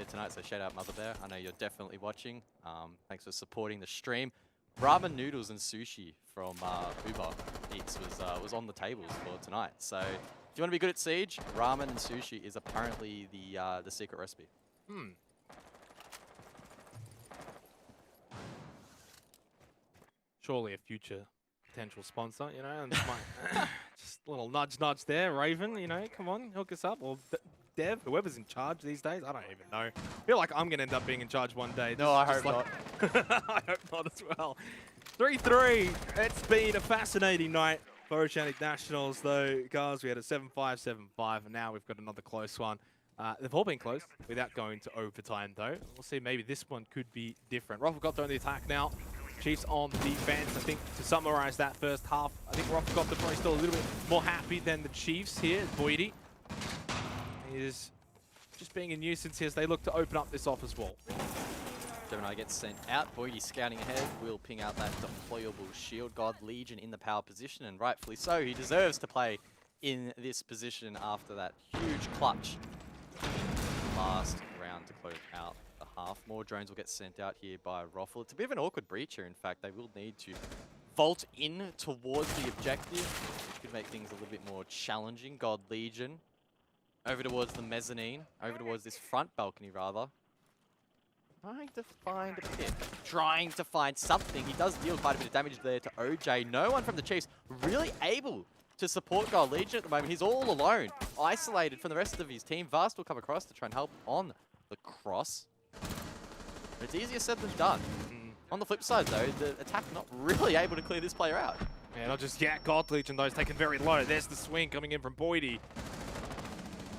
tonight, so shout out Mother Bear. I know you're definitely watching. Thanks for supporting the stream. Ramen noodles and sushi from Uber Eats was on the tables for tonight. So if you want to be good at Siege, ramen and sushi is apparently the secret recipe. Surely a future potential sponsor, you know, and just a little nudge there, Raven, you know, come on, hook us up, or Dev, whoever's in charge these days, I don't even know. I feel like I'm going to end up being in charge one day. No, I hope not. I hope not as well. 3-3, it's been a fascinating night for Oceanic Nationals, though, guys. We had a 7-5, 7-5, and now we've got another close one. They've all been close without going to overtime, though. We'll see, maybe this one could be different. Rufflecopter on the attack now. Chiefs on defense. I think to summarize that first half, I think Rufflecopter probably still a little bit more happy than the Chiefs here. Boydie is just being a nuisance here as they look to open up this office wall. Gemini gets sent out. Boydie scouting ahead will ping out that deployable shield. God Legion in the power position, and rightfully so. He deserves to play in this position after that huge clutch last round to close out the half. More drones will get sent out here by Roffle. It's a bit of an awkward breach here, in fact. They will need to vault in towards the objective, which could make things a little bit more challenging. God Legion over towards the mezzanine, over towards this front balcony, rather. Trying to find a pit, trying to find something. He does deal quite a bit of damage there to OJ. No one from the Chiefs really able to support God Legion at the moment. He's all alone, isolated from the rest of his team. Vast will come across to try and help on the cross. But it's easier said than done. On the flip side, though, the attack not really able to clear this player out. Yeah, not just yet. God Legion, though, is taken very low. There's the swing coming in from Boydie.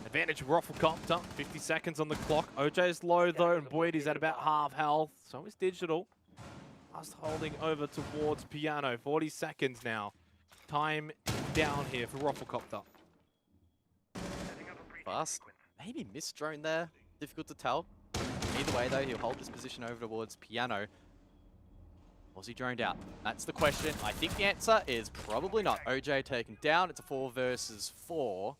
Advantage Rufflecopter, 50 seconds on the clock. OJ's low, though, and Boydie's at about half health. So is Digital. Just holding over towards Piano. 40 seconds now. Time down here for Rufflecopter. Fast. Maybe missed drone there. Difficult to tell. Either way, though, he'll hold this position over towards Piano. Was he droned out? That's the question. I think the answer is probably not. OJ taken down. It's a 4 versus 4.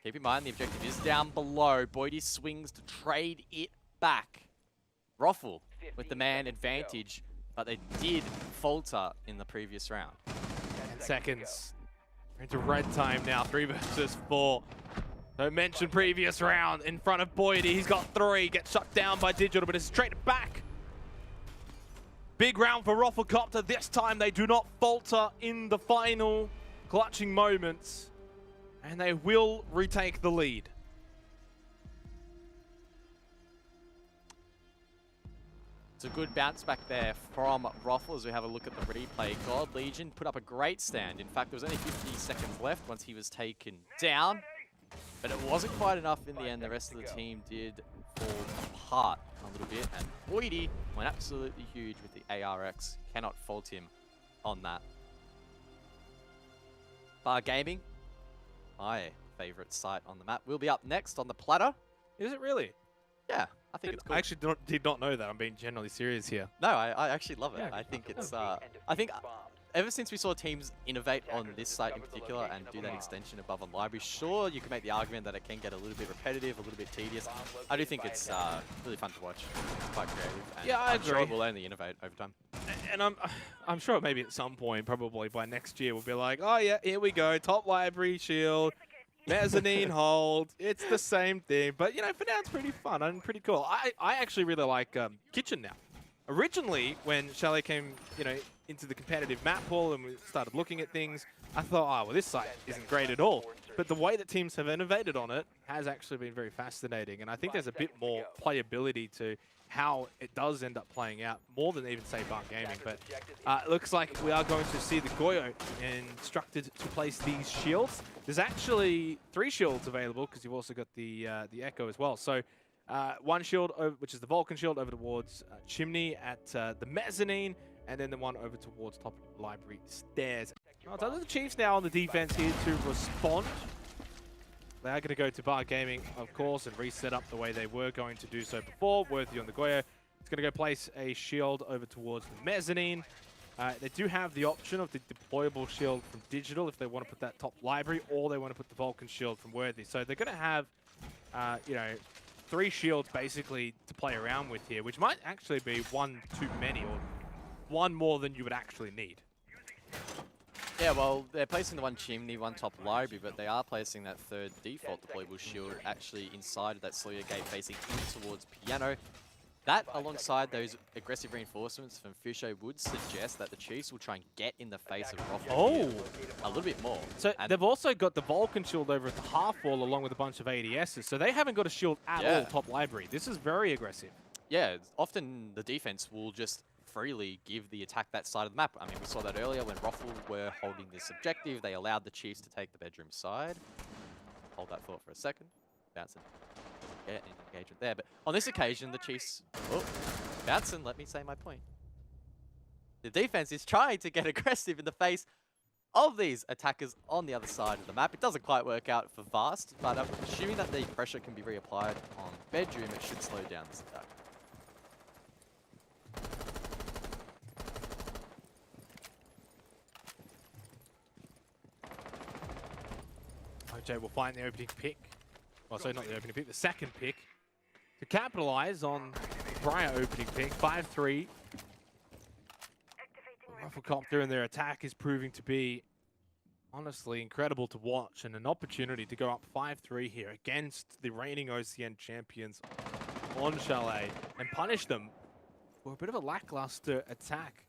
Keep in mind, the objective is down below. Boydie swings to trade it back. Roffle with the man advantage, but they did falter in the previous round. 10 seconds. We're into red time now. 3 versus 4. Don't mention previous round in front of Boydie. He's got 3. Gets shut down by Digital, but it's straight back. Big round for Rufflecopter. This time they do not falter in the final clutching moments. And they will retake the lead. It's a good bounce back there from Roffle as we have a look at the replay. God Legion put up a great stand. In fact, there was only 50 seconds left once he was taken down. But it wasn't quite enough in the end. The rest of the team did fall apart a little bit. And Boydie went absolutely huge with the ARX. Cannot fault him on that. Bar Gaming, my favorite site on the map, will be up next on the platter. Is it really? Yeah, I think it's cool. I actually did not know that. I'm being generally serious here. No, I actually love it. Yeah. I think it's, I think ever since we saw teams innovate on this site in particular and do that extension above on library, sure, you can make the argument that it can get a little bit repetitive, a little bit tedious. I do think it's really fun to watch. It's quite creative. And yeah, I agree. Sure it will only innovate over time. And I'm sure maybe at some point, probably by next year, we'll be like, oh yeah, here we go, top library shield, mezzanine hold. It's the same thing, but you know, for now it's pretty fun and pretty cool. I actually really like Kitchen now. Originally, when Chalet came, you know, into the competitive map pool and we started looking at things, I thought, oh, well, this site isn't great at all. But the way that teams have innovated on it has actually been very fascinating. And I think there's a bit more playability to how it does end up playing out, more than even, say, Bar Gaming. But it looks like we are going to see the Goyo instructed to place these shields. There's actually 3 shields available, because you've also got the Echo as well. So one shield, which is the Vulcan shield, over towards Chimney at the mezzanine, and then the one over towards top library stairs. Well, it's under the Chiefs now on the defense here to respond. They are going to go to Bar Gaming, of course, and reset up the way they were going to do so before. Worthy on the Goyo. It's going to go place a shield over towards the mezzanine. They do have the option of the deployable shield from Digital if they want to put that top library, or they want to put the Vulcan shield from Worthy. So they're going to have, you know, 3 shields basically to play around with here, which might actually be one too many or one more than you would actually need. Yeah, well, they're placing the one chimney, one top library, but they are placing that third default deployable shield actually inside of that Sawyer gate facing in towards Piano. That, alongside those aggressive reinforcements from Fisher, would suggest that the Chiefs will try and get in the face of Rothwell a little bit more. So they've also got the Vulcan shield over at the half wall along with a bunch of ADSs, so they haven't got a shield at all top library. This is very aggressive. Yeah, often the defense will just freely give the attack that side of the map. I mean, we saw that earlier when Rothwell were holding this objective. They allowed the Chiefs to take the bedroom side. Hold that thought for a second. Bounce it. Yeah, engagement there. But on this occasion, the Chiefs... Oh, Bouncing, let me say my point. The defense is trying to get aggressive in the face of these attackers on the other side of the map. It doesn't quite work out for Vast, but assuming that the pressure can be reapplied on Bedroom, it should slow down this attack. OJ will find the opening pick. Well, sorry, not the opening pick, the second pick to capitalize on the prior opening pick. 5-3. Rufflecopter and their attack is proving to be honestly incredible to watch, and an opportunity to go up 5-3 here against the reigning OCN champions on Chalet and punish them for a bit of a lackluster attack.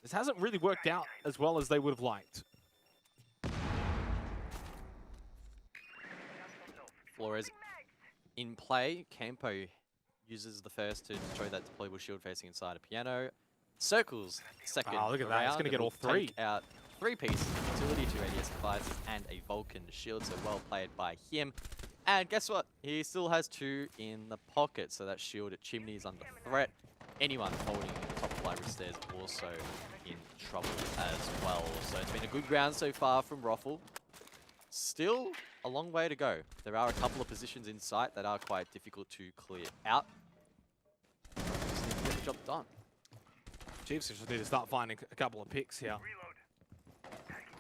This hasn't really worked out as well as they would have liked. Flores in play. Campo uses the first to destroy that deployable shield facing inside a Piano. Circles second. Oh, look at that. It's going to get all 3. Out 3 pieces of utility, 2 ADS devices, and a Vulcan shield. So well played by him. And guess what? He still has 2 in the pocket. So that shield at Chimney is under threat. Anyone holding the top of library stairs also in trouble as well. So it's been a good round so far from Rothwell. Still a long way to go. There are a couple of positions in sight that are quite difficult to clear out. Just need to get the job done. Chiefs just need to start finding a couple of picks here.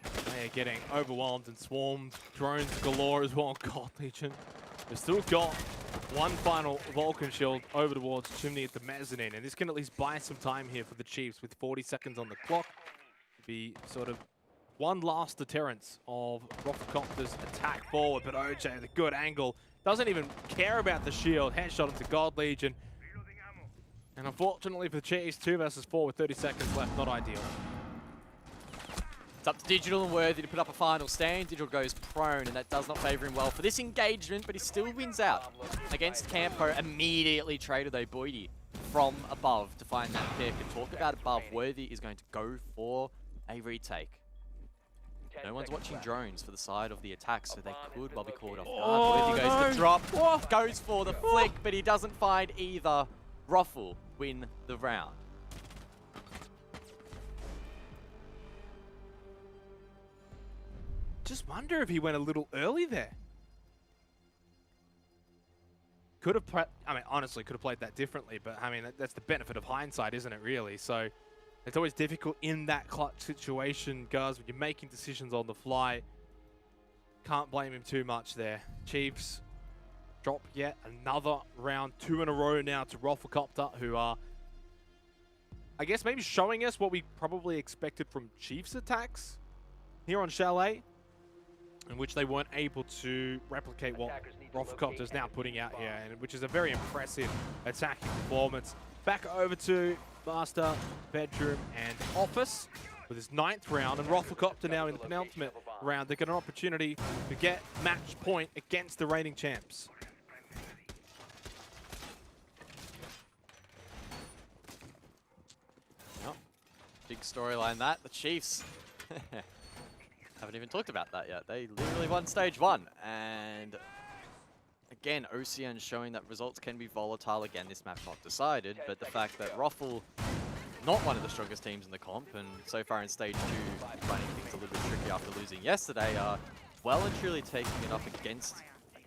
They're getting overwhelmed and swarmed. Drones galore as well. God, Legion. They've still got one final Vulcan shield over towards Chimney at the mezzanine, and this can at least buy some time here for the Chiefs with 40 seconds on the clock. Be sort of one last deterrence of Rufflecopter's attack forward, but OJ with a good angle. Doesn't even care about the shield. Headshot into God Legion. And unfortunately for the Chiefs, 2 versus 4 with 30 seconds left. Not ideal. It's up to Digital and Worthy to put up a final stand. Digital goes prone, and that does not favour him well for this engagement, but he still wins out against Campo. Immediately traded though Boydie from above to find that pick. And talk about above, Worthy is going to go for a retake. No one's watching drones for the side of the attack, so they could well be caught off guard. Worthy goes to drop, goes for the flick, but he doesn't find either. Rothwell win the round. Just wonder if he went a little early there. Could have played, I mean, honestly, could have played that differently, but I mean, that's the benefit of hindsight, isn't it, really? So it's always difficult in that clutch situation, guys, when you're making decisions on the fly. Can't blame him too much there. Chiefs drop yet another round, 2 in a row now to Rufflecopter, who are, I guess, maybe showing us what we probably expected from Chiefs attacks here on Chalet, in which they weren't able to replicate what Rufflecopter is now putting out here, and which is a very impressive attacking performance. Back over to Master, Bedroom, and Office with his 9th round, and Rufflecopter now in the penultimate round. They get an opportunity to get match point against the reigning champs. Big storyline that. The Chiefs haven't even talked about that yet. They literally won stage 1. And again, OCN showing that results can be volatile. Again, this map not decided, but the fact that Rothwell, not one of the strongest teams in the comp, and so far in stage 2, finding things a little bit tricky after losing yesterday, are well and truly taking it up against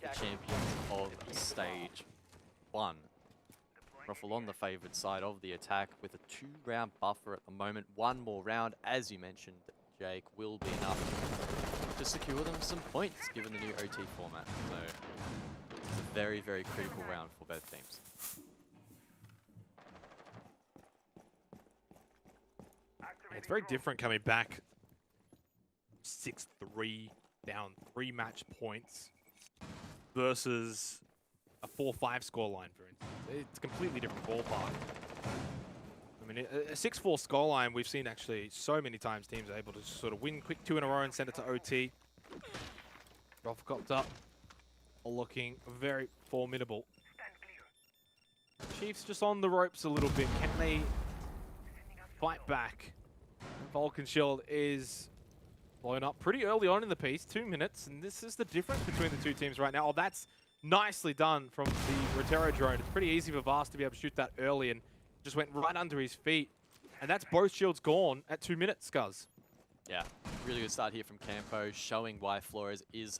the champions of stage 1. Rothwell on the favoured side of the attack with a 2-round buffer at the moment. One more round, as you mentioned, Jake, will be enough to secure them some points given the new OT format. So it's a very, very critical round for both teams. It's very different coming back 6-3 down 3 match points versus a 4-5 scoreline, for instance. It's a completely different ballpark. I mean, a 6-4 scoreline we've seen actually so many times teams are able to sort of win quick 2 in a row and send it to OT. Rofcopter looking very formidable. Chiefs just on the ropes a little bit. Can they fight back? Vulcan Shield is blown up pretty early on in the piece, 2 minutes, and this is the difference between the two teams right now. Oh, that's nicely done from the Rotero drone. It's pretty easy for Vast to be able to shoot that early, and just went right under his feet. And that's both shields gone at 2 minutes, Scuzz. Yeah, really good start here from Campo, showing why Flores is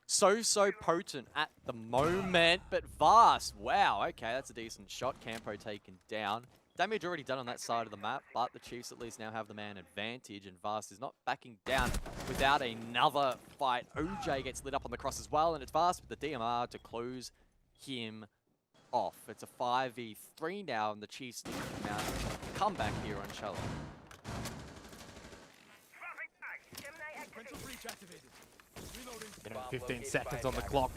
so potent at the moment. But Vast, wow, okay, that's a decent shot. Campo taken down. Damage already done on that side of the map, but the Chiefs at least now have the man advantage, and Vast is not backing down without another fight. OJ gets lit up on the cross as well, and it's Vast with the DMR to close him off. It's a 5v3 now, and the Chiefs need to mount a comeback here on Shallow. 15 seconds on the clock.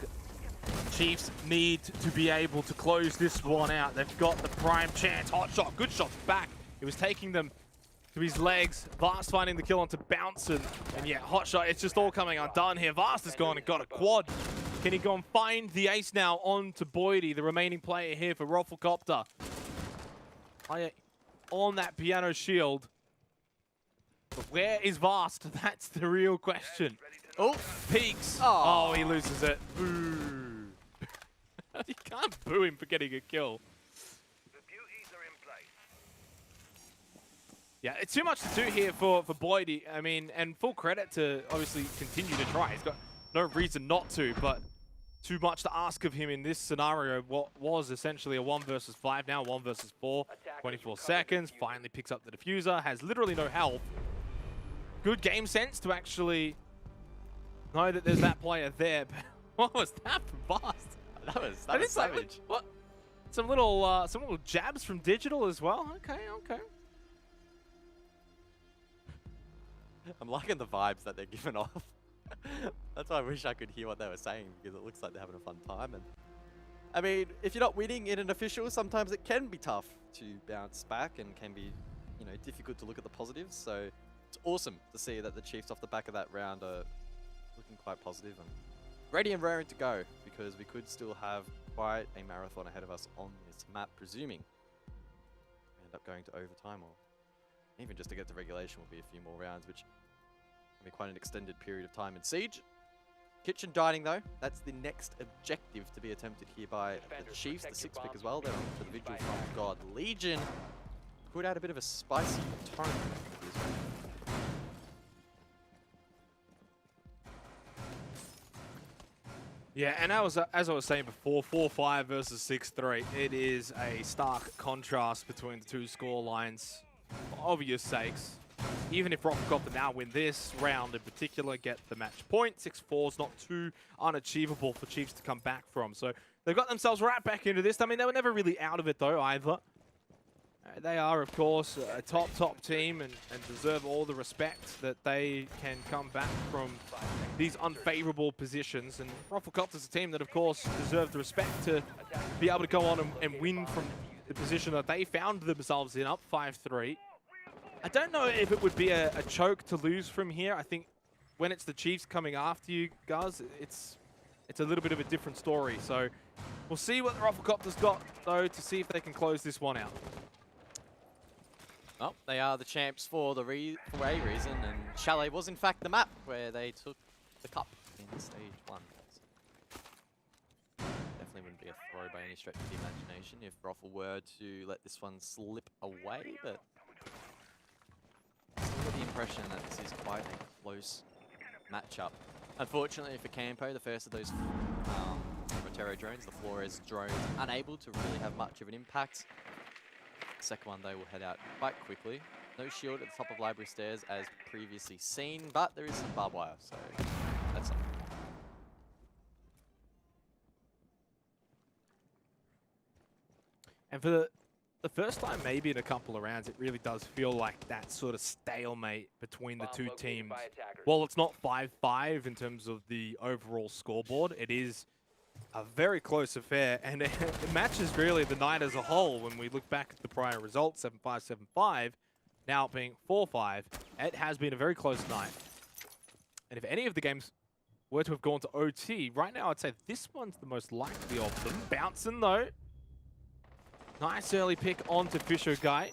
Chiefs need to be able to close this one out. They've got the prime chance. Hot shot, good shots back. It was taking them to his legs. Vast finding the kill onto Bouncing. And yeah, hot shot, it's just all coming undone here. Vast has gone and got a quad. Can he go and find the ace now onto Boydie, the remaining player here for Rofcopter? On that piano shield. But where is Vast? That's the real question. Oh, peeks. Oh, he loses it. Boo. You can't boo him for getting a kill. Yeah, it's too much to do here for Boydie. I mean, and full credit to obviously continue to try. He's got no reason not to, but too much to ask of him in this scenario. What was essentially a 1 versus 5, now 1 versus 4. 24 seconds, finally picks up the diffuser, has literally no health. Good game sense to actually know that there's that player there. But what was that for Vast? That was savage. What? Some little jabs from Digital as well. Okay. I'm liking the vibes that they're giving off. That's why I wish I could hear what they were saying, because it looks like they're having a fun time. And I mean, if you're not winning in an official, sometimes it can be tough to bounce back and can be, you know, difficult to look at the positives. So it's awesome to see that the Chiefs off the back of that round are looking quite positive and ready and raring to go, because we could still have quite a marathon ahead of us on this map, presuming we end up going to overtime, or even just to get to regulation will be a few more rounds, which will be quite an extended period of time in Siege. Kitchen dining, though, that's the next objective to be attempted here by the Chiefs, the 6th pick as well. They're on for the Vigil from God Legion. Could add a bit of a spicy tone. Yeah, and as I was saying before, 4-5 versus 6-3. It is a stark contrast between the two score lines, for obvious sakes. Even if Rofcopter now win this round in particular, get the match point, 6-4 is not too unachievable for Chiefs to come back from. So they've got themselves right back into this. I mean, they were never really out of it, though, either. They are, of course, a top team and deserve all the respect that they can come back from these unfavorable positions. And Rofcopter's a team that, of course, deserve the respect to be able to go on and win from the position that they found themselves in, up 5-3. I don't know if it would be a choke to lose from here. I think when it's the Chiefs coming after you guys, it's a little bit of a different story. So we'll see what the Rofcopter's got, though, to see if they can close this one out. Well, they are the champs for a reason, and Chalet was in fact the map where they took the cup in Stage 1. Definitely wouldn't be a throw by any stretch of the imagination if Roffle were to let this one slip away, but still got the impression that this is quite a close matchup. Unfortunately for Campo, the first of those Rotero drones, the Flores drone, unable to really have much of an impact. Second one, they will head out quite quickly. No shield at the top of library stairs as previously seen, but there is some barbed wire, so That's And for the first time maybe in a couple of rounds, it really does feel like that sort of stalemate between the two teams. Well, it's not 5-5 in terms of the overall scoreboard. It is a very close affair, and it matches really the night as a whole. When we look back at the prior results, 7-5, 7-5, now being 4-5, it has been a very close night. And if any of the games were to have gone to OT, right now I'd say this one's the most likely of them. Bouncing though. Nice early pick onto Fisher Guy.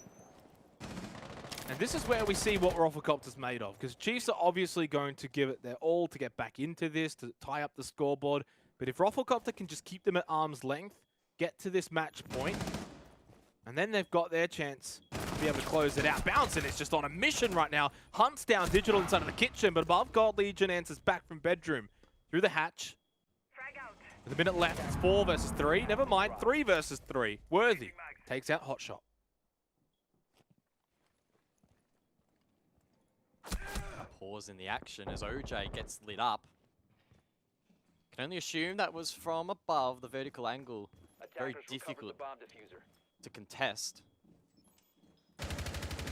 And this is where we see what Rafflecopter's made of, because Chiefs are obviously going to give it their all to get back into this, to tie up the scoreboard. But if Rafflecopter can just keep them at arm's length, get to this match point, and then they've got their chance to be able to close it out. Bouncing is just on a mission right now. Hunts down Digital inside of the kitchen, but above, God Legion answers back from bedroom through the hatch. With a minute left, it's 4 versus 3. Never mind, 3 versus 3. Worthy takes out Hotshot. a pause in the action as OJ gets lit up. Can only assume that was from above, the vertical angle. Very difficult to contest.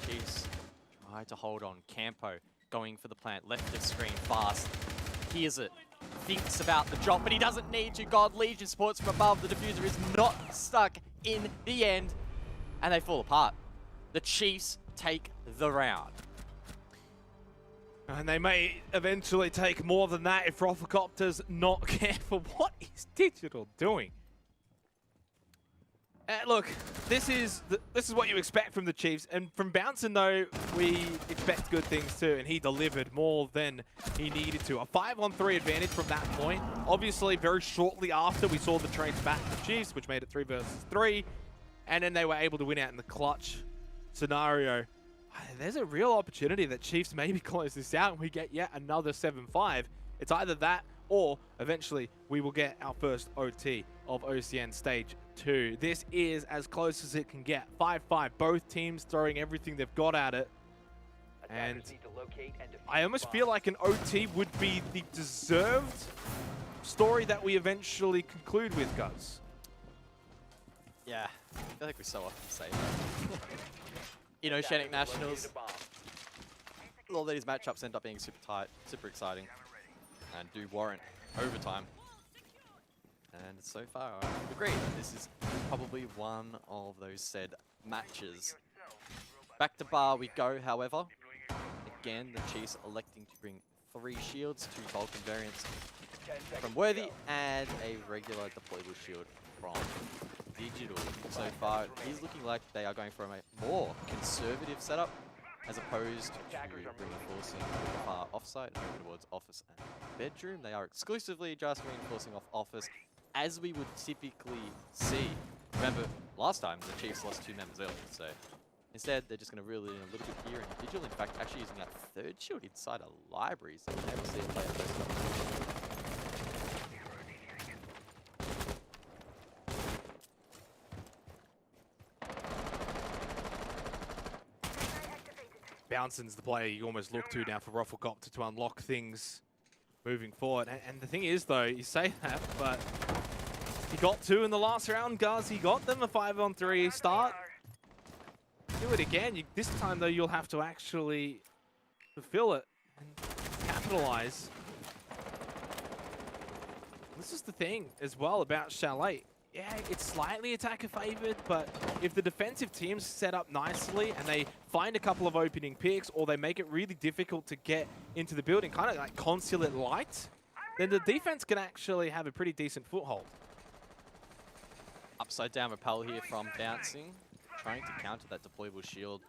Chiefs try to hold on. Campo going for the plant. Left of screen fast. Hears it. Thinks about the drop, but he doesn't need to. God Legion supports from above. The diffuser is not stuck in the end. And they fall apart. The Chiefs take the round. And they may eventually take more than that if Rafflecopter's not careful. What is Digital doing? Look, this is what you expect from the Chiefs. And from Bouncing, though, we expect good things too. And he delivered more than he needed to. A 5-on-3 advantage from that point. Obviously, very shortly after, we saw the trades back to the Chiefs, which made it 3 versus 3. And then they were able to win out in the clutch scenario. There's a real opportunity that Chiefs maybe close this out and we get yet another 7-5. It's either that or eventually we will get our first OT of OCN Stage 2. This is as close as it can get. 5-5, both teams throwing everything they've got at it. And I almost feel like an OT would be the deserved story that we eventually conclude with, Guz. Yeah, I feel like we so often say that. In Oceanic Nationals, all these matchups end up being super tight, super exciting, and do warrant overtime. And so far, I would agree that this is probably one of those said matches. Back to bar we go, however. Again, the Chiefs electing to bring 3 shields, 2 Vulcan variants from Worthy, and a regular deployable shield from Digital. So far, it is looking like they are going for a more conservative setup as opposed to reinforcing far offsite over towards office and bedroom. They are exclusively just reinforcing off office, as we would typically see. Remember, last time the Chiefs lost 2 members early, so instead they're just going to reel it in a little bit here. And Digital, in fact, actually using that 3rd shield inside a library, so we'll never see it play at first couple. Bouncing's the player you almost look to now for Rafflecopter to unlock things moving forward. And the thing is, though, you say that, but he got 2 in the last round, Guz. He got them a 5-on-3 start. Do it again. This time, though, you'll have to actually fulfill it and capitalize. This is the thing as well about Chalet. Yeah, it's slightly attacker favored, but if the defensive teams set up nicely and they find a couple of opening picks or they make it really difficult to get into the building, kind of like Consulate Light, then the defense can actually have a pretty decent foothold. Upside down rappel here from Bouncing, trying to counter that deployable shield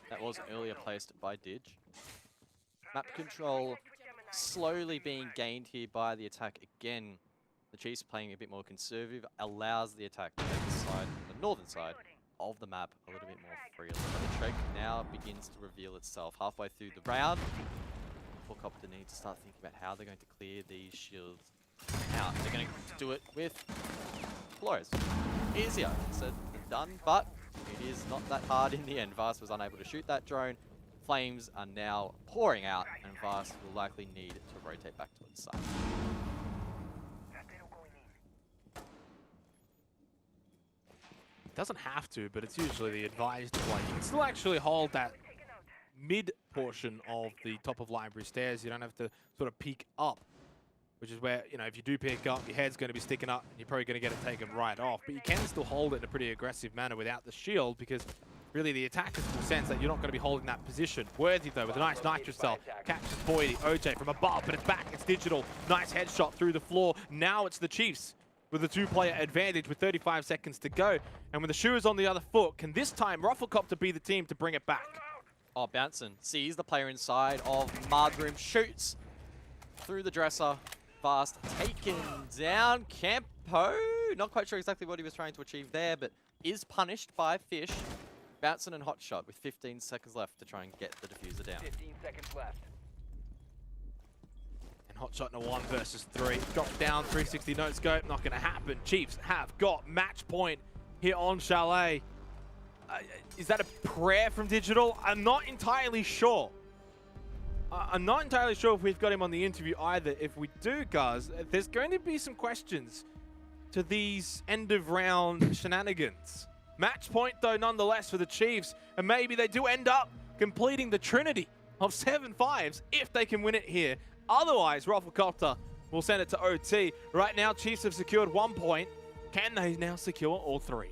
that was earlier placed by Dig. Map control slowly being gained here by the attack again. The Chiefs playing a bit more conservative allows the attack to take the side, the northern side of the map a little bit more freely. The Trek now begins to reveal itself halfway through the round. Rafflecopter needs to start thinking about how they're going to clear these shields out. They're going to do it with Flores. Easier said than done, but it is not that hard in the end. Vast was unable to shoot that drone. Flames are now pouring out, and Vast will likely need to rotate back to its side. Doesn't have to, but it's usually the advised play. You can still actually hold that mid portion of the top of library stairs. You don't have to sort of peek up, which is where, you know, if you do peek up, your head's going to be sticking up and you're probably going to get it taken right off. But you can still hold it in a pretty aggressive manner without the shield, because really the attackers will sense that you're not going to be holding that position. Worthy, though, with a nice nitro cell, catches Boydie, OJ from above, but it's back, it's Digital. Nice headshot through the floor. Now it's the Chiefs with a two-player advantage with 35 seconds to go. And when the shoe is on the other foot, can this time Rufflecopter be the team to bring it back? Oh, Bouncin sees the player inside of Mudroom, shoots through the dresser. Fast taken down. Campo, not quite sure exactly what he was trying to achieve there, but is punished by Fish. Bouncin and Hotshot with 15 seconds left to try and get the diffuser down. 15 seconds left. And Hotshot in a 1 versus 3. Drops down, 360 no scope, not going to happen. Chiefs have got match point here on Chalet. Is that a prayer from Digital? I'm not entirely sure. I'm not entirely sure if we've got him on the interview either. If we do, guys, there's going to be some questions to these end of round shenanigans. Match point, though, nonetheless, for the Chiefs. And maybe they do end up completing the trinity of 7-5s if they can win it here. Otherwise, Rufflecopter will send it to OT. Right now, Chiefs have secured 1 point. Can they now secure all 3?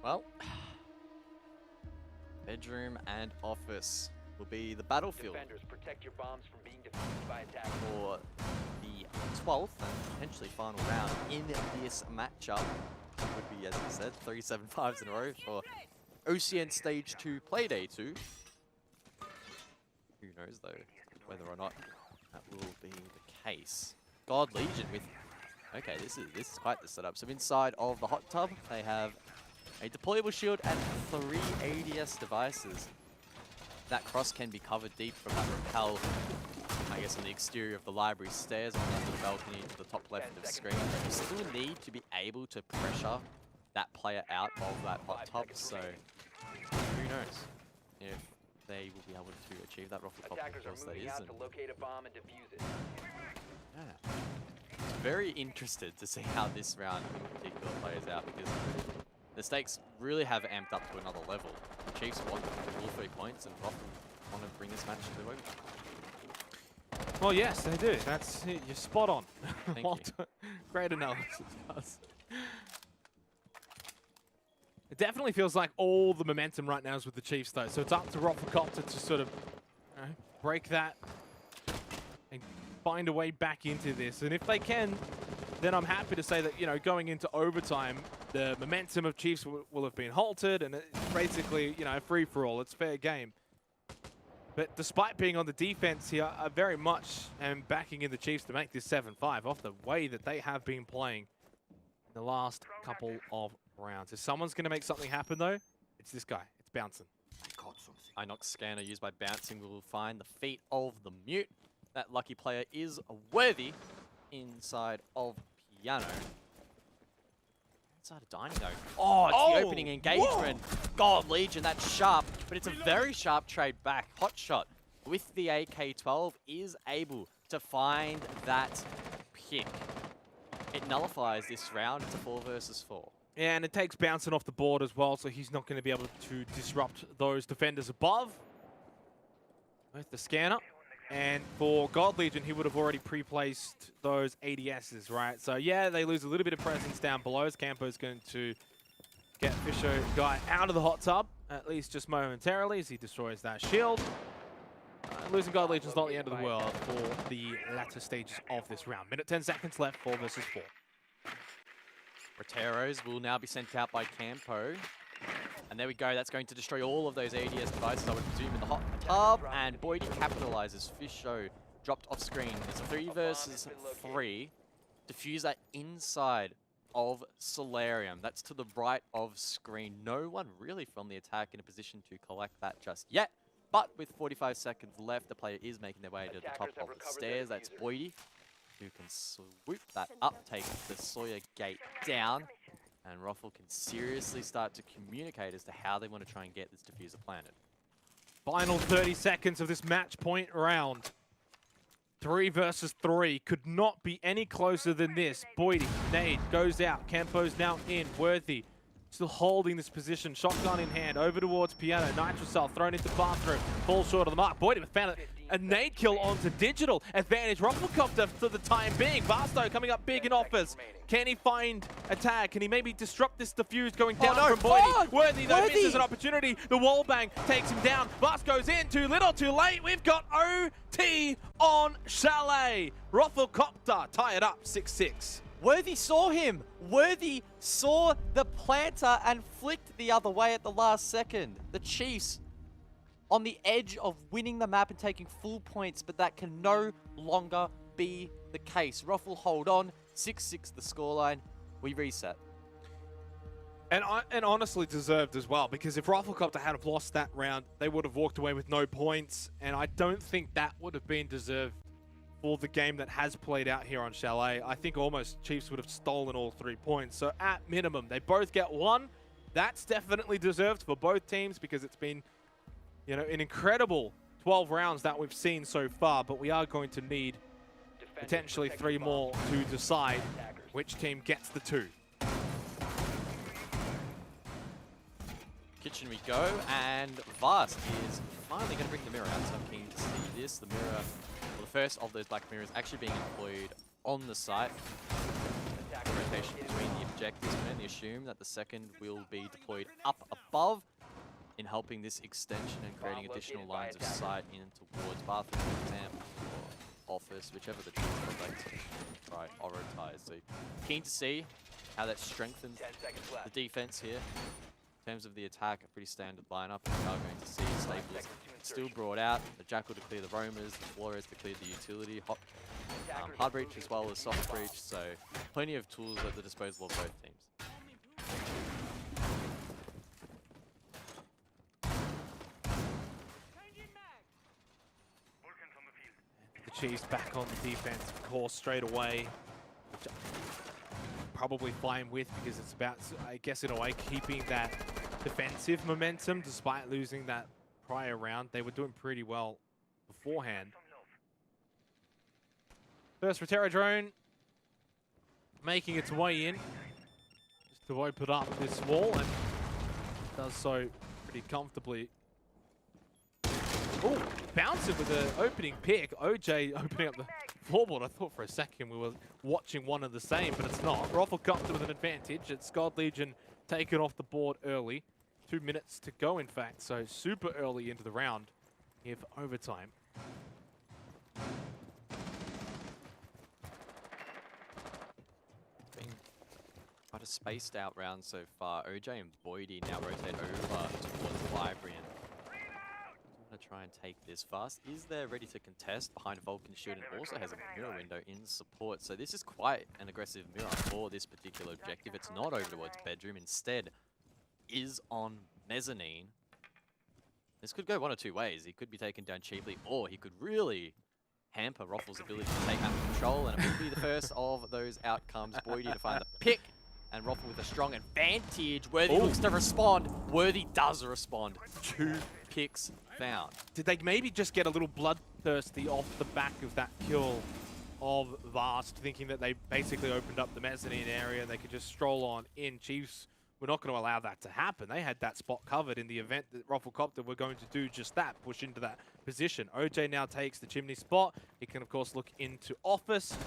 Well, bedroom and office will be the battlefield Defenders, protect your bombs from being defused by attackers. for the 12th and potentially final round in this matchup. Would be, as I said, 3 7-5s in a row for OCN Stage 2 Playday 2. Who knows, though, whether or not that will be the case. God Legion with... Okay, this is quite the setup. So inside of the hot tub, they have a deployable shield and 3 ADS devices. That cross can be covered deep from that rappel, I guess, on the exterior of the library stairs on the balcony to the top left of the screen. You still need to be able to pressure that player out of that hot tub, so who knows if they will be able to achieve that. Attackers are moving out to locate a bomb and defuse it. Yeah. Very interested to see how this round in particular plays out, because the stakes really have amped up to another level. The Chiefs want all 3 points, and Roth want to bring this match to overtime. Well, yes, they do. That's it. You're spot on. Thank you. Great analysis, guys. It definitely feels like all the momentum right now is with the Chiefs, though. So it's up to Rufflecopter to sort of break that and find a way back into this. And if they can, then I'm happy to say that, you know, going into overtime, the momentum of Chiefs will have been halted, and it's basically, you know, free for all. It's fair game. But despite being on the defense here, I very much am backing in the Chiefs to make this 7-5 off the way that they have been playing in the last couple of rounds. If someone's going to make something happen, though, it's this guy. It's Bouncin. Inox scanner used by Bouncing will find the feet of the Mute. That lucky player is Worthy inside of Piano. Inside of Dining, though. Oh, it's the opening engagement. Whoa. God Legion, that's sharp, but it's a very sharp trade back. Hotshot with the AK-12 is able to find that pick. It nullifies this round. It's a 4 versus 4. Yeah, and it takes Bouncin off the board as well, so he's not going to be able to disrupt those defenders above. With the scanner. And for God Legion, he would have already pre-placed those ADSs, right? So yeah, they lose a little bit of presence down below, as Campo's going to get Fisho guy out of the hot tub, at least just momentarily, as he destroys that shield. Losing God Legion's not the end of the world for the latter stages of this round. Minute 10 seconds left, 4 versus 4. Roteros will now be sent out by Campo. And there we go, that's going to destroy all of those ADS devices, I would presume, in the hot tub. And Boydie capitalizes. Fisho dropped off screen. It's a 3 versus 3. Diffuser inside of Solarium. That's to the right of screen. No one really from the attack in a position to collect that just yet. But with 45 seconds left, the player is making their way to the top of the stairs. That's Boydie, who can swoop that up, take the Sawyer gate down. And Ruffle can seriously start to communicate as to how they want to try and get this diffuser planted. Final 30 seconds of this match point round. 3 versus 3. Could not be any closer than this. Boydie, nade, goes out. Kempo's now in. Worthy still holding this position. Shotgun in hand. Over towards Piano. Nitrocell thrown into bathroom. Falls short of the mark. Boydie found a nade kill onto Digital. Advantage Rufflecopter for the time being. Vasto coming up big in office. Can he find a tag? Can he maybe disrupt this defuse going down from Boydie? Oh, Worthy though Worthy! misses an opportunity. The wall bang takes him down. Vast goes in. Too little, too late. We've got OT on Chalet. Rufflecopter tie it up 6-6. Worthy saw him. Worthy saw the planter and flicked the other way at the last second. The Chiefs on the edge of winning the map and taking full points, but that can no longer be the case. Ruffle hold on. 6-6 the scoreline. We reset. And honestly deserved as well, because if Rufflecopter had have lost that round, they would have walked away with no points, and I don't think that would have been deserved for the game that has played out here on Chalet. I think almost Chiefs would have stolen all 3 points. So at minimum, they both get 1. That's definitely deserved for both teams because it's been, you know, an incredible 12 rounds that we've seen so far, but we are going to need potentially 3 more to decide which team gets the 2. Kitchen we go, and Vast is finally going to bring the mirror out, so I'm keen to see this. The mirror, well, the first of those black mirrors actually being employed on the site. Rotation between the objectives, we can only assume that the second will be deployed up above in helping this extension and creating additional lines of sight in towards bathroom, for example, or office, whichever the teams would like to prioritize. So keen to see how that strengthens the defense here. In terms of the attack, a pretty standard lineup. We are going to see Staples still brought out, the Jackal to clear the roamers, the Flores to clear the utility, hard breach as well as soft breach, so plenty of tools at the disposal of both teams. The Chiefs back on the defensive course straight away, which I'm probably fine with because it's about, I guess in a way, keeping that defensive momentum despite losing that prior round. They were doing pretty well beforehand. First Rotera drone making its way in just to open up this wall, and does so pretty comfortably. Oh, bouncing with the opening pick. OJ opening up the floorboard. I thought for a second we were watching one and the same, but it's not. Rufflecopter with an advantage. It's God Legion taken off the board early. 2 minutes to go, in fact, so super early into the round here for overtime. It's been quite a spaced out round so far. OJ and Boydie now rotate over towards the library and going to try and take this fast. Is there ready to contest behind Vulcan Shield and also has a mirror window in support. So this is quite an aggressive mirror for this particular objective. It's not over towards bedroom. Instead, is on mezzanine. This could go one or 2 ways. He could be taken down cheaply, or he could really hamper Ruffle's ability to take out control, and it would be the first of those outcomes. Boydie to find the pick, and Ruffle with a strong advantage. Worthy looks to respond. Worthy does respond. 2 picks found. Did they maybe just get a little bloodthirsty off the back of that kill of Vast, thinking that they basically opened up the mezzanine area, they could just stroll on in? Chiefs, we're not going to allow that to happen. They had that spot covered in the event that Rufflecopter were going to do just that, push into that position. OJ now takes the chimney spot. He can, of course, look into office.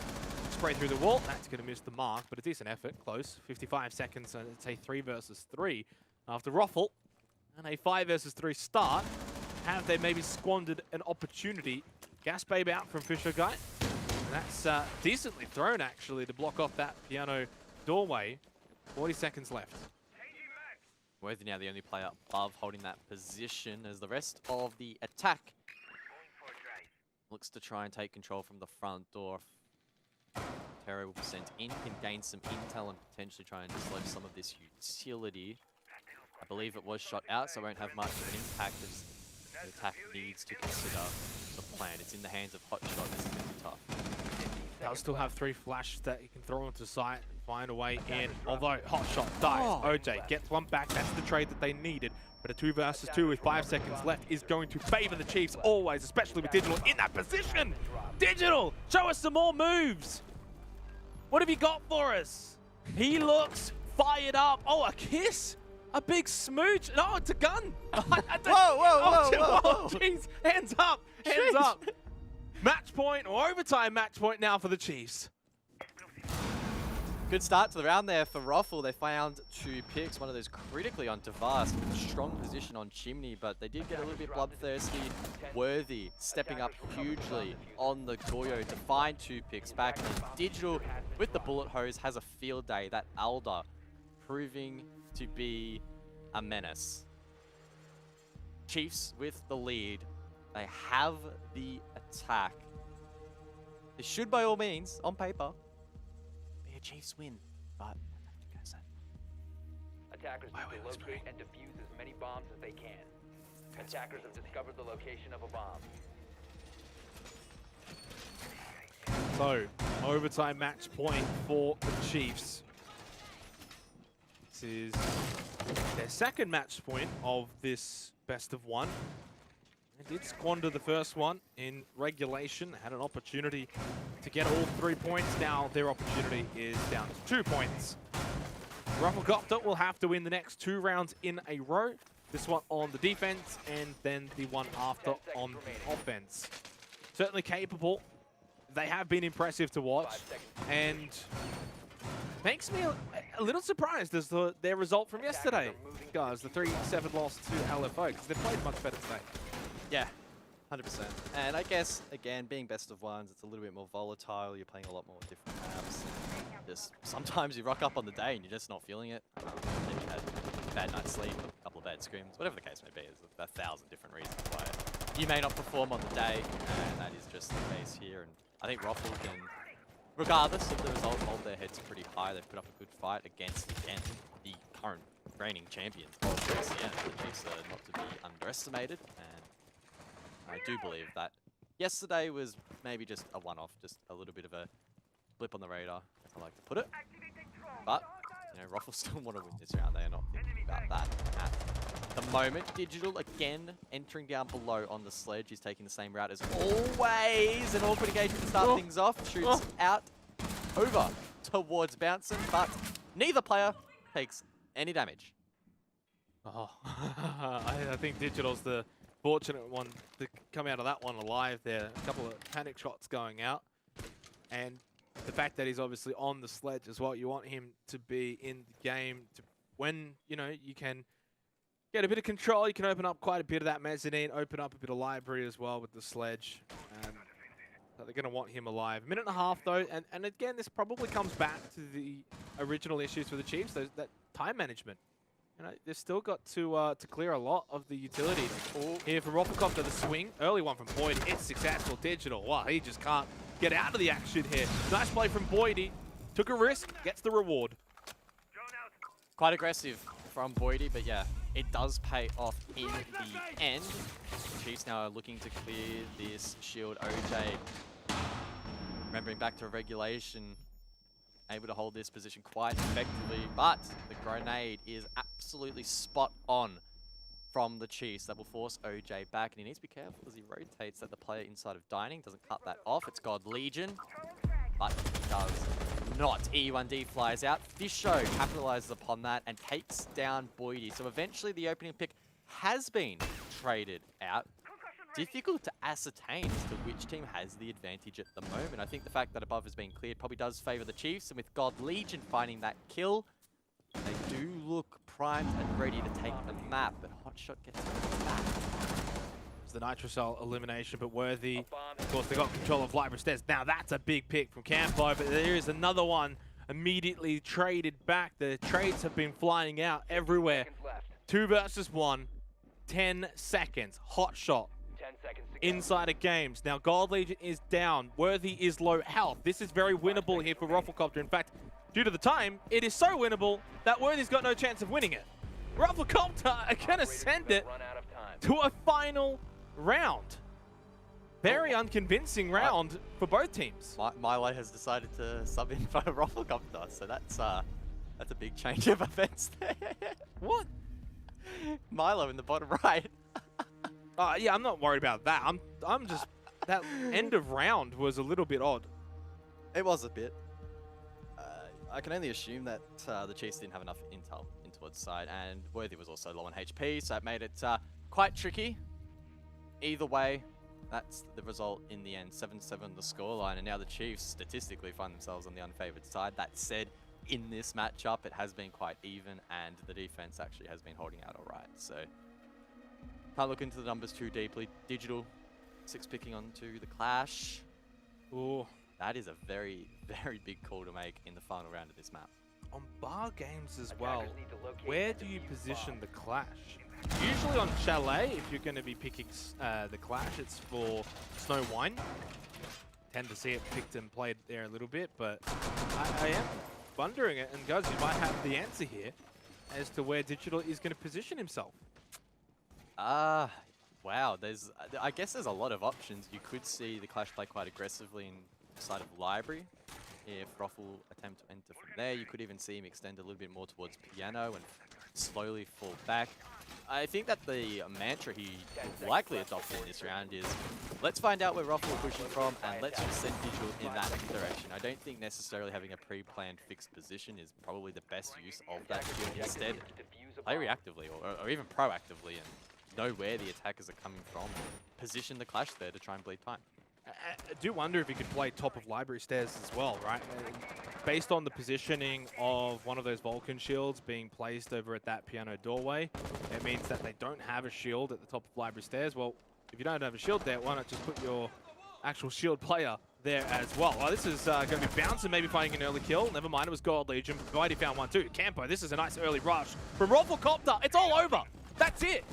Spray through the wall. That's going to miss the mark, but a decent effort. Close. 55 seconds, and it's a 3 versus 3. After Ruffle and a 5 versus 3 start, have they maybe squandered an opportunity? Gas babe out from Fisher Guy. And that's decently thrown, actually, to block off that piano doorway. 40 seconds left. Worthy now the only player above holding that position as the rest of the attack looks to try and take control from the front door. Terror will be sent in, can gain some intel and potentially try and dislodge some of this utility. I believe it was shot out, so it won't have much of an impact as the attack needs to consider the plan. It's in the hands of Hotshot. This is going to be tough. They'll still have 3 flashes that you can throw into sight. find a way in. Although, hot shot dies. OJ gets one back. That's the trade that they needed. But a 2 versus 2 with 5 seconds left is going to favor the Chiefs always, especially with Digital in that position. Digital, show us some more moves. What have you got for us? He looks fired up. Oh, a kiss? A big smooch? No, it's a gun. Whoa. Jeez, hands up, hands up. Match point or overtime match point now for the Chiefs. Good start to the round there for Ruffle. They found 2 picks, one of those critically on Devast with a strong position on Chimney, but they did get a little bit bloodthirsty. Worthy stepping up hugely on the Goyo to find 2 picks back. And Digital with the bullet hose has a field day. That Alder proving to be a menace. Chiefs with the lead. They have the attack. They should by all means, on paper, Chiefs win, but Attackers need to locate and defuse as many bombs as they can. Attackers have discovered the location of a bomb. So, overtime match point for the Chiefs. This is their second match point of this best of 1. They did squander the first one in regulation, had an opportunity to get all 3 points. Now their opportunity is down to 2 points. Rufflecopter will have to win the next 2 rounds in a row. This one on the defense and then the one after on the offense. Certainly capable. They have been impressive to watch and makes me a little surprised as their result from yesterday. Guys, the 3-7 loss to LFO because they played much better today. Yeah, 100%. And I guess, again, being best of 1s, it's a little bit more volatile. You're playing a lot more different maps. Just sometimes you rock up on the day and you're just not feeling it. Maybe you had a bad night's sleep, a couple of bad scrims, whatever the case may be. There's 1,000 different reasons why you may not perform on the day, and that is just the case here. And I think Ruffle can, regardless of the result, hold their heads pretty high. They've put up a good fight against, again, the current reigning champions of OCN. The Chiefs are not to be underestimated, and I do believe that yesterday was maybe just a one-off, just a little bit of a blip on the radar, as I like to put it. But, you know, Ruffle still want to win this round. They are not thinking about that at the moment. Digital, again, entering down below on the sledge. He's taking the same route as always. An awkward engagement to start things off. Shoots out over towards Bouncing, but neither player takes any damage. Oh, I think Digital's the fortunate one to come out of that one alive there. A couple of panic shots going out. And the fact that he's obviously on the sledge as well, you want him to be in the game to when, you know, you can get a bit of control. You can open up quite a bit of that mezzanine, open up a bit of library as well with the sledge. So they're going to want him alive. 1.5 minutes though, and again, this probably comes back to the original issues for the Chiefs, that time management. You know, they've still got to clear a lot of the utility. Here for Rufflecopter, the swing. Early one from Boyd. It's successful. Digital. Wow, he just can't get out of the action here. Nice play from Boydie. Took a risk, gets the reward. Quite aggressive from Boydie, but yeah, it does pay off in the end. The Chiefs now are looking to clear this shield. OJ, remembering back to regulation, able to hold this position quite effectively, but the grenade is absolutely spot on from the Chiefs. That will force OJ back, and he needs to be careful as he rotates that the player inside of Dining doesn't cut that off. It's God Legion, but he does not. E1D flies out. Fisho capitalizes upon that and takes down Boydie. So eventually the opening pick has been traded out. Difficult to ascertain as to which team has the advantage at the moment. I think the fact that above has been cleared probably does favor the Chiefs, and with God Legion finding that kill, they do look primed and ready to take the map, but Hotshot gets it back. It's the Nitrocell elimination, but Worthy, of course, they got control of Library Stairs. Now that's a big pick from Campo, but there is another one immediately traded back. The trades have been flying out everywhere. 2 versus 1, 10 seconds. Hotshot. Inside of games. Now, Gold Legion is down. Worthy is low health. This is very winnable here for Rufflecopter. In fact, due to the time, it is so winnable that Worthy's got no chance of winning it. Rufflecopter are going to send it to a final round. Very unconvincing round for both teams. Milo has decided to sub in for Rufflecopter, so that's a big change of events there. What? Milo in the bottom right. Yeah, I'm not worried about that. I'm just that end of round was a little bit odd. It was a bit. I can only assume that the Chiefs didn't have enough intel into its side, and Worthy was also low on HP, so that made it quite tricky. Either way, that's the result in the end. 7-7 the scoreline, and now the Chiefs statistically find themselves on the unfavored side. That said, in this matchup, it has been quite even, and the defense actually has been holding out all right. So, can't look into the numbers too deeply. Digital, 6 picking onto the clash. Ooh. That is a very, very big call to make in the final round of this map. On bar games as well, where do you position the clash? Usually on Chalet, if you're going to be picking the clash, it's for Snow Wine. Tend to see it picked and played there a little bit, but I am wondering it, and guys, you might have the answer here as to where Digital is going to position himself. Wow, I guess there's a lot of options. You could see the clash play quite aggressively inside of Library. If Ruffle attempt to enter from there, you could even see him extend a little bit more towards Piano and slowly fall back. I think that the mantra he likely adopted in this round is, let's find out where Ruffle is pushing from and let's just send Digital in that direction. I don't think necessarily having a pre-planned fixed position is probably the best use of that shield. Instead, play reactively or even proactively and know where the attackers are coming from. Position the clash there to try and bleed time. I do wonder if he could play top of Library Stairs as well, right? Based on the positioning of one of those Vulcan shields being placed over at that piano doorway, it means that they don't have a shield at the top of Library Stairs. Well, if you don't have a shield there, why not just put your actual shield player there as well? Well, this is going to be bouncing, maybe finding an early kill. Never mind, it was Gold Legion. Mighty found one too. Campo, this is a nice early rush from Rufflecopter. It's all over. That's it.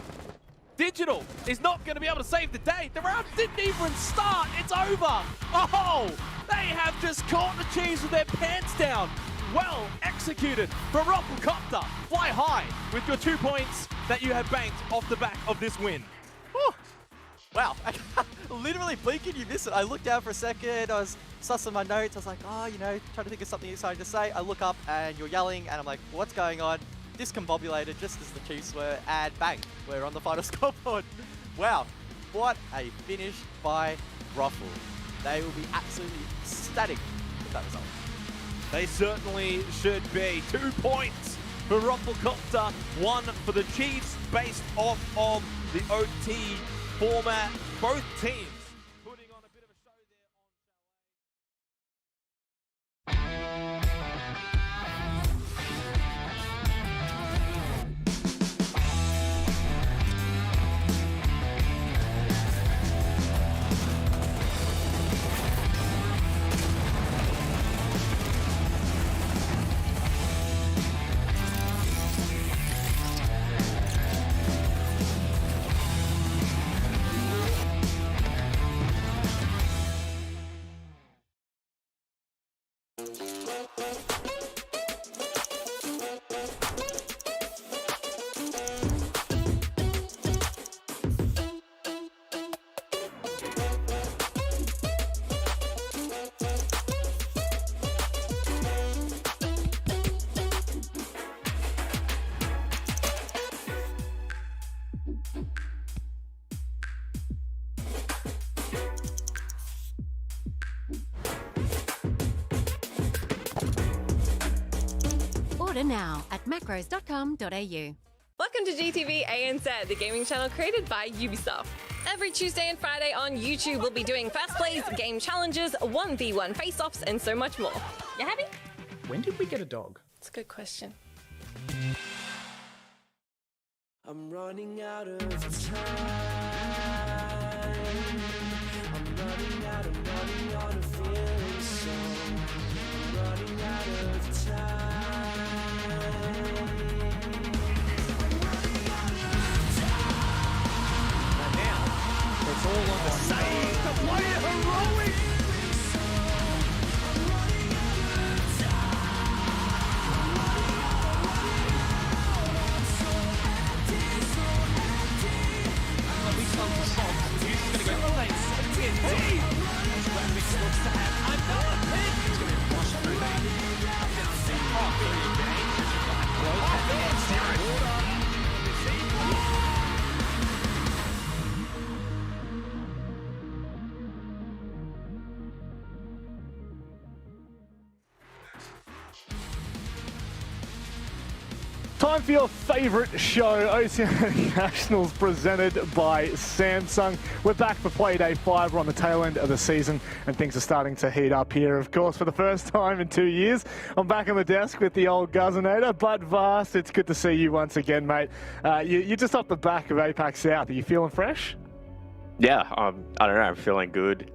Digital is not going to be able to save the day. The round didn't even start. It's over. Oh, they have just caught the Chiefs with their pants down. Well executed from Rufflecopter. Fly high with your 2 points that you have banked off the back of this win. Whew. Wow, literally blinking, you miss it. I looked down for a second, I was sussing my notes, I was like, oh, trying to think of something exciting to say. I look up and you're yelling and I'm like, what's going on? Discombobulated just as the Chiefs were, and bang, we're on the final scoreboard. Wow, what a finish by Ruffle. They will be absolutely ecstatic with that result. They certainly should be. 2 points for Rufflecopter, 1 for the Chiefs based off of the OT format. Both teams putting on a bit of a show there Order now at macros.com.au. Welcome to GTV ANZ, the gaming channel created by Ubisoft. Every Tuesday and Friday on YouTube, we'll be doing fast plays, game challenges, 1v1 face-offs, and so much more. You happy? When did we get a dog? It's a good question. I'm running out of time. I'm running out of feeling so. I'm running out of time. And now, it's all on the save to play a heroic. Time for your favourite show, Oceanic Nationals, presented by Samsung. We're back for Playday 5. We're on the tail end of the season, and things are starting to heat up here. Of course, for the first time in 2 years, I'm back on the desk with the old Guzzinator. But Vast, it's good to see you once again, mate. You're just off the back of APAC South. Are you feeling fresh? Yeah, I don't know. I'm feeling good.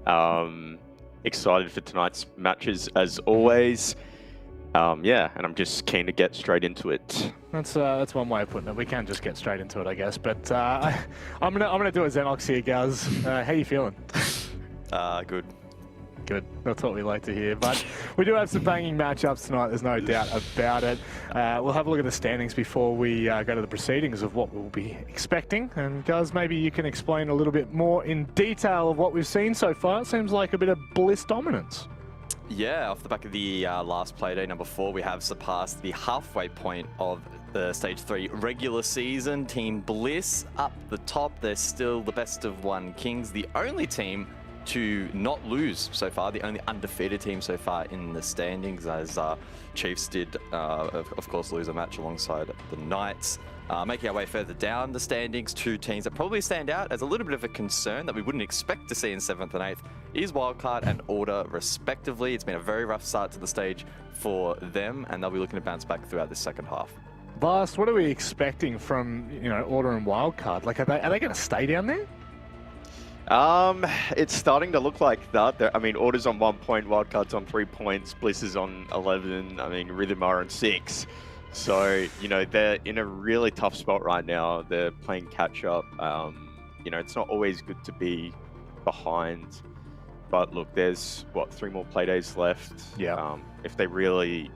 Excited for tonight's matches as always. Yeah, and I'm just keen to get straight into it. That's one way of putting it. We can just get straight into it, I guess. But I'm gonna do a Xenox here, Guz. How you feeling? Good. Good. That's what we like to hear. But we do have some banging matchups tonight. There's no doubt about it. We'll have a look at the standings before we go to the proceedings of what we'll be expecting. And Guz, maybe you can explain a little bit more in detail of what we've seen so far. It seems like a bit of Bliss dominance. Yeah, off the back of the last Playday, number 4, we have surpassed the halfway point of the Stage 3 regular season. Team Bliss up the top. They're still the best of 1 Kings, the only team to not lose so far, the only undefeated team so far in the standings, as Chiefs did, of course, lose a match alongside the Knights. Making our way further down the standings, 2 teams that probably stand out as a little bit of a concern that we wouldn't expect to see in 7th and 8th is Wildcard and Order, respectively. It's been a very rough start to the stage for them, and they'll be looking to bounce back throughout this second half. Vast, what are we expecting from Order and Wildcard? Like, are they going to stay down there? It's starting to look like that. I mean, Order's on 1 point, Wildcard's on 3 points, Bliss is on 11. I mean, Rhythm are on 6. So, they're in a really tough spot right now. They're playing catch up. It's not always good to be behind. But look, there's, 3 more Playdays left. Yeah. If they really,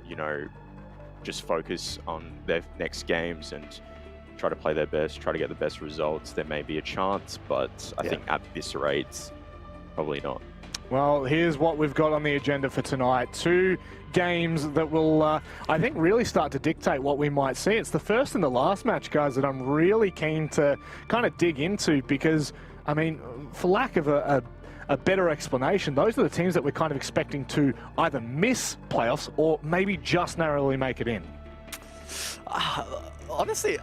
just focus on their next games and try to play their best, try to get the best results, there may be a chance. But I think at this rate, probably not. Well, here's what we've got on the agenda for tonight. 2 games that will, I think, really start to dictate what we might see. It's the first and the last match, guys, that I'm really keen to kind of dig into because, I mean, for lack of a better explanation, those are the teams that we're kind of expecting to either miss playoffs or maybe just narrowly make it in. Honestly,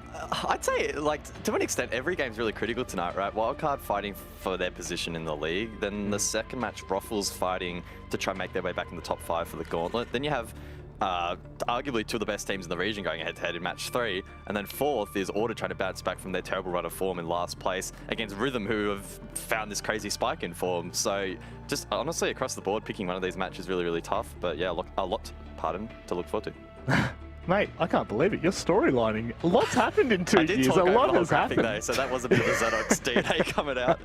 I'd say, to an extent, every game's really critical tonight, right? Wildcard fighting for their position in the league. Then the second match, Brothels fighting to try and make their way back in the top 5 for the gauntlet. Then you have arguably 2 of the best teams in the region going head-to-head in match 3. And then 4th is Order trying to bounce back from their terrible run of form in last place against Rhythm, who have found this crazy spike in form. So just honestly, across the board, picking one of these matches is really, really tough. But yeah, a lot to look forward to. Mate, I can't believe it. You're storylining. Lots happened in 2 years. A lot has happened. Day, so that was a bit of a Xenox DNA coming out.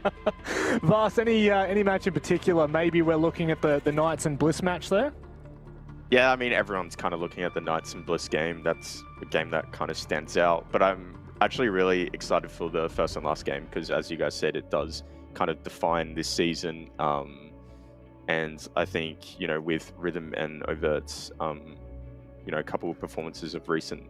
Vast, any match in particular? Maybe we're looking at the Knights and Bliss match there? Yeah, I mean, everyone's kind of looking at the Knights and Bliss game. That's a game that kind of stands out. But I'm actually really excited for the first and last game because, as you guys said, it does kind of define this season. And I think, with Rhythm and Overt's, a couple of performances of recent,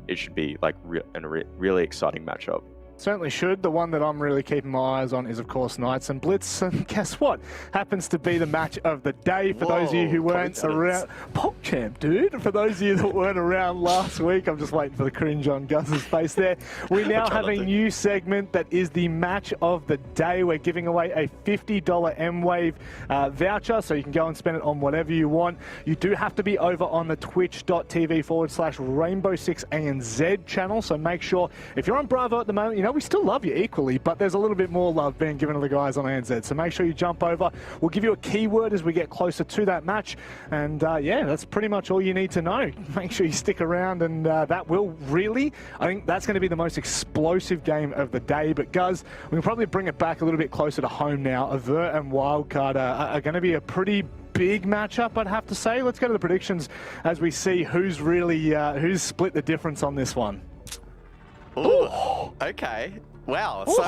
it should be like a really exciting matchup. Certainly should. The one that I'm really keeping my eyes on is, of course, Knights and Blitz. And guess what? Happens to be the match of the day for those of you who weren't around. PogChamp, dude. For those of you that weren't around last week, I'm just waiting for the cringe on Guz's face there. We now have a new segment that is the match of the day. We're giving away a $50 M-Wave voucher, so you can go and spend it on whatever you want. You do have to be over on the twitch.tv/Rainbow6ANZ channel, so make sure, if you're on Bravo at the moment, we still love you equally, but there's a little bit more love being given to the guys on ANZ. So make sure you jump over. We'll give you a keyword as we get closer to that match. And yeah, that's pretty much all you need to know. Make sure you stick around, and that will really, I think that's going to be the most explosive game of the day. But Guz, we can probably bring it back a little bit closer to home now. Avert and Wildcard are going to be a pretty big matchup, I'd have to say. Let's go to the predictions as we see who's really, who's split the difference on this one. Ooh, okay. Wow. So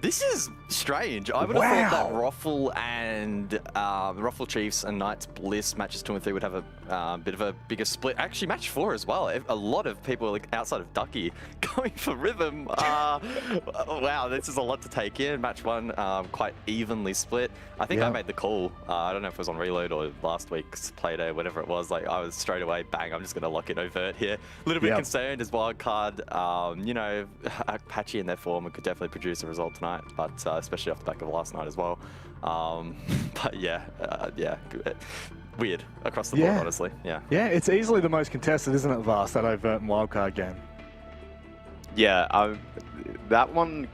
This is strange. I would have thought that Roffle and Roffle Chiefs and Knights Bliss matches 2 and 3 would have a bit of a bigger split. Actually, match 4 as well. A lot of people like, outside of Ducky going for Rhythm. Wow, this is a lot to take in. Match 1 quite evenly split. I think I made the call. I don't know if it was on Reload or last week's Playday or whatever it was. Like I was straight away, bang, I'm just going to lock in Overt here. A little bit concerned as wildcard. You know, patchy in their form and could definitely produce a result tonight. But especially off the back of last night as well. But yeah, weird across the board, honestly. Yeah, it's easily the most contested, isn't it, Vast, that Overt and Wildcard game? Yeah, that one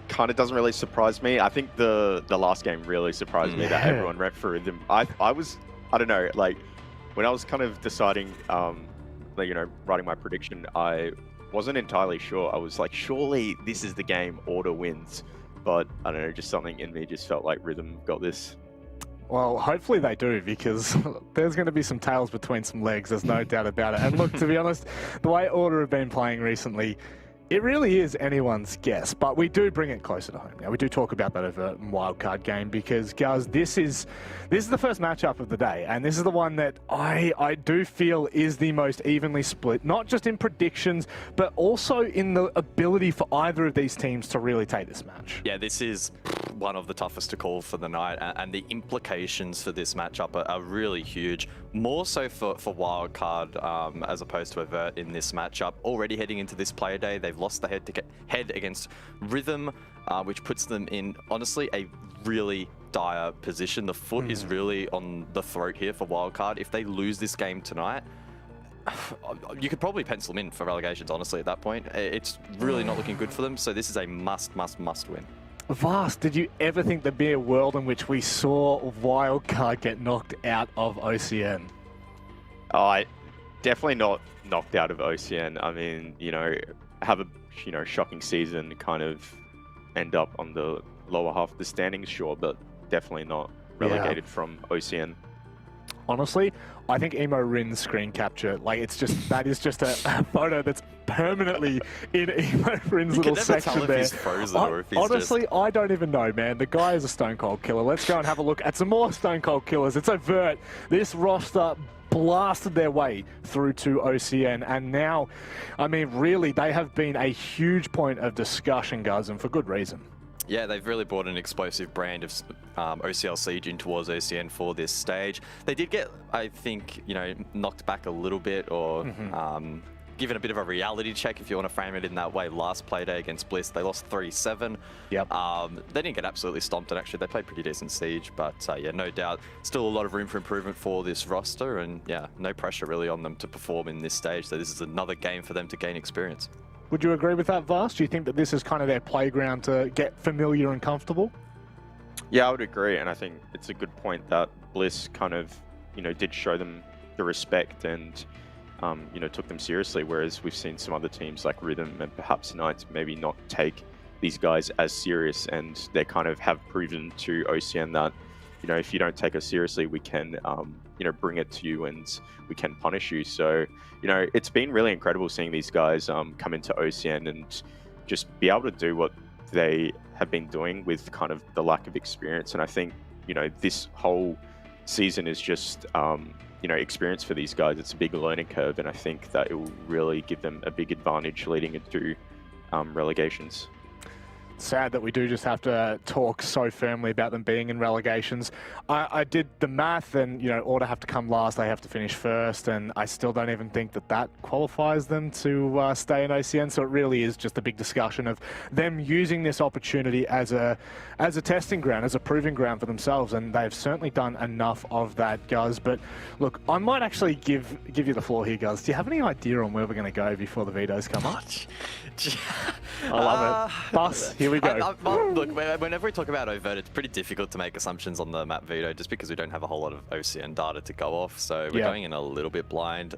kind of doesn't really surprise me. I think the last game really surprised me that everyone went for Rhythm. I don't know, like when I was kind of deciding, like, you know, writing my prediction, I wasn't entirely sure. I was like, surely this is the game Order wins, but I don't know, just something in me just felt like Rhythm got this. Well, hopefully they do, because there's going to be some tails between some legs, there's no doubt about it. And look, to be honest, the way Order have been playing recently, it really is anyone's guess, but we do bring it closer to home. Now, we do talk about that Overt and Wildcard game because, guys, this is the first matchup of the day, and this is the one that I do feel is the most evenly split, not just in predictions, but also in the ability for either of these teams to really take this match. Yeah, this is one of the toughest to call for the night, and the implications for this matchup are really huge. More so for Wildcard as opposed to Overt in this matchup. Already heading into this play day, they've lost the head against Rhythm, which puts them in, honestly, a really dire position. The foot is really on the throat here for Wildcard. If they lose this game tonight, you could probably pencil them in for relegations, honestly, at that point. It's really not looking good for them, so this is a must win. Vast, did you ever think there'd be a world in which we saw Wildcard get knocked out of OCN? I definitely not knocked out of OCN. I mean, you know, have a shocking season, kind of end up on the lower half of the standings, sure, but definitely not relegated from OCN. Honestly, I think Emo Rin's screen capture, like, that is just a photo that's permanently in Emo Rin's little section there. He's frozen or if he's honestly, I don't even know, man. The guy is a stone cold killer. Let's go and have a look at some more stone cold killers. It's Overt. This roster blasted their way through to OCN, and now, I mean, really, they have been a huge point of discussion, guys, and for good reason. Yeah, they've really brought an explosive brand of OCL Siege in towards OCN for this stage. They did get, I think, you know, knocked back a little bit, or given a bit of a reality check, if you want to frame it in that way. Last Playday against Bliss, they lost 3-7. Yep. They didn't get absolutely stomped, and actually they played pretty decent Siege, but yeah, no doubt, still a lot of room for improvement for this roster, and yeah, no pressure really on them to perform in this stage, so this is another game for them to gain experience. Would you agree with that, Vast? Do you think that this is kind of their playground to get familiar and comfortable? Yeah, I would agree, and I think it's a good point that Bliss kind of, you know, did show them the respect and, you know, took them seriously, whereas we've seen some other teams like Rhythm and perhaps Knights maybe not take these guys as serious, and they kind of have proven to OCN that, you know, if you don't take us seriously, we can, you know, bring it to you and we can punish you. So, you know, it's been really incredible seeing these guys come into OCN and just be able to do what they have been doing with kind of the lack of experience. And I think, you know, this whole season is just, you know, experience for these guys. It's a big learning curve, and I think that it will really give them a big advantage leading into relegations. Sad that we do just have to talk so firmly about them being in relegations. I did the math, and, you know, Order have to come last, they have to finish first, and I still don't even think that that qualifies them to stay in OCN. So it really is just a big discussion of them using this opportunity as a testing ground, as a proving ground for themselves, and they've certainly done enough of that, guys. But look, I might actually give you the floor here, guys. Do you have any idea on where we're going to go before the vetoes come up? I love it. Bus, here we go. Look, whenever we talk about Overt, it's pretty difficult to make assumptions on the map veto just because we don't have a whole lot of OCN data to go off, so we're going in a little bit blind.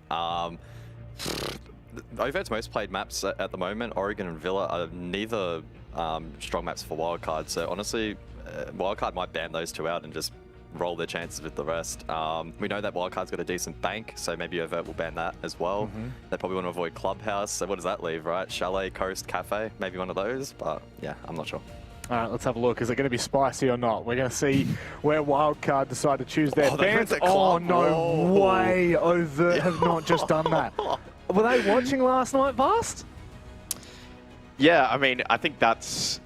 Overt's most played maps at the moment, Oregon and Villa, are neither strong maps for Wildcard, so honestly, Wildcard might ban those two out and just roll their chances with the rest. We know that Wildcard's got a decent bank, so maybe Overt will ban that as well. They probably want to avoid Clubhouse, so what does that leave, right? Chalet, Coast, Cafe, maybe one of those, but yeah, I'm not sure. All right, let's have a look. Is it going to be spicy or not? We're going to see where Wildcard decide to choose their bands. Oh, no way. Overt have not just done that. Were they watching last night, Vast? Yeah, I mean, I think that's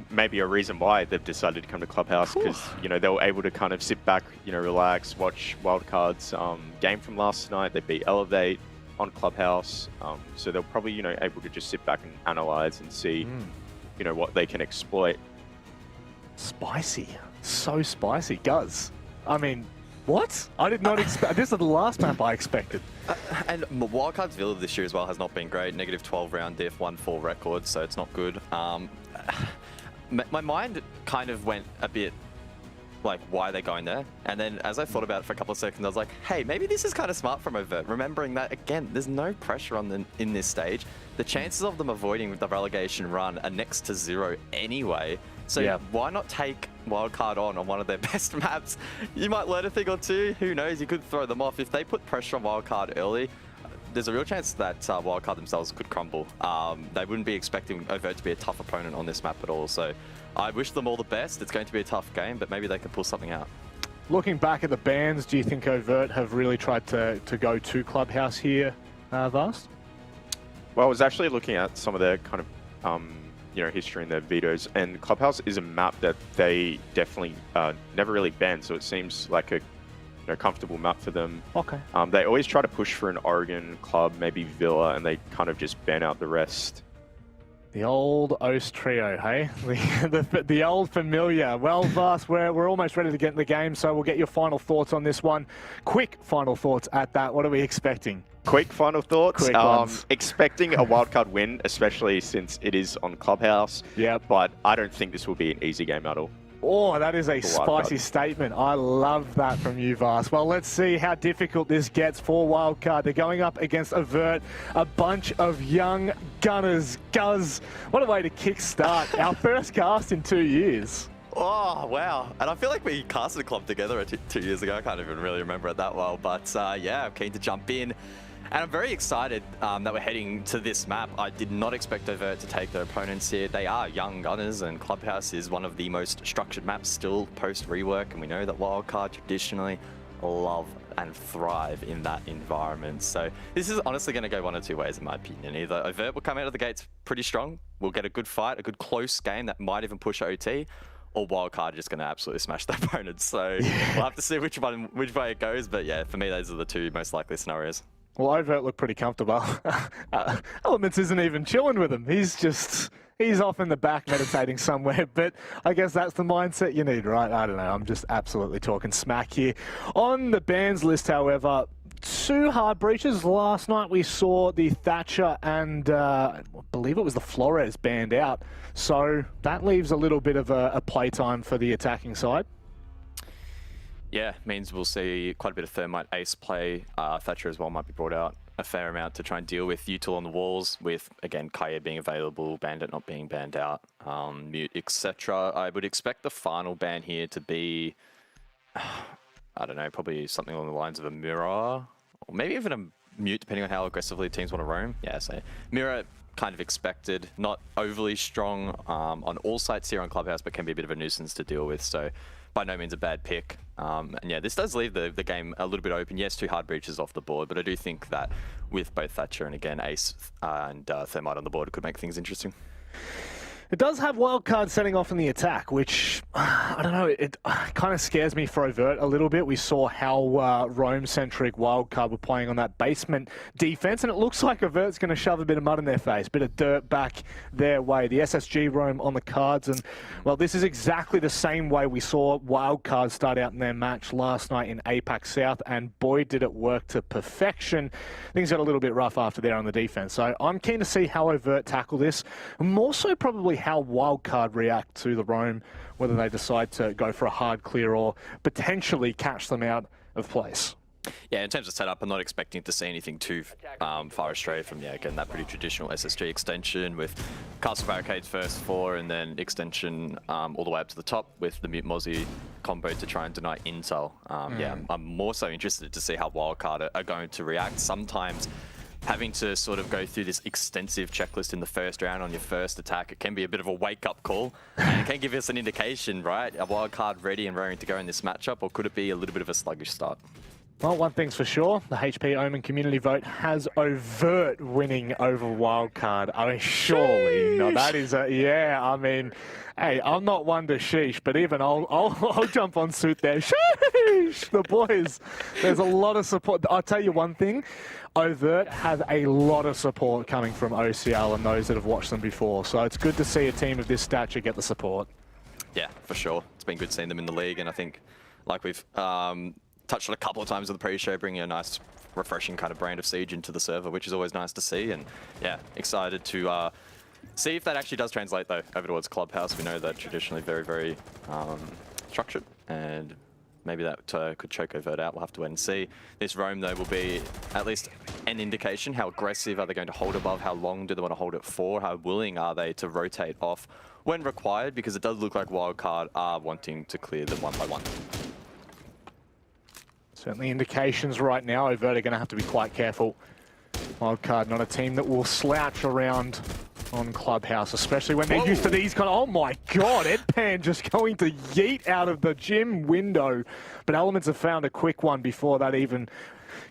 maybe a reason why they've decided to come to Clubhouse, because, you know, they were able to kind of sit back, you know, relax, watch Wildcard's game from last night. They beat Elevate on Clubhouse. So they're probably, you know, able to just sit back and analyze and see, you know, what they can exploit. Spicy. So spicy. Guz. I mean, what? I did not expect... This is the last map I expected. And Wildcard's Villa this year as well has not been great. Negative 12 round diff, 1-4 record, so it's not good. My mind kind of went a bit like, why are they going there? And then as I thought about it for a couple of seconds, I was like, hey, maybe this is kind of smart from Overt. Remembering that, again, there's no pressure on them in this stage. The chances of them avoiding the relegation run are next to 0 anyway. So why not take Wildcard on one of their best maps? You might learn a thing or two. Who knows? You could throw them off. If they put pressure on Wildcard early, there's a real chance that Wildcard themselves could crumble. They wouldn't be expecting Overt to be a tough opponent on this map at all. So I wish them all the best. It's going to be a tough game, but maybe they can pull something out. Looking back at the bans, do you think Overt have really tried to go to Clubhouse here, Vast? Well, I was actually looking at some of their kind of, you know, history in their vetoes, and Clubhouse is a map that they definitely never really banned, so it seems like a comfortable map for them. Okay. They always try to push for an Oregon club, maybe Villa, and they kind of just ban out the rest. The old OS trio, hey? The old familiar. Well, Vast, we're almost ready to get in the game, so we'll get your final thoughts on this one. Quick final thoughts at that. What are we expecting? Quick final thoughts. Quick ones. Expecting a wildcard win, especially since it is on Clubhouse. Yeah. But I don't think this will be an easy game at all. Oh, that is a spicy statement. I love that from you, Vast. Well, let's see how difficult this gets for Wildcard. They're going up against Overt, a bunch of young gunners. Guz, what a way to kickstart our first cast in 2 years. Oh, wow. And I feel like we casted a club together 2 years ago. I can't even really remember it that well. But yeah, I'm keen to jump in. And I'm very excited that we're heading to this map. I did not expect Overt to take their opponents here. They are young gunners, and Clubhouse is one of the most structured maps still post-rework, and we know that Wildcard traditionally love and thrive in that environment. So this is honestly going to go one of two ways, in my opinion. Either Overt will come out of the gates pretty strong, we'll get a good fight, a good close game that might even push OT, or Wildcard are just going to absolutely smash their opponents. So we'll have to see which way it goes. But yeah, for me, those are the two most likely scenarios. Well, Overt looked pretty comfortable. Elements isn't even chilling with him. He's off in the back meditating somewhere, but I guess that's the mindset you need, right? I don't know. I'm just absolutely talking smack here. On the bans list, however, 2 hard breaches. Last night we saw the Thatcher and I believe it was the Flores banned out. So that leaves a little bit of a playtime for the attacking side. Yeah, means we'll see quite a bit of Thermite Ace play. Thatcher as well might be brought out a fair amount to try and deal with Util on the walls, with, again, Kaye being available, Bandit not being banned out, Mute, etc. I would expect the final ban here to be, I don't know, probably something along the lines of a Mirror, or maybe even a Mute, depending on how aggressively teams want to roam. Yeah, so Mirror, kind of expected, not overly strong on all sites here on Clubhouse, but can be a bit of a nuisance to deal with. So by no means a bad pick. And yeah, this does leave the game a little bit open. Yes, 2 hard breaches off the board, but I do think that with both Thatcher and, again, Ace and Thermite on the board, it could make things interesting. It does have Wildcard setting off in the attack, which, I don't know, it kind of scares me for Overt a little bit. We saw how roam-centric Wildcard were playing on that basement defense, and it looks like Overt's going to shove a bit of mud in their face, a bit of dirt back their way. The SSG roam on the cards, and, well, this is exactly the same way we saw Wildcard start out in their match last night in APAC South, and boy, did it work to perfection. Things got a little bit rough after there on the defense, so I'm keen to see how Overt tackle this, more so probably how Wildcard react to the roam, whether they decide to go for a hard clear or potentially catch them out of place. Yeah, in terms of setup, I'm not expecting to see anything too far astray from, yeah, again, that pretty traditional SSG extension with castle barricades first 4 and then extension all the way up to the top with the Mute Mozzie combo to try and deny intel. Yeah, I'm more so interested to see how Wildcard are going to react. Sometimes having to sort of go through this extensive checklist in the first round on your first attack, it can be a bit of a wake-up call. And it can give us an indication, right? A wild card ready and raring to go in this matchup, or could it be a little bit of a sluggish start? Well, one thing's for sure, the HP Omen community vote has overt winning over wildcard. I mean, surely, no, that is yeah, I mean, hey, I'm not one to sheesh, but even I'll jump on suit there. Sheesh, the boys, there's a lot of support. I'll tell you one thing, overt have a lot of support coming from OCL and those that have watched them before. So it's good to see a team of this stature get the support. Yeah, for sure. It's been good seeing them in the league, and I think, like we've touched on a couple of times in the pre-show, bringing a nice, refreshing kind of brand of Siege into the server, which is always nice to see. And yeah, excited to see if that actually does translate, though, over towards Clubhouse. We know that traditionally very, very structured, and maybe that could choke overt out. We'll have to wait and see. This roam, though, will be at least an indication. How aggressive are they going to hold above? How long do they want to hold it for? How willing are they to rotate off when required? Because it does look like Wildcard are wanting to clear them one by one. Certainly indications right now, overt are going to have to be quite careful. Wildcard, not a team that will slouch around on Clubhouse, especially when they're used to these kind of... Oh my god, Edpan just going to yeet out of the gym window. But Elements have found a quick one before that even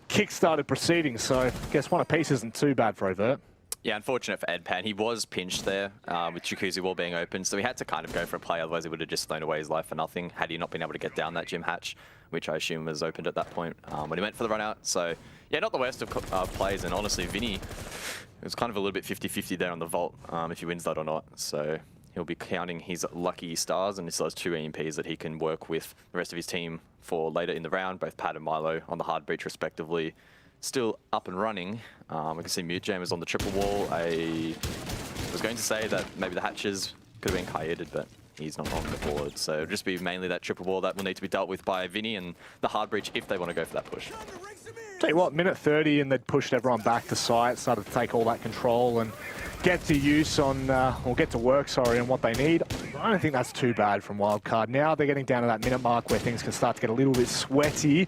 kick-started proceedings, so I guess one apiece isn't too bad for overt. Yeah, unfortunate for Edpan. He was pinched there with Jacuzzi wall being open, so he had to kind of go for a play, otherwise he would have just thrown away his life for nothing had he not been able to get down that gym hatch, which I assume was opened at that point when he went for the run out. So yeah, not the worst of plays, and honestly, Vinny, it was kind of a little bit 50-50 there on the vault if he wins that or not. So he'll be counting his lucky stars, and he still has 2 EMPs that he can work with the rest of his team for later in the round, both Pat and Milo on the hard breach respectively. Still up and running. We can see Mute Jam is on the triple wall. I was going to say that maybe the hatches could have been kited, but he's not on the board. So it'll just be mainly that triple wall that will need to be dealt with by Vinny and the hard breach if they want to go for that push. Tell you what, minute 30 and they'd pushed everyone back to site, started to take all that control and get to use on, or get to work, sorry, on what they need. I don't think that's too bad from Wildcard. Now they're getting down to that minute mark where things can start to get a little bit sweaty.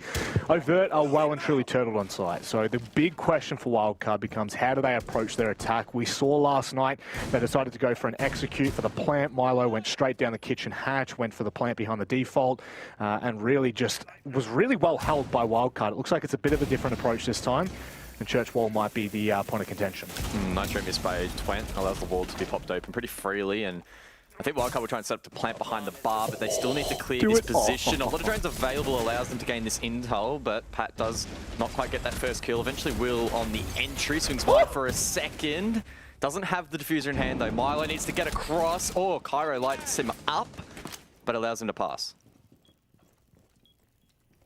Overt are well and truly turtled on site. So the big question for Wildcard becomes, how do they approach their attack? We saw last night they decided to go for an execute for the plant. Milo went straight down the kitchen hatch, went for the plant behind the default, and really just was really well held by Wildcard. It looks like it's a bit of a different approach this time. And Church Wall might be the point of contention. Nitro missed by Twent, allows the wall to be popped open pretty freely, and I think Wildcard will try and set up to plant behind the bar, but they still need to clear this position. A lot of drones available allows them to gain this intel, but Pat does not quite get that first kill. Eventually Will on the entry, swings wide for a second. Doesn't have the diffuser in hand though. Milo needs to get across. Oh, Cairo lights him up, but allows him to pass.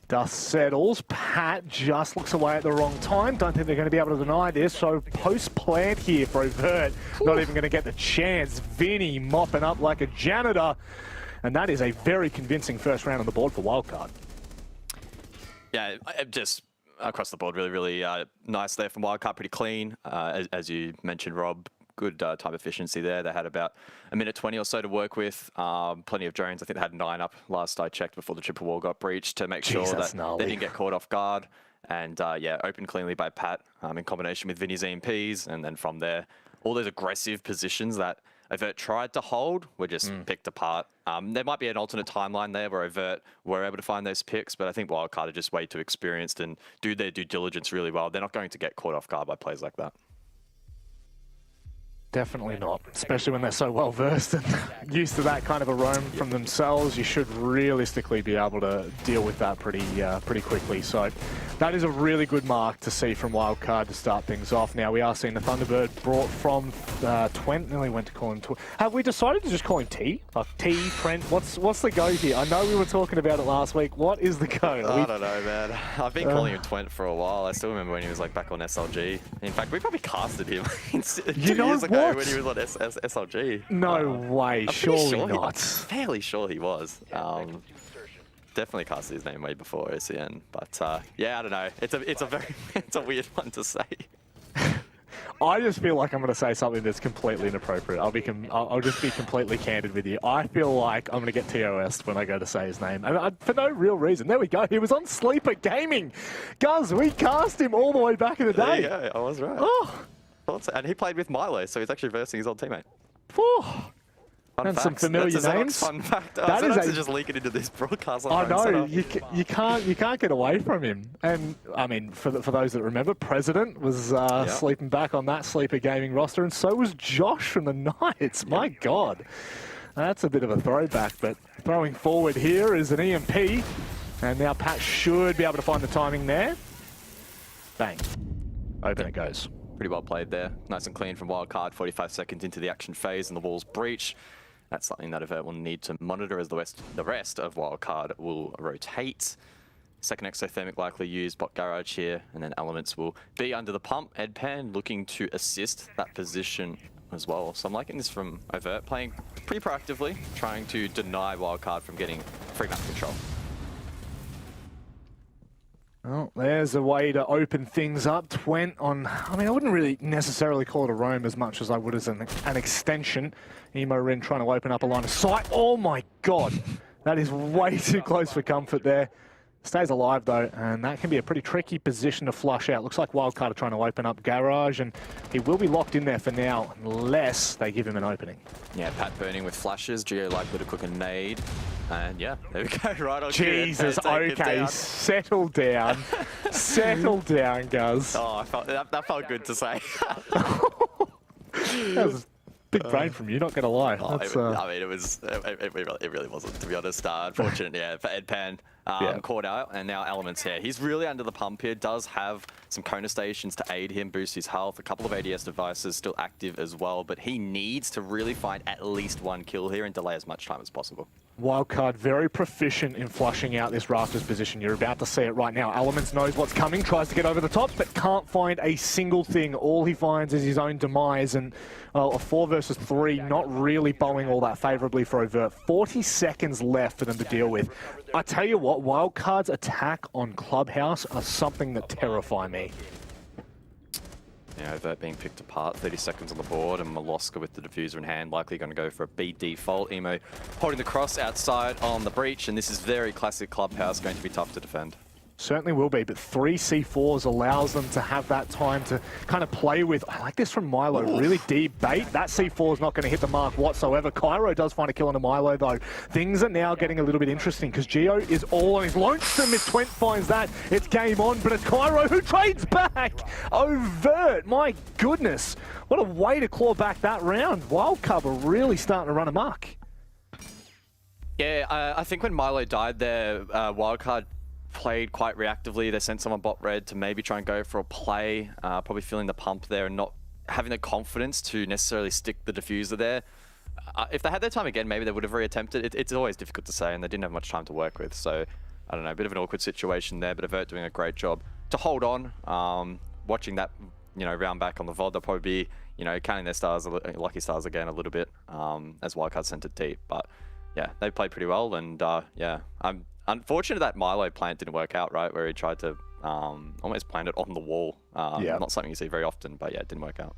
Dust settles. Pat just looks away at the wrong time. Don't think they're going to be able to deny this. So post-plant here for overt. Not even going to get the chance. Vinny mopping up like a janitor. And that is a very convincing first round on the board for Wildcard. Yeah, just across the board, really, really nice there from Wildcard. Pretty clean. As you mentioned, Rob, good time efficiency there. They had about a minute 20 or so to work with. Plenty of drones. I think they had 9 up last I checked before the triple wall got breached to make sure that they didn't get caught off guard. And yeah, opened cleanly by Pat in combination with Vinny's EMPs. And then from there, all those aggressive positions that Overt tried to hold were just picked apart. There might be an alternate timeline there where Overt were able to find those picks, but I think Wildcard are just way too experienced and do their due diligence really well. They're not going to get caught off guard by plays like that. Definitely not, especially when they're so well versed and used to that kind of a roam from themselves. You should realistically be able to deal with that pretty quickly. So that is a really good mark to see from Wildcard to start things off. Now we are seeing the Thunderbird brought from Twent. Nearly went to call him Twent. Have we decided to just call him T? Like T, Trent? What's the go here? I know we were talking about it last week. What is the go? I don't know, man. I've been calling him Twent for a while. I still remember when he was like back on SLG. In fact, we probably casted him 2 years ago. When he was on SLG. No way, surely not. Fairly sure he was. Definitely casted his name way before OCN, but yeah, I don't know. It's a weird one to say. I just feel like I'm going to say something that's completely inappropriate. I'll just be completely candid with you. I feel like I'm going to get TOS'd when I go to say his name, and for no real reason. There we go. He was on Sleeper Gaming. Guz, we cast him all the way back in the day. Yeah, I was right. Oh. And he played with Milo, so he's actually versing his old teammate. Oh. And some familiar names. Fun fact. That is just leak it into this broadcast. I know you can't get away from him. And I mean, for those that remember, President was sleeping back on that Sleeper Gaming roster, and so was Josh from the Knights. My God, that's a bit of a throwback. But throwing forward here is an EMP, and now Pat should be able to find the timing there. Bang, open it goes. Pretty well played there. Nice and clean from Wildcard. 45 seconds into the action phase, and the wall's breach. That's something that Avert will need to monitor as the rest of Wildcard will rotate. Second exothermic likely used, bot garage here, and then Elements will be under the pump. Edpan looking to assist that position as well. So I'm liking this from Avert, playing pretty proactively, trying to deny Wildcard from getting free map control. Well, there's a way to open things up. Twent on, I mean, I wouldn't really necessarily call it a roam as much as I would as an extension. Emo Rin trying to open up a line of sight. Oh my God, that is way too close for comfort there. Stays alive though, and that can be a pretty tricky position to flush out. Looks like Wildcard are trying to open up garage, and he will be locked in there for now, unless they give him an opening. Yeah, Pat burning with flashes. Geo likely to cook a nade. And yeah, there we go, right on. Jesus, okay, settle down. Settle down, Guz. Oh, that felt good to say. That was big brain from you, not going to lie. Oh, I mean, it really wasn't, to be honest. Unfortunate, yeah, for Edpan. Caught out, and now Elements here. He's really under the pump here, does have some Kona stations to aid him, boost his health, a couple of ADS devices still active as well, but he needs to really find at least one kill here and delay as much time as possible. Wildcard very proficient in flushing out this Rafters position. You're about to see it right now. Elements knows what's coming, tries to get over the top, but can't find a single thing. All he finds is his own demise, and well, a 4 versus 3, not really bowing all that favorably for Overt. 40 seconds left for them to deal with. I tell you what, Wildcard's attack on Clubhouse are something that terrify me. Yeah, Overt being picked apart, 30 seconds on the board, and Maloska with the diffuser in hand, likely going to go for a B default. Emo holding the cross outside on the breach, and this is very classic Clubhouse, going to be tough to defend. Certainly will be, but 3 C4s allows them to have that time to kind of play with. I like this from Milo, really deep bait. That C4 is not going to hit the mark whatsoever. Cairo does find a kill on a Milo though. Things are now getting a little bit interesting because Geo is all on his lonesome. If Twent finds that, it's game on, but it's Cairo who trades back. Overt, my goodness. What a way to claw back that round. Wildcard are really starting to run amok. Yeah, I think when Milo died there, Wildcard played quite reactively. They sent someone bot red to maybe try and go for a play, probably feeling the pump there and not having the confidence to necessarily stick the diffuser there. If they had their time again, maybe they would have reattempted. It's always difficult to say, and they didn't have much time to work with. So, I don't know, a bit of an awkward situation there, but Avert doing a great job to hold on. Watching that, round back on the VOD, they'll probably be, counting their stars, lucky stars again a little bit, as Wildcard sent it deep. But yeah, they played pretty well, and yeah, I'm unfortunate that Milo plant didn't work out, right? Where he tried to almost plant it on the wall. Not something you see very often, but yeah, it didn't work out.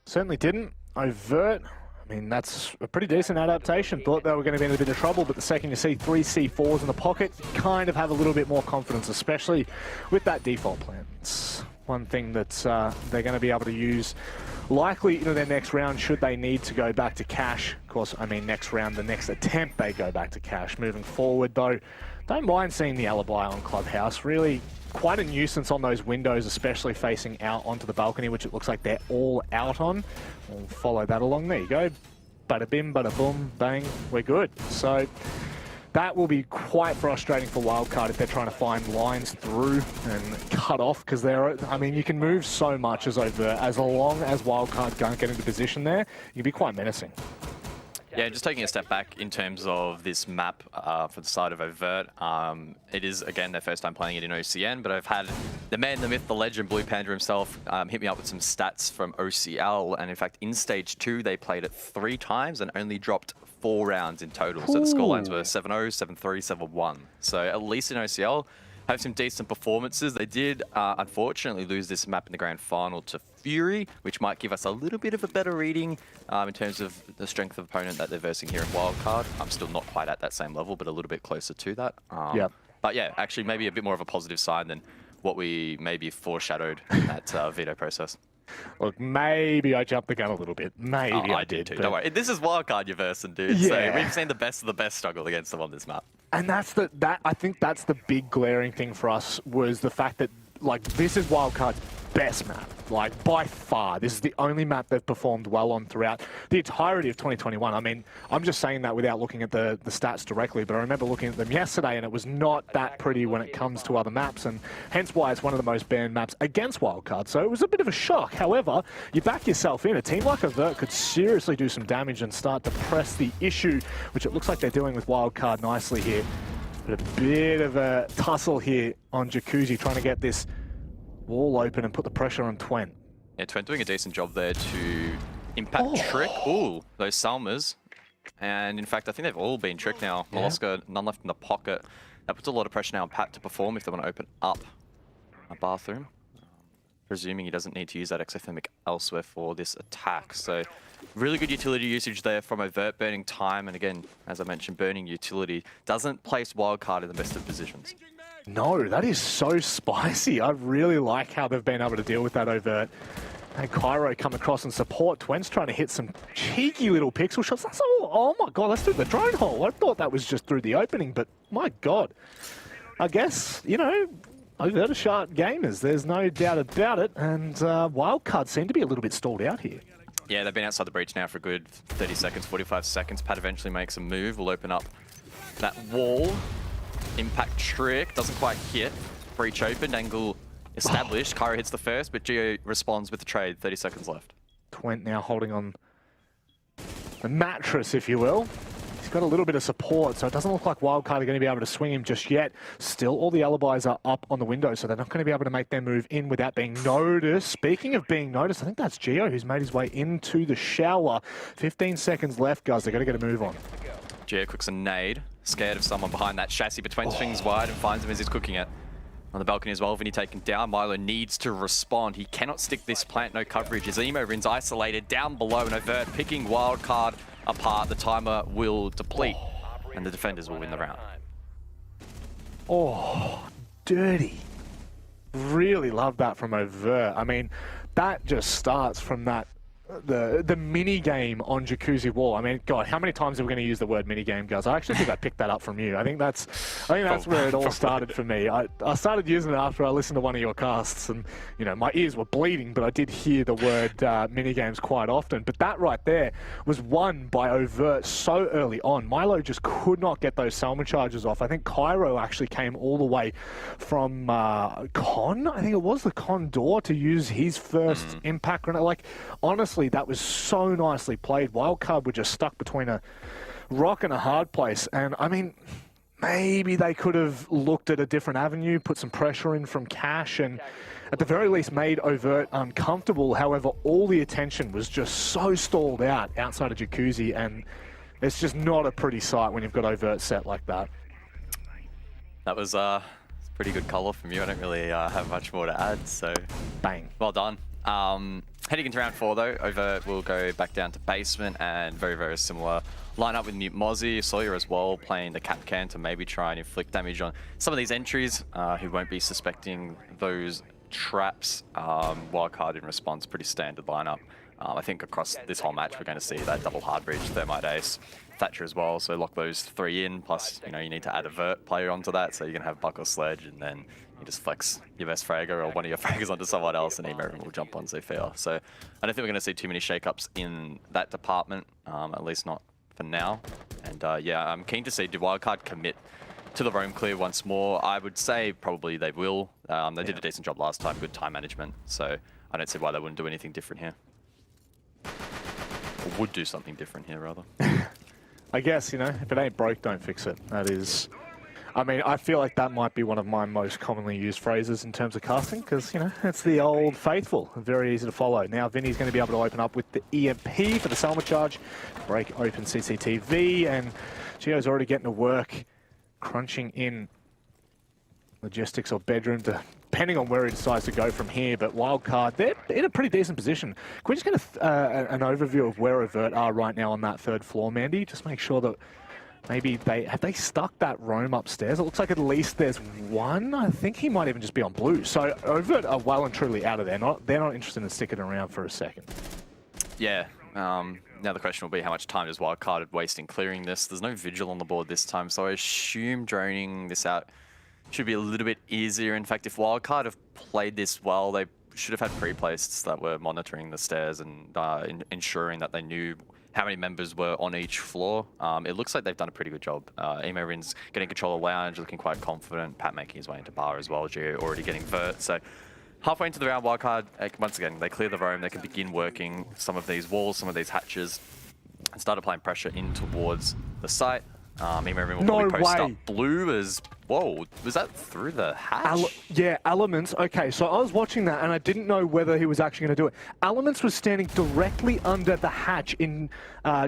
Certainly didn't. Overt, I mean, that's a pretty decent adaptation. Thought they were going to be in a bit of trouble, but the second you see 3 C4s in the pocket, you kind of have a little bit more confidence, especially with that default plant. It's one thing that they're going to be able to use likely in their next round should they need to go back to cash. Of course, I mean next round, the next attempt they go back to cash. Moving forward though, don't mind seeing the alibi on Clubhouse. Really quite a nuisance on those windows, especially facing out onto the balcony, which it looks like they're all out on. We'll follow that along. There you go. Bada bim, bada boom, bang, we're good. So that will be quite frustrating for Wildcard if they're trying to find lines through and cut off, because I mean, you can move so much as Overt. As long as Wildcard can't get into position there, you can be quite menacing. Yeah, just taking a step back in terms of this map for the side of Overt. It is, again, their first time playing it in OCN, but I've had the man, the myth, the legend, Blue Panda himself, hit me up with some stats from OCL, and in fact, in Stage 2, they played it 3 times and only dropped 4 rounds in total. So the scorelines were 7-0, 7-3, 7-1. So at least in OCL, have some decent performances. They did, unfortunately, lose this map in the grand final to Fury, which might give us a little bit of a better reading in terms of the strength of opponent that they're versing here in Wildcard. I'm still not quite at that same level, but a little bit closer to that. But yeah, actually maybe a bit more of a positive sign than what we maybe foreshadowed in that veto process. Look, maybe I jumped the gun a little bit. Maybe I did too. but... Don't worry. This is Wildcard you're versing, dude. Yeah. So we've seen the best of the best struggle against them on this map. And that's I think that's the big glaring thing for us, was the fact that, like, this is Wildcard's best map. Like, by far. This is the only map they've performed well on throughout the entirety of 2021. I mean, I'm just saying that without looking at the stats directly, but I remember looking at them yesterday, and it was not that pretty when it comes to other maps, and hence why it's one of the most banned maps against Wildcard. So it was a bit of a shock. However, you back yourself in. A team like Avert could seriously do some damage and start to press the issue, which it looks like they're doing with Wildcard nicely here. But a bit of a tussle here on Jacuzzi, trying to get this wall open and put the pressure on Twent. Yeah, Twent doing a decent job there to impact trick. Ooh, those Salmas. And in fact, I think they've all been tricked now. Yeah. Molosca, none left in the pocket. That puts a lot of pressure now on Pat to perform if they want to open up a bathroom. Presuming he doesn't need to use that exothermic elsewhere for this attack. So really good utility usage there from Overt, burning time. And again, as I mentioned, burning utility doesn't place Wildcard in the best of positions. No, that is so spicy. I really like how they've been able to deal with that Overt. And Cairo come across and support. Twent's trying to hit some cheeky little pixel shots. That's all. Oh my god, that's through the drone hole. I thought that was just through the opening, but my god. I guess, you know, Overt are sharp gamers. There's no doubt about it. And Wildcard seem to be a little bit stalled out here. Yeah, they've been outside the breach now for a good 30 seconds, 45 seconds. Pat eventually makes a move. We'll open up that wall. Impact trick, doesn't quite hit. Breach opened, angle established. Cairo hits the first, but Geo responds with the trade. 30 seconds left. Twent now holding on the mattress, if you will. He's got a little bit of support, so it doesn't look like Wildcard are going to be able to swing him just yet. Still, all the alibis are up on the window, so they're not going to be able to make their move in without being noticed. Speaking of being noticed, I think that's Geo who's made his way into the shower. 15 seconds left, guys. They've got to get a move on. Geo cooks a nade. Scared of someone behind that chassis, but Twent swings wide and finds him as he's cooking it. On the balcony as well, Vinny taken down. Milo needs to respond. He cannot stick this plant, no coverage. As Emo Rin's isolated down below, and Overt picking Wildcard apart. The timer will deplete, and the defenders will win the round. Oh, dirty. Really love that from Overt. I mean, that just starts from that the mini game on Jacuzzi Wall. I mean, God, how many times are we going to use the word mini game, guys? I actually think I picked that up from you. I think that's where it all started for me. I started using it after I listened to one of your casts, and you know, my ears were bleeding, but I did hear the word mini games quite often. But that right there was won by Overt so early on. Milo just could not get those Selma charges off. I think Cairo actually came all the way from Con. I think it was the Con door to use his first impact grenade. Like, honestly, that was so nicely played. Wildcard were just stuck between a rock and a hard place. And, I mean, maybe they could have looked at a different avenue, put some pressure in from Cash, and at the very least made Overt uncomfortable. However, all the attention was just so stalled out outside of Jacuzzi, and it's just not a pretty sight when you've got Overt set like that. That was pretty good colour from you. I don't really have much more to add, so bang. Well done. Heading into round 4 though, Overt will go back down to basement, and very, very similar lineup with Mute Mozzie, Sawyer as well, playing the Cap Can to maybe try and inflict damage on some of these entries who won't be suspecting those traps. Wildcard in response, pretty standard lineup. I think across this whole match we're going to see that double hard bridge, Thermite Ace, Thatcher as well, so lock those 3 in, plus you know you need to add a vert player onto that, so you're going to have Buck or Sledge, and then you just flex your best fragger or one of your fraggers onto someone else, and Emo will jump on Zephyr. So I don't think we're going to see too many shakeups in that department, at least not for now. And yeah, I'm keen to see, do Wildcard commit to the roam clear once more? I would say probably they will. They did a decent job last time, good time management, so I don't see why they wouldn't do anything different here. Or would do something different here, rather. I guess, you know, if it ain't broke, don't fix it. That is... I mean, I feel like that might be one of my most commonly used phrases in terms of casting, because, you know, it's the old faithful, very easy to follow. Now, Vinny's going to be able to open up with the EMP for the Selma charge, break open CCTV, and Gio's already getting to work, crunching in logistics or bedroom to depending on where he decides to go from here. But Wildcard, they're in a pretty decent position. Can we just get an overview of where Overt are right now on that third floor, Mandy? Just make sure that maybe have they stuck that roam upstairs? It looks like at least there's one. I think he might even just be on blue. So Overt are well and truly out of there. They're not interested in sticking around for a second. Yeah. Now the question will be how much time does Wildcard waste in clearing this? There's no vigil on the board this time, so I assume droning this out should be a little bit easier. In fact, if Wildcard have played this well, they should have had pre-places that were monitoring the stairs and ensuring that they knew how many members were on each floor. It looks like they've done a pretty good job. Emo Rin's getting control of Lounge, looking quite confident. Pat making his way into Bar as well. Geo already getting Vert. So halfway into the round, Wildcard, once again, they clear the roam. They can begin working some of these walls, some of these hatches, and start applying pressure in towards the site. Emo Rin will probably post up blue as... Whoa, was that through the hatch? Yeah, Elements. Okay, so I was watching that and I didn't know whether he was actually going to do it. Elements was standing directly under the hatch in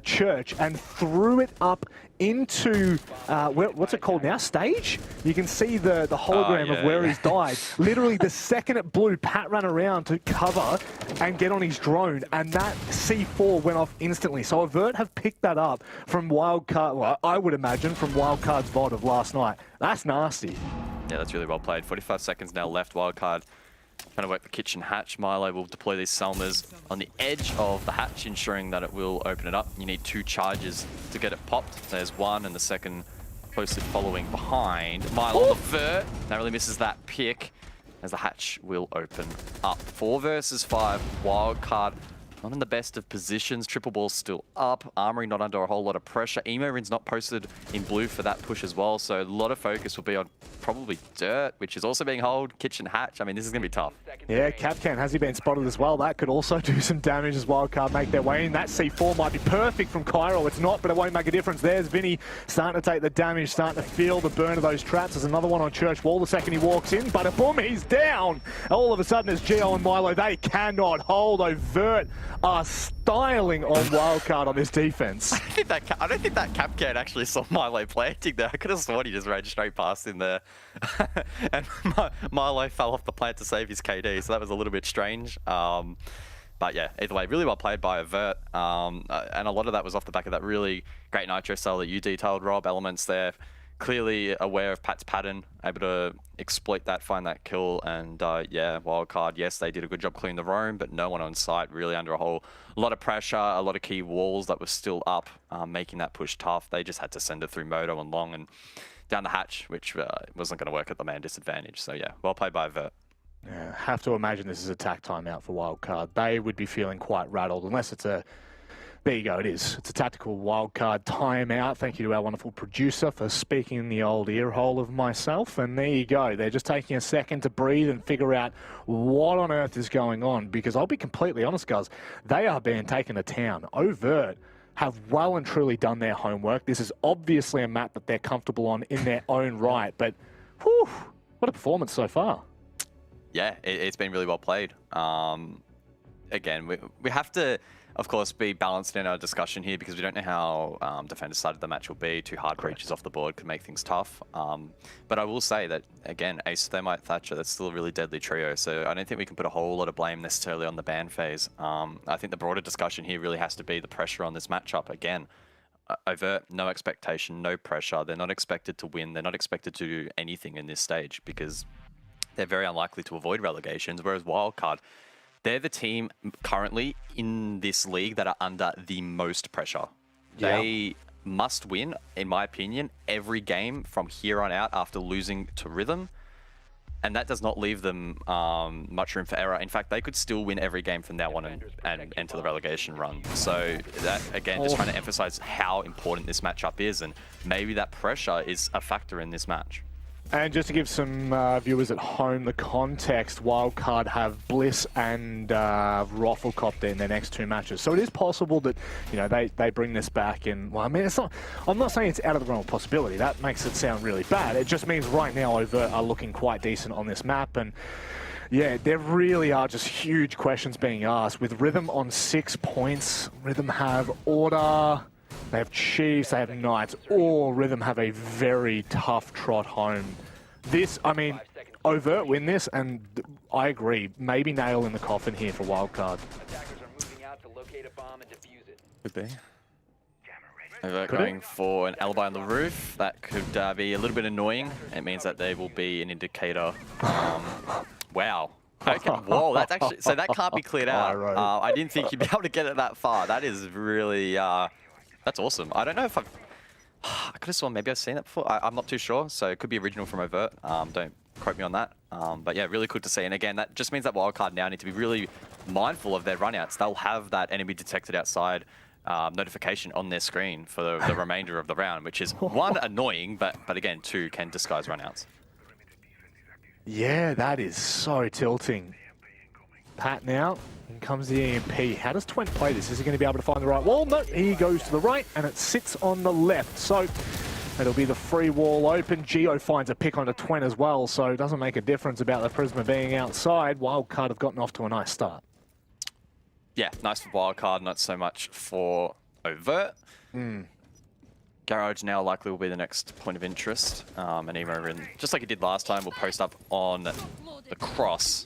Church and threw it up into, what's it called now? Stage? You can see the hologram of where he's died. Literally, the second it blew, Pat ran around to cover and get on his drone, and that C4 went off instantly. So Avert have picked that up from Wildcard, well, I would imagine, from Wildcard's VOD of last night. That's nasty. Yeah, that's really well played. 45 seconds now left. Wildcard trying to work the kitchen hatch. Milo will deploy these Selmas on the edge of the hatch, ensuring that it will open it up. You need 2 charges to get it popped. There's one, and the second closely following behind. Milo on the Vert. Narrowly misses that pick as the hatch will open up. 4 versus 5. Wildcard not in the best of positions. Triple ball still up. Armory not under a whole lot of pressure. Emo Rin's not posted in blue for that push as well. So a lot of focus will be on probably Dirt, which is also being held. Kitchen hatch. I mean, this is going to be tough. Yeah, Capcan, has he been spotted as well? That could also do some damage as Wildcard make their way in. That C4 might be perfect from Cairo. It's not, but it won't make a difference. There's Vinny starting to take the damage, starting to feel the burn of those traps. There's another one on Church Wall the second he walks in, but boom, he's down. All of a sudden, it's Gio and Milo. They cannot hold. Overt are styling on Wildcard on this defense. I don't think that Capcan actually saw Milo planting there. I could have sworn he just ran straight past him there. And Milo fell off the plant to save his KD, so that was a little bit strange. But yeah, either way, really well played by Avert. And a lot of that was off the back of that really great Nitro cell that you detailed, Rob. Elements there, clearly aware of Pat's pattern, able to exploit that, find that kill, and yeah, Wildcard, yes, they did a good job clearing the roam, but no one on site, really under a whole lot of pressure, a lot of key walls that were still up, making that push tough. They just had to send it through Moto and Long and down the hatch, which wasn't going to work at the man disadvantage. So yeah, well played by Vert. Yeah, have to imagine this is a tack timeout for Wildcard. They would be feeling quite rattled, unless it's a... There you go, it is. It's a tactical Wildcard timeout. Thank you to our wonderful producer for speaking in the old ear hole of myself. And there you go. They're just taking a second to breathe and figure out what on earth is going on. Because I'll be completely honest, guys, they are being taken to town. Overt have well and truly done their homework. This is obviously a map that they're comfortable on in their own right. But, whew, what a performance so far. Yeah, it's been really well played. Again, we have to, of course, be balanced in our discussion here because we don't know how defenders started the match will be. 2 hard breaches off the board could make things tough. But I will say that, again, Ace, Thermite, Thatcher, that's still a really deadly trio. So I don't think we can put a whole lot of blame necessarily on the ban phase. I think the broader discussion here really has to be the pressure on this matchup. Again, Overt, no expectation, no pressure. They're not expected to win. They're not expected to do anything in this stage because they're very unlikely to avoid relegations, whereas Wildcard, they're the team currently in this league that are under the most pressure. Yeah. They must win, in my opinion, every game from here on out after losing to Rhythm. And that does not leave them much room for error. In fact, they could still win every game from now on and enter the relegation run. So that, again, just trying to emphasize how important this matchup is. And maybe that pressure is a factor in this match. And just to give some viewers at home the context, Wildcard have Bliss and Roffelcopter in their next 2 matches. So it is possible that, you know, they bring this back in. Well, I mean, it's not. I'm not saying it's out of the realm of possibility. That makes it sound really bad. It just means right now Overt are looking quite decent on this map. And yeah, there really are just huge questions being asked. With Rhythm on 6 points, Rhythm have Order. They have Chiefs, they have Knights, or Rhythm have a very tough trot home. This, I mean, Overt win this, and I agree. Maybe nail in the coffin here for wildcard. Attackers are moving out to locate a bomb and defuse it. Could be. Overt Could going it? for an alibi on the roof. That could be a little bit annoying. It means that there will be an indicator. Wow. Okay. Whoa, that's actually, so that can't be cleared out. I didn't think you'd be able to get it that far. That is really, that's awesome. I don't know if I could have sworn maybe I've seen it before. I'm not too sure, so it could be original from Overt. Don't quote me on that. But yeah, really good to see. And again, that just means that wildcard now need to be really mindful of their runouts. They'll have that enemy detected outside notification on their screen for the remainder of the round, which is one, annoying, but again, two, can disguise runouts. Yeah, that is so tilting. Pat now, in comes the EMP. How does Twent play this? Is he going to be able to find the right wall? No, he goes to the right, and it sits on the left. So it'll be the free wall open. Geo finds a pick onto Twent as well, so it doesn't make a difference about the Prisma being outside. Wildcard have gotten off to a nice start. Yeah, nice for wildcard, not so much for Overt. Garage now likely will be the next point of interest. And Emo, just like he did last time, will post up on the cross.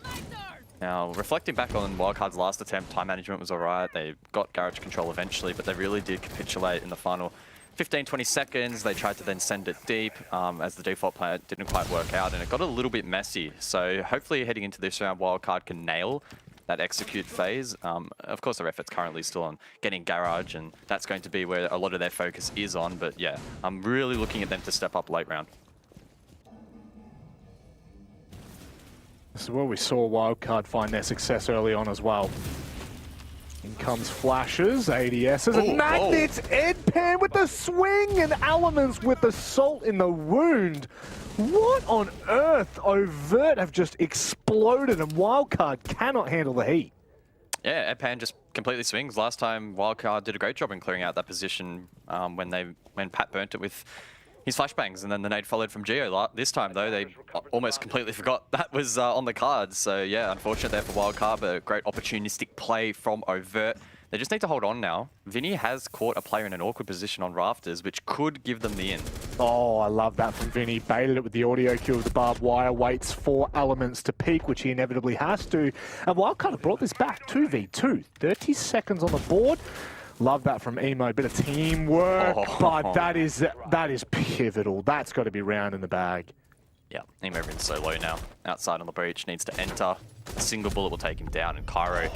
Now, reflecting back on wildcard's last attempt, time management was alright. They got garage control eventually, but they really did capitulate in the final 15-20 seconds. They tried to then send it deep as the default plan didn't quite work out, and it got a little bit messy. So hopefully heading into this round, wildcard can nail that execute phase. Of course, their effort's currently still on getting garage, and that's going to be where a lot of their focus is on. But yeah, I'm really looking at them to step up late round. This is where we saw wildcard find their success early on as well. In comes flashes, ADSs, and magnets. Edpan with the swing, and Elements with the salt in the wound. What on earth? Overt have just exploded, and wildcard cannot handle the heat. Yeah, Edpan just completely swings. Last time, wildcard did a great job in clearing out that position when Pat burnt it with his flashbangs, and then the nade followed from Geo. This time, though, they almost completely forgot that was on the cards. So yeah, unfortunate there for wildcard, but a great opportunistic play from Overt. They just need to hold on now. Vinny has caught a player in an awkward position on rafters, which could give them the in. Oh, I love that from Vinny. Baited it with the audio cue of the barbed wire, waits for Elements to peak, which he inevitably has to. And wildcard have brought this back 2v2. 30 seconds on the board. Love that from Emo. Bit of teamwork, but that is pivotal. That's got to be round in the bag. Yeah, Emo in so low now. Outside on the breach, needs to enter. A single bullet will take him down, and Cairo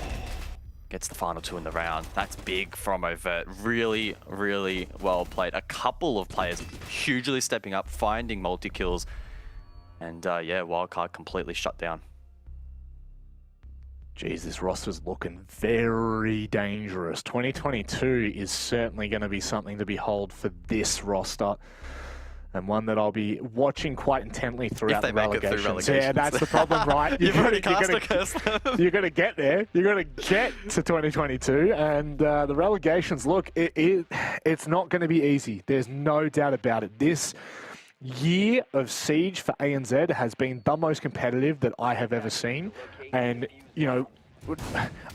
gets the final two in the round. That's big from Overt. Really, really well played. A couple of players hugely stepping up, finding multi-kills. And yeah, wildcard completely shut down. Geez, this roster's looking very dangerous. 2022 is certainly going to be something to behold for this roster, and one that I'll be watching quite intently throughout the relegations. Yeah, that's the problem, right? You've already cast a curse. You're going to get there. You're going to get to 2022, and the relegations, look, it's not going to be easy. There's no doubt about it. This year of Siege for ANZ has been the most competitive that I have ever seen. And, you know,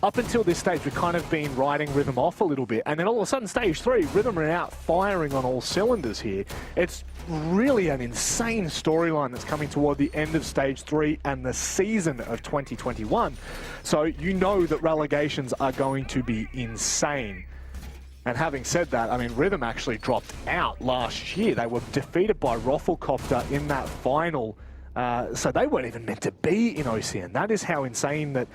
up until this stage, we've kind of been riding Rhythm off a little bit. And then all of a sudden, stage 3, Rhythm are out firing on all cylinders here. It's really an insane storyline that's coming toward the end of stage 3 and the season of 2021. So you know that relegations are going to be insane. And having said that, I mean, Rhythm actually dropped out last year. They were defeated by Roffelcopter in that final. So they weren't even meant to be in OCN. That is how insane that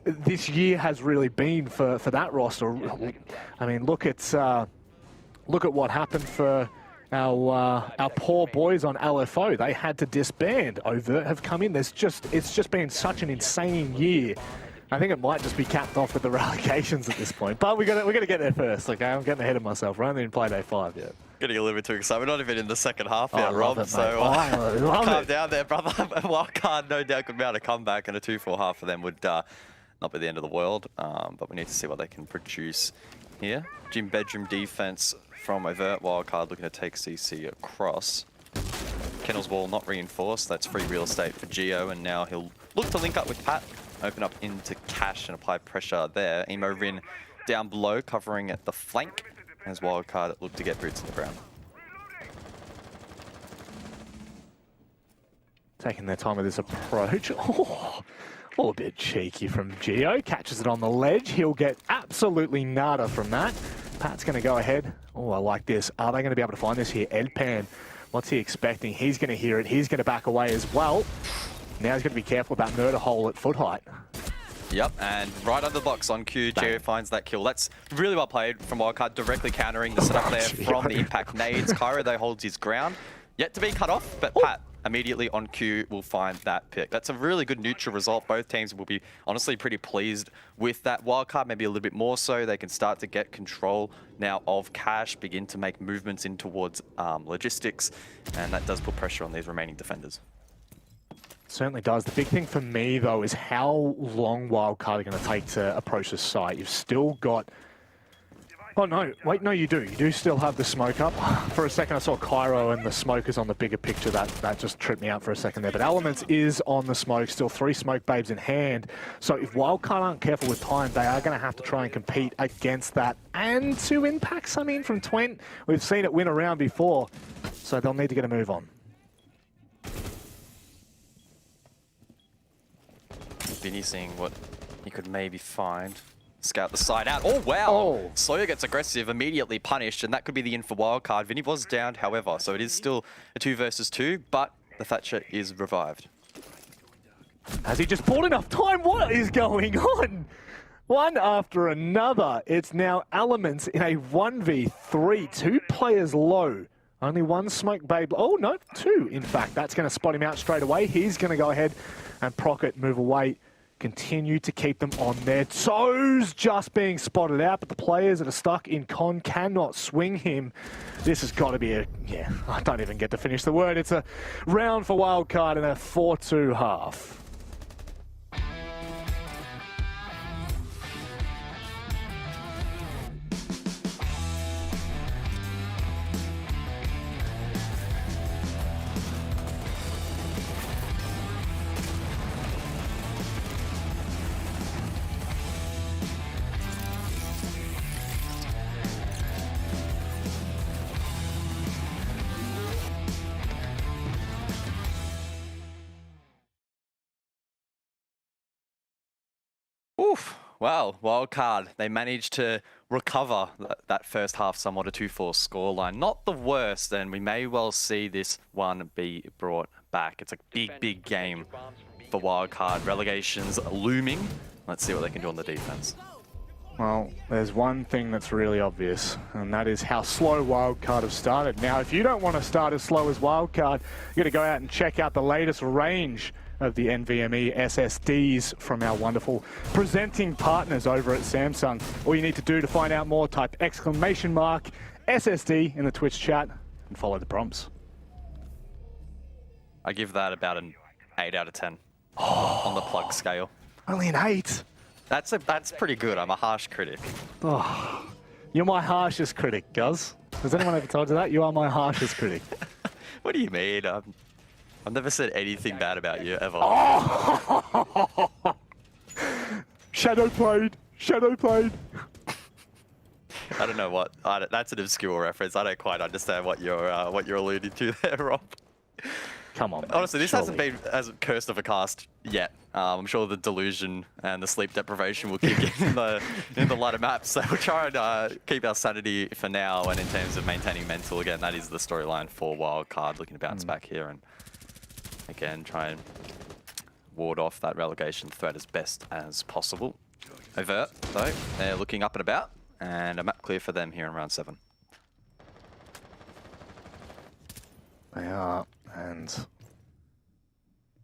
this year has really been for that roster. I mean, look at what happened for our poor boys on LFO. They had to disband. Overt have come in. It's just been such an insane year. I think it might just be capped off with the relegations at this point. But we got to get there first. Okay, I'm getting ahead of myself. We're only in Playday 5 yet. Getting a little bit too excited. We're not even in the second half yet, Rob. It, so calm down there, brother. Wildcard, no doubt, could be able to come back, and a 2-4 half for them would not be the end of the world. But we need to see what they can produce here. Gym bedroom defense from Overt. Wildcard looking to take CC across. Kennel's wall not reinforced. That's free real estate for Geo, and now he'll look to link up with Pat. Open up into Cash and apply pressure there. Emo Rin down below, covering at the flank as wildcard look to get boots in the ground. taking their time with this approach. Oh, a bit cheeky from Gio. Catches it on the ledge. He'll get absolutely nada from that. Pat's going to go ahead. Oh, I like this. Are they going to be able to find this here? Edpan, what's he expecting? He's going to hear it. He's going to back away as well. Now he's going to be careful about murder hole at foot height. Yep, and right under the box on cue, Gio finds that kill. That's really well played from Wildcard, directly countering the setup there from the impact nades. Cairo, though, holds his ground. Yet to be cut off, but Pat immediately on cue will find that pick. That's a really good neutral result. Both teams will be honestly pretty pleased with that wildcard, maybe a little bit more so. They can start to get control now of cash, begin to make movements in towards logistics, and that does put pressure on these remaining defenders. Certainly does. The big thing for me, though, is how long wildcard are going to take to approach the site. You've still got... Oh, no. Wait, no, you do. You do still have the smoke up. For a second, I saw Cairo and the smokers on the bigger picture. That just tripped me out for a second there. But Elements is on the smoke. Still 3 smoke babes in hand. So if wildcard aren't careful with time, they are going to have to try and compete against that. And 2 impacts, I mean, from Twent. We've seen it win a round before. So they'll need to get a move on. Vinny seeing what he could maybe find. Scout the side out. Oh, wow. Oh. Sawyer gets aggressive, immediately punished, and that could be the in for wildcard. Vinny was downed, however, so it is still a 2 versus 2, but the Thatcher is revived. Has he just bought enough time? What is going on? One after another. It's now Elements in a 1v3. 2 players low. Only 1 smoke babe. Oh, no, 2, in fact. That's going to spot him out straight away. He's going to go ahead and proc it, move away. Continue to keep them on their toes, just being spotted out, but the players that are stuck in con cannot swing him. This has got to be a, yeah, I don't even get to finish the word. It's a round for wildcard and a 4-2 half. Oof. Well, wildcard, they managed to recover that first half somewhat a 2-4 scoreline. Not the worst, and we may well see this one be brought back. It's a big game for wildcard. Relegation's looming. Let's see what they can do on the defense. Well, there's one thing that's really obvious, and that is how slow wildcard have started. Now, if you don't want to start as slow as wildcard, you're going to go out and check out the latest range of the NVMe SSDs from our wonderful presenting partners over at Samsung. All you need to do to find out more, type !SSD in the Twitch chat and follow the prompts. I give that about an 8 out of 10 on the plug scale. Only an 8? That's pretty good. I'm a harsh critic. Oh, you're my harshest critic, Guz. Has anyone ever told you that? You are my harshest critic. What do you mean? I've never said anything bad about you, ever. Oh! Shadow played. I don't know what. That's an obscure reference. I don't quite understand what you're alluding to there, Rob. Come on, man. Honestly, this hasn't been as cursed of a cast yet. I'm sure the delusion and the sleep deprivation will kick in the latter maps. So we'll try and keep our sanity for now. And in terms of maintaining mental, again, that is the storyline for wildcard. Looking to bounce back here and again try and ward off that relegation threat as best as possible. Overt, though, they're looking up and about, and a map clear for them here in round 7. They are, and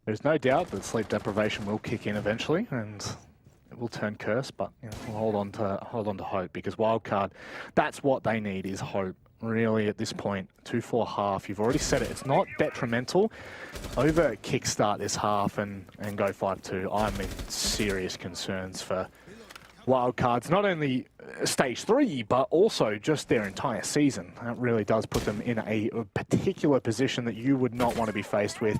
there's no doubt that sleep deprivation will kick in eventually, and it will turn curse. But you know, we'll hold on to hope, because wildcard, that's what they need, is hope. Really, at this point, 2-4 half. You've already said it. It's not detrimental. Over kickstart this half and go 5-2. I'm in serious concerns for wildcards, not only stage 3, but also just their entire season. That really does put them in a particular position that you would not want to be faced with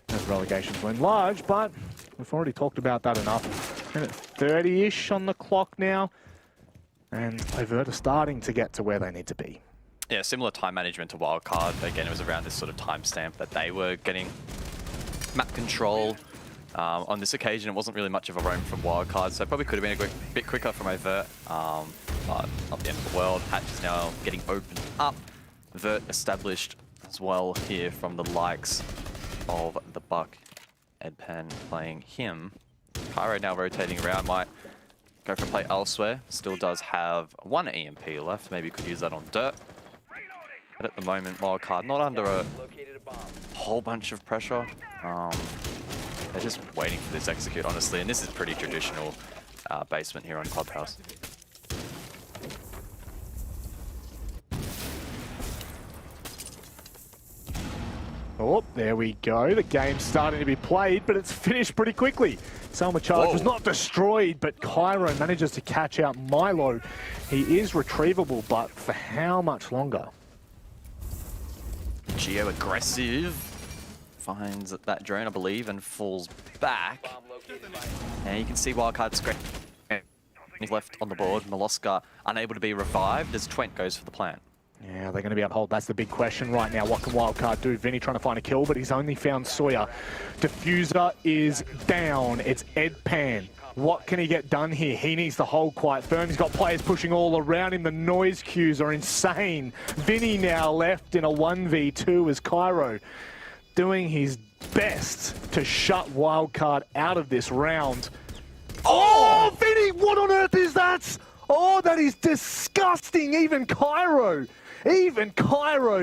as relegations loom large, but we've already talked about that enough. Minute 30-ish on the clock now, and Overt are starting to get to where they need to be. Yeah, similar time management to wildcard. Again, it was around this sort of timestamp that they were getting map control. On this occasion, it wasn't really much of a roam from Wildcard, so it probably could have been a bit quicker from Overt. But not the end of the world. Hatch is now getting opened up. Vert established as well here from the likes of the Buck. Edpan playing him. Cairo now rotating around, might go for a play elsewhere. Still does have one EMP left. Maybe could use that on Dirt. But at the moment, Wildcard not under a whole bunch of pressure. They're just waiting for this execute, honestly. And this is pretty traditional basement here on Clubhouse. Oh, there we go. The game's starting to be played, but it's finished pretty quickly. Selma Charge was not destroyed, but Cairo manages to catch out Milo. He is retrievable, but for how much longer? Geo aggressive. Finds that drone, I believe, and falls back. And you can see Wildcard scrape. He's left on the board. Moloska unable to be revived as Twent goes for the plant. Yeah, they're going to be able to hold. That's the big question right now. What can Wildcard do? Vinny trying to find a kill, but he's only found Sawyer. Diffuser is down. It's Edpan. What can he get done here? He needs to hold quite firm. He's got players pushing all around him. The noise cues are insane. Vinny now left in a 1v2 as Cairo doing his best to shut Wildcard out of this round. Oh, Vinny, what on earth is that? Oh, that is disgusting. Even Cairo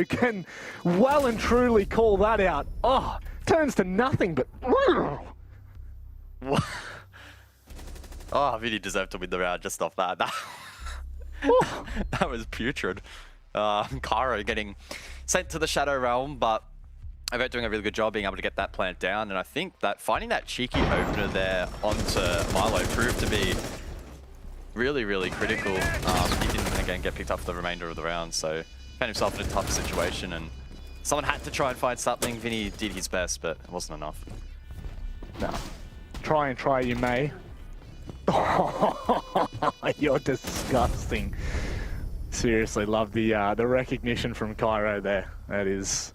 can well and truly call that out. Oh, turns to nothing but... Oh, Vinny deserved to win the round just off that. That was putrid. Cairo getting sent to the Shadow Realm, but Overt doing a really good job being able to get that plant down, and I think that finding that cheeky opener there onto Milo proved to be really, really critical. He didn't, again, get picked up for the remainder of the round, so found himself in a tough situation, and someone had to try and find something. Vinny did his best, but it wasn't enough. No. Try you may. You're disgusting. Seriously, love the recognition from Cairo there. That is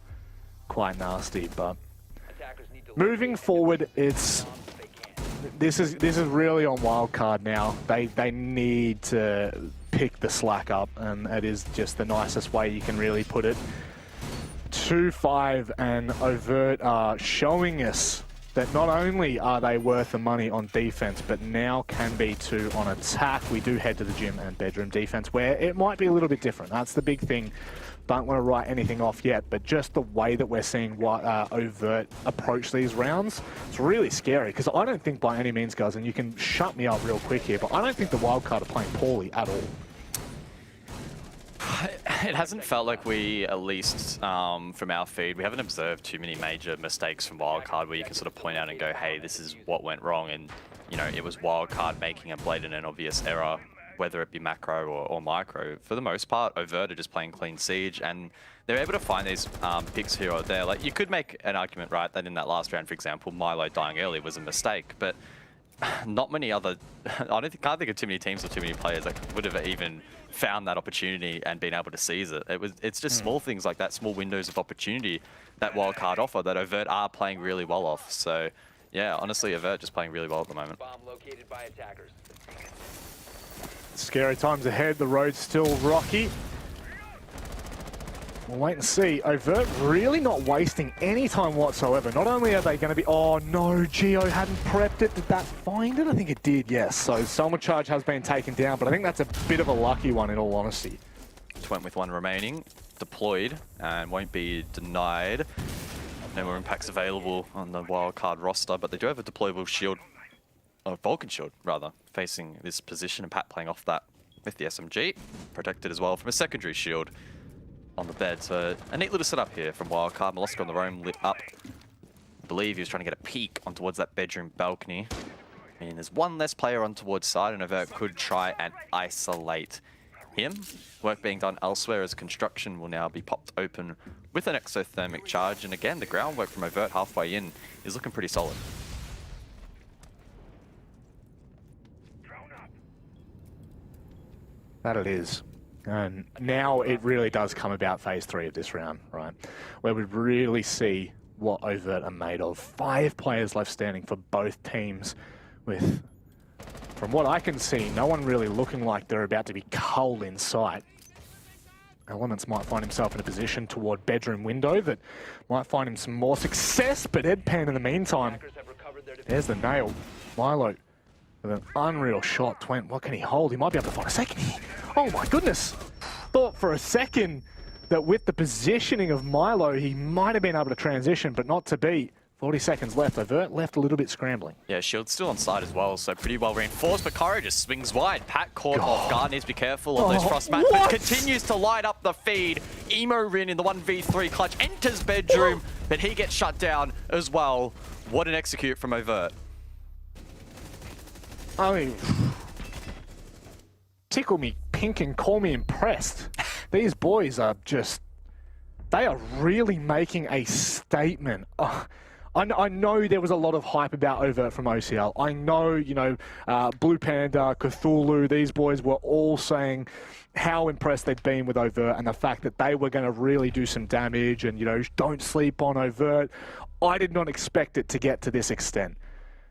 quite nasty, but moving forward, this is really on Wildcard now. They need to pick the slack up, and it is just the nicest way you can really put it. 2-5 and Overt are showing us that not only are they worth the money on defense, but now can be too on attack. We do head to the gym and bedroom defense, where it might be a little bit different. That's the big thing. Don't want to write anything off yet, but just the way that we're seeing Overt approach these rounds, it's really scary, because I don't think by any means, guys, and you can shut me up real quick here, but I don't think the Wildcard are playing poorly at all. It hasn't felt like we, at least from our feed, we haven't observed too many major mistakes from Wildcard where you can sort of point out and go, hey, this is what went wrong, and you know, it was Wildcard making a blatant and obvious error, whether it be macro or micro. For the most part, Overt are just playing clean Siege, and they're able to find these picks here or there. Like, you could make an argument, right, that in that last round, for example, Milo dying early was a mistake, but not many other... can't think of too many teams or too many players that would have even found that opportunity and been able to seize it. It's just small things like that, small windows of opportunity that Wildcard offer that Overt are playing really well off. So, yeah, honestly, Overt just playing really well at the moment. Bomb located by attackers. Scary times ahead. The road's still rocky. We'll wait and see. Overt really not wasting any time whatsoever. Not only are they going to be... Oh, no, Geo hadn't prepped it. Did that find it? I think it did, yes. So Selma Charge has been taken down, but I think that's a bit of a lucky one, in all honesty. Twent with one remaining, deployed, and won't be denied. No more impacts available on the Wildcard roster, but they do have a deployable shield, or Vulcan shield, rather, facing this position, and Pat playing off that with the SMG. Protected as well from a secondary shield on the bed. So a neat little setup here from Wildcard. Moloska on the roam lit up. I believe he was trying to get a peek on towards that bedroom balcony. And there's one less player on towards side, and Overt could try and isolate him. Work being done elsewhere as construction will now be popped open with an exothermic charge. And again, the groundwork from Overt halfway in is looking pretty solid. That it is. And now it really does come about phase 3 of this round, right? Where we really see what Overt are made of. 5 players left standing for both teams with, from what I can see, no one really looking like they're about to be culled in sight. Elements might find himself in a position toward bedroom window that might find him some more success, but Edpan in the meantime, there's the nail. Milo with an unreal shot. Twent, what can he hold? He might be able to find a second here. Oh my goodness. Thought for a second that with the positioning of Milo, he might have been able to transition, but not to be. 40 seconds left. Overt left a little bit scrambling. Yeah, Shield's still on side as well, so pretty well reinforced, but Cairo just swings wide. Pat caught off guard, needs to be careful on those frost mats, but continues to light up the feed. Emo Rin in the 1v3 clutch enters bedroom, but he gets shut down as well. What an execute from Overt. I mean, tickle me pink and call me impressed. These boys are just, they are really making a statement. I know there was a lot of hype about Overt from OCL. I know, you know, Blue Panda, Cthulhu, these boys were all saying how impressed they'd been with Overt and the fact that they were going to really do some damage and, you know, don't sleep on Overt. I did not expect it to get to this extent.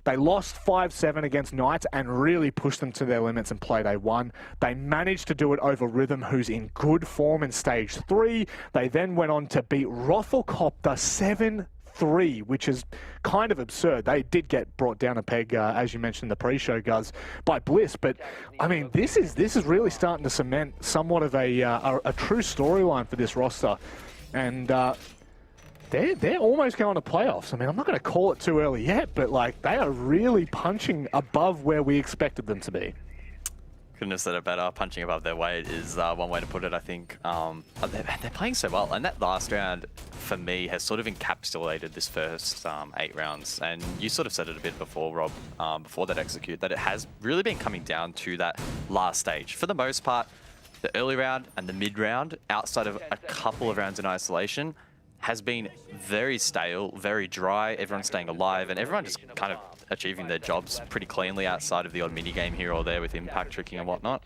They lost 5-7 against Knights and really pushed them to their limits and Playday won. They managed to do it over Rhythm, who's in good form in Stage 3. They then went on to beat Rothelcopter 7-3, which is kind of absurd. They did get brought down a peg, as you mentioned in the pre-show, Guz, by Bliss. But, I mean, this is really starting to cement somewhat of a true storyline for this roster. And they're almost going to playoffs. I mean, I'm not going to call it too early yet, but, like, they are really punching above where we expected them to be. Couldn't have said it better. Punching above their weight is one way to put it, I think. They're playing so well. And that last round, for me, has sort of encapsulated this first 8 rounds. And you sort of said it a bit before, Rob, before that execute, that it has really been coming down to that last stage. For the most part, the early round and the mid round, outside of a couple of rounds in isolation, has been very stale, very dry. Everyone's staying alive, and everyone just kind of achieving their jobs pretty cleanly outside of the odd mini game here or there with impact tricking and whatnot.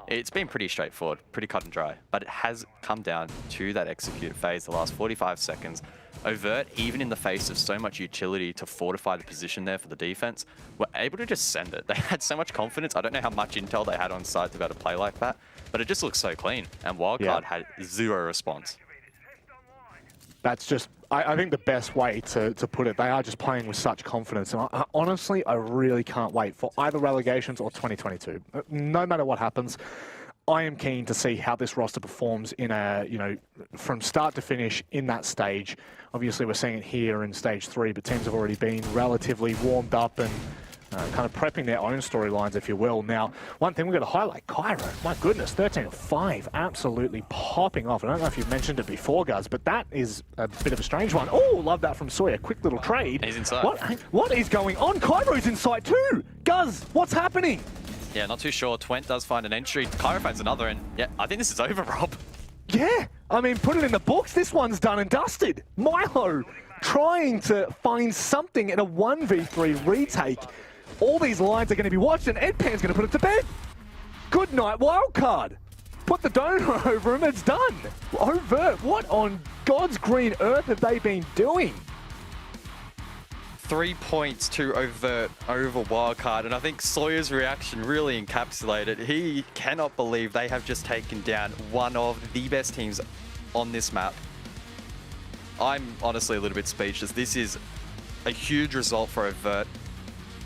It's been pretty straightforward, pretty cut and dry, but it has come down to that execute phase the last 45 seconds. Overt, even in the face of so much utility to fortify the position there for the defense, were able to just send it. They had so much confidence. I don't know how much intel they had on site to be able to play like that, but it just looks so clean, and Wildcard had zero response. That's just, I think, the best way to put it. They are just playing with such confidence. And honestly, I really can't wait for either relegations or 2022. No matter what happens, I am keen to see how this roster performs in a, you know, from start to finish in that stage. Obviously, we're seeing it here in Stage 3, but teams have already been relatively warmed up and kind of prepping their own storylines, if you will. Now, one thing we've got to highlight, Cairo, my goodness, 13-5, absolutely popping off. I don't know if you've mentioned it before, Guz, but that is a bit of a strange one. Oh, love that from Sawyer. Quick little trade. He's inside. What is going on? Cairo's inside too. Guz, what's happening? Yeah, not too sure. Twent does find an entry. Cairo finds another, and yeah, I think this is over, Rob. Yeah, I mean, put it in the books. This one's done and dusted. Milo trying to find something in a 1v3 retake. All these lines are going to be watched, and Edpan's going to put it to bed. Good night, Wildcard. Put the donor over him, it's done. Overt, what on God's green earth have they been doing? 3 points to Overt over Wildcard, and I think Sawyer's reaction really encapsulated. He cannot believe they have just taken down one of the best teams on this map. I'm honestly a little bit speechless. This is a huge result for Overt.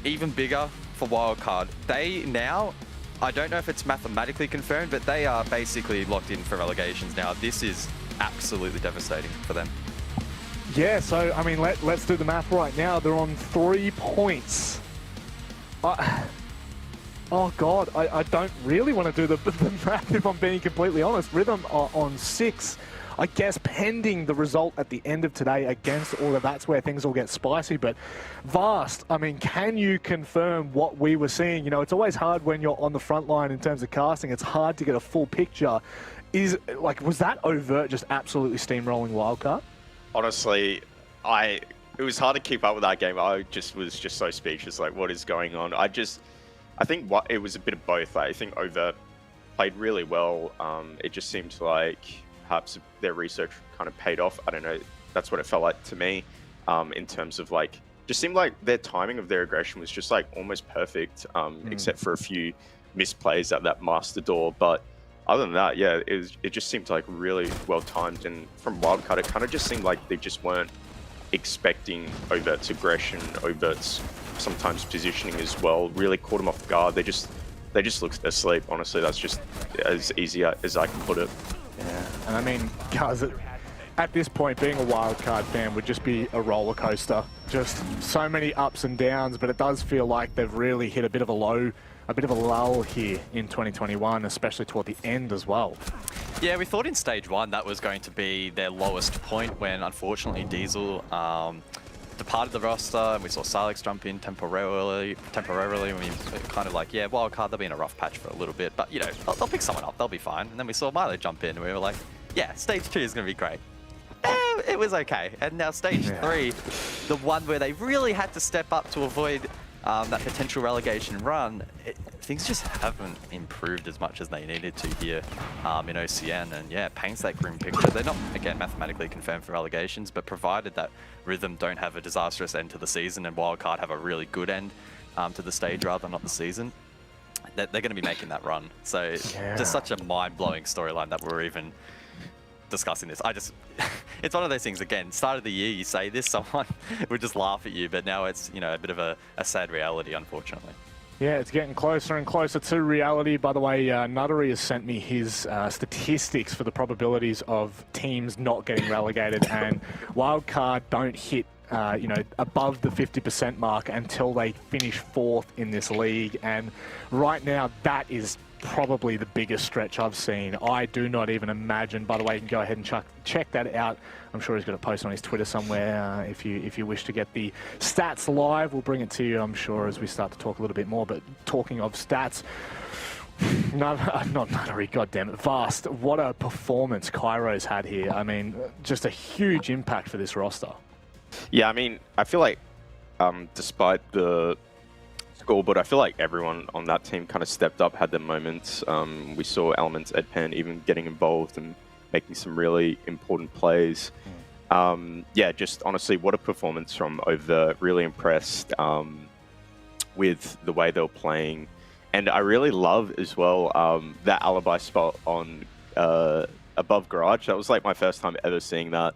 Even bigger for Wildcard. They now, I don't know if it's mathematically confirmed, but they are basically locked in for relegations now. This is absolutely devastating for them. Yeah, so, I mean, let's do the math right now. They're on 3 points. Oh, God, I don't really want to do the math, if I'm being completely honest. Rhythm are on 6. I guess pending the result at the end of today against Order, that's where things will get spicy. But Vast, I mean, can you confirm what we were seeing? You know, it's always hard when you're on the front line in terms of casting. It's hard to get a full picture. Was that Overt just absolutely steamrolling Wildcard? Honestly, it was hard to keep up with that game. I was just so speechless. Like, what is going on? I think it was a bit of both. I think Overt played really well. It just seemed like perhaps their research kind of paid off. I don't know. that's what it felt like to me. In terms of like, just seemed like their timing of their aggression was just like almost perfect, except for a few misplays at that master door. But other than that, yeah, it just seemed like really well timed. And from Wildcard, it kind of just seemed like they just weren't expecting Overt's aggression, Overt's sometimes positioning as well. Really caught them off guard. They just looked asleep. Honestly, that's just as easy as I can put it. Yeah, and I mean, guys, at this point, being a Wildcard fan would just be a roller coaster. Just so many ups and downs, but it does feel like they've really hit a bit of a lull here in 2021, especially toward the end as well. Yeah, we thought in Stage 1 that was going to be their lowest point when, unfortunately, Diesel departed the roster and we saw Salix jump in temporarily, and we kind of like, yeah, Wildcard, they'll be in a rough patch for a little bit, but, you know, they'll pick someone up, they'll be fine. And then we saw Milo jump in and we were like, yeah, Stage 2 is going to be great. It was okay. And now Stage 3, the one where they really had to step up to avoid that potential relegation run, things just haven't improved as much as they needed to here in OCN, and yeah, it paints that grim picture. They're not, again, mathematically confirmed for relegations, but provided that Rhythm don't have a disastrous end to the season and Wildcard have a really good end to the stage rather than not the season, they're going to be making that run. So just such a mind-blowing storyline that we're even discussing this. It's one of those things, again, start of the year you say this, someone would just laugh at you, but now it's, you know, a bit of a sad reality, unfortunately. Yeah, it's getting closer and closer to reality. By the way, Nuttery has sent me his statistics for the probabilities of teams not getting relegated, and Wildcard don't hit you know, above the 50% mark until they finish 4th in this league, and right now that is probably the biggest stretch I've seen. I do not even imagine. By the way, you can go ahead and check that out. I'm sure he's got a post on his Twitter somewhere. If you wish to get the stats live, we'll bring it to you, I'm sure, as we start to talk a little bit more. But talking of stats, not Nuttery, goddammit, Vast. What a performance Kairo's had here. I mean, just a huge impact for this roster. Yeah, I mean, I feel like despite the scoreboard, I feel like everyone on that team kind of stepped up, had their moments. We saw Elements, Edpan even getting involved and making some really important plays. Yeah, just honestly, what a performance from Over. Really impressed with the way they were playing. And I really love as well that alibi spot on above Garage. That was like my first time ever seeing that.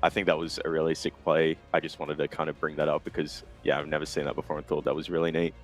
I think that was a really sick play. I just wanted to kind of bring that up because, yeah, I've never seen that before and thought that was really neat.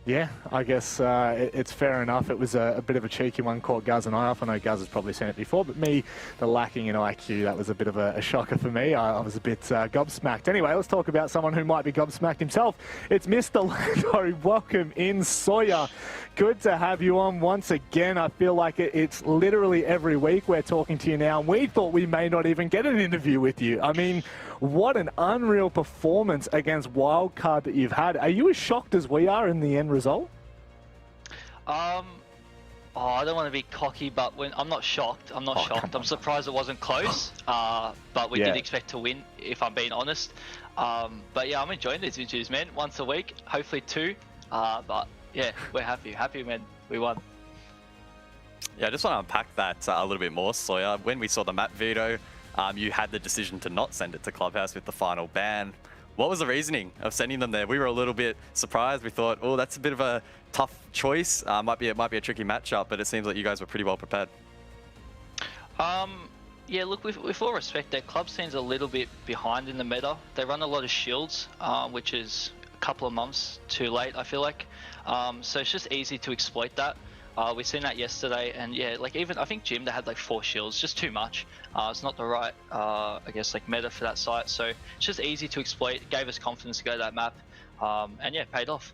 Yeah, I guess it's fair enough. It was a bit of a cheeky one caught Guz and I off. I know Guz has probably seen it before, but me, the lacking in IQ, that was a bit of a shocker for me. I was a bit gobsmacked. Anyway, let's talk about someone who might be gobsmacked himself. It's Mr. Lando. Welcome in, Sawyer. Good to have you on once again. I feel like it's literally every week we're talking to you now. We thought we may not even get an interview with you. I mean, what an unreal performance against Wildcard that you've had. Are you as shocked as we are in the end result? I don't want to be cocky, but I'm not shocked. I'm not shocked. I'm surprised it wasn't close, but we did expect to win, if I'm being honest. But yeah, I'm enjoying these interviews, man. Once a week, hopefully 2. But yeah, we're happy, man. We won. Yeah, I just want to unpack that a little bit more, Sawyer. When we saw the map veto, you had the decision to not send it to Clubhouse with the final ban. What was the reasoning of sending them there? We were a little bit surprised. We thought, oh, that's a bit of a tough choice. Might be a tricky matchup, but it seems like you guys were pretty well prepared. Yeah, look, with all respect, their club scene's a little bit behind in the meta. They run a lot of shields, which is a couple of months too late, I feel like. So it's just easy to exploit that. We've seen that yesterday, and yeah, like even I think Gym, they had like 4 shields, just too much. It's not the right, I guess, like meta for that site. So it's just easy to exploit. It gave us confidence to go to that map, and yeah, paid off.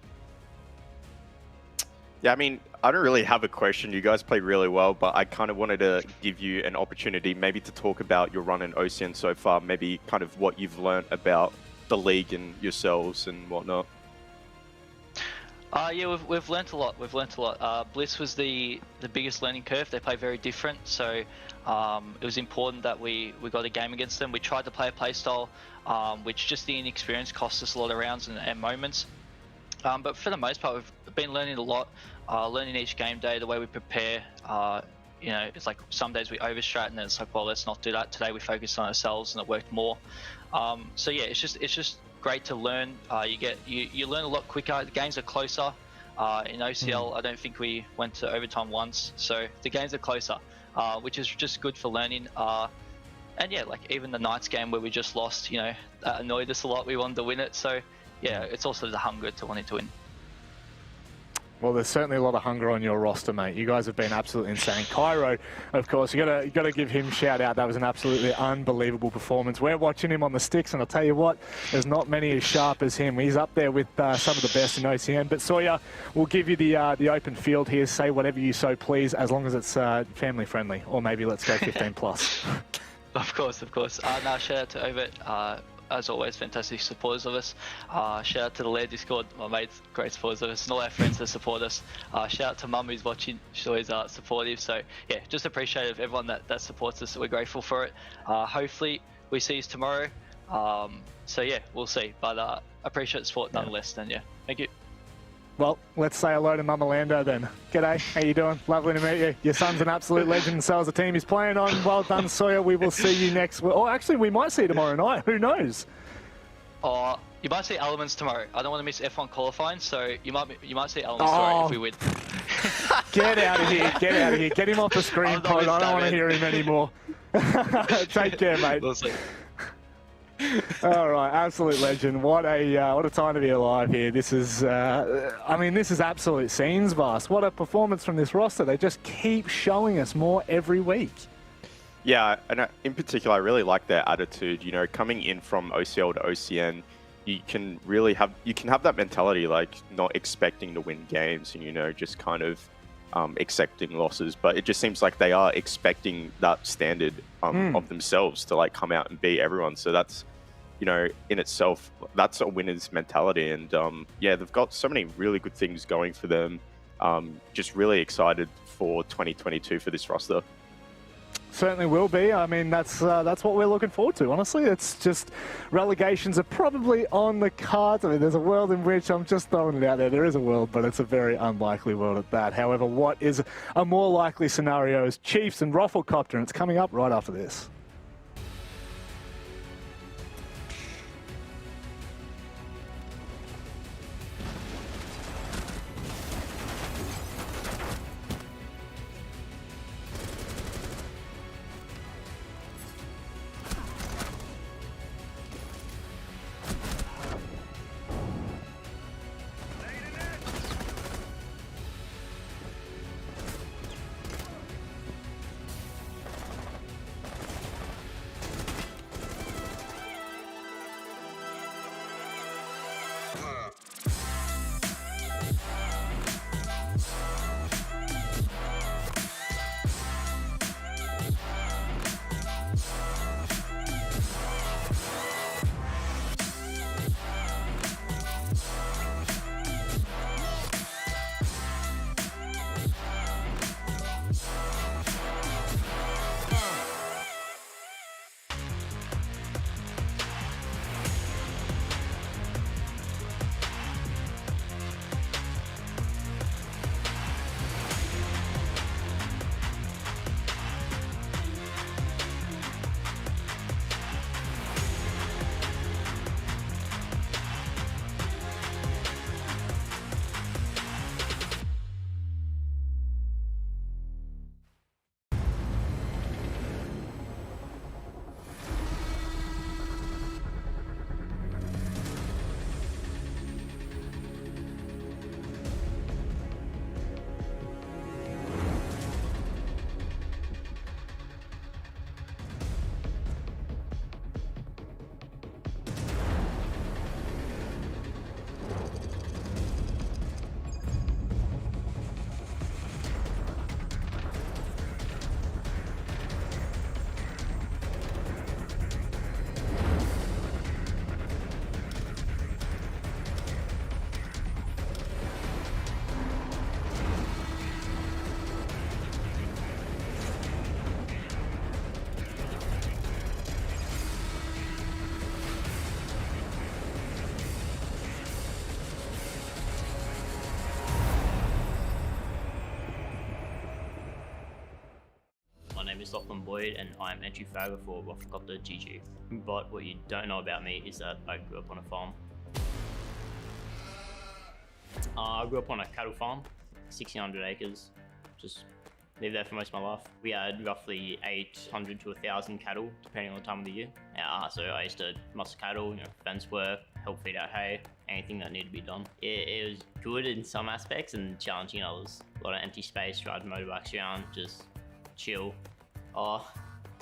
Yeah, I mean, I don't really have a question. You guys played really well, but I kind of wanted to give you an opportunity maybe to talk about your run in OCN so far, maybe kind of what you've learned about the league and yourselves and whatnot. Yeah, we've learnt a lot. Bliss was the biggest learning curve. They play very different, so it was important that we got a game against them. We tried to play a playstyle, which just the inexperience cost us a lot of rounds and moments. But for the most part, we've been learning a lot, learning each game day, the way we prepare, you know, it's like some days we overstrat and then it's like, well, let's not do that. Today we focused on ourselves and it worked more. So yeah, it's just great to learn. You learn a lot quicker. The games are closer. In OCL, I don't think we went to overtime once, so the games are closer, which is just good for learning. And yeah, like even the Knights game where we just lost, you know, that annoyed us a lot. We wanted to win it, so yeah, it's also the hunger to wanting to win. Well, there's certainly a lot of hunger on your roster, mate. You guys have been absolutely insane. Cairo, of course, you gotta give him a shout out. That was an absolutely unbelievable performance. We're watching him on the sticks, and I'll tell you what, there's not many as sharp as him. He's up there with some of the best in OCN. But Sawyer, we'll give you the open field here. Say whatever you so please, as long as it's family friendly, or maybe let's go 15 plus. Of course. Now shout out to Ovit. As always, fantastic supporters of us. Shout out to the Lair Discord, my mates, great supporters of us, and all our friends that support us. Shout out to Mum who's watching, she's always supportive. So yeah, just appreciative of everyone that supports us. We're grateful for it. Hopefully we see you tomorrow. So yeah, we'll see. But appreciate the support nonetheless. Then yeah, thank you. Well, let's say hello to Mama Lando then. G'day, how you doing? Lovely to meet you. Your son's an absolute legend, and so is the team he's playing on. Well done, Sawyer. We will see you next week. Or actually, we might see you tomorrow night. Who knows? You might see Elements tomorrow. I don't want to miss F1 qualifying, so you might see Elements tomorrow if we win. Get out of here. Get out of here. Get him off the screen, Pod. I don't want to hear him anymore. Take care, mate. We'll see. All right, absolute legend. What a time to be alive here. This is, I mean, this is absolute scenes, Vast. What a performance from this roster. They just keep showing us more every week. Yeah, and in particular, I really like their attitude. You know, coming in from OCL to OCN, you can have that mentality, like not expecting to win games, and you know, just kind of accepting losses. But it just seems like they are expecting that standard of themselves to like come out and beat everyone. So that's, you know, in itself, that's a winner's mentality. And yeah, they've got so many really good things going for them. Just really excited for 2022 for this roster. Certainly will be. I mean, that's what we're looking forward to. Honestly, it's just relegations are probably on the cards. I mean, there's a world in which I'm just throwing it out there. There is a world, but it's a very unlikely world at that. However, what is a more likely scenario is Chiefs and Rafflecopter, and it's coming up right after this. name is Lachlan Boyd and I'm entry fragger for Rothcopter GG. But what you don't know about me is that I grew up on a farm. I grew up on a cattle farm, 1,600 acres, just lived there for most of my life. We had roughly 800 to 1,000 cattle, depending on the time of the year. So I used to muster cattle, fence work, help feed out hay, anything that needed to be done. It was good in some aspects and challenging in others. A lot of empty space, ride motorbikes around, just chill. I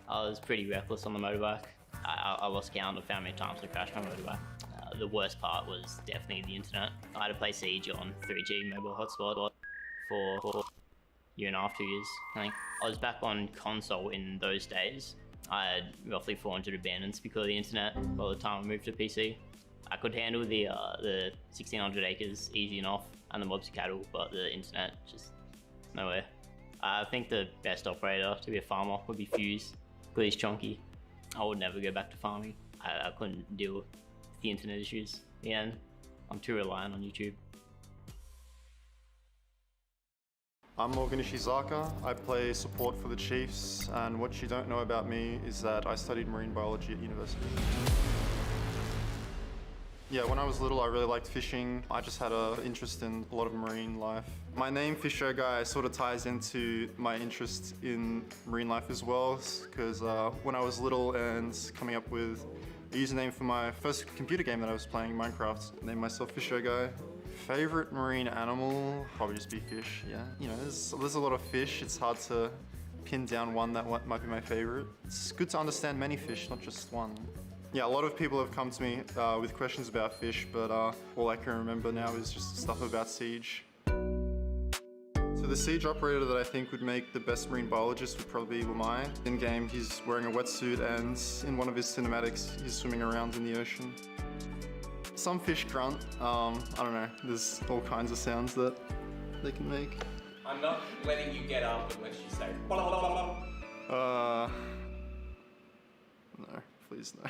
was pretty reckless on the motorbike. I lost count of how many times I crashed my motorbike. The worst part was definitely the internet. I had to play Siege on 3G mobile hotspot for a year and a half, 2 years, I think. I was back on console in those days. I had roughly 400 abandons because of the internet by the time I moved to PC. I could handle the 1,600 acres easy enough and the mobs of cattle, but the internet, just nowhere. I think the best operator to be a farmer would be Fuse, because he's chunky. I would never go back to farming. I couldn't deal with the internet issues. Yeah, I'm too reliant on YouTube. I'm Morgan Ishizaka. I play support for the Chiefs, and what you don't know about me is that I studied marine biology at university. Yeah, when I was little I really liked fishing. I just had an interest in a lot of marine life. My name Fisher Guy sort of ties into my interest in marine life as well, because when I was little and coming up with a username for my first computer game that I was playing, Minecraft, I named myself Fisher Guy. Favorite marine animal? Probably just be fish, yeah. There's a lot of fish. It's hard to pin down one that might be my favorite. It's good to understand many fish, not just one. Yeah, a lot of people have come to me with questions about fish, but all I can remember now is just stuff about Siege. So the Siege operator that I think would make the best marine biologist would probably be Lamai. In-game, he's wearing a wetsuit, and in one of his cinematics, he's swimming around in the ocean. Some fish grunt. I don't know, there's all kinds of sounds that they can make. I'm not letting you get up unless you say blah, blah, blah, blah. No, please no.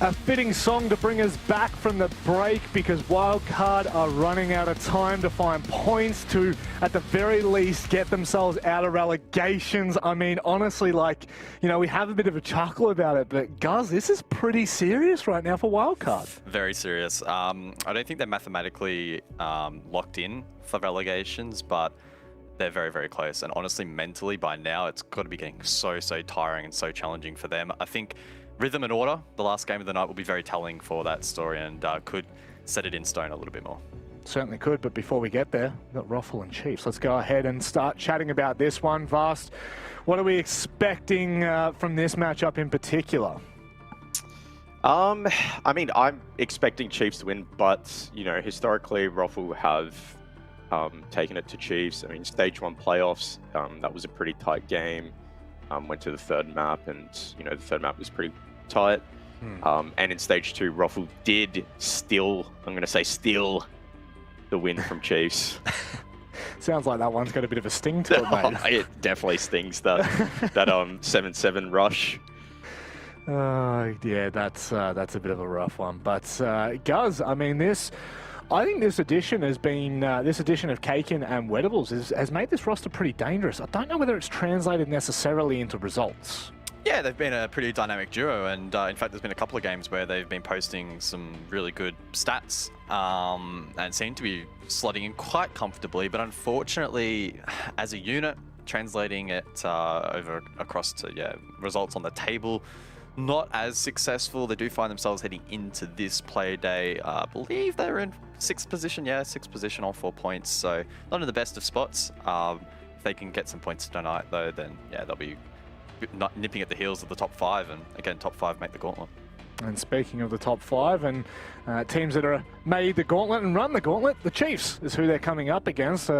A fitting song to bring us back from the break, because Wildcard are running out of time to find points to, at the very least, get themselves out of relegations. I mean, honestly, we have a bit of a chuckle about it, but Guz, this is pretty serious right now for Wildcard. Very serious. I don't think they're mathematically locked in for relegations, but they're very, very close. And honestly, mentally, by now, it's got to be getting so tiring and so challenging for them. I think Rhythm and Order, the last game of the night, will be very telling for that story and could set it in stone a little bit more. Certainly could, but before we get there, we've got Roffle and Chiefs. Let's go ahead and start chatting about this one. Vast, what are we expecting from this matchup in particular? I mean, I'm expecting Chiefs to win, but, historically, Roffle have taken it to Chiefs. I mean, Stage 1 playoffs, that was a pretty tight game. Went to the third map, and, the third map was pretty tight. And in Stage 2, Roffle did steal the win from Chiefs. Sounds like that one's got a bit of a sting to it, mate. It definitely stings, that 7-7 rush. Yeah, that's a bit of a rough one. But Guz, I mean, I think this edition has been, this edition of Kaken and Wettables has made this roster pretty dangerous. I don't know whether it's translated necessarily into results. Yeah, they've been a pretty dynamic duo, and in fact, there's been a couple of games where they've been posting some really good stats and seem to be slotting in quite comfortably. But unfortunately, as a unit, translating it across to results on the table, not as successful. They do find themselves heading into this play day. I believe they're in 6th position. Yeah, 6th position on 4 points. So not in the best of spots. If they can get some points tonight, though, then they'll be nipping at the heels of the top 5. And again, top 5 make the gauntlet. And speaking of the top 5 and teams that are made the gauntlet and run the gauntlet, the Chiefs is who they're coming up against.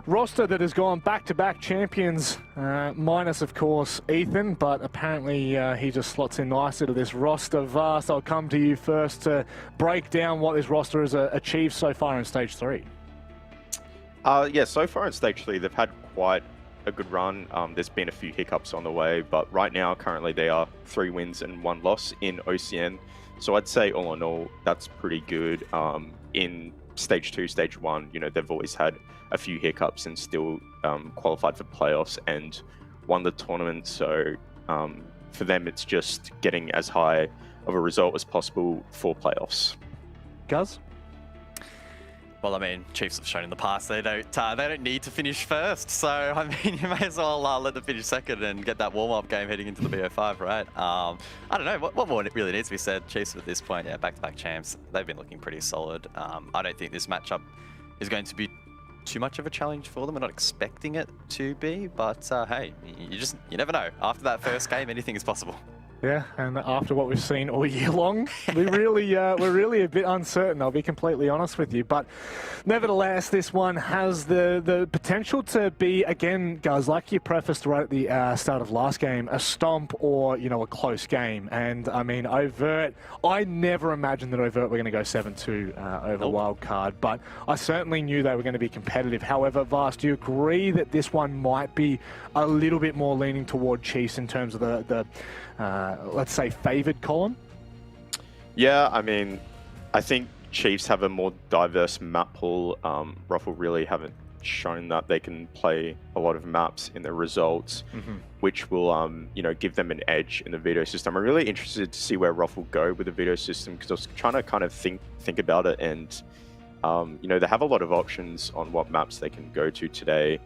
roster that has gone back-to-back champions, minus, of course, Ethan, but apparently he just slots in nicely to this roster. Vast, I'll come to you first to break down what this roster has achieved so far in Stage 3. Yeah, so far in Stage 3, they've had quite a good run. There's been a few hiccups on the way, but right now, currently, they are 3 wins and 1 loss in OCN. So I'd say, all in all, that's pretty good. In Stage 2, Stage 1, you know, they've always had a few hiccups and still qualified for playoffs and won the tournament. So for them, it's just getting as high of a result as possible for playoffs. Guz? Well, I mean, Chiefs have shown in the past they don't need to finish first. So, I mean, you may as well let them finish second and get that warm-up game heading into the BO5, right? I don't know. What more really needs to be said? Chiefs at this point, yeah, back-to-back champs. They've been looking pretty solid. I don't think this matchup is going to be too much of a challenge for them. We're not expecting it to be, but hey, you never know. After that first game, anything is possible. Yeah, and after what we've seen all year long, we're really a bit uncertain, I'll be completely honest with you. But nevertheless, this one has the potential to be, again, guys, like you prefaced right at the start of last game, a stomp or, you know, a close game. And, I mean, Overt, I never imagined that Overt were going to go 7-2 over Wildcard, but I certainly knew they were going to be competitive. However, Vast, do you agree that this one might be a little bit more leaning toward Chiefs in terms of the let's say, favoured column? Yeah, I mean, I think Chiefs have a more diverse map pool. Ruffle really haven't shown that they can play a lot of maps in their results, which will, you know, give them an edge in the veto system. I'm really interested to see where Ruffle go with the veto system because I was trying to kind of think about it, and you know, they have a lot of options on what maps they can go to today.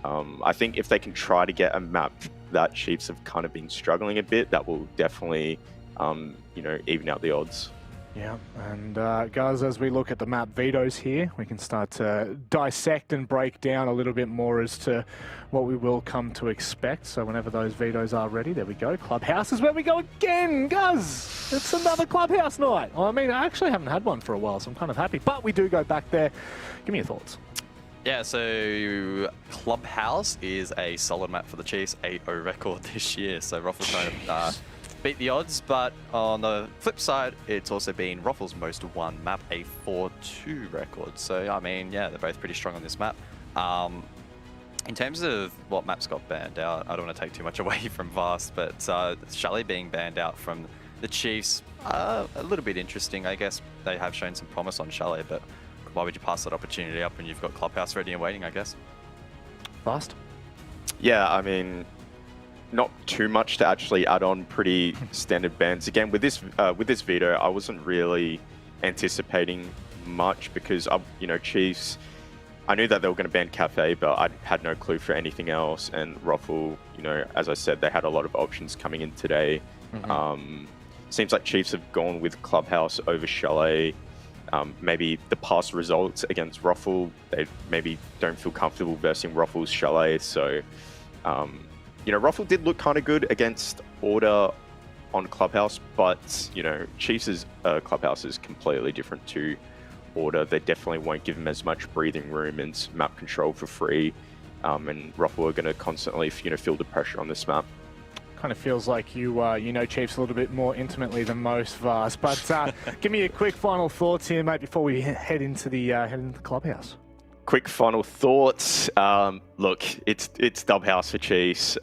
I think if they can try to get a map that Chiefs have kind of been struggling a bit, that will definitely, you know, even out the odds. Yeah, and guys, as we look at the map vetoes here, we can start to dissect and break down a little bit more as to what we will come to expect. So whenever those vetoes are ready, there we go. Clubhouse is where we go again, guys. It's another Clubhouse night. I mean, I actually haven't had one for a while, so I'm kind of happy. But we do go back there. Give me your thoughts. Yeah, so Clubhouse is a solid map for the Chiefs, 8-0 record this year. So Ruffle trying to beat the odds, but on the flip side, it's also been Ruffle's most won map, a 4-2 record. So, I mean, yeah, they're both pretty strong on this map. In terms of what maps got banned out, I don't want to take too much away from Vast, but Chalet being banned out from the Chiefs, a little bit interesting, I guess. They have shown some promise on Chalet, but why would you pass that opportunity up when you've got Clubhouse ready and waiting, I guess? Fast? Yeah, I mean, not too much to actually add on. Pretty standard bans. Again, with this veto, I wasn't really anticipating much because, you know, Chiefs, I knew that they were going to ban Cafe, but I had no clue for anything else. And Ruffle, you know, as I said, they had a lot of options coming in today. Seems like Chiefs have gone with Clubhouse over Chalet. Maybe the past results against Ruffle, they maybe don't feel comfortable versing Ruffle's Chalet. So, you know, Ruffle did look kind of good against Order on Clubhouse, but, you know, Chiefs' Clubhouse is completely different to Order. They definitely won't give them as much breathing room and map control for free. And Ruffle are going to constantly, you know, feel the pressure on this map. Kind of feels like you know Chiefs a little bit more intimately than most, Vast. But give me a quick final thoughts here, mate, before we head into the Clubhouse. Quick final thoughts. Look, it's dub house for Chiefs.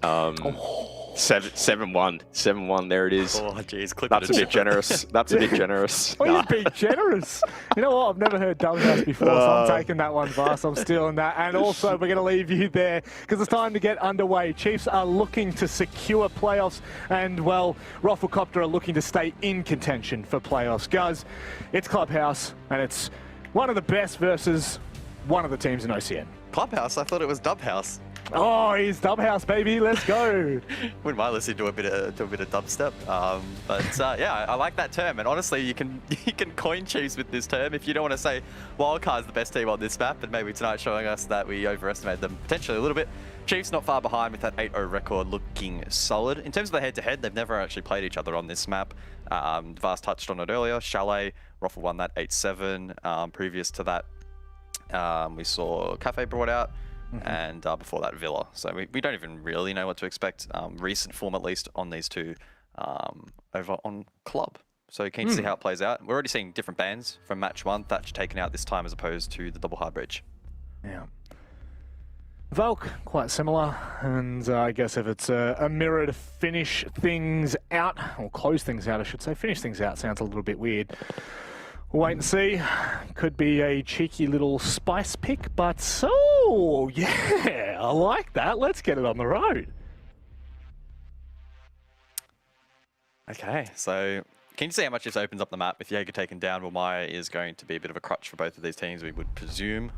7-1. 7-1, there it is. Oh, jeez, that's a bit generous. That's a bit generous. Oh, you're being generous. You know what? I've never heard dub house before, so I'm taking that one, Vast. I'm stealing that. And also, we're going to leave you there because it's time to get underway. Chiefs are looking to secure playoffs, and, well, Rufflecopter are looking to stay in contention for playoffs. Guys, it's Clubhouse, and it's one of the best versus one of the teams in OCN. Clubhouse? I thought it was Dub House. Oh, he's dub house, baby. Let's go. Wouldn't mind listening to a bit of dubstep. But yeah, I like that term. And honestly, you can coin Chiefs with this term if you don't want to say Wildcard's the best team on this map. And maybe tonight showing us that we overestimated them potentially a little bit. Chiefs not far behind with that 8-0 record, looking solid. In terms of the head-to-head, they've never actually played each other on this map. Vast touched on it earlier. Chalet, Ruffle won that 8-7. Previous to that, we saw Cafe brought out and before that Villa. So we don't even really know what to expect. Recent form, at least, on these two over on Club. So keen to see how it plays out. We're already seeing different bans from match 1. Thatch taken out this time as opposed to the double hard bridge. Yeah. Valk, quite similar, and I guess if it's a mirror to finish things out, or close things out I should say, finish things out sounds a little bit weird. We'll wait and see. Could be a cheeky little spice pick, but oh yeah, I like that. Let's get it on the road. Okay, so keen to see how much this opens up the map. If Jaeger taken down, well, Maya is going to be a bit of a crutch for both of these teams, we would presume.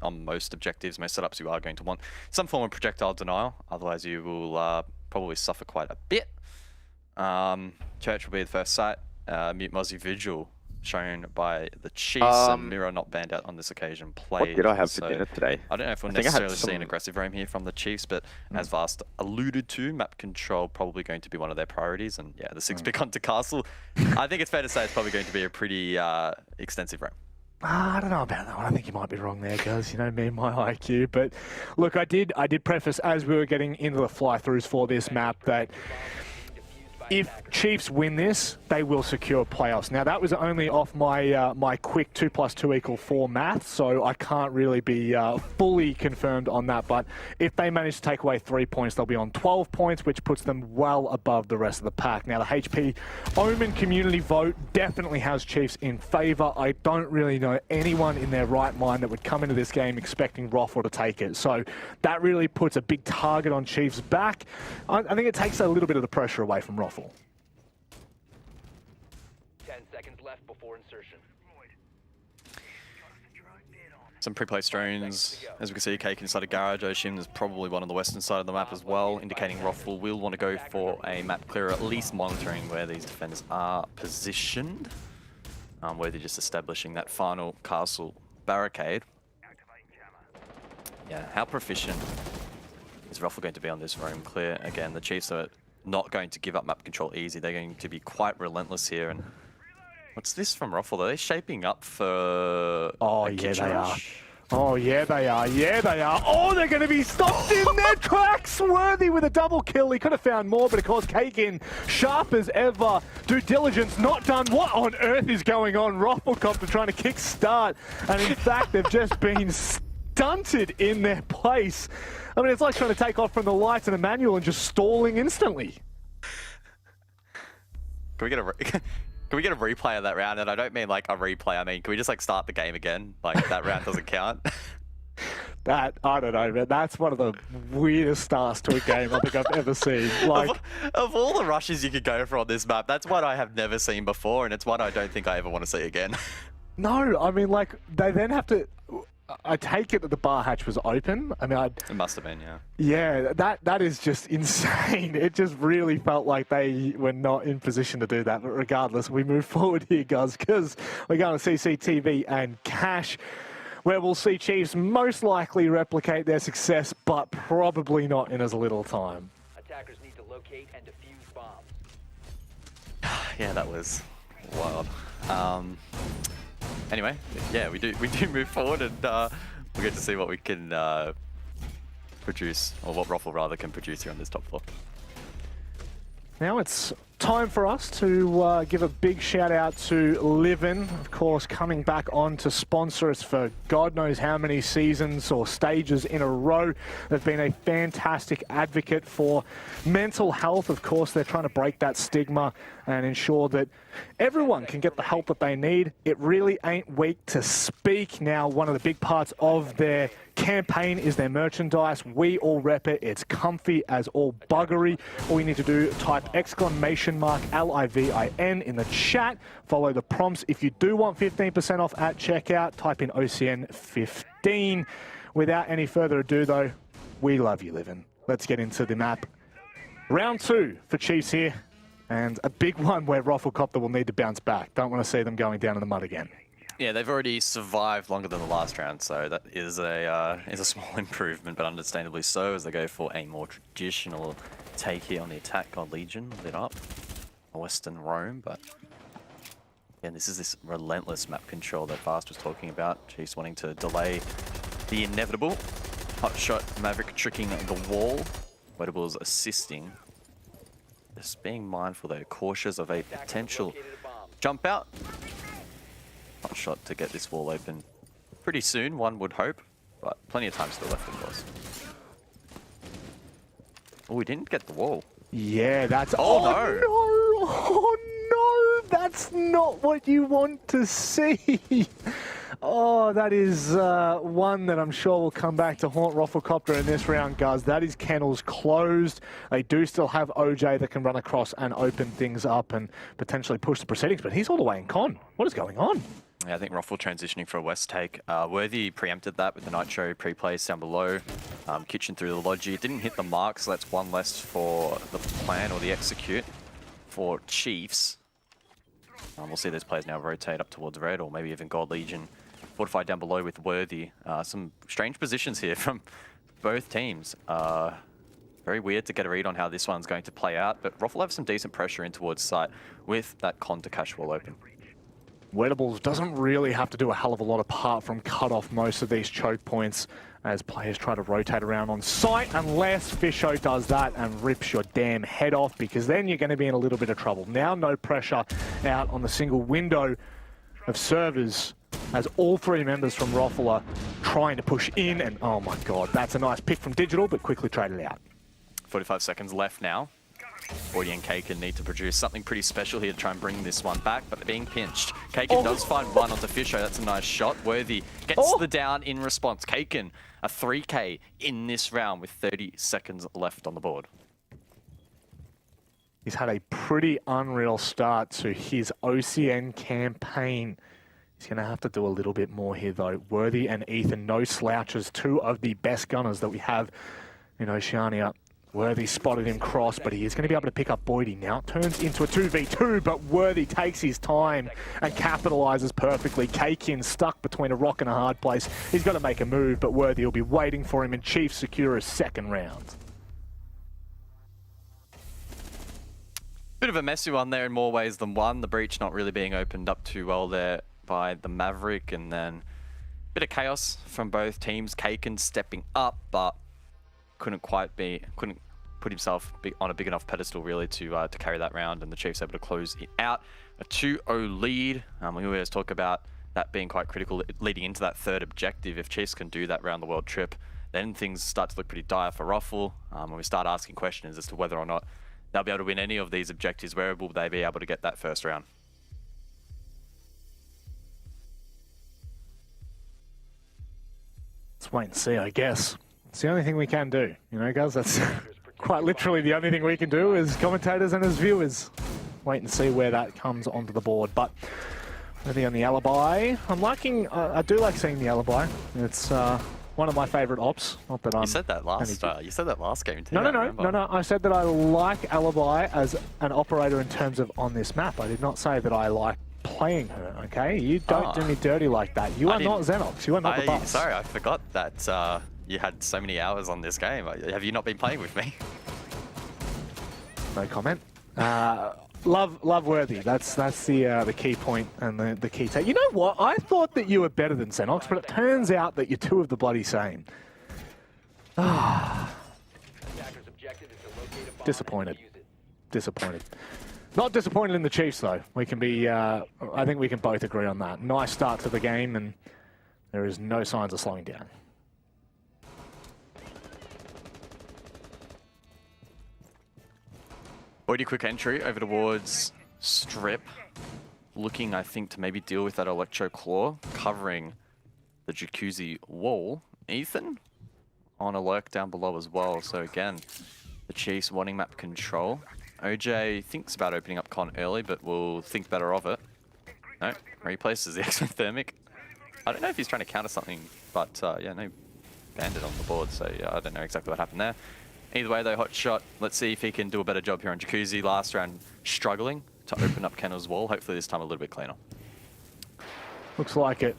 On most objectives, most setups, you are going to want some form of projectile denial. Otherwise, you will probably suffer quite a bit. Church will be the first site. Mute Mozzie Vigil shown by the Chiefs. And Mira not banned out on this occasion. Played. What did I have for dinner today? I don't know if we'll necessarily see an aggressive roam here from the Chiefs, but as Vast alluded to, map control probably going to be one of their priorities. And yeah, the 6 pick onto Castle, I think it's fair to say it's probably going to be a pretty extensive roam. I don't know about that one. I think you might be wrong there, guys. You know me and my IQ. But look, I did preface as we were getting into the fly-throughs for this map that if Chiefs win this, they will secure playoffs. Now, that was only off my my quick 2 + 2 = 4 math, so I can't really be fully confirmed on that. But if they manage to take away 3 points, they'll be on 12 points, which puts them well above the rest of the pack. Now, the HP Omen community vote definitely has Chiefs in favour. I don't really know anyone in their right mind that would come into this game expecting Roffle to take it. So that really puts a big target on Chiefs' back. I think it takes a little bit of the pressure away from Roffle. 10 seconds left before insertion. Some pre-placed drones, as we can see, Cake inside a garage. I assume there's probably one on the western side of the map as well, indicating Roffle will want to go for a map clear, at least monitoring where these defenders are positioned. Where they're just establishing that final castle barricade. Yeah, how proficient is Roffle going to be on this roam clear? Again, the Chiefs are not going to give up map control easy. They're going to be quite relentless here. And what's this from Roffle? Are they shaping up for yeah, they are. Oh, yeah, they are. Yeah, they are. Oh, they're going to be stopped in their tracks. Worthy with a double kill. He could have found more, but of course, Kagan, sharp as ever. Due diligence not done. What on earth is going on? Rofflecopter trying to kick start. And in fact, they've just been stunted in their place. I mean, it's like trying to take off from the lights in a manual and just stalling instantly. Can we get a replay of that round? And I don't mean like a replay. I mean, can we just like start the game again? Like that round doesn't count. That, I don't know, man. That's one of the weirdest starts to a game I think I've ever seen. Like, of all the rushes you could go for on this map, that's one I have never seen before, and it's one I don't think I ever want to see again. No, I mean, like, they then have to... I take it that the bar hatch was open. I mean, it must have been, yeah. Yeah, that is just insane. It just really felt like they were not in position to do that. But regardless, we move forward here, guys, because we're going to CCTV and Cash, where we'll see Chiefs most likely replicate their success, but probably not in as little time. Attackers need to locate and defuse bombs. Yeah, that was wild. Anyway, yeah, we do move forward, and we get to see what we can produce, or what Roffle rather can produce here on this top floor. Now it's time for us to give a big shout out to Livin, of course, coming back on to sponsor us for God knows how many seasons or stages in a row. They've been a fantastic advocate for mental health. Of course, they're trying to break that stigma and ensure that everyone can get the help that they need. It really ain't weak to speak. Now, one of the big parts of their campaign is their merchandise. We all rep it. It's comfy as all buggery. All you need to do, type !LIVIN in the chat. Follow the prompts. If you do want 15% off at checkout, type in OCN 15. Without any further ado, though, we love you, Livin. Let's get into the map. Round 2 for Chiefs here. And a big one where Rofflecopter will need to bounce back. Don't want to see them going down in the mud again. Yeah, they've already survived longer than the last round, so that is a small improvement, but understandably so, as they go for a more traditional take here on the attack. God Legion lit up a Western Rome, but yeah, this is this relentless map control that Vast was talking about. Chiefs wanting to delay the inevitable. Hot shot, Maverick tricking the wall. Vetoes assisting. Just being mindful though, cautious of a potential jump out. Hot shot to get this wall open pretty soon, one would hope, but plenty of time still left, of course. Oh, we didn't get the wall. Yeah, that's... Oh, no! Oh, no! That's not what you want to see! Oh, that is one that I'm sure will come back to haunt Rafflecopter in this round, Guz. That is kennels closed. They do still have OJ that can run across and open things up and potentially push the proceedings, but he's all the way in con. What is going on? Yeah, I think Ruffle transitioning for a West take. Worthy preempted that with the Nitro pre-plays down below. Kitchen through the Logi. It didn't hit the mark, so that's one less for the plan or the execute for Chiefs. We'll see those players now rotate up towards red, or maybe even Gold Legion fortified down below with Worthy. Some strange positions here from both teams. Very weird to get a read on how this one's going to play out, but Ruffle have some decent pressure in towards site with that con to cash wall open. Wettables doesn't really have to do a hell of a lot apart from cut off most of these choke points as players try to rotate around on site, unless Fisho does that and rips your damn head off, because then you're going to be in a little bit of trouble. Now no pressure out on the single window of servers as all three members from Ruffle are trying to push in, and oh my god, that's a nice pick from Digital, but quickly traded out. 45 seconds left now. Voidy and Kaken need to produce something pretty special here to try and bring this one back, but they're being pinched. Kaken does find one onto Fisho. That's a nice shot. Worthy gets the down in response. Kaken, a 3K in this round with 30 seconds left on the board. He's had a pretty unreal start to his OCN campaign. He's going to have to do a little bit more here, though. Worthy and Ethan, no slouches, two of the best gunners that we have in Oceania. Worthy spotted him cross, but he is going to be able to pick up Boydie now. It turns into a 2v2, but Worthy takes his time and capitalizes perfectly. Kakin stuck between a rock and a hard place. He's got to make a move, but Worthy will be waiting for him, and Chiefs secure his second round. Bit of a messy one there in more ways than one. The breach not really being opened up too well there by the Maverick, and then a bit of chaos from both teams. Kaken stepping up, but couldn't put himself on a big enough pedestal really to carry that round, and the Chiefs able to close it out. A 2-0 lead. We always talk about that being quite critical leading into that third objective. If Chiefs can do that round the world trip, then things start to look pretty dire for Ruffle. When we start asking questions as to whether or not they'll be able to win any of these objectives, where will they be able to get that first round? Let's wait and see, I guess. It's the only thing we can do, you know, guys. That's quite literally the only thing we can do as commentators and as viewers. Wait and see where that comes onto the board. But maybe on the alibi, I'm liking. I do like seeing the alibi. It's one of my favourite ops. Not that I'm. You said that last. You said that last game too. No. I said that I like alibi as an operator in terms of on this map. I did not say that I like playing her. Okay, you don't do me dirty like that. You are not Xenox. You are not the boss. Sorry, I forgot that. You had so many hours on this game. Have you not been playing with me? No comment. Love Worthy. That's the key point and the key take. You know what? I thought that you were better than Xenox, but it turns out that you're two of the bloody same. Disappointed. Not disappointed in the Chiefs though. We can be. I think we can both agree on that. Nice start to the game, and there is no signs of slowing down. Boydie quick entry over towards Strip. Looking, I think, to maybe deal with that Electro Claw, covering the Jacuzzi wall. Ethan on a lurk down below as well. So again, the Chiefs wanting map control. OJ thinks about opening up con early, but will think better of it. No, replaces the exothermic. I don't know if he's trying to counter something, but yeah, no bandit on the board. So yeah, I don't know exactly what happened there. Either way though, hot shot. Let's see if he can do a better job here on Jacuzzi. Last round struggling to open up Kennel's wall. Hopefully this time a little bit cleaner. Looks like it.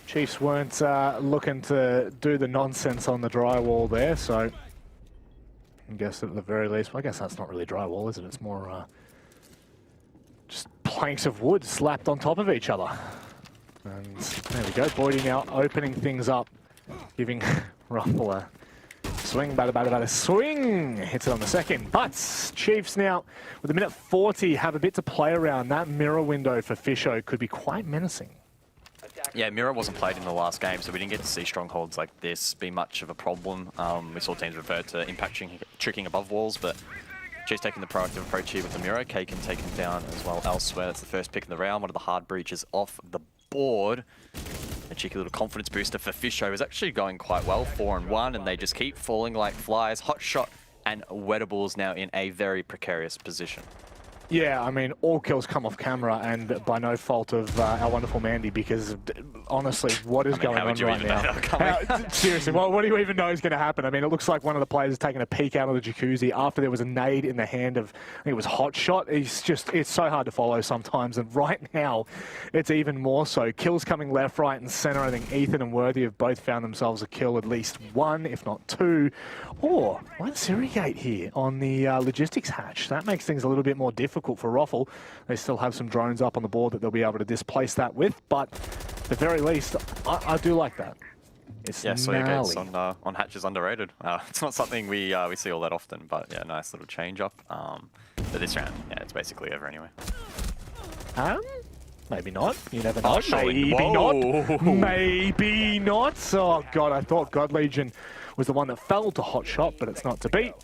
Chiefs weren't looking to do the nonsense on the drywall there, so I guess at the very least, well, I guess that's not really drywall, is it? It's more just planks of wood slapped on top of each other. And there we go, Boydie now opening things up giving Ruffle a swing, batter, swing. Hits it on the second. But Chiefs now, with a minute 40, have a bit to play around. That mirror window for Fisho could be quite menacing. Yeah, mirror wasn't played in the last game, so we didn't get to see strongholds like this be much of a problem. We saw teams revert to impact tricking above walls, but Chiefs taking the proactive approach here with the mirror. K can take him down as well elsewhere. That's the first pick in the round. One of the hard breaches off the board. A cheeky little confidence booster for Fisho is actually going quite well, 4-1, and they just keep falling like flies. Hot shot and Wettables now in a very precarious position. Yeah, I mean, all kills come off camera, and by no fault of our wonderful Mandy, because honestly, what is going on right now? Seriously, what do you even know is going to happen? I mean, it looks like one of the players is taking a peek out of the jacuzzi after there was a nade in the hand of, I think it was Hot Shot. It's so hard to follow sometimes, and right now, it's even more so. Kills coming left, right, and center. I think Ethan and Worthy have both found themselves a kill, at least one, if not two. Or, why the Sirigate here on the logistics hatch? That makes things a little bit more difficult for Ruffle. They still have some drones up on the board that they'll be able to displace that with, but at the very least, I do like that. It's Sirgates on hatch is underrated. It's not something we see all that often, but yeah, nice little change up. But this round, yeah, it's basically over anyway. Maybe not. You never know. Maybe not. Maybe not. Oh God, I thought God Legion was the one that fell to Hot Shot, but it's not to beat.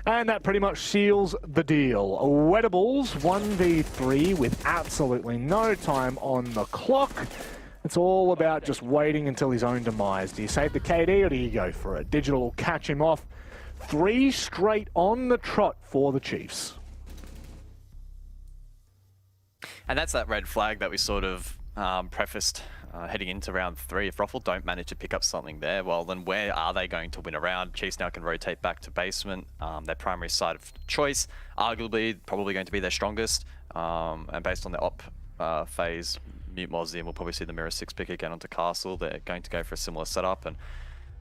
And that pretty much seals the deal. Wettables 1v3 with absolutely no time on the clock. It's all about just waiting until his own demise. Do you save the KD or do you go for it? Digital will catch him off. 3 straight on the trot for the Chiefs. And that's that red flag that we sort of prefaced heading into round 3. If Ruffle don't manage to pick up something there, well, then where are they going to win a round? Chiefs now can rotate back to basement, their primary side of choice, arguably probably going to be their strongest. And based on the op phase, Mute Mozzie, we'll probably see the Mirror 6 pick again onto Castle. They're going to go for a similar setup, and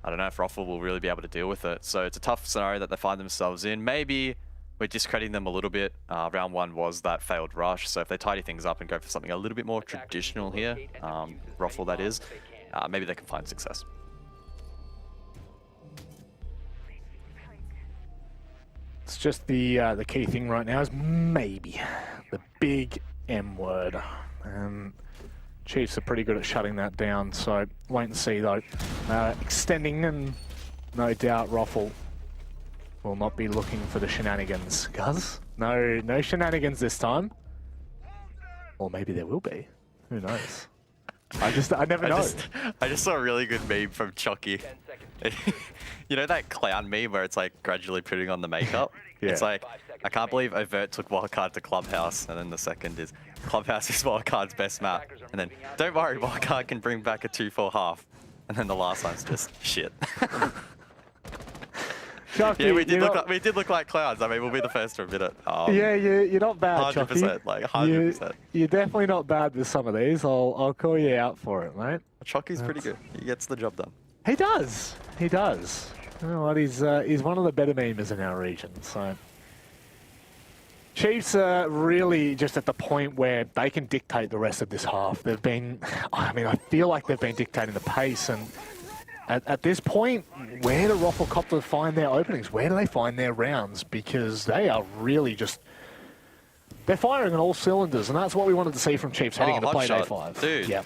I don't know if Ruffle will really be able to deal with it. So it's a tough scenario that they find themselves in. Maybe we're discrediting them a little bit. Round 1 was that failed rush, so if they tidy things up and go for something a little bit more traditional here, Ruffle that is, maybe they can find success. It's just the key thing right now is maybe, the big M word. Chiefs are pretty good at shutting that down, so wait and see though. Extending, and no doubt Ruffle will not be looking for the shenanigans. Guz? No shenanigans this time. Or maybe there will be. Who knows? I never know. I just saw a really good meme from Chucky. You know that clown meme where it's like gradually putting on the makeup? Yeah. It's like, I can't believe Overt took Wildcard to Clubhouse, and then the second is Clubhouse is Wildcard's best map. And then, don't worry, Wildcard can bring back a 2-4 half. And then the last one's just shit. Chucky, yeah, we did look like clowns. I mean, we'll be the first to admit it. Yeah, you're not bad, 100%, Chucky. like 100%. You're definitely not bad with some of these. I'll call you out for it, mate. Chucky's pretty good. He gets the job done. He does. He does. You know what? He's one of the better memers in our region. So Chiefs are really just at the point where they can dictate the rest of this half. They've been, I mean, I feel like they've been dictating the pace, and at this point, where do Ruffle Copter find their openings? Where do they find their rounds? Because they are really just, they're firing on all cylinders, and that's what we wanted to see from Chiefs heading into Playday 5. Dude, yep,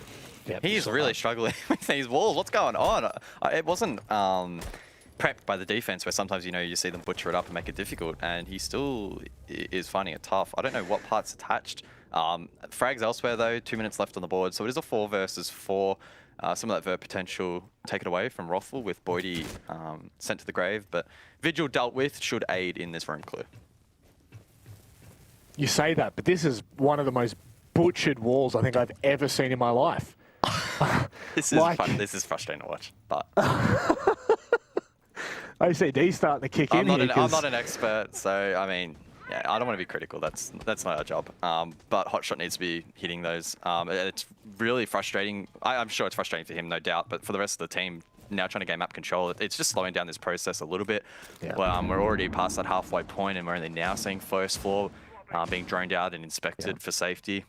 he's really struggling with these walls. What's going on? It wasn't prepped by the defense, where sometimes, you know, you see them butcher it up and make it difficult, and he still is finding it tough. I don't know what part's attached. Frags elsewhere, though, 2 minutes left on the board, so it is a 4 versus 4. Some of that vert potential taken away from Ruffle with Boydie sent to the grave, but Vigil dealt with should aid in this room clear. You say that, but this is one of the most butchered walls I think I've ever seen in my life. This is fun. This is frustrating to watch, but OCD starting to kick I'm in here. I'm not an expert, so I mean, yeah, I don't want to be critical. That's not our job. But Hotshot needs to be hitting those. It's really frustrating. I'm sure it's frustrating for him, no doubt. But for the rest of the team, now trying to gain map control, it's just slowing down this process a little bit. Yeah. We're already past that halfway point, and we're only now seeing first floor being droned out and inspected for safety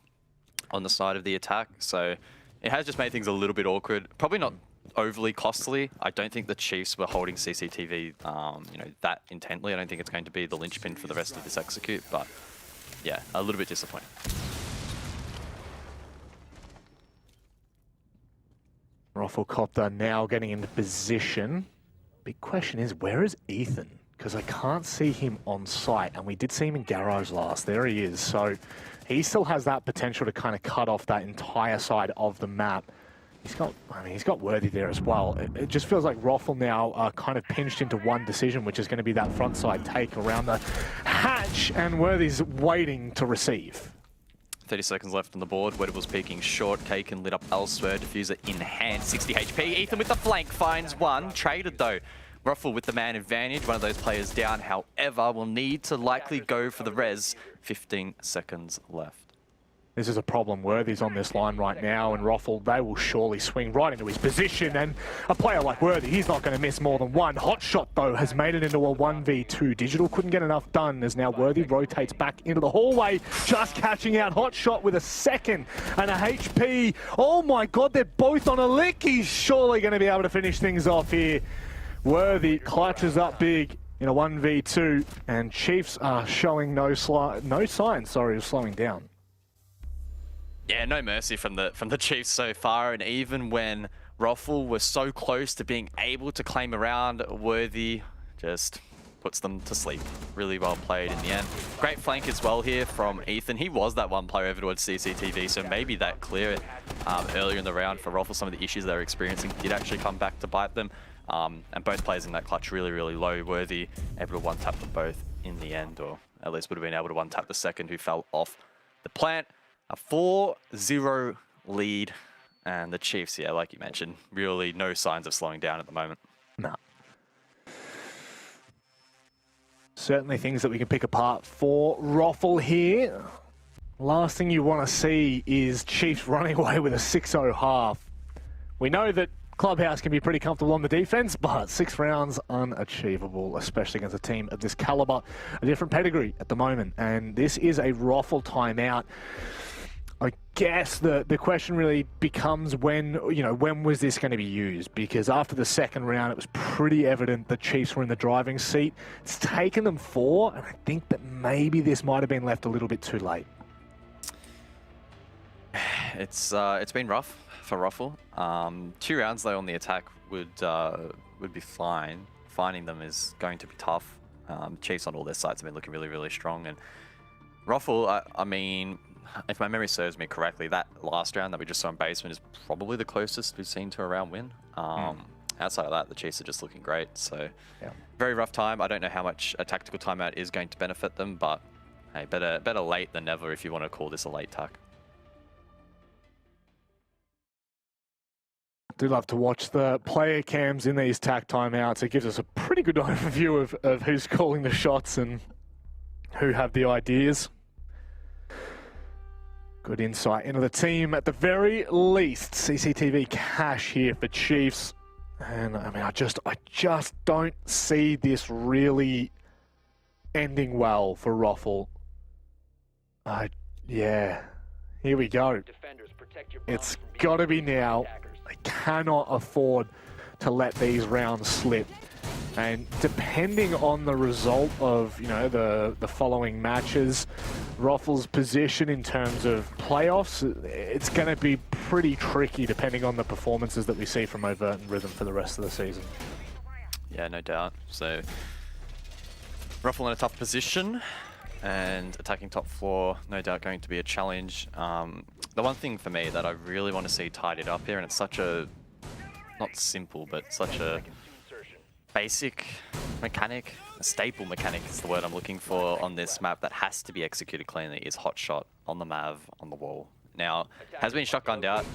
on the side of the attack. So it has just made things a little bit awkward. Probably not overly costly. I don't think the Chiefs were holding CCTV, that intently. I don't think it's going to be the linchpin for the rest of this execute, but yeah, a little bit disappointing. Roffelcopter now getting into position. Big question is, where is Ethan? Because I can't see him on site, and we did see him in garage last. There he is. So he still has that potential to kind of cut off that entire side of the map. He's got Worthy there as well. It just feels like Roffel now are kind of pinched into one decision, which is going to be that front side take around the hatch, and Worthy's waiting to receive. 30 seconds left on the board. Wedible's peeking short. Kaken lit up elsewhere. Diffuser in hand. 60 HP. Ethan with the flank finds one. Traded though. Ruffle with the man advantage. One of those players down. However, will need to likely go for the res. 15 seconds left. This is a problem. Worthy's on this line right now, and Roffel, they will surely swing right into his position. And a player like Worthy, he's not going to miss more than one. Hotshot, though, has made it into a 1v2. Digital couldn't get enough done as now Worthy rotates back into the hallway, just catching out Hotshot with a second and a HP. Oh my God, they're both on a lick. He's surely going to be able to finish things off here. Worthy clutches up big in a 1v2, and Chiefs are showing no signs, of slowing down. Yeah, no mercy from the Chiefs so far, and even when Roffel was so close to being able to claim around, Worthy just puts them to sleep. Really well played in the end. Great flank as well here from Ethan. He was that one player over towards CCTV, so maybe that clear earlier in the round for Roffel, some of the issues they were experiencing did actually come back to bite them. And both players in that clutch really, really low. Worthy able to one-tap them both in the end, or at least would have been able to one-tap the second who fell off the plant. A 4-0 lead, and the Chiefs, yeah, like you mentioned, really no signs of slowing down at the moment. No. Certainly things that we can pick apart for Roffel here. Last thing you want to see is Chiefs running away with a 6-0 half. We know that Clubhouse can be pretty comfortable on the defense, but 6 rounds unachievable, especially against a team of this caliber, a different pedigree at the moment. And this is a Roffel timeout. I guess the question really becomes when was this going to be used? Because after the second round, it was pretty evident the Chiefs were in the driving seat. It's taken them 4, and I think that maybe this might have been left a little bit too late. It's been rough for Roffel. 2 rounds though on the attack would be fine. Finding them is going to be tough. Chiefs on all their sides have been looking really, really strong, and Roffel, I mean, if my memory serves me correctly, that last round that we just saw in basement is probably the closest we've seen to a round win. Outside of that, the Chiefs are just looking great. So, yeah. Very rough time. I don't know how much a tactical timeout is going to benefit them, but hey, better late than never if you want to call this a late tack. I do love to watch the player cams in these tack timeouts. It gives us a pretty good overview of who's calling the shots and who have the ideas. Good insight into the team at the very least. CCTV cash here for Chiefs. And I mean, I just don't see this really ending well for Roffel. Yeah, here we go. It's got to be now. They cannot afford to let these rounds slip. And depending on the result of, the following matches, Roffel's position in terms of playoffs, it's going to be pretty tricky depending on the performances that we see from Overt and Rhythm for the rest of the season. Yeah, no doubt. So, Roffel in a tough position, and attacking top floor, no doubt going to be a challenge. The one thing for me that I really want to see tidied up here, and it's such a, not simple, but such a basic mechanic, a staple mechanic is the word I'm looking for on this map that has to be executed cleanly, is hot shot on the Mav on the wall. Now, has been shotgunned out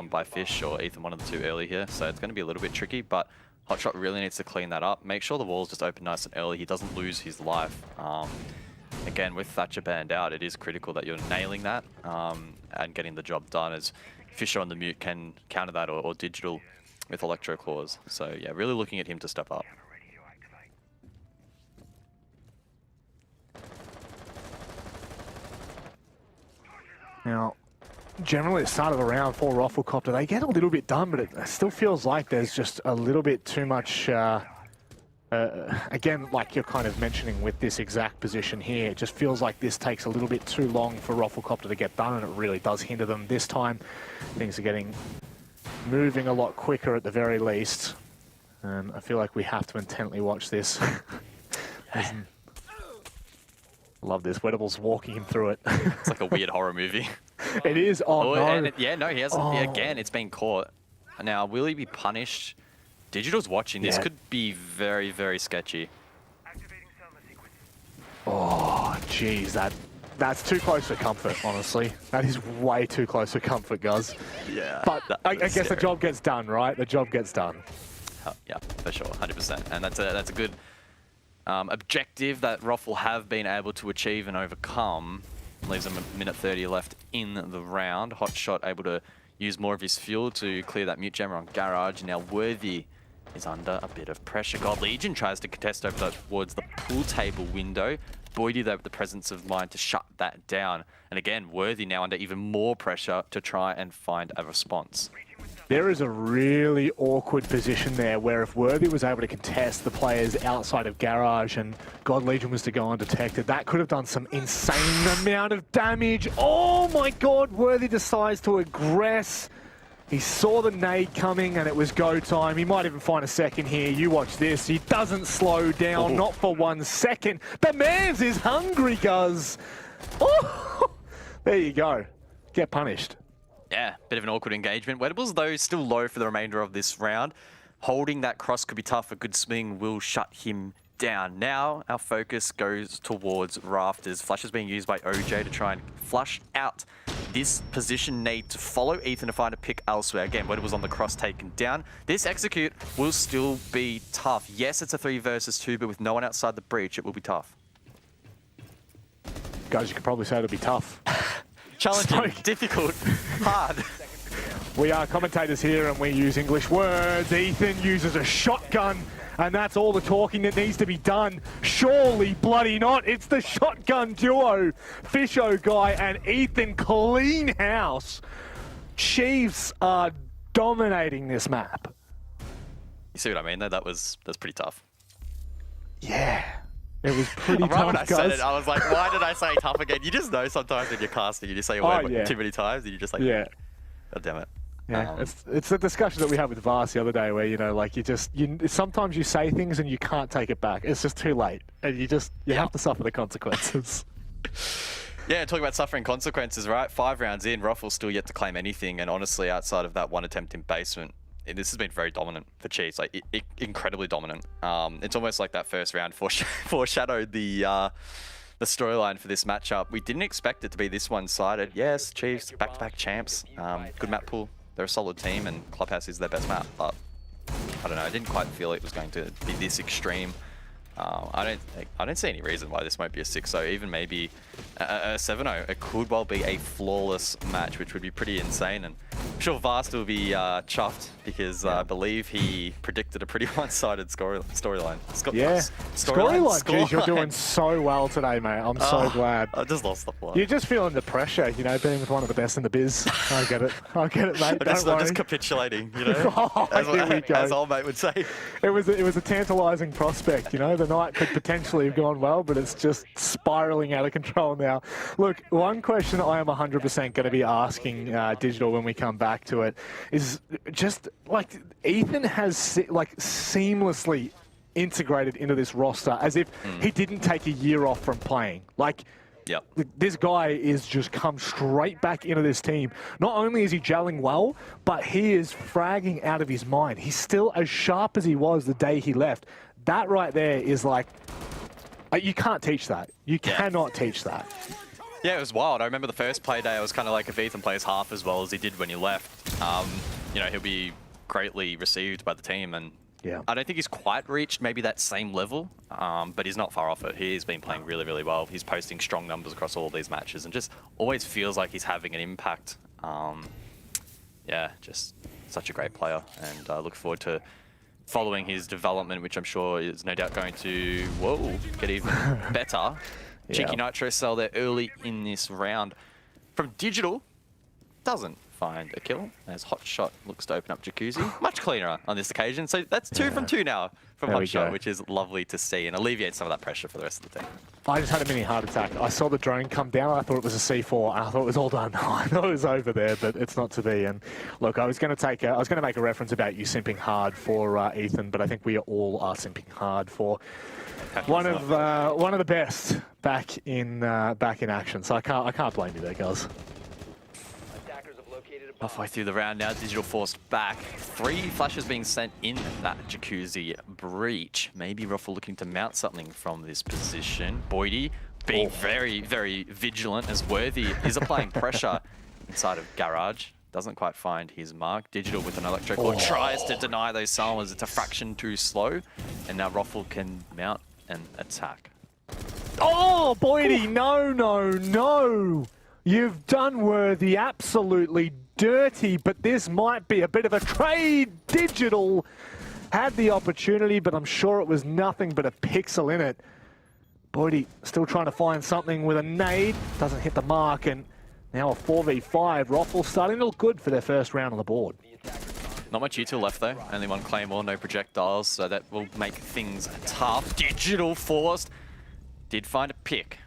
by Fish or Ethan, one of the two early here, so it's going to be a little bit tricky, but Hotshot really needs to clean that up. Make sure the wall's just open nice and early. He doesn't lose his life. Again, with Thatcher banned out, it is critical that you're nailing that and getting the job done, as Fisher on the mute can counter that, or Digital with Electro Claws. So yeah, really looking at him to step up. Now, generally at the start of the round for Rafflecopter, they get a little bit done, but it still feels like there's just a little bit too much, again, like you're kind of mentioning with this exact position here, it just feels like this takes a little bit too long for Rafflecopter to get done, and it really does hinder them. This time, things are moving a lot quicker at the very least. I feel like we have to intently watch this. Love this. Weddable's walking him through it. It's like a weird horror movie. It is. Oh, no. And he hasn't. Yeah, again, it's been caught. Now, will he be punished? Digital's watching. This could be very, very sketchy. Oh, jeez. That's too close for comfort, honestly. That is way too close for comfort, guys. Yeah. But I guess the job gets done, right? The job gets done. Yeah, for sure. 100%. And that's a good objective that Roth will have been able to achieve and overcome. Leaves him a minute 30 left in the round. Hotshot able to use more of his fuel to clear that mute jammer on Garage. Now Worthy is under a bit of pressure. God Legion tries to contest over towards the pool table window. Boydie though with the presence of mind to shut that down. And again, Worthy now under even more pressure to try and find a response. There is a really awkward position there where if Worthy was able to contest the players outside of Garage and God Legion was to go undetected, that could have done some insane amount of damage. Oh my God, Worthy decides to aggress. He saw the nade coming and it was go time. He might even find a second here. You watch this. He doesn't slow down, not for 1 second. The man's is hungry, Guz. Oh, there you go. Get punished. Yeah, bit of an awkward engagement. Wedables, though, still low for the remainder of this round. Holding that cross could be tough. A good swing will shut him down. Now, our focus goes towards Rafters. Flash is being used by OJ to try and flush out this position need to follow Ethan to find a pick elsewhere. Again, Wedables on the cross taken down. This execute will still be tough. Yes, it's a 3 versus 2, but with no one outside the breach, it will be tough. Guys, you could probably say it'll be tough. Challenging, difficult, hard. We are commentators here and we use English words. Ethan uses a shotgun and that's all the talking that needs to be done. Surely bloody not. It's the shotgun duo. Fisho Guy and Ethan clean house. Chiefs are dominating this map. You see what I mean though? That's pretty tough. Yeah. It was pretty tough, when I guys. said it, I was like, why did I say tough again? You just know sometimes when you're casting, you just say a word too many times, and you're just like, God damn it. Yeah, it's a discussion that we had with Vars the other day where, you know, like sometimes you say things and you can't take it back. It's just too late. And you have to suffer the consequences. Yeah, talking about suffering consequences, right? 5 rounds in, Ruffle's still yet to claim anything. And honestly, outside of that one attempt in basement, this has been very dominant for Chiefs, like incredibly dominant. It's almost like that first round foreshadowed the storyline for this matchup. We didn't expect it to be this one-sided. Yes, Chiefs, back-to-back champs, good map pool. They're a solid team, and Clubhouse is their best map. But I don't know, I didn't quite feel it was going to be this extreme. I don't see any reason why this won't be a 6-0, even maybe a 7-0. It could well be a flawless match, which would be pretty insane. And I'm sure Vast will be chuffed because I believe he predicted a pretty one-sided storyline. Storyline. Geez, you're doing so well today, mate. I'm so glad. I just lost the plot. You're just feeling the pressure, you know, being with one of the best in the biz. I get it, mate. I'm just capitulating, you know, oh, as old mate would say. It was a tantalising prospect, you know. The night could potentially have gone well, but it's just spiralling out of control now. Look, one question I am 100% going to be asking Digital when we come back to it is just like Ethan has seamlessly integrated into this roster as if he didn't take a year off from playing. Like, this guy is just come straight back into this team. Not only is he gelling well, but he is fragging out of his mind. He's still as sharp as he was the day he left. That right there is like, you can't teach that. You cannot teach that. Yeah, it was wild. I remember the first play day, I was kind of like, if Ethan plays half as well as he did when he left, you know, he'll be greatly received by the team. And I don't think he's quite reached maybe that same level, but he's not far off it. He's been playing really, really well. He's posting strong numbers across all of these matches and just always feels like he's having an impact. Yeah, just such a great player, and I look forward to following his development, which I'm sure is no doubt going to, get even better. Cheeky Nitro Cell there early in this round. From Digital, doesn't find a kill, as Hot Shot looks to open up Jacuzzi. Much cleaner on this occasion. So that's 2 from 2 now from There Hot we Shot, go. which is lovely to see and alleviates some of that pressure for the rest of the team. I just had a mini heart attack. I saw the drone come down. I thought it was a C4. I thought it was all done. I thought it was over there, but it's not to be. And look, I was going to make a reference about you simping hard for Ethan, but I think we all are simping hard for one of the best back in action. So I can't blame you there, guys. Halfway through the round now, Digital forced back. 3 flashes being sent in that Jacuzzi breach. Maybe Ruffle looking to mount something from this position. Boydie being very, very vigilant as Worthy is applying pressure inside of Garage. Doesn't quite find his mark. Digital with an electric claw tries to deny those salvas. It's a fraction too slow. And now Ruffle can mount an attack. Oh, Boydie, no. You've done Worthy absolutely dirty, but this might be a bit of a trade. Digital had the opportunity, but I'm sure it was nothing but a pixel in it. Boydie still trying to find something with a nade. Doesn't hit the mark, and now a 4v5. Ruffle starting to look good for their first round on the board. Not much util left though. Only 1 Claymore, no projectiles, so that will make things tough. Digital forced. Did find a pick.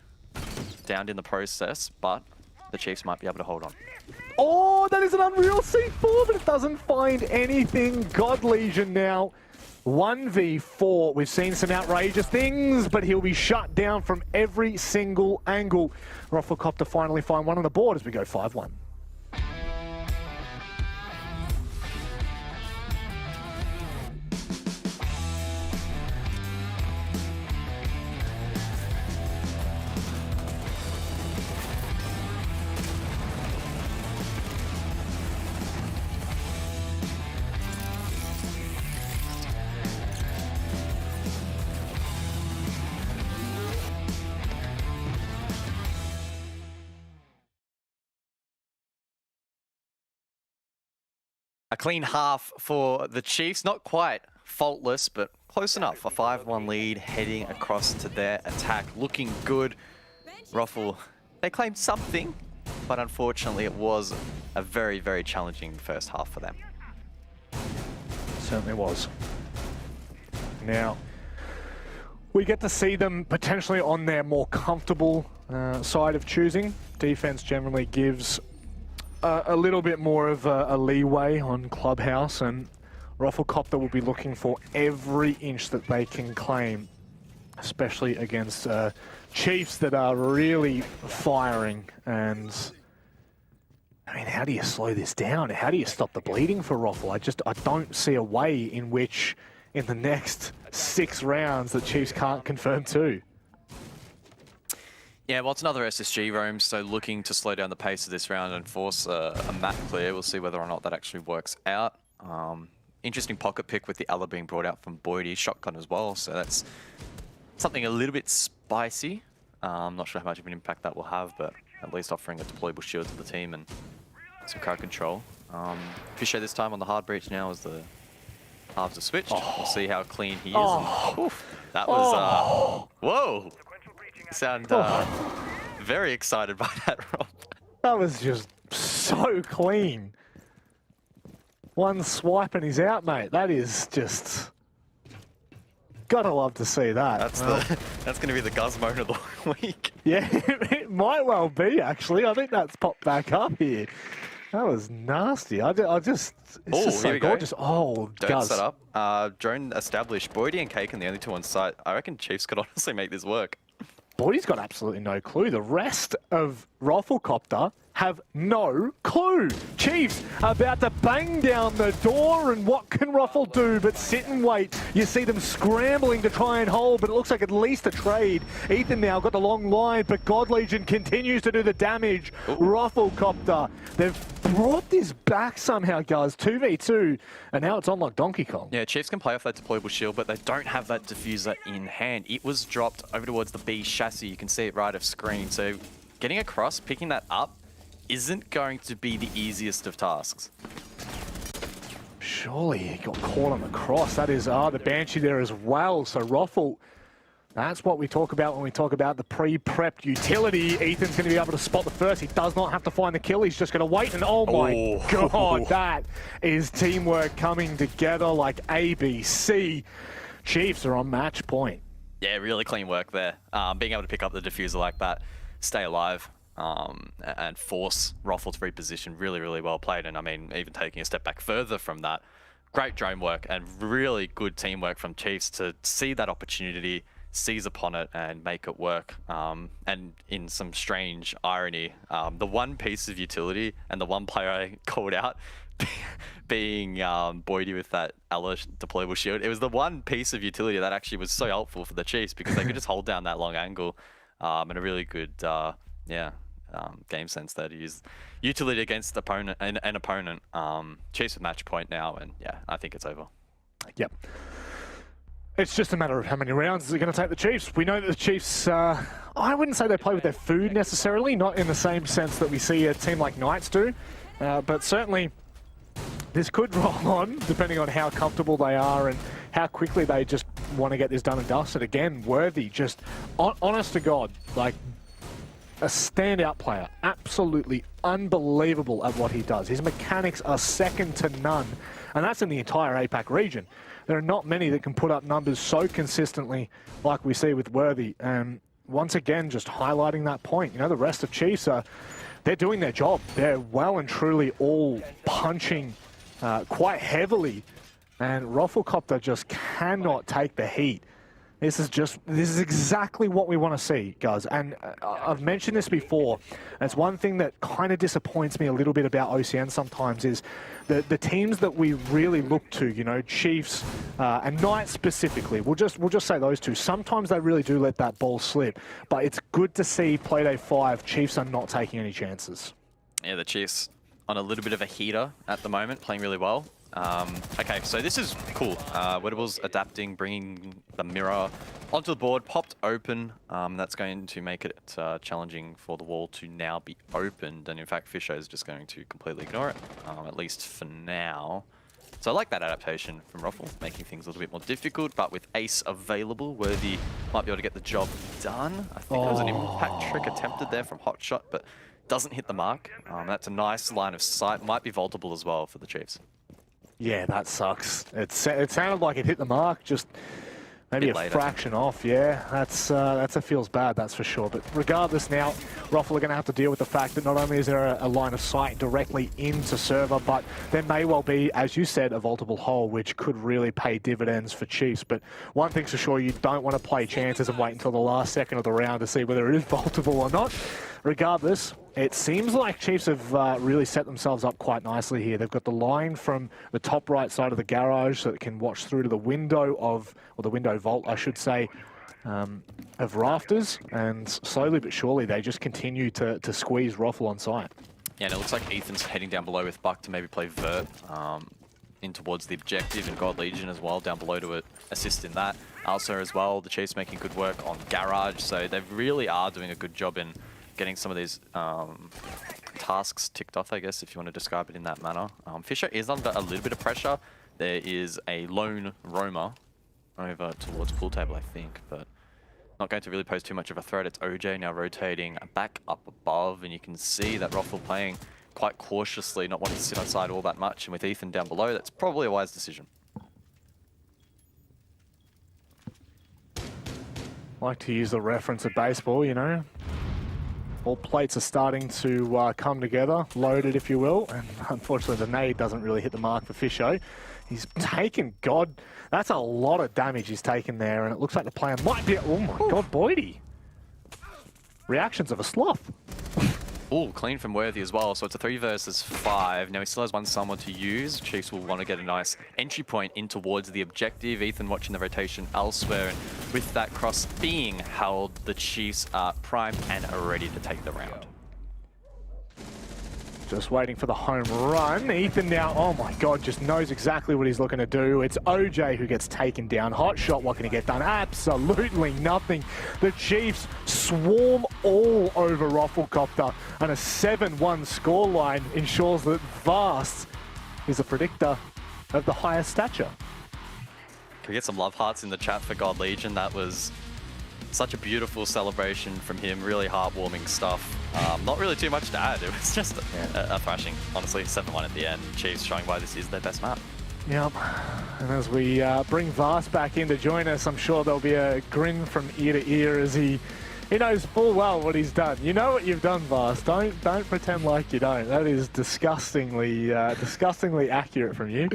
Downed in the process, but the Chiefs might be able to hold on. Oh, that is an unreal C4, but it doesn't find anything. God Legion now. 1v4. We've seen some outrageous things, but he'll be shut down from every single angle. Rufflecop to finally find one on the board as we go 5-1. A clean half for the Chiefs. Not quite faultless, but close enough. A 5-1 lead heading across to their attack. Looking good. Ruffle, they claimed something, but unfortunately it was a very, very challenging first half for them. Certainly was. Now, we get to see them potentially on their more comfortable side of choosing. Defense generally gives a little bit more of a leeway on Clubhouse, and Rufflecopter will be looking for every inch that they can claim, especially against Chiefs that are really firing. And I mean, how do you slow this down? How do you stop the bleeding for Ruffle? I don't see a way in which in the next 6 rounds the Chiefs can't confirm 2. Yeah, well, it's another SSG roam, so looking to slow down the pace of this round and force a map clear. We'll see whether or not that actually works out. Interesting pocket pick with the Alla being brought out from Boydie. Shotgun as well, so that's something a little bit spicy. I'm not sure how much of an impact that will have, but at least offering a deployable shield to the team and some crowd control. Fisher this time on the hard breach now as the halves are switched. We'll see how clean he is. And, oof, that was... whoa! You sound very excited by that, Rob. That was just so clean. One swipe and he's out, mate. That is just... Gotta love to see that. That's going to be the Guz moment of the week. Yeah, it might well be, actually. I think that's popped back up here. That was nasty. It's just so gorgeous. Oh, Don't set up. Drone established. Boydie and Cake and the only 2 on site. I reckon Chiefs could honestly make this work. Boydie's got absolutely no clue. The rest of Rufflecopter have no clue. Chiefs about to bang down the door, and what can Ruffle do but sit and wait? You see them scrambling to try and hold, but it looks like at least a trade. Ethan now got the long line, but God Legion continues to do the damage. Rufflecopter, they've brought this back somehow, guys. 2v2, and now it's on like Donkey Kong. Yeah, Chiefs can play off that deployable shield, but they don't have that diffuser in hand. It was dropped over towards the B chassis. You can see it right off screen. So getting across, picking that up, isn't going to be the easiest of tasks. Surely he got caught on the cross. That is the Banshee there as well. So Ruffle That's what we talk about when we talk about the pre-prepped utility. Ethan's going to be able to spot the first. He does not have to find the kill. He's just going to wait. And oh my God, that is teamwork coming together like ABC. Chiefs are on match point. Yeah, really clean work there. Being able to pick up the diffuser like that, stay alive, and force Roffle to reposition, really, really well played. And I mean, even taking a step back further from that, great drone work and really good teamwork from Chiefs to see that opportunity, seize upon it and make it work. And in some strange irony, the one piece of utility and the one player I called out being Boydie with that Ella deployable shield, it was the one piece of utility that actually was so helpful for the Chiefs because they could just hold down that long angle, and a really good game sense there to use utility against an opponent. Chiefs with match point now, and yeah, I think it's over. Yep. It's just a matter of how many rounds is it going to take the Chiefs. We know that the Chiefs, I wouldn't say they play with their food necessarily, not in the same sense that we see a team like Knights do, but certainly this could roll on depending on how comfortable they are and how quickly they just want to get this done and dusted. Again, Worthy, just honest to God, like a standout player, absolutely unbelievable at what he does. His mechanics are second to none, and that's in the entire APAC region. There are not many that can put up numbers so consistently like we see with Worthy. And once again, just highlighting that point, you know, the rest of Chiefs are, they're doing their job. They're well and truly all punching quite heavily. And Rafflecopter just cannot take the heat. This is exactly what we want to see, guys. And I've mentioned this before. It's one thing that kind of disappoints me a little bit about OCN sometimes is the teams that we really look to, you know, Chiefs and Knights specifically. We'll just say those two. Sometimes they really do let that ball slip. But it's good to see Playday 5, Chiefs are not taking any chances. Yeah, the Chiefs on a little bit of a heater at the moment, playing really well. Okay, so this is cool. Wettables adapting, bringing the mirror onto the board, popped open. That's going to make it challenging for the wall to now be opened. And in fact, Fisher is just going to completely ignore it, at least for now. So I like that adaptation from Roffle, making things a little bit more difficult, but with Ace available, Worthy might be able to get the job done. I think there was an impact trick attempted there from Hotshot, but doesn't hit the mark. That's a nice line of sight. Might be vaultable as well for the Chiefs. Yeah, that sucks. It sounded like it hit the mark, just maybe a fraction off. Yeah, that's a feels bad, that's for sure. But regardless now, Roffle are going to have to deal with the fact that not only is there a line of sight directly into server, but there may well be, as you said, a vaultable hole, which could really pay dividends for Chiefs. But one thing's for sure, you don't want to play chances and wait until the last second of the round to see whether it is vaultable or not. Regardless, it seems like Chiefs have really set themselves up quite nicely here. They've got the line from the top right side of the garage so it can watch through to the window of, or the window vault, I should say, of rafters. And slowly but surely, they just continue to squeeze Roffle on site. Yeah, and it looks like Ethan's heading down below with Buck to maybe play Vert in towards the objective, and God Legion as well down below to assist in that. Also as well, the Chiefs making good work on garage, so they really are doing a good job in getting some of these tasks ticked off, I guess, if you want to describe it in that manner. Fisher is under a little bit of pressure. There is a lone roamer over towards pool table, I think, but not going to really pose too much of a threat. It's OJ now rotating back up above, and you can see that Roffle playing quite cautiously, not wanting to sit outside all that much, and with Ethan down below, that's probably a wise decision. Like to use the reference of baseball, you know. All plates are starting to come together, loaded if you will, and unfortunately the nade doesn't really hit the mark for Fisho. He's taken, God, that's a lot of damage he's taken there, and it looks like the player might be, oh my God, Boydie. Reactions of a sloth. Oh, clean from Worthy as well, so it's a 3 versus 5. Now he still has one someone to use. Chiefs will want to get a nice entry point in towards the objective. Ethan watching the rotation elsewhere, and with that cross being held, the Chiefs are primed and are ready to take the round. Just waiting for the home run. Ethan now, oh my God, just knows exactly what he's looking to do. It's OJ who gets taken down. Hot shot, what can he get done? Absolutely nothing. The Chiefs swarm all over Rafflecopter, and a 7-1 scoreline ensures that Vast is a predictor of the highest stature. Can we get some love hearts in the chat for God Legion? That was Such a beautiful celebration from him, really heartwarming stuff. Not really too much to add, it was just a thrashing, honestly. 7-1 at the end, Chiefs showing why this is their best map. Yep, and as we bring Vast back in to join us, I'm sure there'll be a grin from ear to ear as he knows full well what he's done. You know what you've done, Vast. Don't pretend like you don't. That is disgustingly accurate from you.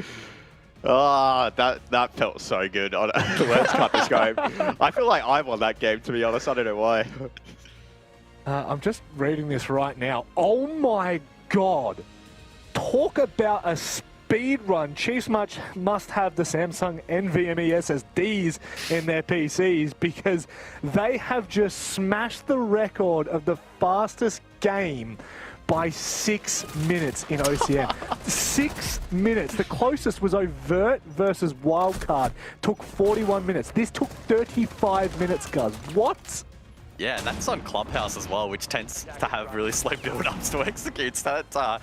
Ah, that felt so good. Let's cut this game. I feel like I won that game, to be honest. I don't know why. I'm just reading this right now. Oh my God. Talk about a speed run. Chiefs must have the Samsung NVMe SSDs in their PCs because they have just smashed the record of the fastest game by 6 minutes in OCN. 6 minutes. The closest was Overt versus Wildcard. Took 41 minutes. This took 35 minutes, Guz. What? Yeah, and that's on Clubhouse as well, which tends to have really slow build-ups to execute. So that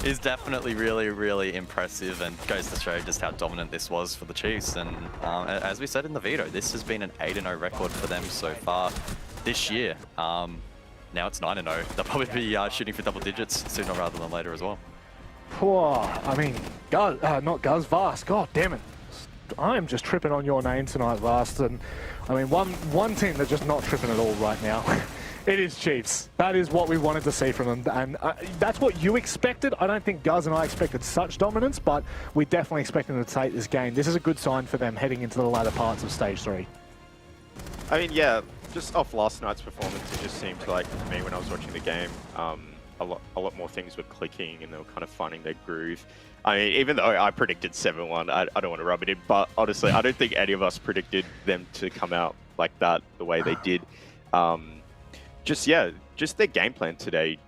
is definitely really, really impressive and goes to show just how dominant this was for the Chiefs. And as we said in the veto, this has been an 8-0 record for them so far this year. Now it's 9-0. They'll probably be shooting for double digits sooner rather than later as well. I mean, Guz, not Guz, Vast. God damn it. I am just tripping on your name tonight, Vast. And I mean, one team that's just not tripping at all right now. It is Chiefs. That is what we wanted to see from them. And that's what you expected. I don't think Guz and I expected such dominance, but we definitely expected them to take this game. This is a good sign for them heading into the latter parts of Stage 3. I mean, yeah, just off last night's performance, it just seemed like, for me, when I was watching the game, a lot more things were clicking and they were kind of finding their groove. I mean, even though I predicted 7-1, I don't want to rub it in, but honestly, I don't think any of us predicted them to come out like that, the way they did. Just their game plan today,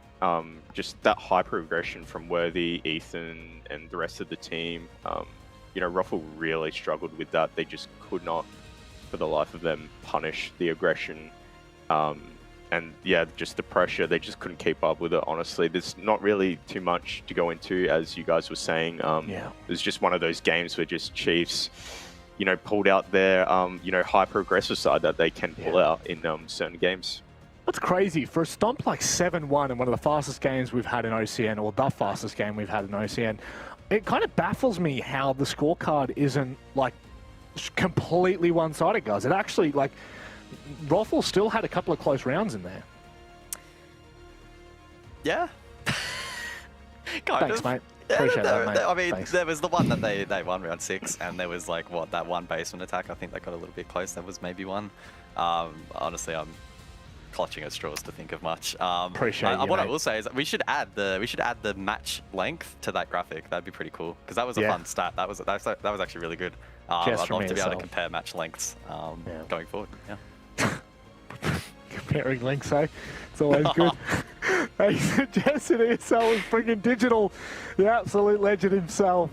just that hyper aggression from Worthy, Ethan, and the rest of the team. You know, Ruffle really struggled with that. They just could not, for the life of them, punish the aggression. And yeah, just the pressure, they just couldn't keep up with it, honestly. There's not really too much to go into, as you guys were saying. It was just one of those games where just Chiefs, you know, pulled out their, you know, hyper-aggressive side that they can pull out in certain games. What's crazy, for a stomp like 7-1 and one of the fastest games we've had in OCN, or the fastest game we've had in OCN, it kind of baffles me how the scorecard isn't, like, completely one-sided, guys. It actually, like, Roffle still had a couple of close rounds in there. Yeah. Thanks, mate. Yeah, Appreciate that, mate. I mean, Thanks. there was the one that they won round 6, and there was like, what, that one basement attack. I think they got a little bit close. That was maybe one. Honestly, I'm clutching at straws to think of much. Appreciate you, what mate. I will say is that we should add the match length to that graphic. That'd be pretty cool because that was a fun stat. That was actually really good. I'd love to be able to compare match lengths going forward. Yeah. Comparing links, eh? It's always good. Hey, Jesse himself is freaking digital. The absolute legend himself.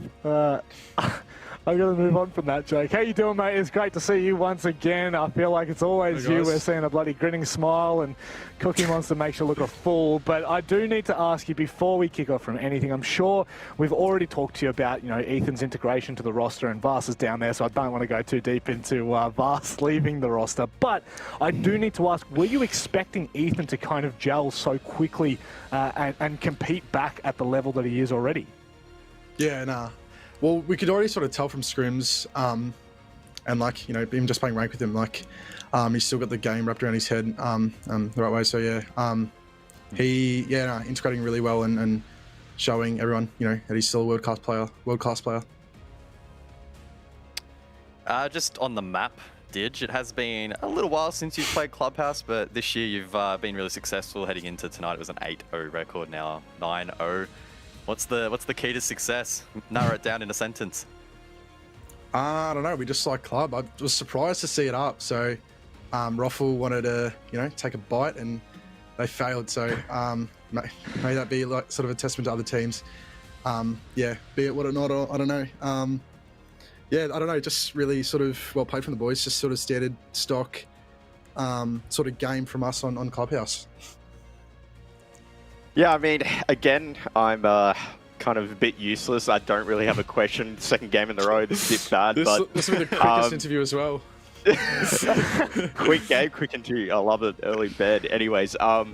I'm going to move on from that joke. How you doing, mate? It's great to see you once again. I feel like it's always Hey, you. guys. We're seeing a bloody grinning smile, and Cookie Monster makes you look a fool. But I do need to ask you, before we kick off from anything, I'm sure we've already talked to you about, you know, Ethan's integration to the roster, and Vast is down there, so I don't want to go too deep into Vast leaving the roster. But I do need to ask, were you expecting Ethan to kind of gel so quickly and compete back at the level that he is already? Yeah, nah. Well, we could already sort of tell from scrims, and like, you know, even just playing rank with him, like, he's still got the game wrapped around his head the right way. So yeah, integrating really well and showing everyone, you know, that he's still a world-class player. Just on the map, Didge, it has been a little while since you've played Clubhouse, but this year you've been really successful. Heading into tonight, it was an 8-0 record, now 9-0. What's the key to success? Narrow it down in a sentence. I don't know. We just like club. I was surprised to see it up. So, Ruffle wanted to, you know, take a bite, and they failed. So, may that be like sort of a testament to other teams. Yeah, be it what or not, or I don't know. Yeah, I don't know. Just really sort of well played from the boys. Just sort of standard stock, sort of game from us on Clubhouse. Yeah, I mean, again, I'm kind of a bit useless. I don't really have a question. Second game in the row, this is a bit bad. This will be the quickest interview as well. Quick game, quick and two. I love it. Early bed. Anyways, I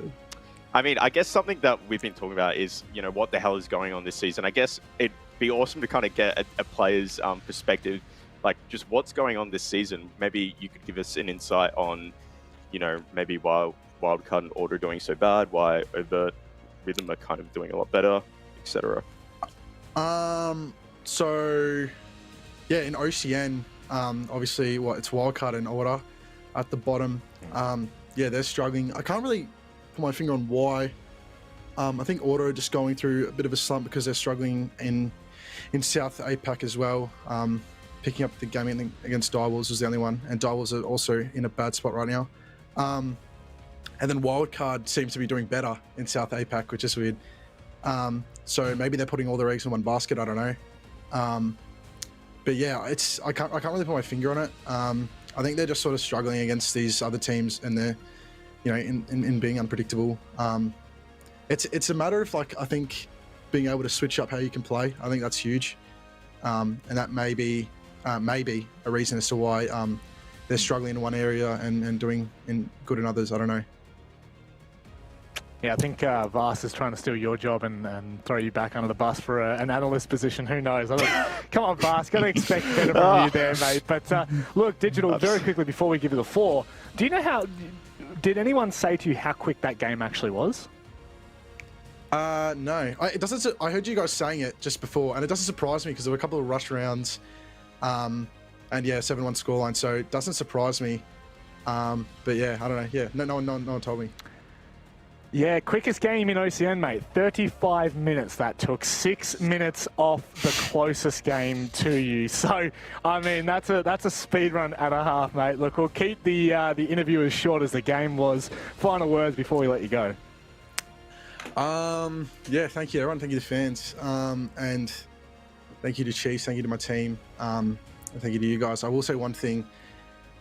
mean, I guess something that we've been talking about is, you know, what the hell is going on this season. I guess it'd be awesome to kind of get a player's perspective, like just what's going on this season. Maybe you could give us an insight on, you know, maybe why Wildcard and Order are doing so bad, why Overt, Rhythm are kind of doing a lot better, etc. So, yeah, in OCN, obviously, it's Wildcard and Order at the bottom. Yeah, they're struggling. I can't really put my finger on why. I think Order are just going through a bit of a slump because they're struggling in South APAC as well. Picking up the game against Direwolves was the only one, and Direwolves are also in a bad spot right now. And then Wildcard seems to be doing better in South APAC, which is weird. So maybe they're putting all their eggs in one basket. I don't know. But yeah, I can't really put my finger on it. I think they're just sort of struggling against these other teams, and they're, you know, in being unpredictable. It's a matter of, like, I think being able to switch up how you can play. I think that's huge, and that may be a reason as to why they're struggling in one area and doing good in others. I don't know. Yeah, I think Vast is trying to steal your job and throw you back under the bus for an analyst position. Who knows? Come on, Vast. Got to expect better from you there, mate. But look, Digital, very quickly before we give you the floor, do you know how... Did anyone say to you how quick that game actually was? No. It doesn't. I heard you guys saying it just before, and it doesn't surprise me because there were a couple of rush rounds, and yeah, 7-1 scoreline. So it doesn't surprise me. But yeah, I don't know. Yeah, no one told me. Yeah, quickest game in OCN, mate. 35 minutes that took. 6 minutes off the closest game to you. So, I mean, that's a speed run and a half, mate. Look, we'll keep the interview as short as the game was. Final words before we let you go. Yeah, thank you, everyone. Thank you to fans. And thank you to Chiefs. Thank you to my team. And thank you to you guys. I will say one thing.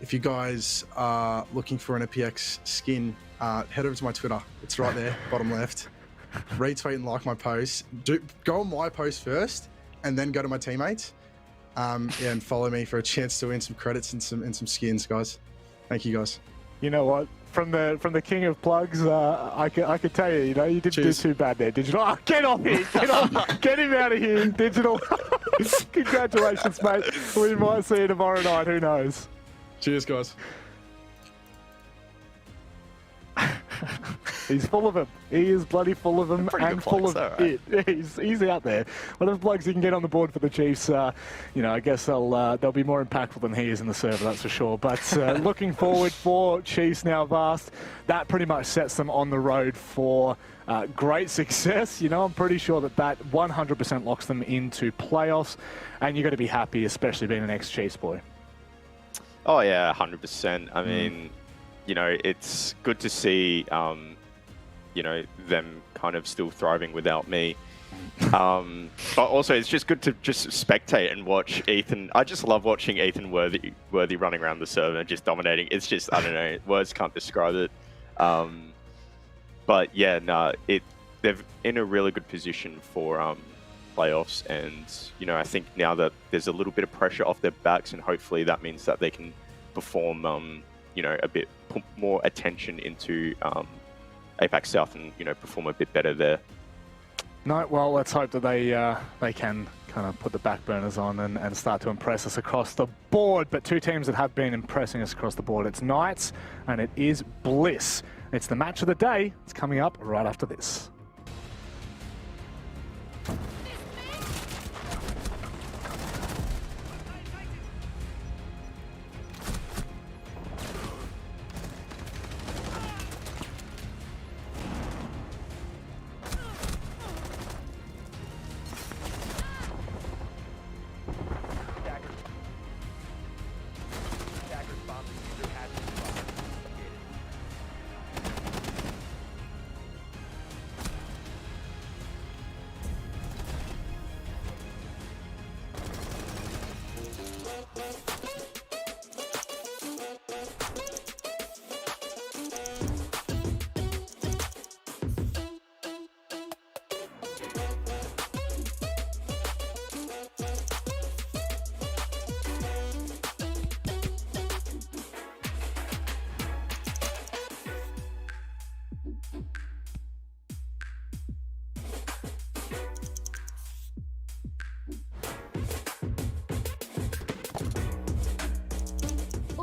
If you guys are looking for an EPX skin, head over to my Twitter. It's right there, bottom left. Retweet and like my post. Go on my post first, and then go to my teammates. Yeah, and follow me for a chance to win some credits and some skins, guys. Thank you, guys. You know what? From the king of plugs, I could tell you, you know, you didn't do too bad there, Digital. Oh, get off here! Get off! Get him out of here, Digital. Congratulations, mate. We might see you tomorrow night. Who knows? Cheers, guys. He's full of them. He is bloody full of them and full of it. He's out there. Whatever plugs he can get on the board for the Chiefs, you know, I guess they'll be more impactful than he is in the server, that's for sure. But looking forward for Chiefs now, Vast. That pretty much sets them on the road for great success. You know, I'm pretty sure that 100% locks them into playoffs, and you got to be happy, especially being an ex-Chiefs boy. Oh yeah, 100%. I mean, you know, it's good to see, you know, them kind of still thriving without me. But also, it's just good to just spectate and watch Ethan. I just love watching Ethan Worthy running around the server and just dominating. It's just, I don't know, words can't describe it. But yeah, no, they're in a really good position for playoffs, and you know, I think now that there's a little bit of pressure off their backs, and hopefully that means that they can perform, you know, put more attention into APAC South, and you know, perform a bit better there. No, well, let's hope that they can kind of put the back burners on and start to impress us across the board. But two teams that have been impressing us across the board, it's Knights and it is Bliss. It's the match of the day. It's coming up right after this.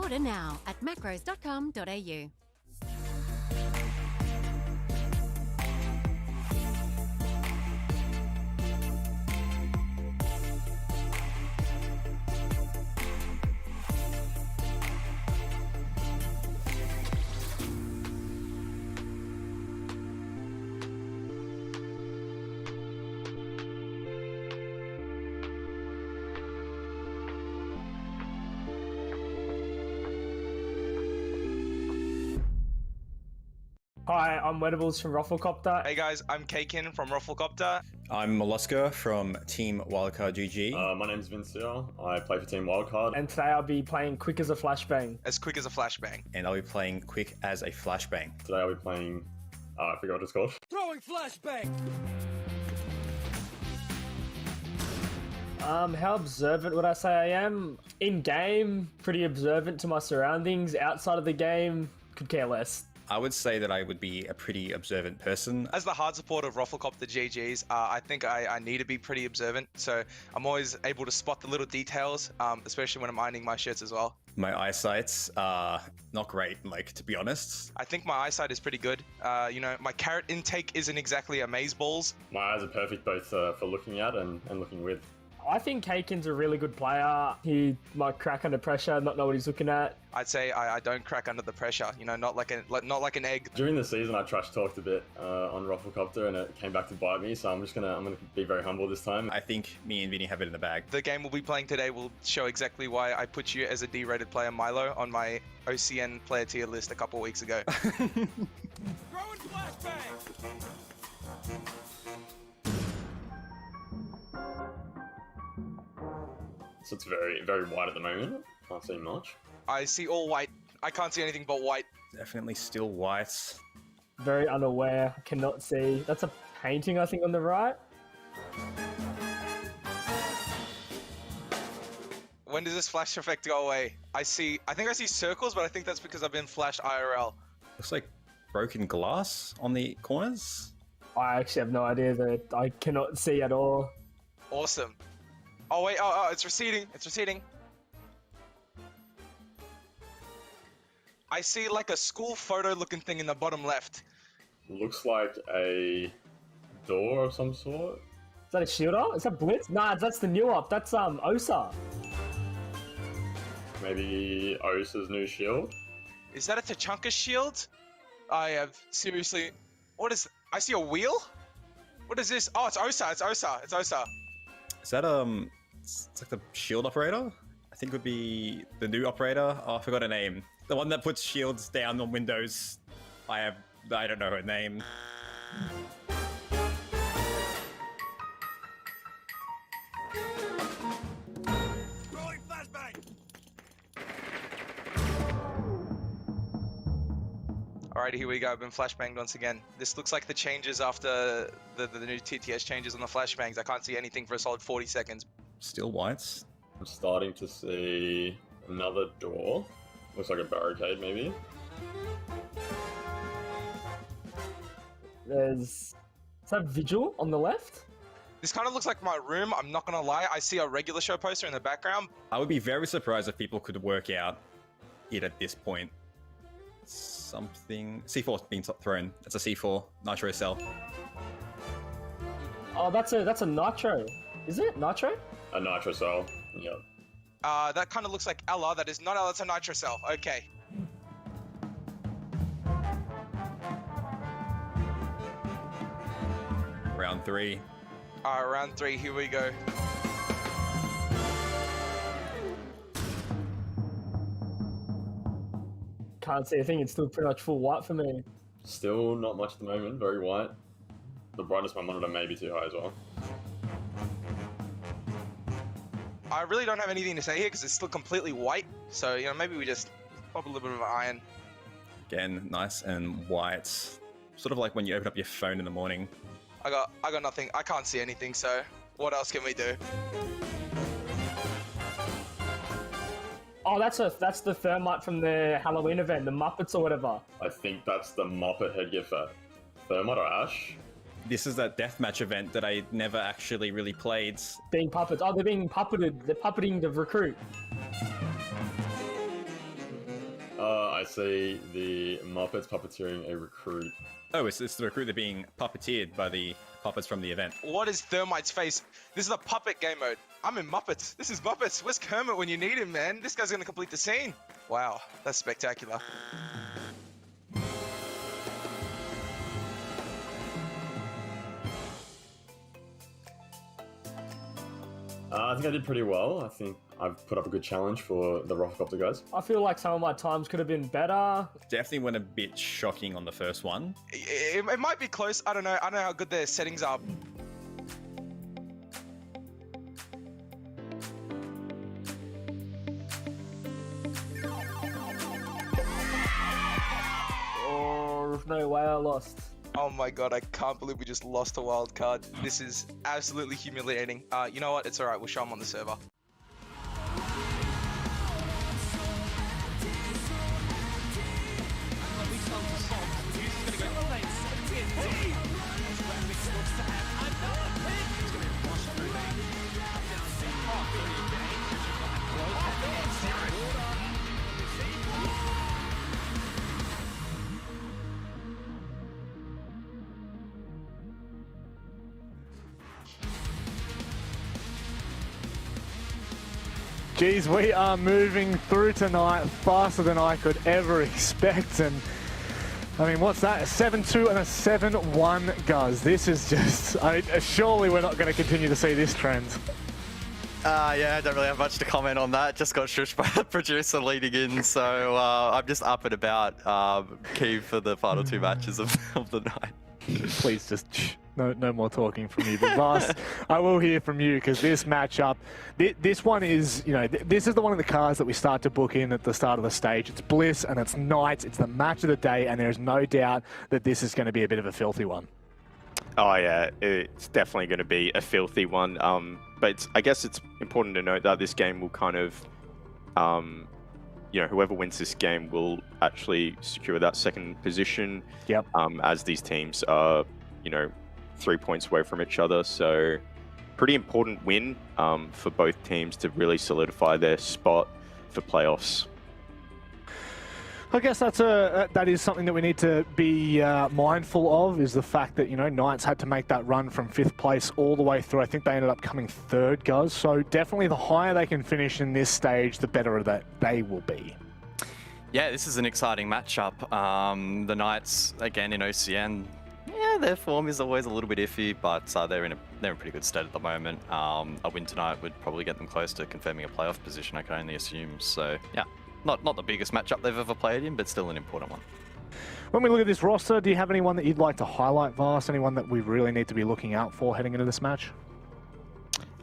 Order now at macros.com.au. Hi, I'm Wedables from Rufflecopter. Hey guys, I'm Kakin from Rufflecopter. I'm Molluska from Team Wildcard GG. My name's Vinceo. I play for Team Wildcard. And today I'll be playing Quick as a Flashbang. As quick as a flashbang. And I'll be playing Quick as a Flashbang. Today I'll be playing, I forgot what it's called. Throwing flashbang! How observant would I say I am? In game, pretty observant to my surroundings. Outside of the game, could care less. I would say that I would be a pretty observant person. As the hard support of Rufflecopter GGs, I think I need to be pretty observant, so I'm always able to spot the little details, especially when I'm ironing my shirts as well. My eyesight's not great, like, to be honest. I think my eyesight is pretty good. You know, my carrot intake isn't exactly amazeballs. My eyes are perfect both for looking at and looking with. I think Kakin's a really good player. He might crack under pressure, not know what he's looking at. I'd say I don't crack under the pressure, you know, not like an egg. During the season, I trash talked a bit on Rufflecopter, and it came back to bite me. So I'm gonna be very humble this time. I think me and Vinny have it in the bag. The game we'll be playing today will show exactly why I put you as a D-rated player, Milo, on my OCN player tier list a couple weeks ago. Throwing flashbang! So it's very, very white at the moment. Can't see much. I see all white. I can't see anything but white. Definitely still white. Very unaware, cannot see. That's a painting, I think, on the right. When does this flash effect go away? I think I see circles, but I think that's because I've been flashed IRL. Looks like broken glass on the corners. I actually have no idea that I cannot see at all. Awesome. Oh wait, oh, it's receding. It's receding. I see like a school photo looking thing in the bottom left. Looks like a door of some sort. Is that a shielder? Is that Blitz? Nah, that's the new op. That's Osa. Maybe Osa's new shield? Is that a Tachanka shield? I have seriously. What is? I see a wheel. What is this? Oh, it's Osa. It's Osa. It's Osa. Is that it's like the shield operator? I think it would be the new operator. Oh, I forgot her name. The one that puts shields down on windows. I don't know her name. Throwing flashbang! Alrighty, here we go. I've been flashbanged once again. This looks like the changes after the new TTS changes on the flashbangs. I can't see anything for a solid 40 seconds. Still whites. I'm starting to see another door. Looks like a barricade, maybe. Is that Vigil on the left? This kind of looks like my room. I'm not gonna lie. I see a regular show poster in the background. I would be very surprised if people could work out it at this point. Something... C4 being thrown. That's a C4 nitro cell. Oh, that's a nitro. Is it nitro? A nitro cell. Yep. That kind of looks like Ella. That is not Ella. It's a nitro cell. Okay. Round 3. Round 3. Here we go. Can't see a thing. It's still pretty much full white for me. Still not much at the moment. Very white. The brightness of my monitor may be too high as well. I really don't have anything to say here because it's still completely white. So, you know, maybe we just pop a little bit of iron. Again, nice and white. Sort of like when you open up your phone in the morning. I got nothing. I can't see anything, so what else can we do? Oh, that's the Thermite from the Halloween event, the Muppets or whatever. I think that's the Muppet headgear for Thermite or Ash. This is that deathmatch event that I never actually really played. Being puppets. Oh, they're being puppeted. They're puppeting the recruit. I see the Muppets puppeteering a recruit. Oh, it's the recruiter being puppeteered by the puppets from the event. What is Thermite's face? This is a puppet game mode. I'm in Muppets. This is Muppets. Where's Kermit when you need him, man? This guy's gonna complete the scene. Wow, that's spectacular. I think I did pretty well. I think I've put up a good challenge for the Rafflecopter guys. I feel like some of my times could have been better. Definitely went a bit shocking on the first one. It might be close. I don't know. I don't know how good their settings are. Oh, there's no way I lost. Oh my god, I can't believe we just lost a wild card. This is absolutely humiliating. You know what? It's alright. We'll show them on the server. Geez, we are moving through tonight faster than I could ever expect. And I mean, what's that? A 7-2 and a 7-1, guys. This is just, surely we're not going to continue to see this trend. Yeah, I don't really have much to comment on that. Just got shushed by the producer leading in, so I'm just up and about, keen for the final two matches of the night. Please just no more talking from you. But Vast, I will hear from you because this matchup, this one is, this is the one of the cards that we start to book in at the start of the stage. It's Bliss and it's Knights. It's the match of the day, and there's no doubt that this is going to be a bit of a filthy one. Oh yeah, it's definitely going to be a filthy one. But I guess it's important to note that this game will kind of, whoever wins this game will actually secure that second position. Yep. As these teams are, 3 points away from each other. So pretty important win for both teams to really solidify their spot for playoffs. I guess that is something that we need to be mindful of, is the fact that, Knights had to make that run from 5th place all the way through. I think they ended up coming 3rd, guys. So definitely the higher they can finish in this stage, the better that they will be. Yeah, this is an exciting matchup. The Knights, again, in OCN, yeah, their form is always a little bit iffy, but they're in pretty good state at the moment. A win tonight would probably get them close to confirming a playoff position, I can only assume. So, yeah. Not the biggest matchup they've ever played in, but still an important one. When we look at this roster, do you have anyone that you'd like to highlight, Vast? Anyone that we really need to be looking out for heading into this match?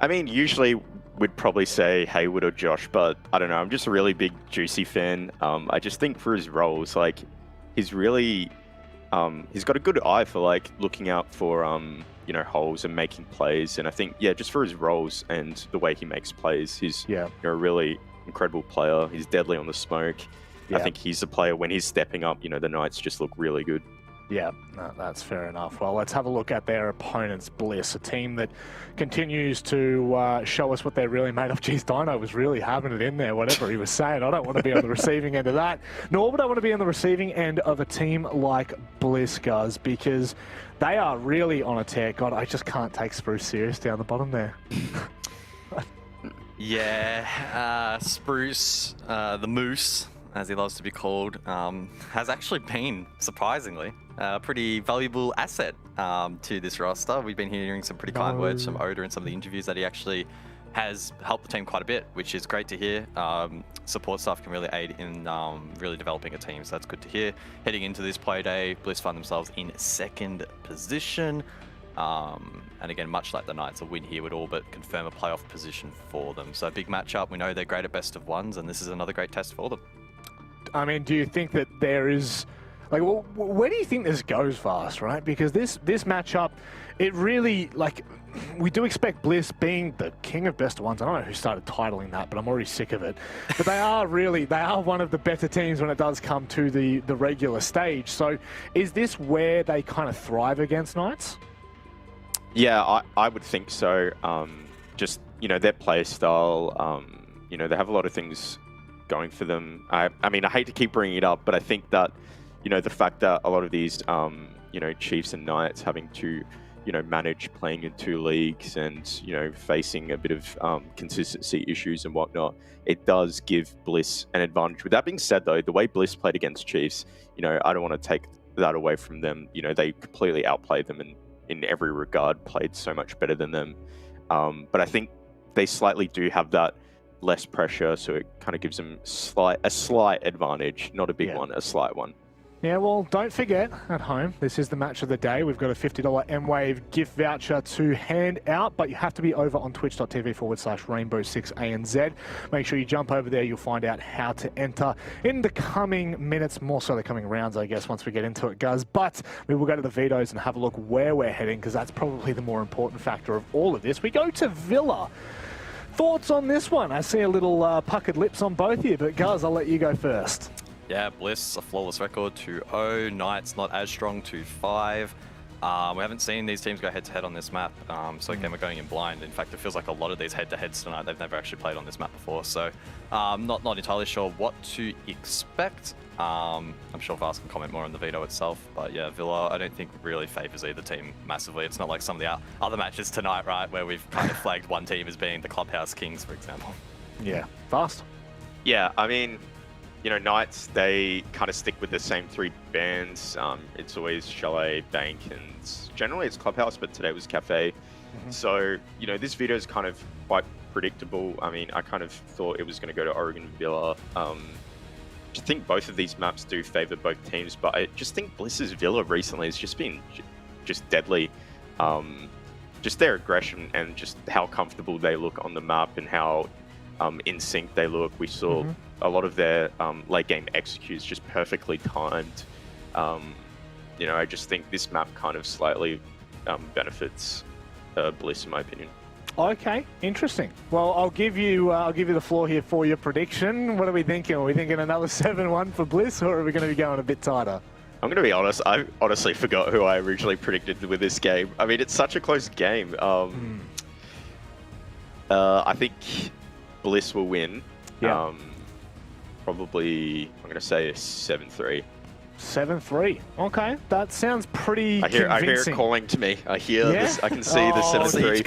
I mean, usually we'd probably say Hayward or Josh, but I don't know. I'm just a really big Juicy fan. I just think for his roles, he's really, he's got a good eye for looking out for holes and making plays. And I think, just for his roles and the way he makes plays, he's a really incredible player. He's deadly on the smoke. I think he's a player when he's stepping up, the Knights just look really good. Yeah, no, that's fair enough. Well, let's have a look at their opponents, Bliss, a team that continues to show us what they're really made of. Geez, Dino was really having it in there, whatever he was saying. I don't want to be on the receiving end of that, nor would I want to be on the receiving end of a team like Bliss, guys, because they are really on a tear. God, I just can't take Spruce serious down the bottom there. Yeah, Spruce, the Moose, as he loves to be called, has actually been, surprisingly, a pretty valuable asset to this roster. We've been hearing some pretty kind words from Oda in some of the interviews that he actually has helped the team quite a bit, which is great to hear. Support staff can really aid in really developing a team, so that's good to hear. Heading into this Playday, Bliss find themselves in 2nd position. And again, much like the Knights, a win here would all but confirm a playoff position for them. So a big matchup. We know they're great at best of ones, and this is another great test for them. I mean, do you think that there is, where do you think this goes, Vast, right? Because this matchup, it really, we do expect Bliss being the king of best of ones. I don't know who started titling that, but I'm already sick of it. But they are one of the better teams when it does come to the regular stage. So is this where they kind of thrive against Knights? Yeah, I would think so. Just, their play style, they have a lot of things going for them. I mean, I hate to keep bringing it up, but I think that, you know, the fact that a lot of these, you know, Chiefs and Knights having to, you know, manage playing in 2 leagues and, you know, facing a bit of consistency issues and whatnot, it does give Bliss an advantage. With that being said, though, the way Bliss played against Chiefs, you know, I don't want to take that away from them. You know, they completely outplayed them and in every regard played so much better than them. But I think they slightly do have that less pressure, so it kind of gives them a slight advantage, not a big one, a slight one. Yeah, well, don't forget, at home, this is the match of the day. We've got a $50 M-Wave gift voucher to hand out, but you have to be over on twitch.tv/Rainbow6ANZ. Make sure you jump over there. You'll find out how to enter in the coming minutes, more so the coming rounds, I guess, once we get into it, Guz. But we will go to the vetoes and have a look where we're heading, because that's probably the more important factor of all of this. We go to Villa. Thoughts on this one? I see a little puckered lips on both of you, but Guz, I'll let you go first. Yeah, Bliss, a flawless record, 2-0. Knights, not as strong, 2-5. We haven't seen these teams go head-to-head on this map, so again, we're going in blind. In fact, it feels like a lot of these head-to-heads tonight, they've never actually played on this map before, so not entirely sure what to expect. I'm sure Vars can comment more on the veto itself, but yeah, Villa, I don't think really favours either team massively. It's not like some of the other matches tonight, right, where we've kind of flagged one team as being the Clubhouse Kings, for example. Yeah, fast. Yeah, I mean, you know, Knights, they kind of stick with the same 3 bands. It's always Chalet, Bank, and generally it's Clubhouse, but today was Cafe. So, you know, this video is kind of quite predictable. I mean, I kind of thought it was going to go to Oregon Villa. I think both of these maps do favour both teams, but I just think Bliss's Villa recently has just been just deadly. Just their aggression and just how comfortable they look on the map and how in sync they look. We saw a lot of their late game executes just perfectly timed. You know, I just think this map kind of slightly benefits Bliss, in my opinion. Okay, interesting. Well, I'll give you the floor here for your prediction. What are we thinking? Are we thinking another 7-1 for Bliss, or are we going to be going a bit tighter? I'm going to be honest, I honestly forgot who I originally predicted with this game. I mean, it's such a close game. I think Bliss will win. Yeah. Probably, I'm going to say 7-3. 7-3. Okay, that sounds pretty convincing. I hear it calling to me. I hear this. I can see the 7-3.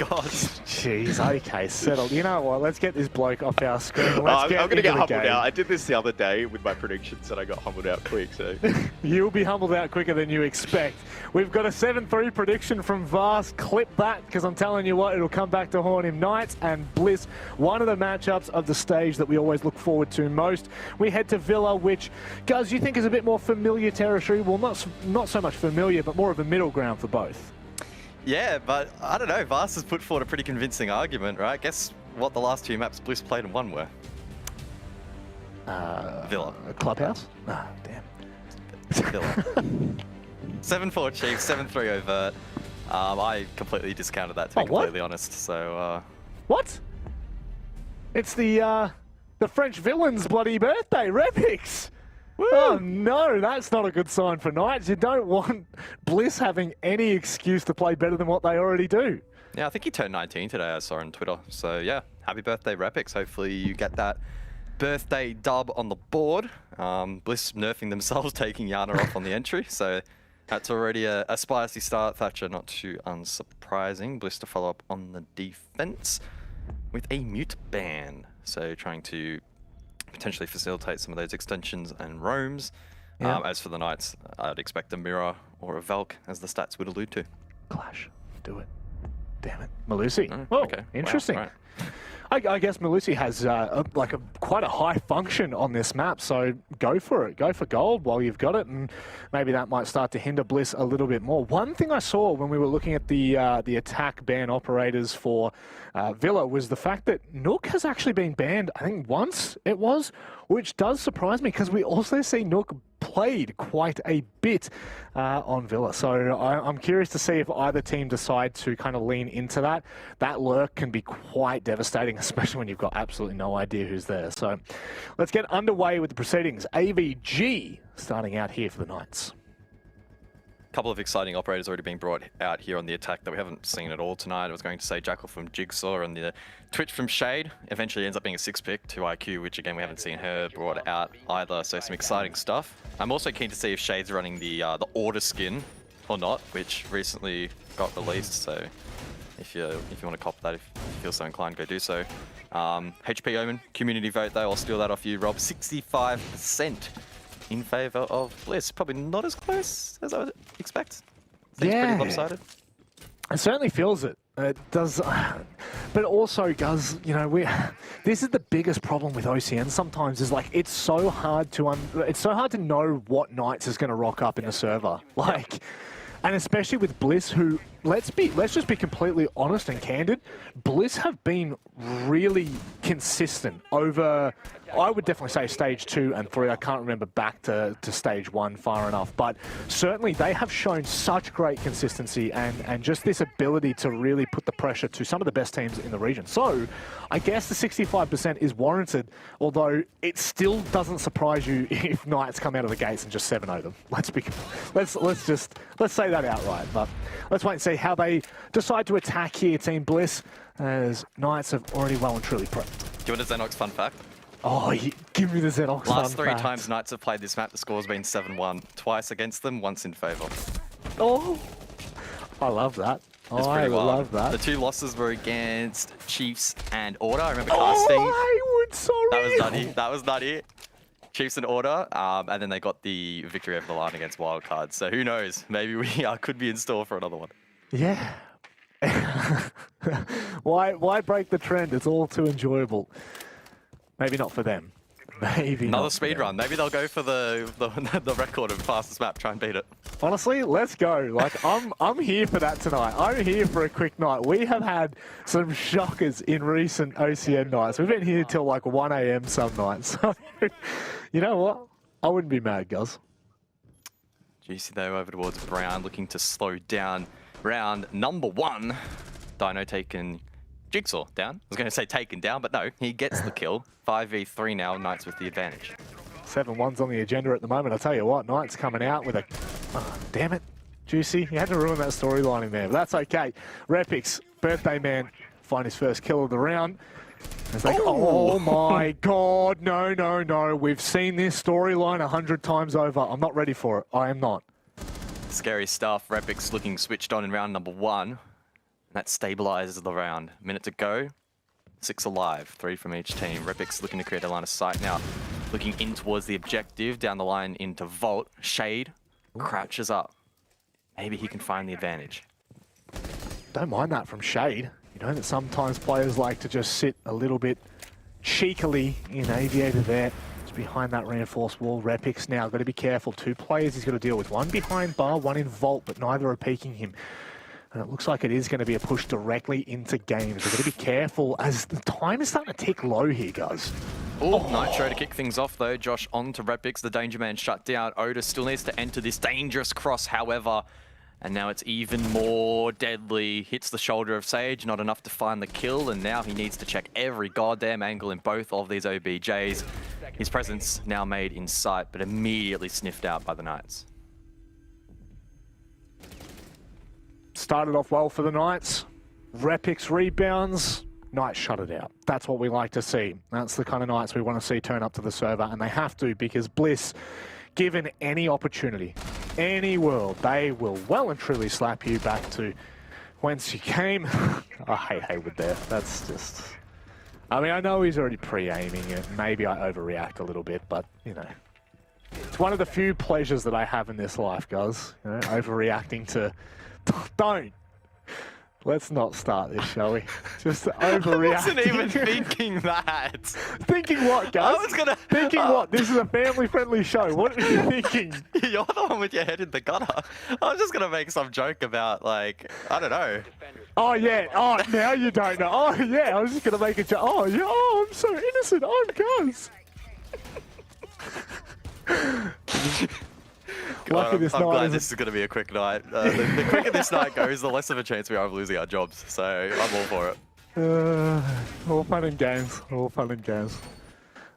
Jeez, okay, settled. You know what? Let's get this bloke off our screen. I'm going to get humbled out. I did this the other day with my predictions and I got humbled out quick. So you'll be humbled out quicker than you expect. We've got a 7-3 prediction from Vars. Clip that, because I'm telling you what, it'll come back to haunt him. Knights and Bliss, one of the matchups of the stage that we always look forward to most. We head to Villa, which, Guz, you think is a bit more familiar territory? Well, not so much familiar, but more of a middle ground for both. Yeah, but I don't know. Vars has put forward a pretty convincing argument, right? Guess what the last 2 maps Bliss played and won were? Villa. Clubhouse? Ah, damn. Villa. 7-4 Chiefs, 7-3 overt. I completely discounted that, to be completely honest. So. What? It's the French villain's bloody birthday, Repix. Oh no, that's not a good sign for Knights. You don't want Bliss having any excuse to play better than what they already do. Yeah, I think he turned 19 today, I saw on Twitter. So yeah, happy birthday, Repix. Hopefully you get that birthday dub on the board. Bliss nerfing themselves, taking Yana off on the entry. So that's already a spicy start. Thatcher not too unsurprising. Bliss to follow up on the defense with a mute ban. So trying to potentially facilitate some of those extensions and roams. Yeah. As for the Knights, I'd expect a mirror or a Velk, as the stats would allude to. Clash. Do it. Damn it. Malusi. Oh, okay. Interesting. Wow, right. I guess Malusi has quite a high function on this map, so go for it. Go for gold while you've got it, and maybe that might start to hinder Bliss a little bit more. One thing I saw when we were looking at the attack ban operators for Villa was the fact that Nook has actually been banned, I think once it was, which does surprise me because we also see Nook played quite a bit on Villa. So I'm curious to see if either team decide to kind of lean into that. That lurk can be quite devastating, especially when you've got absolutely no idea who's there. So let's get underway with the proceedings. AVG starting out here for the Knights. couple of exciting operators already being brought out here on the attack that we haven't seen at all tonight. I was going to say Jackal from Jigsaw and the Twitch from Shade. Eventually ends up being a 6-pick to IQ, which again we haven't seen her brought out either. So some exciting stuff. I'm also keen to see if Shade's running the Order skin or not, which recently got released. So if you want to cop that, if you feel so inclined, go do so. HP Omen community vote though. I'll steal that off you, Rob. 65%. In favour of Bliss. Probably not as close as I would expect. Seems pretty lopsided. It certainly feels it. It does. But also, Guz, you know, this is the biggest problem with OCN sometimes is like, it's so hard to know what Knights is going to rock up in the server. Like, and especially with Bliss, who, let's just be completely honest and candid, Bliss have been really consistent over, I would definitely say stage 2 and 3. I can't remember back to stage 1 far enough, but certainly they have shown such great consistency and just this ability to really put the pressure to some of the best teams in the region. So I guess the 65% is warranted, although it still doesn't surprise you if Knights come out of the gates and just 7-0 them. Let's say that outright, but let's wait and see how they decide to attack here, Team Bliss, as Knights have already well and truly prepped. Do you want a Xenox fun fact? Oh, give me the Xenox Last fun 3 fact. times Knights have played this map, the score's been 7-1. Twice against them, once in favour. Oh, I love that. It's I pretty wild. love that. The 2 losses were against Chiefs and Order. I remember casting. I would so That was nutty. That was nutty. Chiefs and Order, and then they got the victory over the line against Wildcard. So who knows? Maybe we could be in store for another one. Yeah. Why break the trend? It's all too enjoyable. Maybe not for them. Maybe Another not speed run. Maybe they'll go for the record of fastest map. Try and beat it. Honestly, let's go. Like I'm here for that tonight. I'm here for a quick night. We have had some shockers in recent OCN nights. We've been here till like 1 AM some nights. So, you know what? I wouldn't be mad, Guz. Juicy though over towards Brown, looking to slow down round number 1. Dino taken Jigsaw down. I was going to say taken down, but no, he gets the kill. 5v3 now, Knights with the advantage. 7-1's on the agenda at the moment. I'll tell you what, Knights coming out with a... Oh, damn it, Juicy. You had to ruin that storyline in there, but that's okay. Repix, birthday man, find his first kill of the round. It's like, oh my god, no. We've seen this storyline 100 times over. I'm not ready for it. I am not. Scary stuff. Repix looking switched on in round number 1. That stabilizes the round. Minute to go. 6 alive. 3 from each team. Repix looking to create a line of sight now. Looking in towards the objective. Down the line into Vault. Shade crouches up. Maybe he can find the advantage. Don't mind that from Shade. You know that sometimes players like to just sit a little bit cheekily in Aviator there. Just behind that reinforced wall. Repix now got to be careful. 2 players he's got to deal with. 1 behind bar, 1 in Vault, but neither are peeking him. And it looks like it is going to be a push directly into games. We've got to be careful as the time is starting to tick low here, guys. Oh, Nitro to kick things off though. Josh on to Repix. The Danger Man shut down. Oda still needs to enter this dangerous cross, however. And now it's even more deadly. Hits the shoulder of Sage, not enough to find the kill. And now he needs to check every goddamn angle in both of these OBJs. His presence now made in sight, but immediately sniffed out by the Knights. Started off well for the Knights. Repix rebounds. Knights shut it out. That's what we like to see. That's the kind of Knights we want to see turn up to the server, and they have to, because Bliss, given any opportunity, any world, they will well and truly slap you back to whence you came. I hate Hayward there. That's just... I mean, I know he's already pre-aiming it. Maybe I overreact a little bit, but, you know. It's one of the few pleasures that I have in this life, guys. You know, overreacting to... Don't. Let's not start this, shall we? Just overreacting. I wasn't even thinking that. Thinking what, guys? I was gonna... Thinking what? This is a family-friendly show. What are you thinking? You're the one with your head in the gutter. I was just gonna make some joke about, like, I don't know. Oh, yeah. Oh, now you don't know. Oh, yeah. I was just gonna make a joke. Oh, yeah. Oh, I'm so innocent. I'm Guz. I'm glad this is going to be a quick night. The quicker this night goes, the less of a chance we are of losing our jobs. So I'm all for it. All fun and games. All fun and games.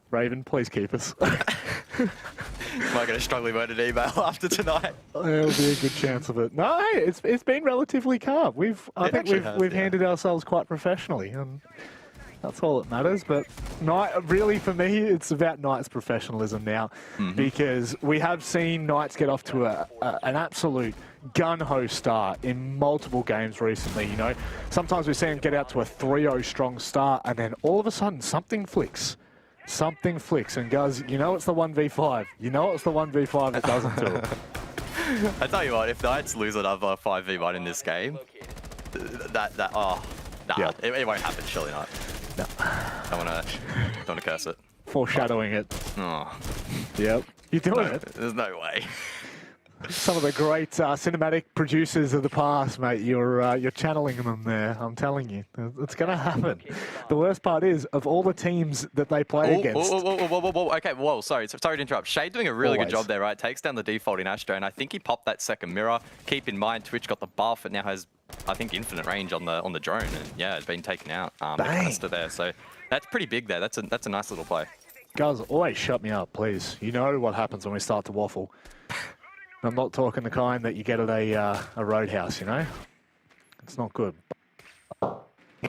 Raven, please keep us. Am I going to strongly word an email after tonight? There'll be a good chance of it. No, hey, it's been relatively calm. I think we've handled ourselves quite professionally, and that's all that matters. But really for me, it's about Knight's professionalism now, because we have seen Knights get off to an absolute gun-ho start in multiple games recently. You know, sometimes we see them get out to a 3-0 strong start, and then all of a sudden something flicks. Something flicks and goes, you know it's the 1v5. You know it's the 1v5 that doesn't do it. I tell you what, if Knights lose another 5v1 in this game, it won't happen, surely not. No. Don't want to curse it. Foreshadowing it. Oh. Yep. You're doing it. There's no way. Some of the great cinematic producers of the past, mate. You're channeling them there. I'm telling you, it's going to happen. The worst part is, of all the teams that they play against. Okay, sorry to interrupt. Shade doing a really good job there, right? Takes down the default in Astro, and I think he popped that second mirror. Keep in mind, Twitch got the buff. It now has, I think, infinite range on the drone, and yeah, it's been taken out. The canister there, so that's pretty big there. That's a nice little play. Guys, always shut me up, please. You know what happens when we start to waffle. I'm not talking the kind that you get at a roadhouse, you know? It's not good.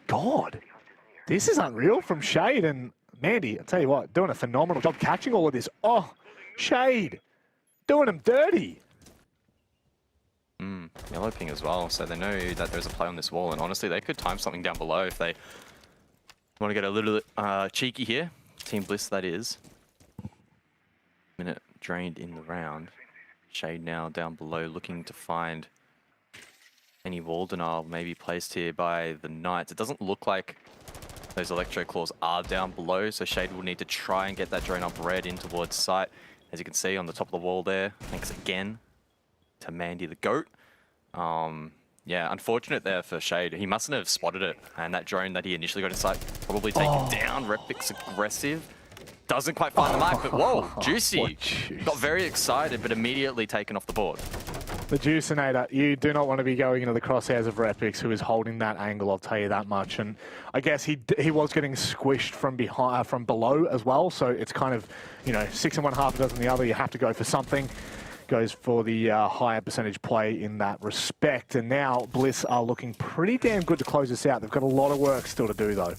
God, this is unreal from Shade and Mandy. I'll tell you what, doing a phenomenal job catching all of this. Oh, Shade, doing them dirty. Yellow ping as well, so they know that there's a play on this wall, and honestly, they could time something down below if they want to get a little bit cheeky here. Team Bliss, that is. Minute drained in the round. Shade now down below, looking to find any wall denial maybe placed here by the Knights. It doesn't look like those Electro Claws are down below, so Shade will need to try and get that drone up red in towards sight. As you can see on the top of the wall there, thanks again to Mandy the GOAT. Yeah, unfortunate there for Shade. He mustn't have spotted it, and that drone that he initially got in sight probably taken down. Repic's aggressive. Doesn't quite find the mark, but whoa, Juicy. Got very excited, but immediately taken off the board. The Juicinator, you do not want to be going into the crosshairs of Repix, who is holding that angle, I'll tell you that much. And I guess he was getting squished from behind, from below as well, so it's kind of, you know, 6 in one, half a dozen the other. You have to go for something. Goes for the higher percentage play in that respect. And now Bliss are looking pretty damn good to close this out. They've got a lot of work still to do, though.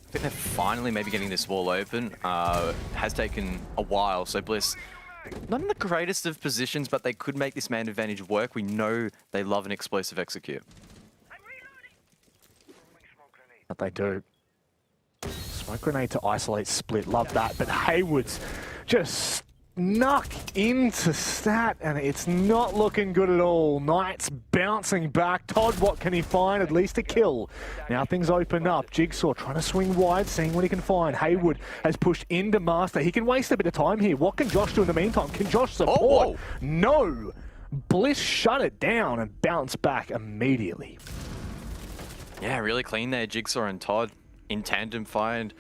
I think they're finally maybe getting this wall open. Has taken a while, so Bliss, not in the greatest of positions, but they could make this man advantage work. We know they love an explosive execute. But they do. Smoke grenade to isolate split, love that. But Hayward's just snuck into stat, and it's not looking good at all. Knights bouncing back. Todd, what can he find? At least a kill. Now things open up. Jigsaw trying to swing wide, seeing what he can find. Hayward has pushed into Master. He can waste a bit of time here. What can Josh do in the meantime? Can Josh support? No! Bliss shut it down and bounced back immediately. Yeah, really clean there. Jigsaw and Todd in tandem find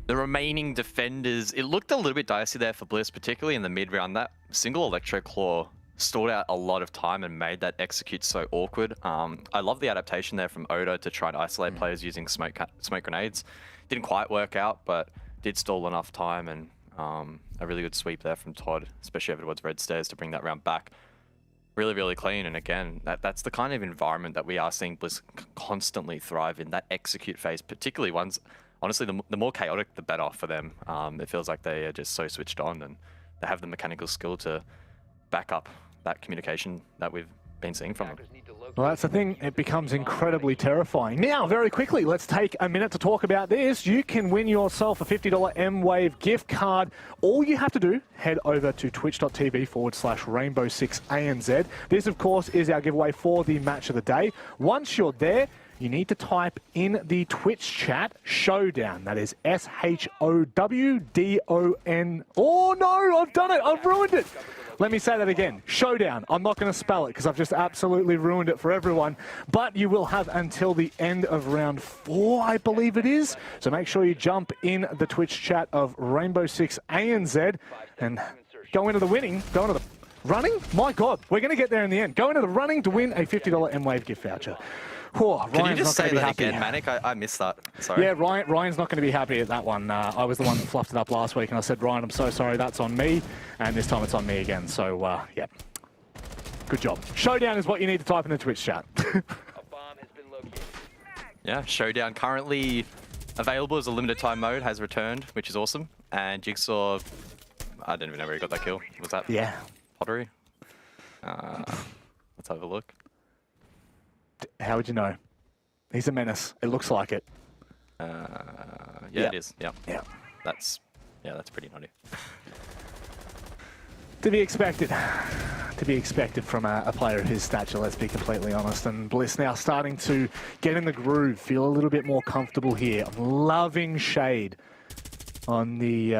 the remaining defenders. It looked a little bit dicey there for Bliss, particularly in the mid-round. That single Electro Claw stalled out a lot of time and made that execute so awkward. I love the adaptation there from Oda to try and isolate players using smoke grenades. Didn't quite work out, but did stall enough time, and a really good sweep there from Todd, especially over towards Red Stairs to bring that round back. Really, really clean, and again, that's the kind of environment that we are seeing Bliss constantly thrive in, that execute phase, particularly ones. Honestly, the more chaotic, the better for them. It feels like they are just so switched on, and they have the mechanical skill to back up that communication that we've been seeing from them. Well, that's the thing. It becomes incredibly terrifying. Now, very quickly, let's take a minute to talk about this. You can win yourself a $50 M-Wave gift card. All you have to do, head over to twitch.tv/Rainbow6ANZ. This, of course, is our giveaway for the match of the day. Once you're there, you need to type in the Twitch chat, Showdown. That is SHOWDON. Oh, no, I've done it. I've ruined it. Let me say that again. Showdown. I'm not going to spell it because I've just absolutely ruined it for everyone. But you will have until the end of round 4, I believe it is. So make sure you jump in the Twitch chat of Rainbow Six ANZ and go into the winning. Go into the running. My God, we're going to get there in the end. Go into the running to win a $50 M-Wave gift voucher. Whew, Can you Ryan's just not say going to be that happy. again, Manic? I missed that. Sorry. Yeah, Ryan's not going to be happy at that one. I was the one that fluffed it up last week, and I said, Ryan, I'm so sorry, that's on me. And this time it's on me again. So, yeah. Good job. Showdown is what you need to type in the Twitch chat. Yeah, Showdown currently available as a limited time mode, has returned, which is awesome. And Jigsaw, I don't even know where he got that kill. Was that Pottery? Let's have a look. How would you know? He's a menace. It looks like it. Yeah, it is. Yeah. That's pretty naughty. To be expected. To be expected from a player of his stature, let's be completely honest. And Bliss now starting to get in the groove, feel a little bit more comfortable here. I'm loving Shade on the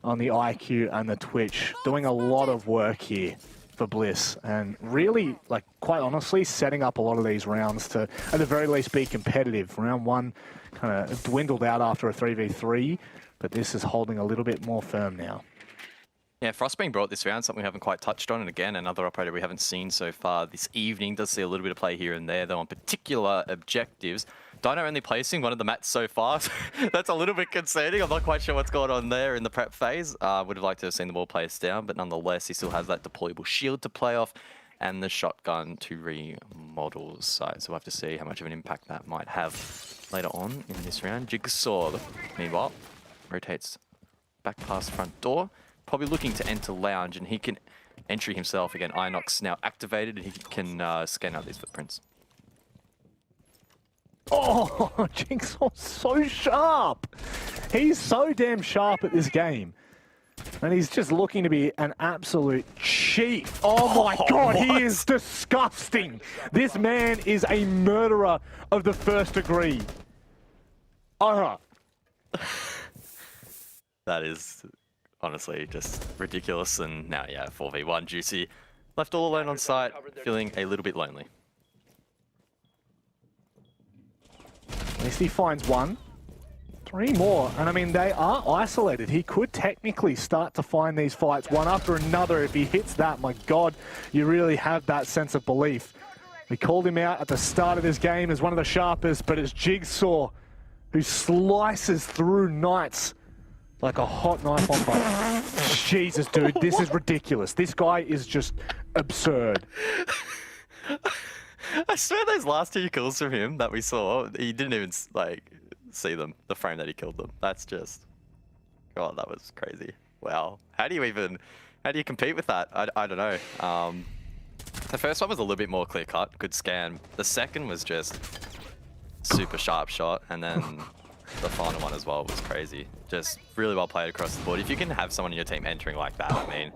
IQ and the Twitch. Doing a lot of work here for Bliss. And really, like, quite honestly, setting up a lot of these rounds to, at the very least, be competitive. Round one kind of dwindled out after a 3v3, but this is holding a little bit more firm now. Yeah, Frost being brought this round, something we haven't quite touched on, and again, another operator we haven't seen so far this evening. Does see a little bit of play here and there, though, on particular objectives. Dino only placing one of the mats so far. That's a little bit concerning. I'm not quite sure what's going on there in the prep phase. Would have liked to have seen them all placed down, but nonetheless, he still has that deployable shield to play off and the shotgun to remodel side. So we'll have to see how much of an impact that might have later on in this round. Jigsaw, meanwhile, rotates back past front door. Probably looking to enter lounge, and he can entry himself again. Inox now activated, and he can scan out these footprints. Oh, Jigsaw's so sharp. He's so damn sharp at this game. And he's just looking to be an absolute cheat. Oh my God, he is disgusting. This man is a murderer of the first degree. That is honestly just ridiculous. And now, yeah, 4v1 Juicy left all alone on site, feeling a little bit lonely. At least he finds one. 3 more, and I mean, they are isolated. He could technically start to find these fights one after another. If he hits that, my God, you really have that sense of belief. We called him out at the start of this game as one of the sharpest, but it's Jigsaw who slices through Knights like a hot knife on butter. Jesus, dude, this is ridiculous. This guy is just absurd. I swear those last 2 kills from him that we saw, he didn't even, like, see them, the frame that he killed them. That's just, God, that was crazy. Wow. How do you compete with that? I don't know. The first one was a little bit more clear cut, good scan. The second was just super sharp shot, and then the final one as well was crazy. Just really well played across the board. If you can have someone in your team entering like that, I mean,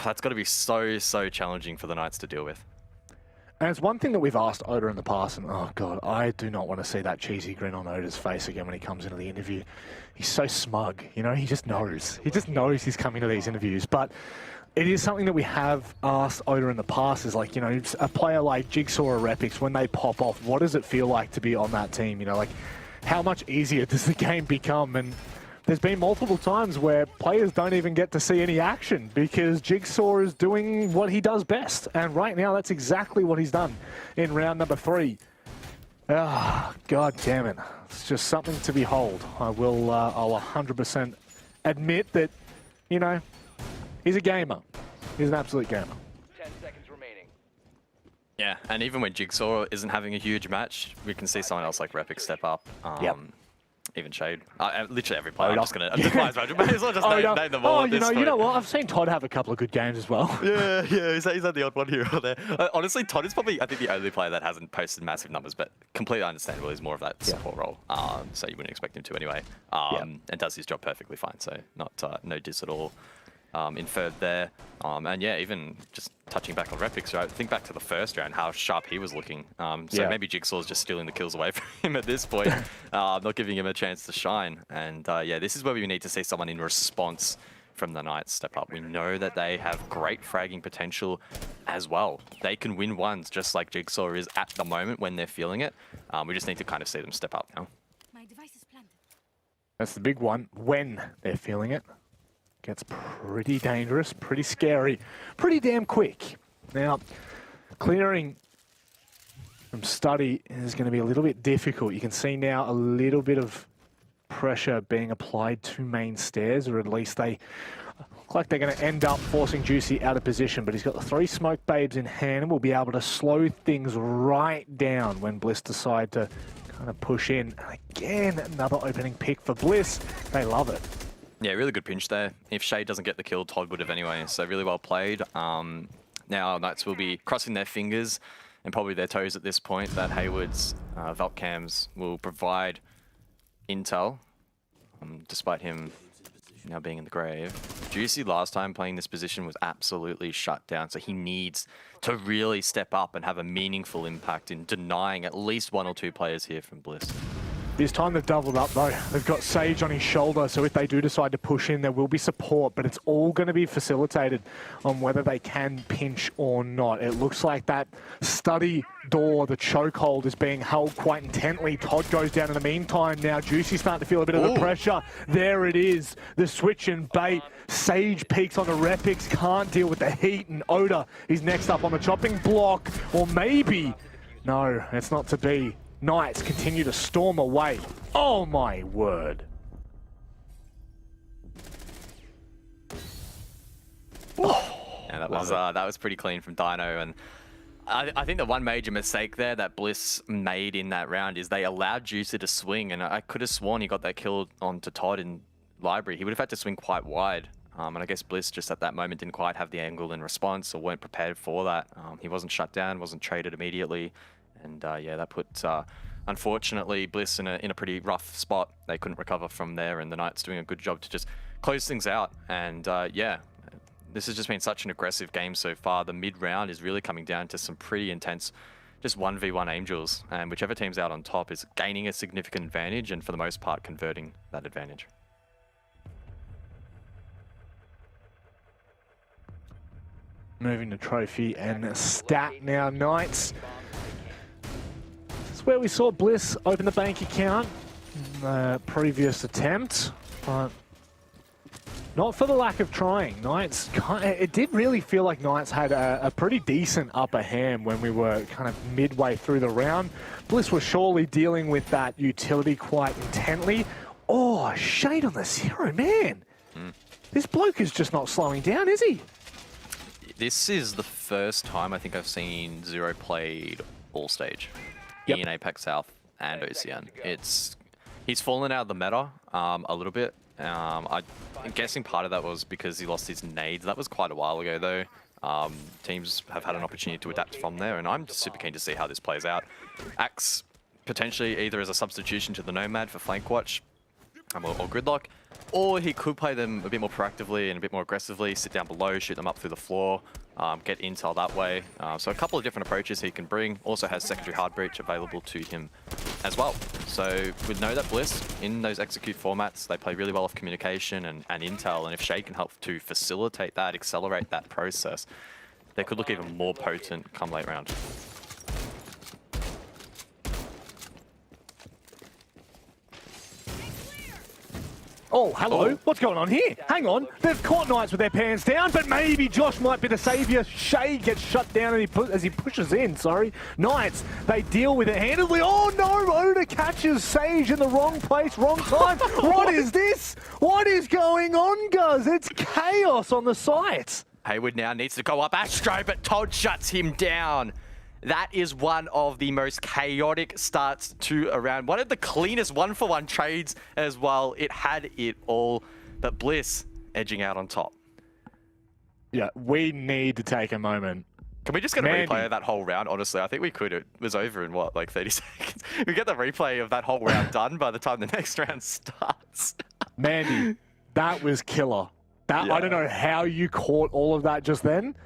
that's got to be so challenging for the Knights to deal with. And it's one thing that we've asked Oda in the past, and oh God, I do not want to see that cheesy grin on Oda's face again when he comes into the interview. He's so smug, you know, he just knows. He just knows he's coming to these interviews. But it is something that we have asked Oda in the past, is like, you know, a player like Jigsaw or Repix, when they pop off, what does it feel like to be on that team? You know, like, how much easier does the game become? And there's been multiple times where players don't even get to see any action because Jigsaw is doing what he does best. And right now, that's exactly what he's done in round number 3. Ah, God damn it. It's just something to behold. I'll 100% admit that, you know, he's a gamer. He's an absolute gamer. 10 seconds remaining. Yeah, and even when Jigsaw isn't having a huge match, we can see someone else like Repic step up. Even Shade. Literally every player. I'm just going to might as well just name them all. Oh, you know what? I've seen Todd have a couple of good games as well. Yeah, he's had the odd one here or there. Honestly, Todd is probably, I think, the only player that hasn't posted massive numbers, but completely understandable. He's more of that support role, so you wouldn't expect him to anyway. And does his job perfectly fine, so no diss at all inferred there. And yeah, even just touching back on Repix, right? Think back to the first round, how sharp he was looking. So maybe Jigsaw's just stealing the kills away from him at this point, not giving him a chance to shine. And yeah, this is where we need to see someone in response from the Knights step up. We know that they have great fragging potential as well. They can win ones just like Jigsaw is at the moment when they're feeling it. We just need to kind of see them step up now. My device is planted. That's the big one, when they're feeling it. Gets pretty dangerous, pretty scary, pretty damn quick. Now, clearing from Study is going to be a little bit difficult. You can see now a little bit of pressure being applied to main stairs, or at least they look like they're going to end up forcing Juicy out of position, but he's got the 3 smoke babes in hand and will be able to slow things right down when Bliss decide to kind of push in. And again, another opening pick for Bliss. They love it. Yeah, really good pinch there. If Shay doesn't get the kill, Todd would have anyway, so really well played. Now Knights will be crossing their fingers and probably their toes at this point that Hayward's Valk cams will provide intel, despite him now being in the grave. Juicy last time playing this position was absolutely shut down, so he needs to really step up and have a meaningful impact in denying at least 1 or 2 players here from Bliss. This time they've doubled up though. They've got Sage on his shoulder, so if they do decide to push in, there will be support, but it's all going to be facilitated on whether they can pinch or not. It looks like that Study door, the chokehold, is being held quite intently. Todd goes down in the meantime now. Juicy's starting to feel a bit of the pressure. There it is, the switch and bait. Sage peeks on the Repix, can't deal with the heat, and Oda is next up on the chopping block. Or maybe, no, it's not to be. Knights continue to storm away. Oh my word. Yeah, that was pretty clean from Dino, and I think the one major mistake there that Bliss made in that round is they allowed Juicy to swing, and I could have sworn he got that kill onto Todd in Library. He would have had to swing quite wide, and I guess Bliss just at that moment didn't quite have the angle in response or weren't prepared for that. He wasn't shut down, wasn't traded immediately. And yeah, that put, unfortunately, Bliss in a pretty rough spot. They couldn't recover from there, and the Knights doing a good job to just close things out. And yeah, this has just been such an aggressive game so far. The mid-round is really coming down to some pretty intense, just 1v1 Angels. And whichever team's out on top is gaining a significant advantage, and for the most part, converting that advantage. Moving to trophy and stat now, Knights. Where we saw Bliss open the bank account in the previous attempt, but not for the lack of trying. Knights, it did really feel like Knights had a pretty decent upper hand when we were kind of midway through the round. Bliss was surely dealing with that utility quite intently. Oh, shade on the 0, man. This bloke is just not slowing down, is he? This is the first time I think I've seen 0 played all stage. In Apex South and OCN. He's fallen out of the meta a little bit. I'm guessing part of that was because he lost his nades. That was quite a while ago though. Teams have had an opportunity to adapt from there, and I'm super keen to see how this plays out. Axe potentially either as a substitution to the Nomad for flank watch or gridlock, or he could play them a bit more proactively and a bit more aggressively, sit down below, shoot them up through the floor, get intel that way. So a couple of different approaches he can bring. Also has secondary hard breach available to him as well. So we know that Bliss, in those execute formats, they play really well off communication and intel, and if Shay can help to facilitate that, accelerate that process, they could look even more potent come late round. Oh, hello. What's going on here? Hang on. They've caught Knights with their pants down, but maybe Josh might be the saviour. Shay gets shut down as he pushes in, Knights, they deal with it handily. Oh no, Oda catches Sage in the wrong place, wrong time. What is this? What is going on, Guz? It's chaos on the site. Hayward now needs to go up Astro, but Todd shuts him down. That is one of the most chaotic starts to a round. One of the cleanest 1-for-1 trades as well. It had it all, but Bliss edging out on top. Yeah, we need to take a moment. Can we just get a replay of that whole round? Honestly, I think we could. It was over in what, like 30 seconds? We get the replay of that whole round done by the time the next round starts. Mandy, that was killer. I don't know how you caught all of that just then.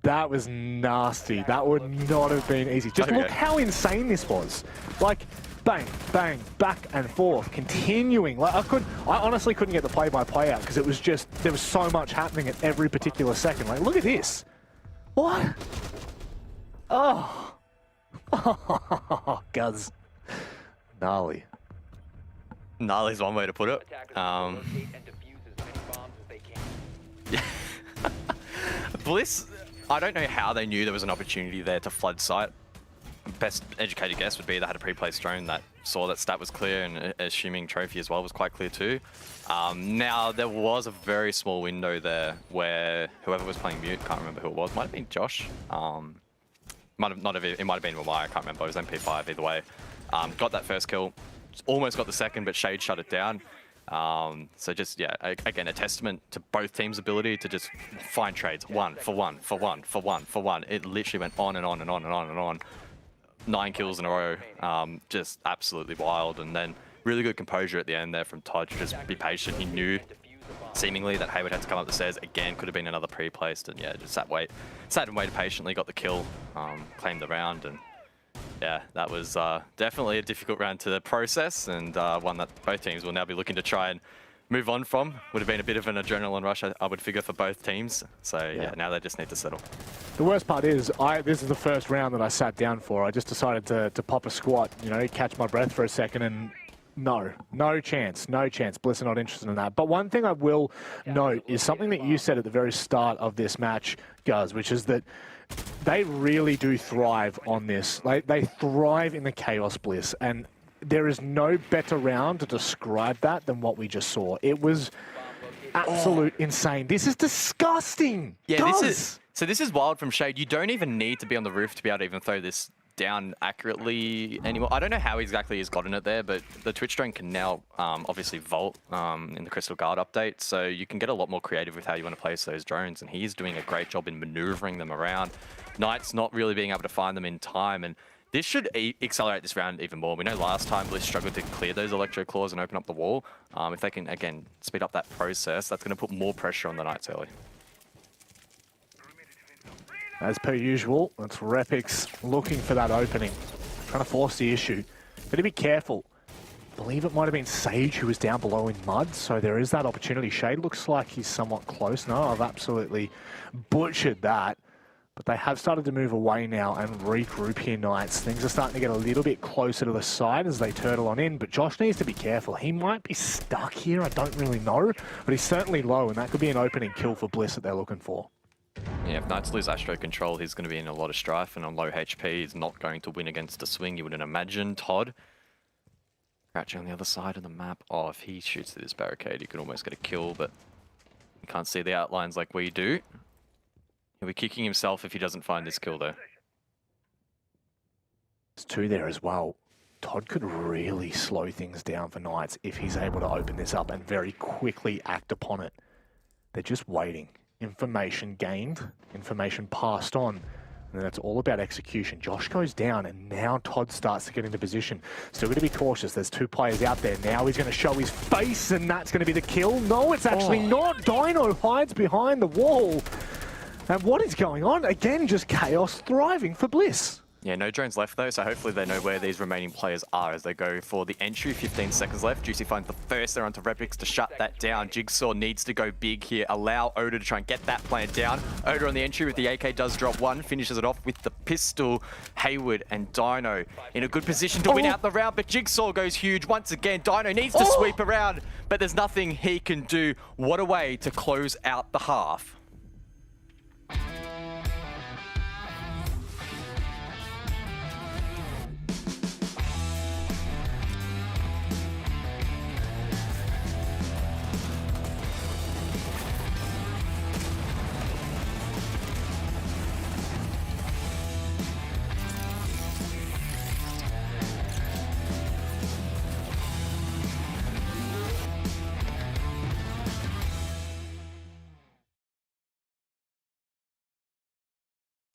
That was nasty. That would not have been easy. Just look how insane this was. Like, bang, bang, back and forth, continuing. Like, I honestly couldn't get the play-by-play out because it was just, there was so much happening at every particular second. Like, look at this. What? Oh. Guz. Gnarly. Gnarly's one way to put it. Bliss, I don't know how they knew there was an opportunity there to flood site, best educated guess would be they had a pre-placed drone that saw that stat was clear, and assuming trophy as well was quite clear too. Now, there was a very small window there where whoever was playing mute, can't remember who it was, might have been Josh. It might have been Ramai, I can't remember, it was MP5 either way. Got that first kill, almost got the second, but Shade shut it down. So just, yeah, again, a testament to both teams' ability to just find trades, one for one, for one, for one, for one. It literally went on and on and on and on and on. 9 kills in a row, just absolutely wild. And then really good composure at the end there from Todd to just be patient. He knew seemingly that Hayward had to come up the stairs again, could have been another pre-placed, and yeah, just sat and waited patiently, got the kill, claimed the round, and yeah, that was definitely a difficult round to process, and one that both teams will now be looking to try and move on from. Would have been a bit of an adrenaline rush, I would figure, for both teams. So yeah, now they just need to settle. The worst part is, this is the first round that I sat down for. I just decided to pop a squat, you know, catch my breath for a second, and no chance. Bliss are not interested in that. But one thing I will note is something that you said at the very start of this match, Guz, which is that they really do thrive on this. They thrive in the Chaos Bliss, and there is no better round to describe that than what we just saw. It was absolute insane. This is disgusting. Yeah, Guz! this is wild from Shade. You don't even need to be on the roof to be able to even throw this down accurately anymore. I don't know how exactly he's gotten it there, but the Twitch drone can now obviously vault in the Crystal Guard update, so you can get a lot more creative with how you want to place those drones, and he's doing a great job in maneuvering them around. Knight's not really being able to find them in time, and this should accelerate this round even more. We know last time Bliss struggled to clear those Electro Claws and open up the wall. If they can, again, speed up that process, that's going to put more pressure on the Knights early. As per usual, it's Repix looking for that opening, trying to force the issue. Better be careful. I believe it might have been Sage who was down below in mud, so there is that opportunity. Shade looks like he's somewhat close. No, I've absolutely butchered that. But they have started to move away now and regroup here, Knights. Things are starting to get a little bit closer to the side as they turtle on in, but Josh needs to be careful. He might be stuck here, I don't really know, but he's certainly low, and that could be an opening kill for Bliss that they're looking for. Yeah, if Knights lose Astro Control, he's going to be in a lot of strife, and on low HP, he's not going to win against a swing, you wouldn't imagine. Todd, crouching on the other side of the map. Oh, if he shoots through this barricade, he could almost get a kill, but you can't see the outlines like we do. He'll be kicking himself if he doesn't find this kill, though. There's 2 there as well. Todd could really slow things down for Knights if he's able to open this up and very quickly act upon it. They're just waiting. Information gained, information passed on, and then it's all about execution. Josh goes down, and now Todd starts to get into position. Still going to be cautious. There's 2 players out there. Now he's going to show his face, and that's going to be the kill. No, it's actually not. Dino hides behind the wall. And what is going on? Again, just chaos thriving for Bliss. Yeah, no drones left though, so hopefully they know where these remaining players are as they go for the entry. 15 seconds left. Juicy finds the first there onto Repix to shut that down. Jigsaw needs to go big here. Allow Oda to try and get that plan down. Oda on the entry with the AK does drop 1, finishes it off with the pistol. Hayward and Dino in a good position to win out the round, but Jigsaw goes huge once again. Dino needs to sweep around, but there's nothing he can do. What a way to close out the half.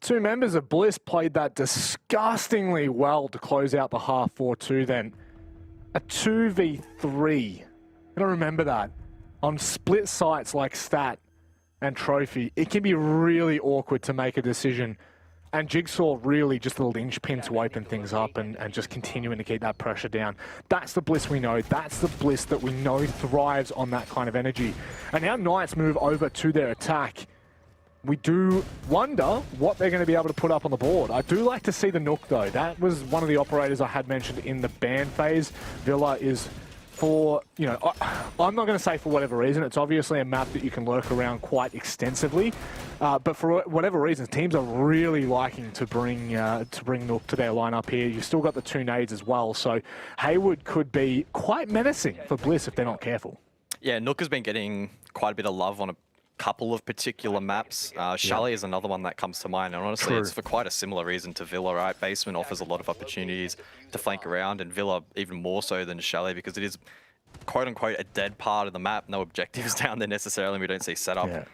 Two members of Bliss played that disgustingly well to close out the half 4-2 then. A 2v3. You gotta remember that. On split sites like Stat and Trophy, it can be really awkward to make a decision. And Jigsaw really just the linchpin to open things up and just continuing to keep that pressure down. That's the Bliss we know. That's the Bliss that we know thrives on that kind of energy. And now Knights move over to their attack. We do wonder what they're going to be able to put up on the board. I do like to see the Nook, though. That was one of the operators I had mentioned in the ban phase. Villa is for, you know, I'm not going to say for whatever reason. It's obviously a map that you can lurk around quite extensively. But for whatever reason, teams are really liking to bring Nook to their lineup here. You've still got the 2 nades as well. So Hayward could be quite menacing for Bliss if they're not careful. Yeah, Nook has been getting quite a bit of love on a couple of particular maps. Chalet is another one that comes to mind, and honestly, True. it's for quite a similar reason to Villa, right? Basement offers a lot of opportunities to flank around, and Villa even more so than Chalet because it is quote-unquote a dead part of the map. No objectives down there necessarily, and we don't see setup.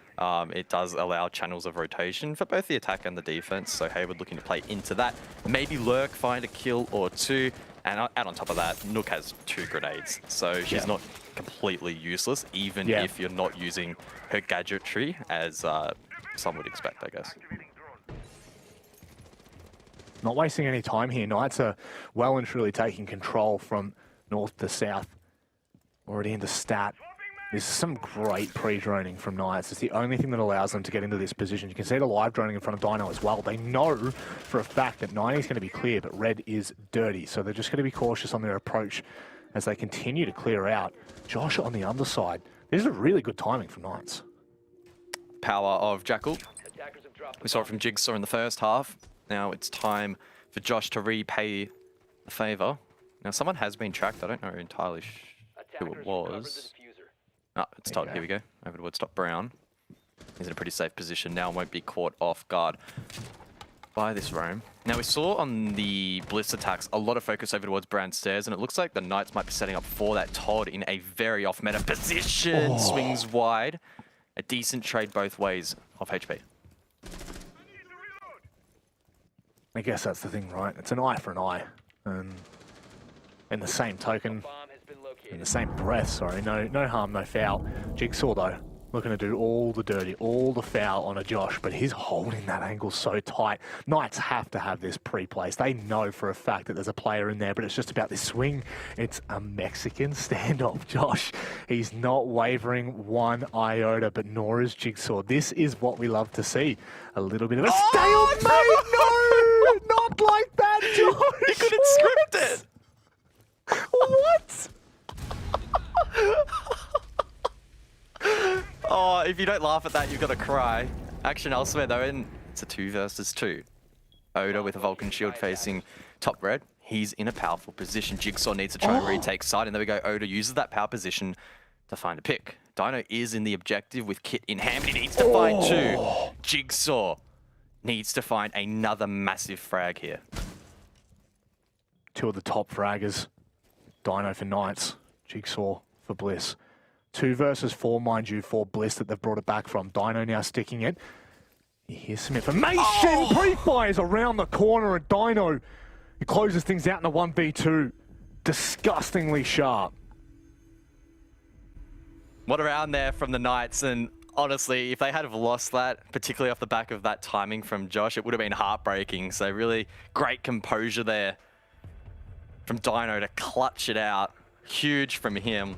It does allow channels of rotation for both the attack and the defense, so Hayward looking to play into that. Maybe lurk, find a kill or 2, and out on top of that, Nook has 2 grenades, so she's not completely useless, even if you're not using her gadgetry as some would expect, I guess. Not wasting any time here. Knights are well and truly taking control from north to south. Already into stat. This is some great pre-droning from Knights. It's the only thing that allows them to get into this position. You can see the live droning in front of Dino as well. They know for a fact that 90 is going to be clear, but red is dirty. So they're just going to be cautious on their approach as they continue to clear out. Josh on the underside. This is a really good timing from Knights. Power of Jackal. We saw it from Jigsaw in the first half. Now it's time for Josh to repay the favor. Now someone has been tracked. I don't know entirely who it was. Oh, it's Todd. Here we go. Over to Woodstock Brown. He's in a pretty safe position now and won't be caught off guard by this roam. Now we saw on the Bliss attacks a lot of focus over towards Brown Stairs, and it looks like the Knights might be setting up for that. Todd in a very off-meta position. Swings wide. A decent trade both ways off HP. I guess that's the thing, right? It's an eye for an eye. And in the same token, in the same breath, sorry, no harm, no foul. Jigsaw, though, looking to do all the dirty, all the foul on a Josh, but he's holding that angle so tight. Knights have to have this pre-placed. They know for a fact that there's a player in there, but it's just about this swing. It's a Mexican standoff, Josh. He's not wavering one iota, but nor is Jigsaw. This is what we love to see. A little bit of a stalemate! No! Not like that, Josh! He couldn't script it! What? Oh, if you don't laugh at that, you've got to cry. Action elsewhere, though, and it's a 2 versus 2. Oda with a Vulcan shield facing top red. He's in a powerful position. Jigsaw needs to try and retake side, and there we go. Oda uses that power position to find a pick. Dino is in the objective with Kit in hand, but he needs to find 2. Jigsaw needs to find another massive frag here. 2 of the top fraggers. Dino for Knights, Jigsaw for Bliss. 2 versus 4, mind you, for Bliss that they've brought it back from. Dino now sticking it. Here's some information. Pre-fires around the corner at Dino. He closes things out in a 1v2. Disgustingly sharp. What around there from the Knights, and honestly, if they had have lost that, particularly off the back of that timing from Josh, it would have been heartbreaking. So really great composure there from Dino to clutch it out. Huge from him.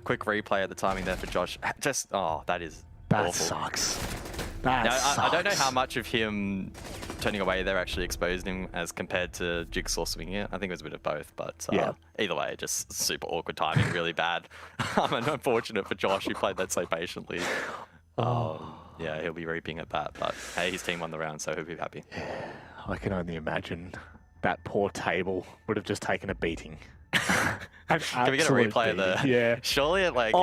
Quick replay of the timing there for Josh. Just, oh, that is awful. Sucks. That sucks. I don't know how much of him turning away there actually exposed him as compared to Jigsaw swinging it. I think it was a bit of both, but either way, just super awkward timing, really bad. And unfortunate for Josh, who played that so patiently. Yeah, he'll be reaping at that, but hey, his team won the round, so he'll be happy. I can only imagine that poor table would have just taken a beating. Can we get a replay of the? Yeah. Surely, like,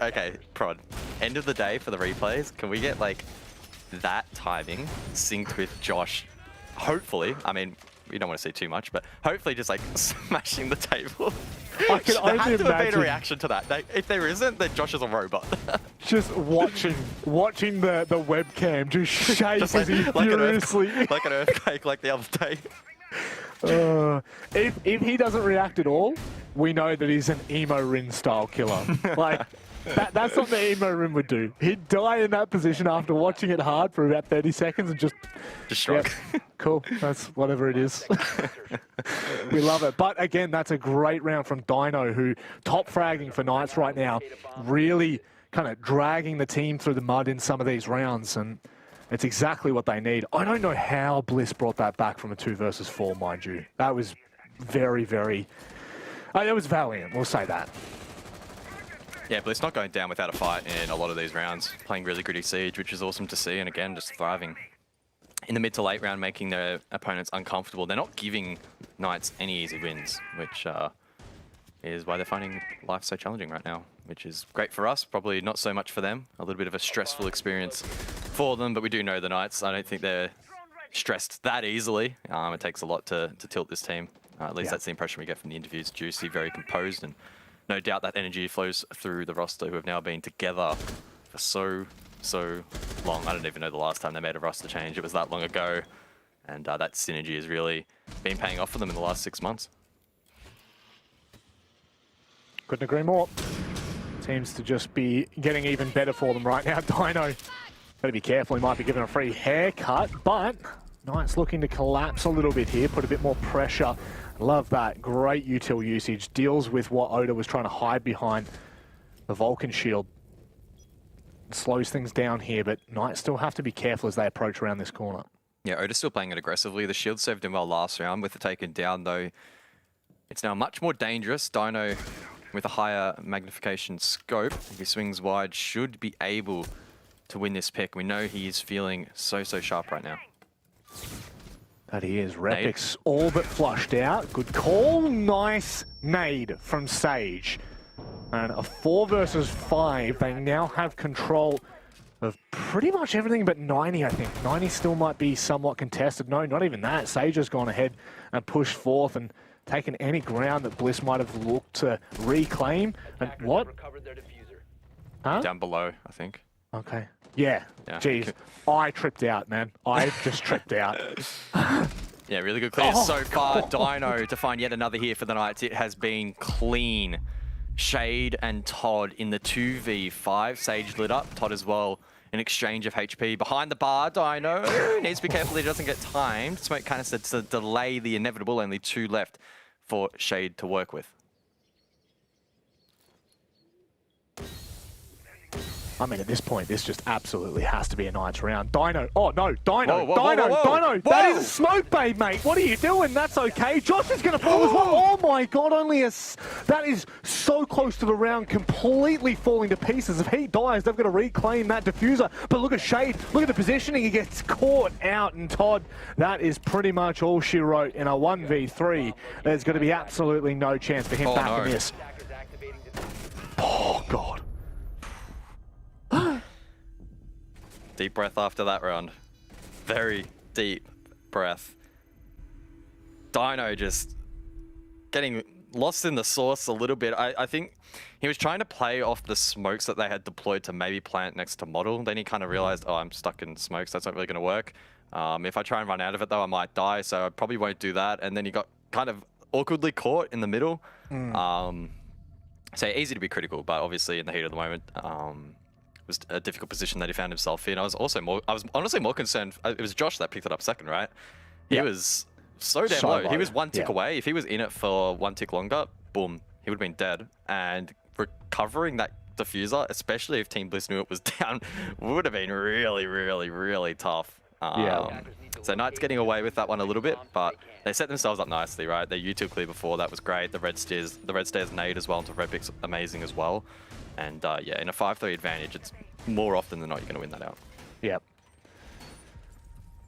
okay, Prod. End of the day for the replays, can we get like that timing synced with Josh? Hopefully, I mean, we don't want to see too much, but hopefully, just like smashing the table. I can only there has to have been imagine. a reaction to that. If there isn't, then Josh is a robot. Just watching the webcam just shake Just as he furiously. like an earthquake, like the other day. If he doesn't react at all, we know that he's an emo Rin style killer. Like that's what the emo Rin would do. He'd die in that position after watching it hard for about 30 seconds and just shrug. Yep, cool. That's whatever it is. We love it. But again, that's a great round from Dino, who top fragging for Knights right now, really kind of dragging the team through the mud in some of these rounds, and it's exactly what they need. I don't know how Bliss brought that back from a 2 versus 4, mind you. That was very, very It was valiant, we'll say that. Yeah, but it's not going down without a fight in a lot of these rounds. Playing really gritty Siege, which is awesome to see, and again, just thriving. In the mid to late round, making their opponents uncomfortable. They're not giving Knights any easy wins, which is why they're finding life so challenging right now, which is great for us, probably not so much for them. A little bit of a stressful experience for them, but we do know the Knights. I don't think they're stressed that easily. It takes a lot to tilt this team. At least that's the impression we get from the interviews. Juicy, very composed, and no doubt that energy flows through the roster, who have now been together for so long. I don't even know the last time they made a roster change. It was that long ago, and that synergy has really been paying off for them in the last 6 months. Couldn't agree more. Seems to just be getting even better for them right now. Dino, better be careful, he might be given a free haircut, but Knights looking to collapse a little bit here, put a bit more pressure. Love that, great util usage, deals with what Oda was trying to hide behind the Vulcan shield. Slows things down here, but Knights still have to be careful as they approach around this corner. Yeah, Oda's still playing it aggressively. The shield served him well last round. With the taken down, though, it's now much more dangerous. Dino, with a higher magnification scope, if he swings wide, should be able to win this pick. We know he is feeling so sharp right now. That he is. Repix all but flushed out. Good call. Nice nade from Sage. And a 4 versus 5. They now have control of pretty much everything but 90, I think. 90 still might be somewhat contested. No, not even that. Sage has gone ahead and pushed forth and taken any ground that Bliss might have looked to reclaim. And what? Huh? Down below, I think. Okay. Yeah. Jeez. I tripped out, man. I just tripped out. Yeah, really good clear so far. Dino to find yet another here for the Knights. It has been clean. Shade and Todd in the 2v5. Sage lit up. Todd as well. An exchange of HP. Behind the bar, Dino needs to be careful he doesn't get timed. Smoke canister to delay the inevitable. Only 2 left for Shade to work with. I mean, at this point, this just absolutely has to be a Knights round. Dino. Oh, no. Dino. Whoa, Dino. whoa. Dino. That is a smoke bait, mate. What are you doing? That's okay. Josh is going to fall as well. Oh, my God. That is so close to the round completely falling to pieces. If he dies, they've got to reclaim that diffuser. But look at Shade. Look at the positioning. He gets caught out. And Todd, that is pretty much all she wrote in a 1v3. There's going to be absolutely no chance for him back in this. Oh, God. Deep breath after that round. Very deep breath. Dino just getting lost in the sauce a little bit. I think he was trying to play off the smokes that they had deployed to maybe plant next to model. Then he kind of realized, oh, I'm stuck in smokes. That's not really going to work. If I try and run out of it, though, I might die. So I probably won't do that. And then he got kind of awkwardly caught in the middle. So easy to be critical, but obviously in the heat of the moment, it was a difficult position that he found himself in. I was honestly more concerned. It was Josh that picked it up second, right? He was so damn low. He was 1 tick away. If he was in it for 1 tick longer, boom, he would have been dead. And recovering that diffuser, especially if Team Bliss knew it was down, would have been really tough. So Knights getting away with that one a little bit, but they set themselves up nicely, right? They util clear before, that was great. The red stairs nade as well into red pick's amazing as well. And yeah, in a 5-3 advantage, it's more often than not you're going to win that out. Yep.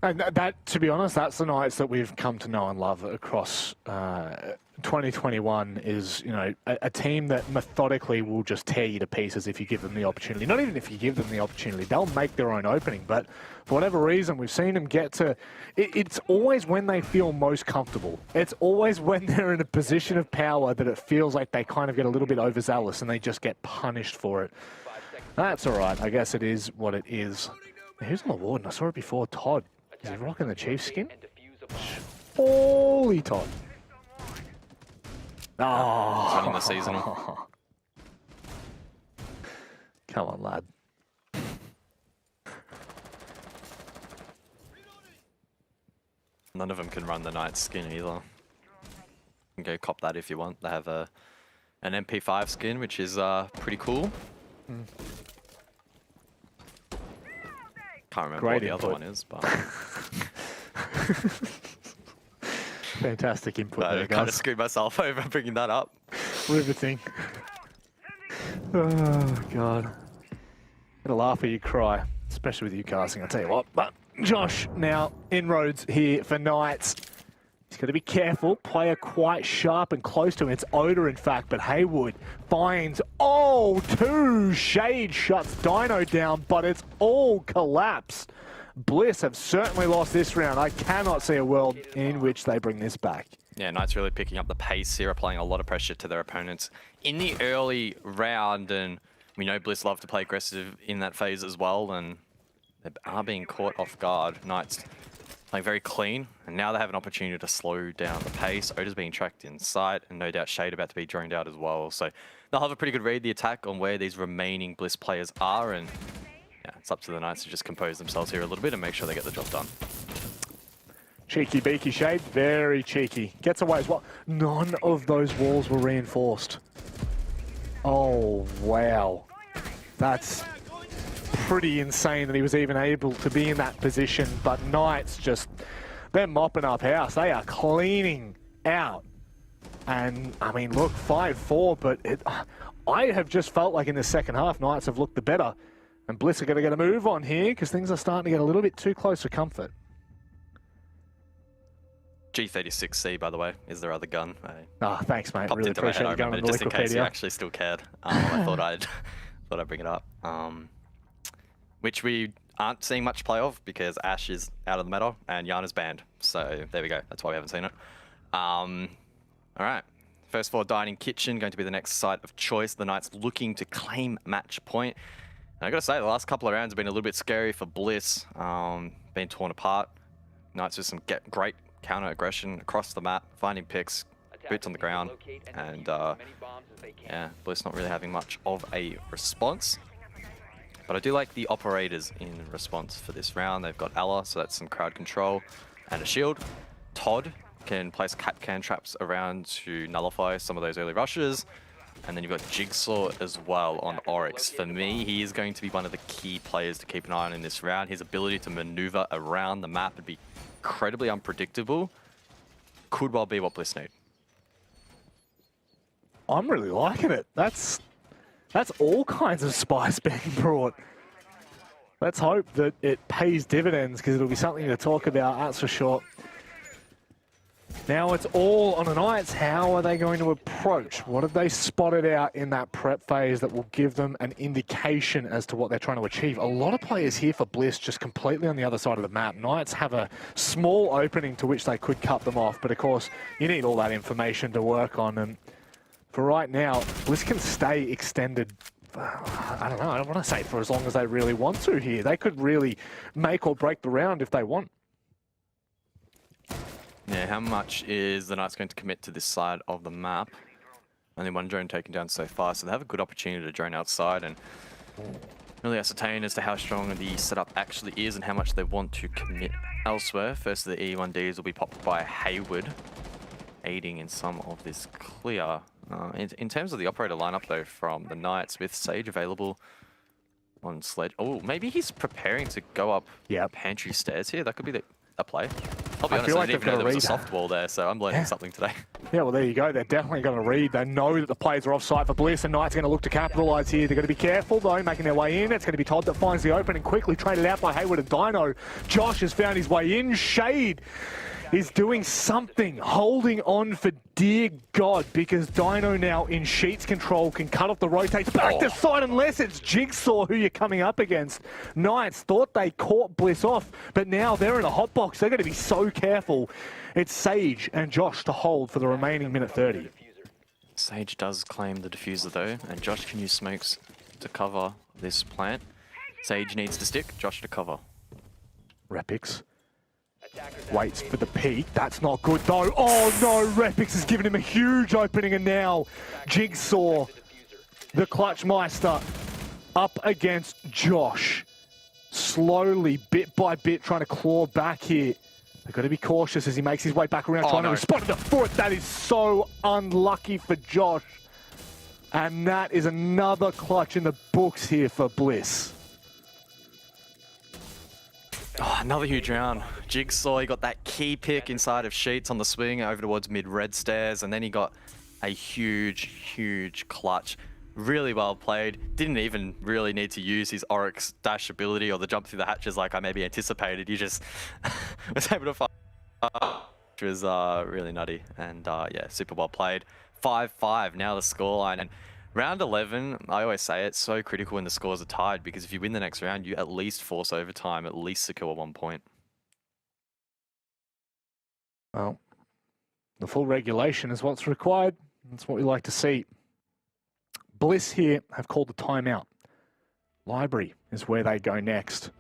And that, to be honest, that's the Knights that we've come to know and love across 2021 is, you know, a team that methodically will just tear you to pieces if you give them the opportunity. Not even if you give them the opportunity. They'll make their own opening, but for whatever reason, we've seen them get to... It's always when they feel most comfortable. It's always when they're in a position of power that it feels like they kind of get a little bit overzealous and they just get punished for it. That's all right. I guess it is what it is. Who's on the Warden? I saw it before. Todd. Is he rocking the Chief skin? Holy Todd. Oh. He's running the seasonal. Come on, lad. None of them can run the Knights skin either. You can go cop that if you want. They have an MP5 skin, which is pretty cool. Can't remember what the other one is, but... Fantastic input there, guys. I kind of screwed myself over bringing that up. Riveting. Oh, God. Gonna laugh or you cry, especially with you casting, I'll tell you what. But Josh now inroads here for Knights. He's got to be careful. Player quite sharp and close to him. It's Oda, in fact, but Haywood finds, two Shade shuts Dino down, but it's all collapsed. Bliss have certainly lost this round. I cannot see a world in which they bring this back. Yeah, Knights really picking up the pace here, applying a lot of pressure to their opponents in the early round, and we know Bliss love to play aggressive in that phase as well, and they are being caught off guard. Knights playing very clean, and now they have an opportunity to slow down the pace. Oda's being tracked in sight, and no doubt Shade about to be droned out as well. So they'll have a pretty good read the attack on where these remaining Bliss players are, and yeah, it's up to the Knights to just compose themselves here a little bit and make sure they get the job done. Cheeky beaky Shade, very cheeky. Gets away as well. None of those walls were reinforced. Oh, wow. That's pretty insane that he was even able to be in that position. But Knights just, they're mopping up house. They are cleaning out. And, I mean, look, 5-4, but I have just felt like in the second half, Knights have looked the better. And Bliss are going to get a move on here because things are starting to get a little bit too close for comfort. G36C, by the way, is their other gun. Thanks, mate. Popped Really into my head, appreciate I you going remember, on the just in case you Wikipedia. actually still cared. I thought I'd bring it up. Which we aren't seeing much play of because Ash is out of the meta and Yana's banned. So there we go. That's why we haven't seen it. All right. First floor dining kitchen going to be the next site of choice. The Knights looking to claim match point. And I got to say, the last couple of rounds have been a little bit scary for Bliss. Being torn apart. Knights with some great counter aggression across the map, finding picks, boots on the ground, and yeah, Bliss not really having much of a response. But I do like the operators in response for this round. They've got Ella, so that's some crowd control and a shield. Todd can place can traps around to nullify some of those early rushes. And then you've got Jigsaw as well on Oryx. For me, he is going to be one of the key players to keep an eye on in this round. His ability to maneuver around the map and be incredibly unpredictable could well be what Bliss need. I'm really liking it. That's all kinds of spice being brought. Let's hope that it pays dividends because it'll be something to talk about, that's for sure. Now it's all on the Knights. How are they going to approach? What have they spotted out in that prep phase that will give them an indication as to what they're trying to achieve? A lot of players here for Bliss just completely on the other side of the map. Knights have a small opening to which they could cut them off, but of course you need all that information to work on. And for right now, Bliss can stay extended. I don't know, I don't want to say for as long as they really want to here. They could really make or break the round if they want. Yeah, how much is the Knights going to commit to this side of the map? Only one drone taken down so far, so they have a good opportunity to drone outside and really ascertain as to how strong the setup actually is and how much they want to commit elsewhere. First, the E1Ds will be popped by Haywood, aiding in some of this clear. In terms of the operator lineup, though, from the Knights, with Sage available on Sledge. Oh, maybe he's preparing to go up pantry stairs here. That could be a play. I'll be honest, I didn't even know there was a soft wall there, so I'm learning something today. Yeah, well, there you go. They're definitely going to read. They know that the players are offside for Bliss, and Knights are going to look to capitalise here. They're going to be careful, though, making their way in. It's going to be Todd that finds the opening, quickly traded out by Haywood and Dino. Josh has found his way in. Shade is doing something, holding on for dear God, because Dino now in Sheet's control can cut off the rotates back to side unless it's Jigsaw who you're coming up against. Knights thought they caught Bliss off, but now they're in a hot box. They're going to be so careful. It's Sage and Josh to hold for the remaining minute 30. Sage does claim the diffuser though, and Josh can use smokes to cover this plant. Sage needs to stick, Josh to cover. Repix waits for the peak. That's not good though. Oh no, Repix has given him a huge opening, and now Jigsaw, the Clutch Meister, up against Josh. Slowly, bit by bit, trying to claw back here. They've got to be cautious as he makes his way back around, trying to respond to the foot. That is so unlucky for Josh. And that is another clutch in the books here for Bliss. Oh, another huge round. Jigsaw, he got that key pick inside of Sheets on the swing over towards mid-red stairs, and then he got a huge clutch. Really well played. Didn't even really need to use his Oryx dash ability or the jump through the hatches like I maybe anticipated. He just was able to find, which was really nutty. And yeah, super well played. 5-5 now the scoreline. And round 11, I always say it's so critical when the scores are tied, because if you win the next round, you at least force overtime, at least secure 1 point. Well, the full regulation is what's required. That's what we like to see. Bliss here have called a timeout. Library is where they go next.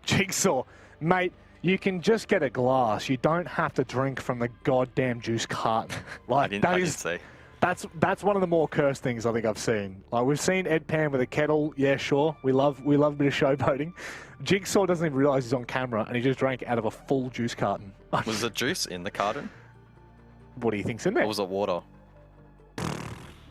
Jigsaw, mate, you can just get a glass. You don't have to drink from the goddamn juice carton. Like, I didn't see. That's one of the more cursed things I think I've seen. Like, we've seen Ed Pan with a kettle. Yeah, sure. We love a bit of showboating. Jigsaw doesn't even realize he's on camera, and he just drank out of a full juice carton. Was it juice in the carton? What do you think's in there? Or was it water?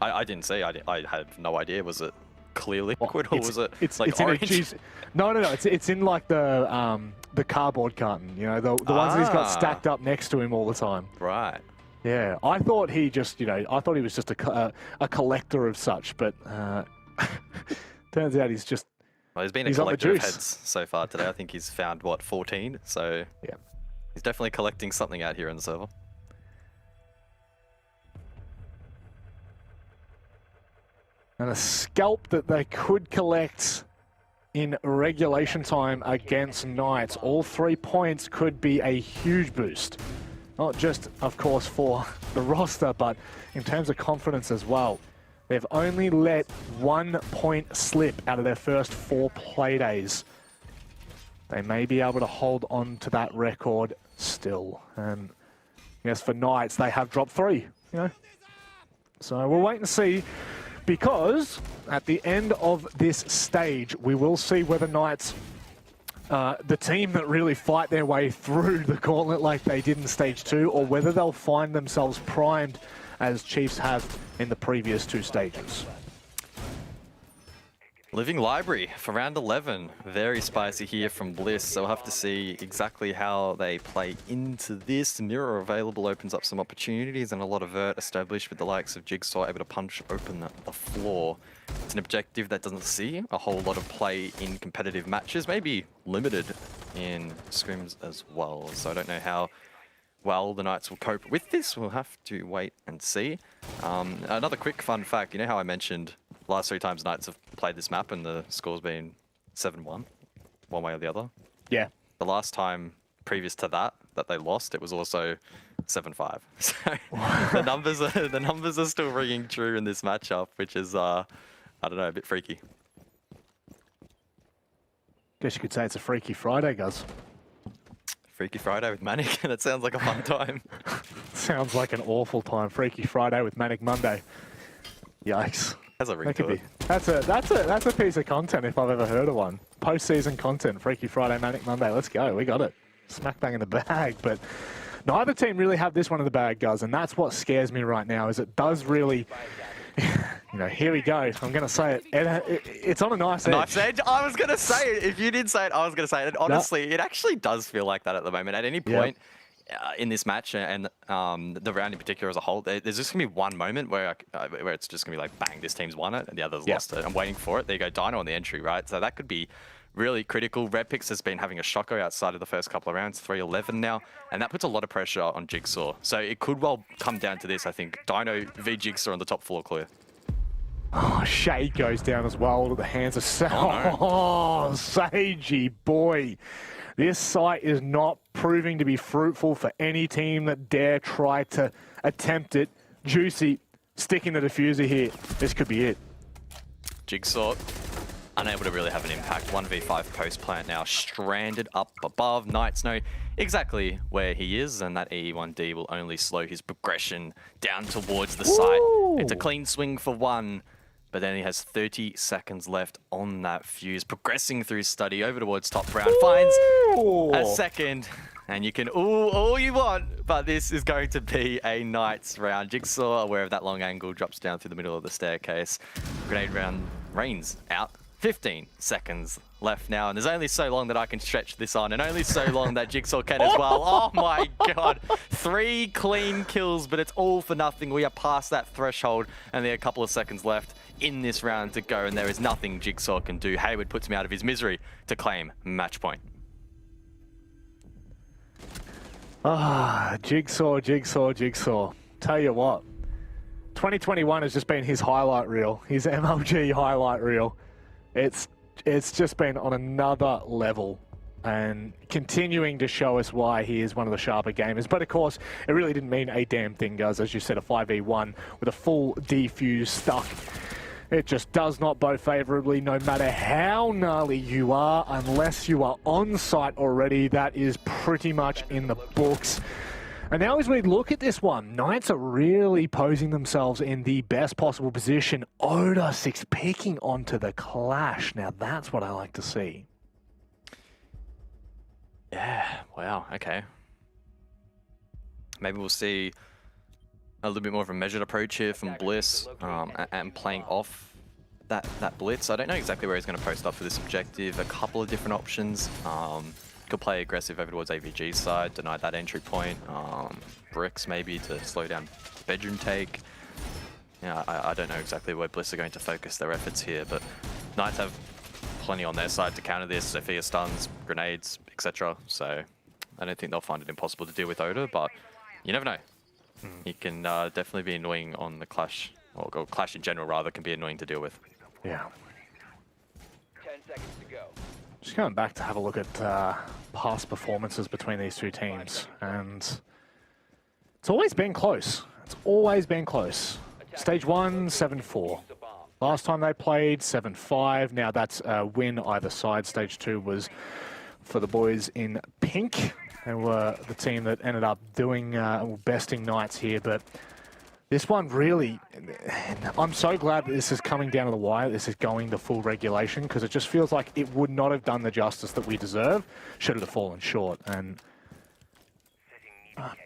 I didn't see. I had no idea. Was it clear liquid or was it like orange? In a juice. No. It's in like the cardboard carton. You know, the ones that he's got stacked up next to him all the time. Right. Yeah, I thought he just, I thought he was just a collector of such, but turns out he's just. Well, he's been a collector of heads so far today. I think he's found, what, 14? So yeah, he's definitely collecting something out here on the server. And a scalp that they could collect in regulation time against Knights. All 3 points could be a huge boost. Not just, of course, for the roster, but in terms of confidence as well. They've only let 1 point slip out of their first 4 Playdays. They may be able to hold on to that record still. And yes, for Knights, they have dropped 3, So we'll wait and see, because at the end of this stage, we will see whether Knights, the team that really fight their way through the gauntlet like they did in Stage 2, or whether they'll find themselves primed as Chiefs have in the previous 2 stages. Living Library for round 11. Very spicy here from Bliss, so we'll have to see exactly how they play into this. Mirror available opens up some opportunities, and a lot of vert established with the likes of Jigsaw able to punch open the floor. It's an objective that doesn't see a whole lot of play in competitive matches, maybe limited in scrims as well. So I don't know how well the Knights will cope with this. We'll have to wait and see. Another quick fun fact, you know how I mentioned last 3 times Knights have played this map and the score's been 7-1, one way or the other? Yeah. The last time previous to that they lost, it was also 7-5. So the numbers are still ringing true in this matchup, which is, I don't know, a bit freaky. Guess you could say it's a Freaky Friday, Guz. Freaky Friday with Manic, that sounds like a fun time. Sounds like an awful time. Freaky Friday with Manic Monday. Yikes. That's a ring to it. That's a piece of content if I've ever heard of one. Post-season content, Freaky Friday, Manic Monday. Let's go. We got it. Smack bang in the bag. But neither team really have this one in the bag, guys, and that's what scares me right now. Is it does really. Here we go. I'm going to say it. It's on a nice edge. Nice edge? I was going to say it. If you didn't say it, I was going to say it. And honestly, it actually does feel like that at the moment. At any point in this match and the round in particular as a whole, there's just going to be one moment where it's just going to be like, bang, this team's won it and the other's lost it. I'm waiting for it. There you go, Dino on the entry, right? So that could be really critical. Redpix has been having a shocker outside of the first couple of rounds, 3-11 now, and that puts a lot of pressure on Jigsaw. So it could well come down to this, I think. Dino v Jigsaw on the top floor clear. Oh, Shade goes down as well to the hands of Sagey boy. This site is not proving to be fruitful for any team that dare try to attempt it. Juicy sticking the diffuser here. This could be it. Jigsaw unable to really have an impact. 1v5 post plant now, stranded up above. Knights know exactly where he is, and that E1D will only slow his progression down towards the site. It's a clean swing for 1. But then he has 30 seconds left on that fuse. Progressing through study over towards top round. Finds a second. And you can all you want. But this is going to be a Knights round. Jigsaw, aware of that long angle, drops down through the middle of the staircase. Grenade round rains out. 15 seconds left now, and there's only so long that I can stretch this on, and only so long that Jigsaw can as well. Oh my god. 3 clean kills, but it's all for nothing. We are past that threshold, and there are a couple of seconds left in this round to go, and there is nothing Jigsaw can do. Hayward puts him out of his misery to claim match point. Ah, Jigsaw. Tell you what, 2021 has just been his highlight reel, his MLG highlight reel. It's just been on another level and continuing to show us why he is one of the sharper gamers. But of course, it really didn't mean a damn thing, guys. As you said, a 5v1 with a full defuse stuck. It just does not bode favorably, no matter how gnarly you are, unless you are on site already. That is pretty much in the books. And now as we look at this one, Knights are really posing themselves in the best possible position. Oda 6 picking onto the clash. Now that's what I like to see. Yeah, wow, okay. Maybe we'll see a little bit more of a measured approach here from Bliss, and playing off that blitz. I don't know exactly where he's going to post up for this objective. A couple of different options. Could play aggressive over towards AVG's side, deny that entry point. Bricks maybe to slow down bedroom take. Yeah, I don't know exactly where Bliss are going to focus their efforts here, but Knights have plenty on their side to counter this. Sophia stuns, grenades, etc. So I don't think they'll find it impossible to deal with Oda, but you never know. He can definitely be annoying on the clash, or clash in general rather, can be annoying to deal with. Yeah. 10 seconds to go. Just going back to have a look at past performances between these two teams, and it's always been close. It's always been close. Stage 1, 7-4. Last time they played, 7-5. Now that's a win either side. Stage 2 was for the boys in pink. They were the team that ended up doing besting Knights here, but this one really, I'm so glad that this is coming down to the wire. This is going to full regulation, because it just feels like it would not have done the justice that we deserve should it have fallen short. And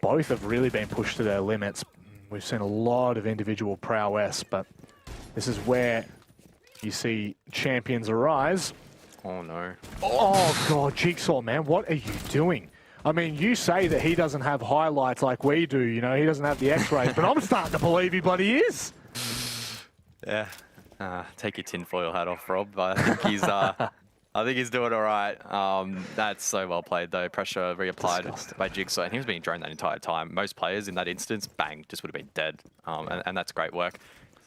both have really been pushed to their limits. We've seen a lot of individual prowess, but this is where you see champions arise. Oh no. Oh god, Jigsaw, man, what are you doing? I mean, you say that he doesn't have highlights like we do, you know, he doesn't have the x-rays, but I'm starting to believe he bloody is. Yeah. Take your tinfoil hat off, Rob. I think he's doing all right. That's so well played, though. Pressure reapplied by Jigsaw, and he was being drained that entire time. Most players in that instance, bang, just would have been dead. And that's great work.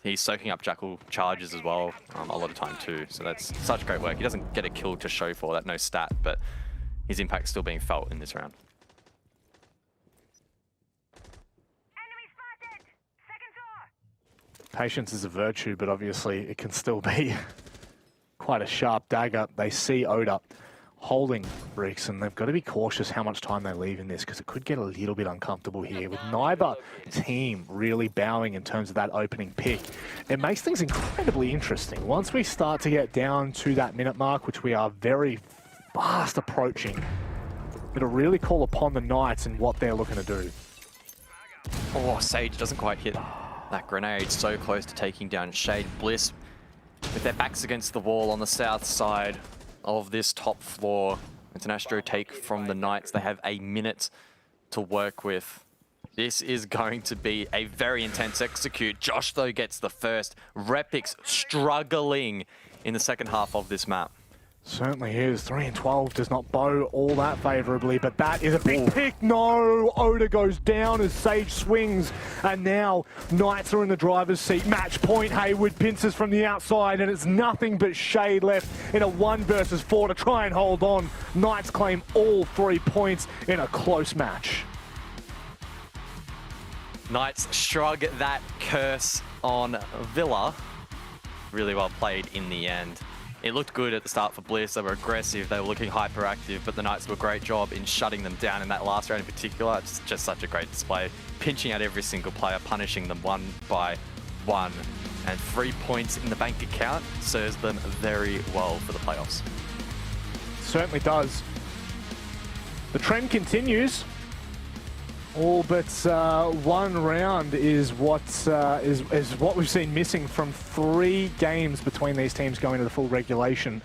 He's soaking up Jackal charges as well, a lot of time too. So that's such great work. He doesn't get a kill to show for that, no stat, but his impact's still being felt in this round. Patience is a virtue, but obviously it can still be quite a sharp dagger. They see Oda holding bricks, and they've got to be cautious how much time they leave in this, because it could get a little bit uncomfortable here with neither team really bowing in terms of that opening pick. It makes things incredibly interesting. Once we start to get down to that minute mark, which we are very fast approaching, it'll really call upon the Knights and what they're looking to do. Oh, Sage doesn't quite hit that grenade. So close to taking down Shade. Bliss with their backs against the wall on the south side of this top floor. It's an Astro take from the Knights. They have a minute to work with. This is going to be a very intense execute. Josh, though, gets the first. Repix struggling in the second half of this map. Certainly is. 3 and 12 does not bow all that favorably, but that is a big pick. No! Oda goes down as Sage swings, and now Knights are in the driver's seat. Match point. Hayward pinces from the outside, and it's nothing but Shade left in a 1 versus 4 to try and hold on. Knights claim all 3 points in a close match. Knights shrug that curse on Villa. Really well played in the end. It looked good at the start for Bliss. They were aggressive, they were looking hyperactive, but the Knights do a great job in shutting them down in that last round in particular. It's just such a great display. Pinching out every single player, punishing them one by one. And 3 points in the bank account serves them very well for the playoffs. Certainly does. The trend continues. All but one round is what we've seen missing from 3 games between these teams going to the full regulation.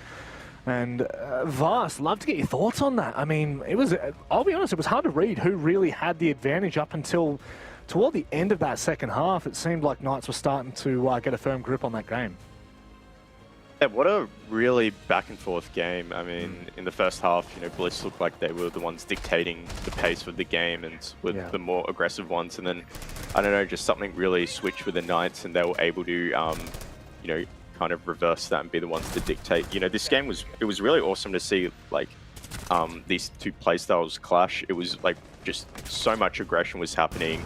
And Vast, love to get your thoughts on that. I mean, it was, I'll be honest, it was hard to read who really had the advantage up until toward the end of that second half. It seemed like Knights were starting to get a firm grip on that game. Yeah, what a really back and forth game. I mean, in the first half, you know, Bliss looked like they were the ones dictating the pace of the game and were the more aggressive ones. And then, I don't know, just something really switched with the Knights and they were able to, you know, kind of reverse that and be the ones to dictate. You know, this game was really awesome to see, like, these two playstyles clash. It was like just so much aggression was happening.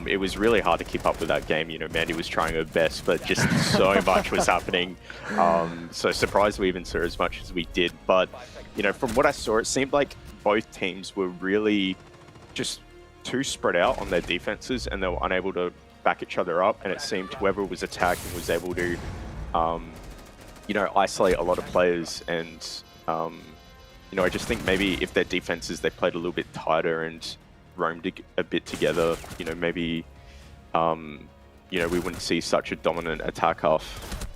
It was really hard to keep up with that game. You know, Mandy was trying her best, but just so much was happening. So surprised we even saw as much as we did. But, you know, from what I saw, it seemed like both teams were really just too spread out on their defenses and they were unable to back each other up. And it seemed whoever was attacking was able to, you know, isolate a lot of players. And, you know, I just think maybe if their defenses, they played a little bit tighter and roamed a bit together, you know, maybe, you know, we wouldn't see such a dominant attack half.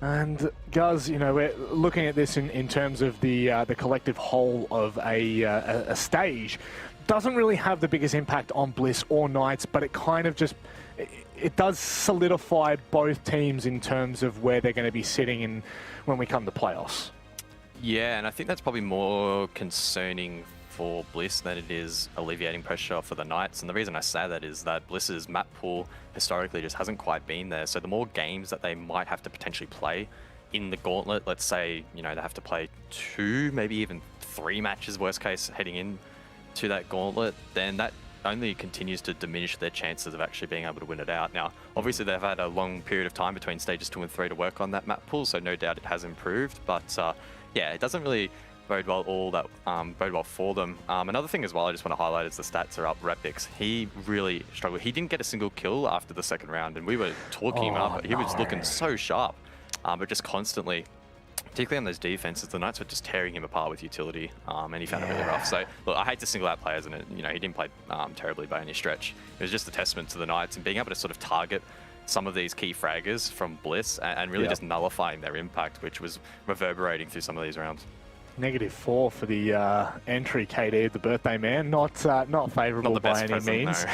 And Guz, you know, we're looking at this in terms of the collective whole of a stage. Doesn't really have the biggest impact on Bliss or Knights, but it kind of just, it does solidify both teams in terms of where they're going to be sitting in when we come to playoffs. Yeah, and I think that's probably more concerning for Bliss than it is alleviating pressure for the Knights. And the reason I say that is that Bliss's map pool historically just hasn't quite been there. So the more games that they might have to potentially play in the gauntlet, let's say, you know, they have to play 2, maybe even 3 matches, worst case, heading in to that gauntlet, then that only continues to diminish their chances of actually being able to win it out. Now, obviously they've had a long period of time between stages 2 and 3 to work on that map pool, so no doubt it has improved, but yeah, it doesn't really bode well for them. Another thing as well I just want to highlight is the stats are up. Repix, he really struggled. He didn't get a single kill after the second round, and we were talking him up. He was looking so sharp, but just constantly, particularly on those defenses, the Knights were just tearing him apart with utility, and he found it really rough. So, look, I hate to single out players, and you know, he didn't play terribly by any stretch. It was just a testament to the Knights and being able to sort of target some of these key fraggers from Bliss and really just nullifying their impact, which was reverberating through some of these rounds. -4 for the entry, KD, the birthday man. Not favourable by any means.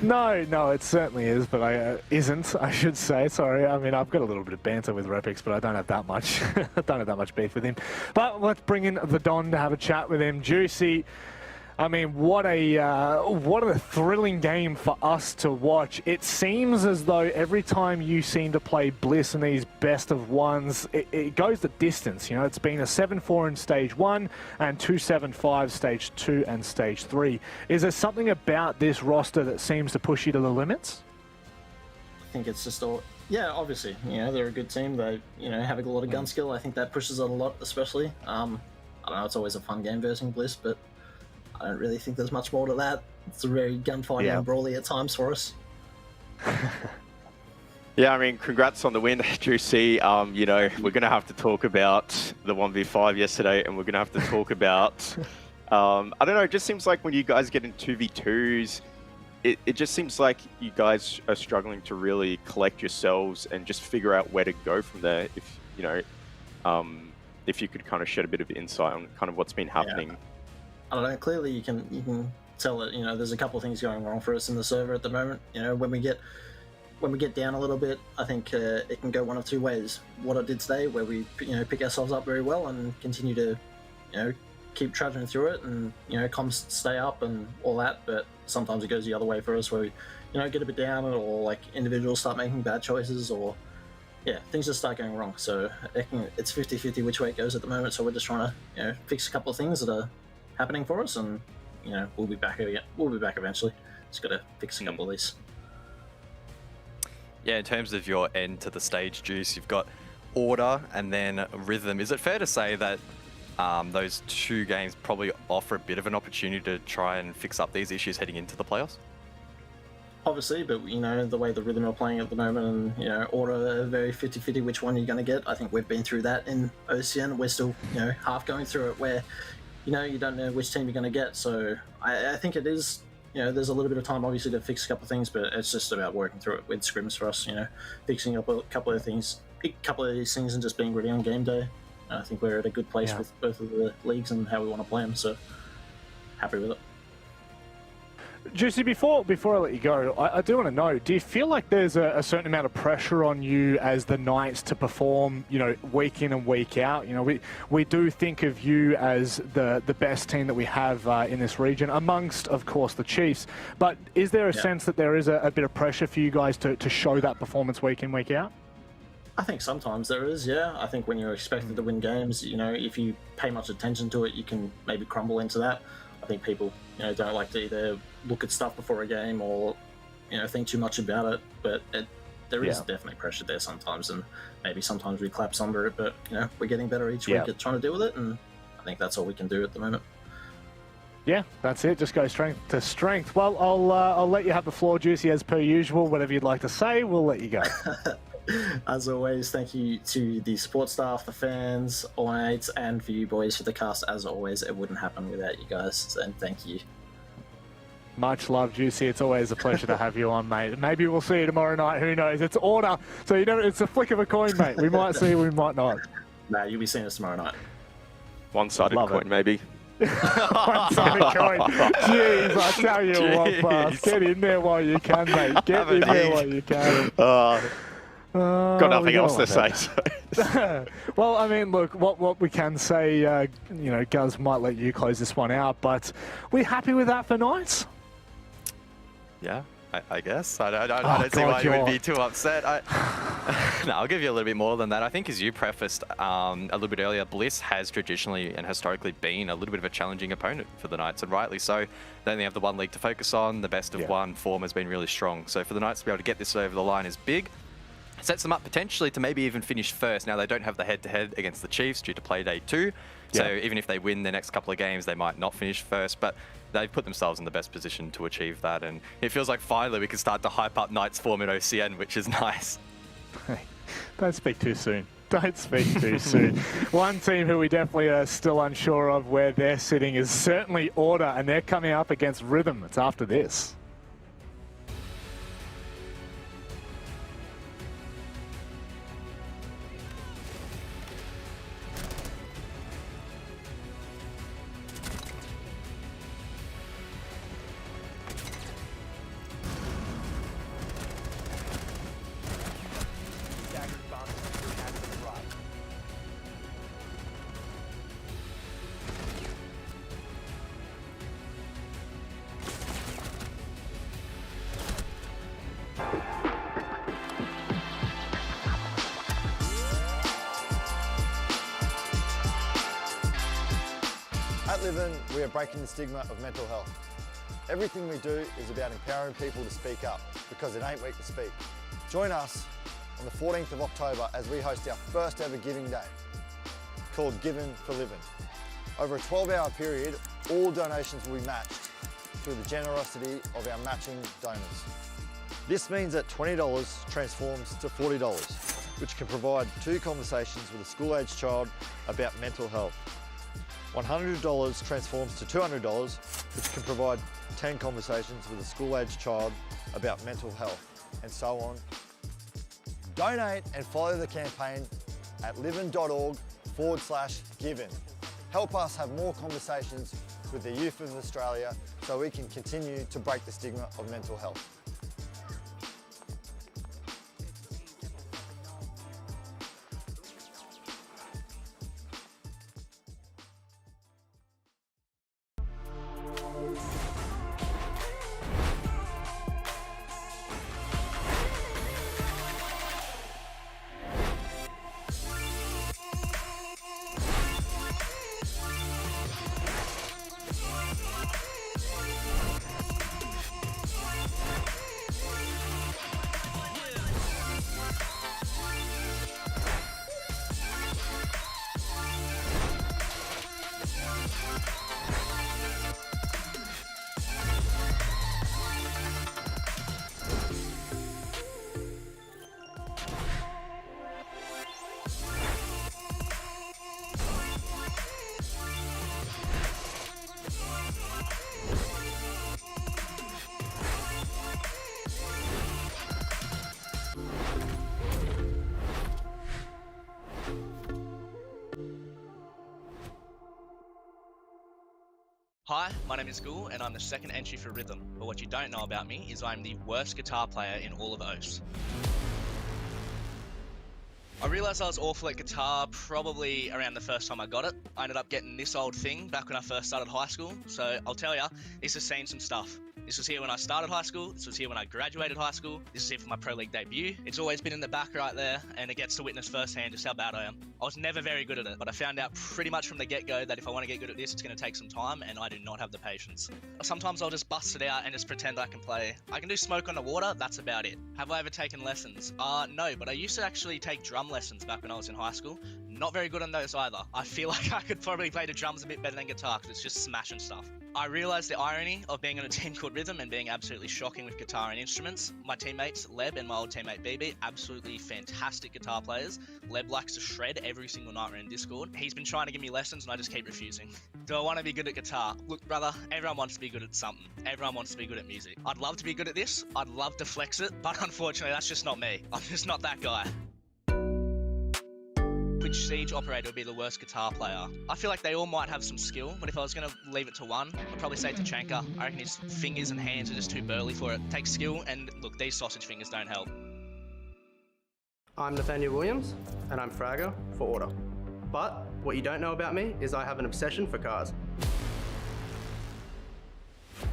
No, it certainly is, but isn't, I should say. Sorry, I mean, I've got a little bit of banter with Repix, but I don't have that much. I don't have that much beef with him. But let's bring in the Don to have a chat with him. Juicy. I mean, what a thrilling game for us to watch. It seems as though every time you seem to play Bliss in these best of ones, it goes the distance. You know, it's been a 7-4 in stage 1 and 2-7-5 stage 2 and stage 3. Is there something about this roster that seems to push you to the limits? I think it's just all, yeah, obviously, you know, they're a good team. They, you know, have a lot of gun skill. I think that pushes it a lot, especially. I don't know, it's always a fun game versing Bliss, but I don't really think there's much more to that. It's a very gunfighting and brawly at times for us. Yeah, I mean, congrats on the win, Juicy. You know, we're going to have to talk about the 1v5 yesterday, and we're going to have to talk about, I don't know, it just seems like when you guys get in 2v2s, it just seems like you guys are struggling to really collect yourselves and just figure out where to go from there. If, you know, if you could kind of shed a bit of insight on kind of what's been happening. Yeah. I don't know, clearly you can tell that, you know, there's a couple of things going wrong for us in the server at the moment. You know, when we get down a little bit, I think it can go one of two ways. What I did today, where we, you know, pick ourselves up very well and continue to, you know, keep trudging through it and, you know, comms stay up and all that, but sometimes it goes the other way for us where we, you know, get a bit down or like individuals start making bad choices or, yeah, things just start going wrong. So it's 50-50 which way it goes at the moment, so we're just trying to, you know, fix a couple of things that are happening for us, and you know, we'll be back again. We'll be back eventually. Just got to fix a couple of these. Yeah, in terms of your end to the stage, Juice, you've got order and then rhythm. Is it fair to say that those 2 games probably offer a bit of an opportunity to try and fix up these issues heading into the playoffs? Obviously, but you know, the way the rhythm are playing at the moment, and you know, order very 50-50 which one you're going to get. I think we've been through that in OCN. We're still, you know, half going through it where, you know, you don't know which team you're going to get. So I think it is, you know, there's a little bit of time obviously to fix a couple of things, but it's just about working through it with scrims for us, you know, fixing up a couple of these things and just being ready on game day. I think we're at a good place Yeah. with both of the leagues and how we want to play them. So happy with it. Juicy, before I let you go, I do want to know, do you feel like there's a certain amount of pressure on you as the Knights to perform, week in and week out? We do think of you as the best team that we have in this region, amongst, of course, the Chiefs. But is there a sense that there is a bit of pressure for you guys to show that performance week in, week out? I think sometimes there is, yeah. I think when you're expected to win games, if you pay much attention to it, you can maybe crumble into that. I think people, don't like to either look at stuff before a game or, think too much about it. But there is definitely pressure there sometimes, and maybe sometimes we collapse under it. But we're getting better each week at trying to deal with it, and I think that's all we can do at the moment. Yeah, that's it. Just go strength to strength. Well, I'll let you have the floor, Juicy, as per usual. Whatever you'd like to say, we'll let you go. As always, thank you to the support staff, the fans, all my mates, and for you boys for the cast. As always, it wouldn't happen without you guys, and thank you. Much love, Juicy. It's always a pleasure to have you on, mate. Maybe we'll see you tomorrow night. Who knows? It's order, so it's a flick of a coin, mate. We might see, we might not. Nah, you'll be seeing us tomorrow night. One-sided coin, maybe. One-sided coin. Jeez, I tell you what, Fast. Get in there while you can, mate. Get in there while you can. Got nothing else to say. So. Well, I mean, look, what we can say, Guz might let you close this one out, but we happy with that for Knights? Yeah, I guess. I don't see why you would be too upset. No, I'll give you a little bit more than that. I think, as you prefaced a little bit earlier, Bliss has traditionally and historically been a little bit of a challenging opponent for the Knights, and rightly so. They only have the one league to focus on. The best of one form has been really strong. So for the Knights to be able to get this over the line is big. Sets them up potentially to maybe even finish first. Now, they don't have the head-to-head against the Chiefs due to Playday 2. So even if they win the next couple of games, they might not finish first. But they've put themselves in the best position to achieve that. And it feels like finally we can start to hype up Knights' form in OCN, which is nice. Hey, don't speak too soon. Don't speak too soon. One team who we definitely are still unsure of where they're sitting is certainly Order, and they're coming up against Rhythm. It's after this. At Livin, we are breaking the stigma of mental health. Everything we do is about empowering people to speak up, because it ain't weak to speak. Join us on the 14th of October as we host our first ever Giving Day, called Giving for Living. Over a 12-hour period, all donations will be matched through the generosity of our matching donors. This means that $20 transforms to $40, which can provide 2 conversations with a school-aged child about mental health. $100 transforms to $200, which can provide 10 conversations with a school-aged child about mental health, and so on. Donate and follow the campaign at livin.org/givin. Help us have more conversations with the youth of Australia so we can continue to break the stigma of mental health. Hi, my name is Ghoul, and I'm the second entry for Rhythm. But what you don't know about me is I'm the worst guitar player in all of OCE. I realised I was awful at guitar probably around the first time I got it. I ended up getting this old thing back when I first started high school, so I'll tell ya, this has seen some stuff. This was here when I started high school, this was here when I graduated high school, this is here for my Pro League debut. It's always been in the back right there, and it gets to witness firsthand just how bad I am. I was never very good at it, but I found out pretty much from the get-go that if I want to get good at this, it's going to take some time, and I do not have the patience. Sometimes I'll just bust it out and just pretend I can play. I can do Smoke on the Water, that's about it. Have I ever taken lessons? No, but I used to actually take drum lessons back when I was in high school. Not very good on those either. I feel like I could probably play the drums a bit better than guitar because it's just smashing stuff. I realised the irony of being on a team called Rhythm and being absolutely shocking with guitar and instruments. My teammates, Leb and my old teammate BB, absolutely fantastic guitar players. Leb likes to shred every single night we're in Discord. He's been trying to give me lessons and I just keep refusing. Do I want to be good at guitar? Look, brother, everyone wants to be good at something. Everyone wants to be good at music. I'd love to be good at this. I'd love to flex it, but unfortunately, that's just not me. I'm just not that guy. Which Siege operator would be the worst guitar player? I feel like they all might have some skill, but if I was going to leave it to one, I'd probably say Tachanka. I reckon his fingers and hands are just too burly for it. Takes skill, and look, these sausage fingers don't help. I'm Nathaniel Williams, and I'm Fragger for Order. But what you don't know about me is I have an obsession for cars.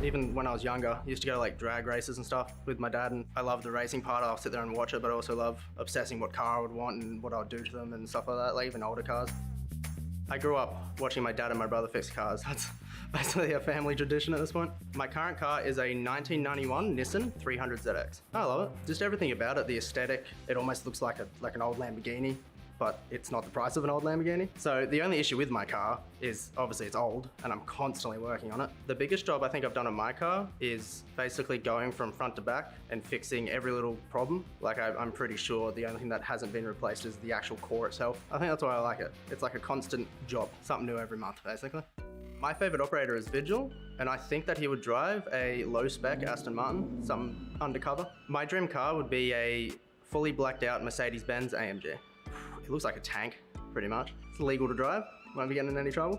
Even when I was younger, I used to go to like drag races and stuff with my dad, and I love the racing part. I'll sit there and watch it, but I also love obsessing what car I would want and what I would do to them and stuff like that, like even older cars. I grew up watching my dad and my brother fix cars. That's basically a family tradition at this point. My current car is a 1991 Nissan 300ZX. I love it. Just everything about it, the aesthetic. It almost looks like an old Lamborghini, but it's not the price of an old Lamborghini. So the only issue with my car is obviously it's old and I'm constantly working on it. The biggest job I think I've done on my car is basically going from front to back and fixing every little problem. Like I'm pretty sure the only thing that hasn't been replaced is the actual core itself. I think that's why I like it. It's like a constant job, something new every month basically. My favorite operator is Vigil, and I think that he would drive a low spec Aston Martin, some undercover. My dream car would be a fully blacked out Mercedes-Benz AMG. It looks like a tank, pretty much. It's legal to drive, won't be getting in any trouble.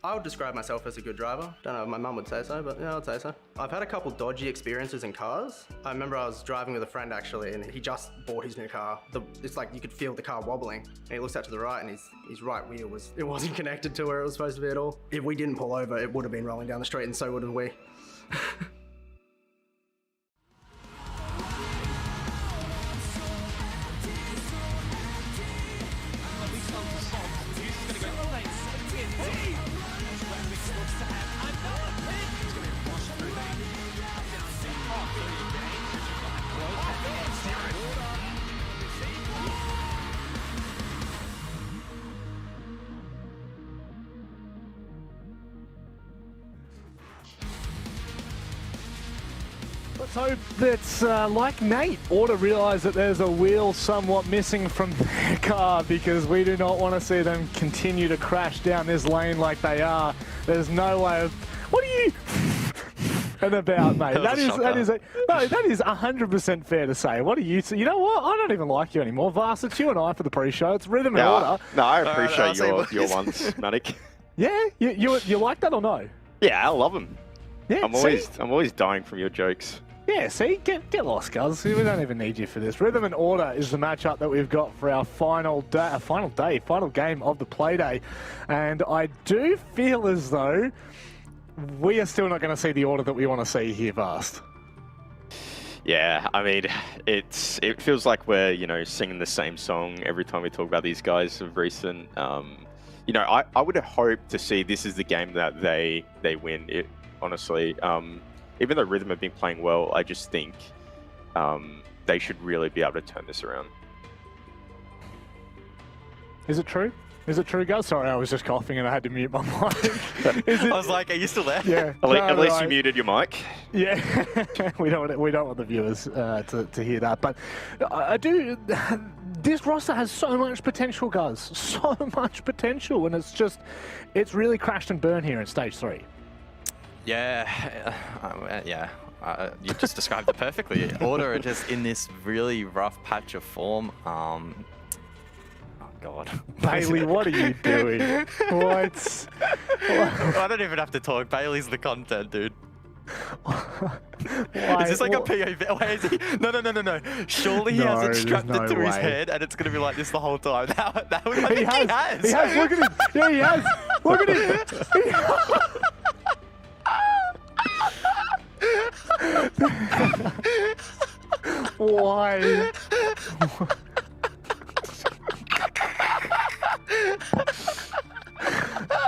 I would describe myself as a good driver. Don't know if my mum would say so, but yeah, I'd say so. I've had a couple dodgy experiences in cars. I remember I was driving with a friend actually, and he just bought his new car. It's like you could feel the car wobbling, and he looks out to the right, and his right wheel wasn't connected to where it was supposed to be at all. If we didn't pull over, it would have been rolling down the street, and so would have we. Let's hope that, like Nate, Order realise that there's a wheel somewhat missing from their car, because we do not want to see them continue to crash down this lane like they are. There's no way of... What are you... and about, mate? That is 100% fair to say. What are you... You know what? I don't even like you anymore. Vast, it's you and I for the pre-show. It's Rhythm and Order. No, I appreciate your ones, Manik. Yeah? You like that or no? Yeah, I love them. Yeah, I'm always dying from your jokes. Yeah, see, get lost, guys. We don't even need you for this. Rhythm and Order is the matchup that we've got for our final game of the Playday, and I do feel as though we are still not going to see the Order that we want to see here, Vast. Yeah, I mean, it feels like we're singing the same song every time we talk about these guys of recent. I would have hoped to see this is the game that they win. Honestly. Even though Rhythm have been playing well, I just think they should really be able to turn this around. Is it true? Is it true, guys? Sorry, I was just coughing and I had to mute my mic. I was like, are you still there? Yeah. At least you muted your mic. Yeah. we don't want the viewers to hear that. But I do... This roster has so much potential, guys. So much potential. And it's really crashed and burned here in Stage 3. Yeah, you just described it perfectly. Order are just in this really rough patch of form. God. Bailey, what are you doing? What? I don't even have to talk. Bailey's the content, dude. Why? Is this like a What? POV? Wait, is he? No. Surely he has No, it strapped there's into no his way. head and it's going to be like this the whole time. That would, I He think has. he He has. Look at him. Yeah, he has. Look at him. Why?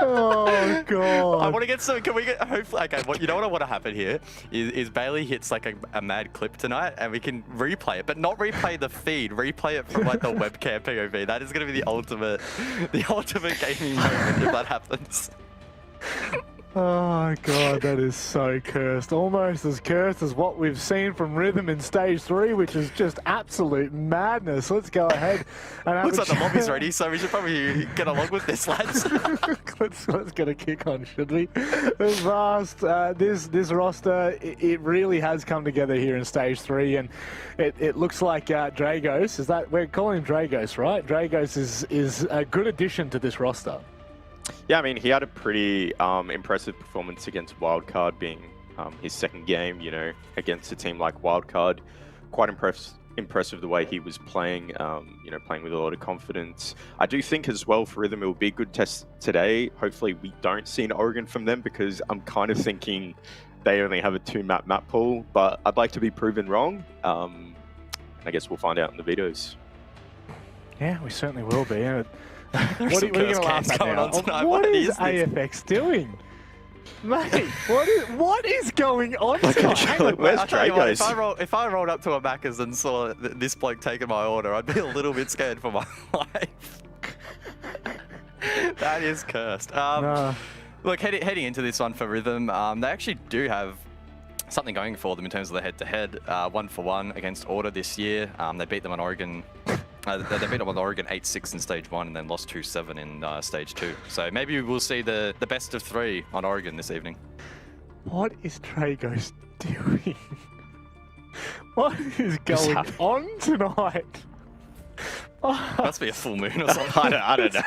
Oh god! I want to get some. Can we get? Hopefully, okay. You know what I want to happen here is Bailey hits like a mad clip tonight, and we can replay it, but not replay the feed. Replay it from like the webcam POV. That is going to be the ultimate gaming moment if that happens. Oh god, that is so cursed. Almost as cursed as what we've seen from Rhythm in Stage 3, which is just absolute madness. Let's go ahead and have Looks a like the lobby's ready, so we should probably get along with this, lads. let's get a kick on, should we? Vast, this roster, it really has come together here in Stage 3, and it looks like Dragos, we're calling him Dragos, right? Dragos is a good addition to this roster. Yeah, I mean, he had a pretty impressive performance against Wildcard, being his second game, you know, against a team like Wildcard. Quite impressive the way he was playing, you know, playing with a lot of confidence. I do think as well for Rhythm, it will be a good test today. Hopefully we don't see an Oregon from them, because I'm kind of thinking they only have a 2-map map pool, but I'd like to be proven wrong. I guess we'll find out in the vetoes. Yeah, we certainly will be. What some are you going to curse laugh at going now? on tonight. What What is is this? AFX doing? Mate, what is going on tonight? Hang on, Where's I'll tell you what, Dragos? if I rolled up to a Macca's and saw this bloke taking my order, I'd be a little bit scared for my life. That is cursed. Look, heading into this one for Rhythm, they actually do have something going for them in terms of the head-to-head. 1-for-1 against Order this year. They beat them on Oregon. They beat them on Oregon 8-6 in Stage 1 and then lost 2-7 in Stage 2. So maybe we'll see the best of 3 on Oregon this evening. What is Dragos doing? What is going on tonight? Must be a full moon or something. I don't know.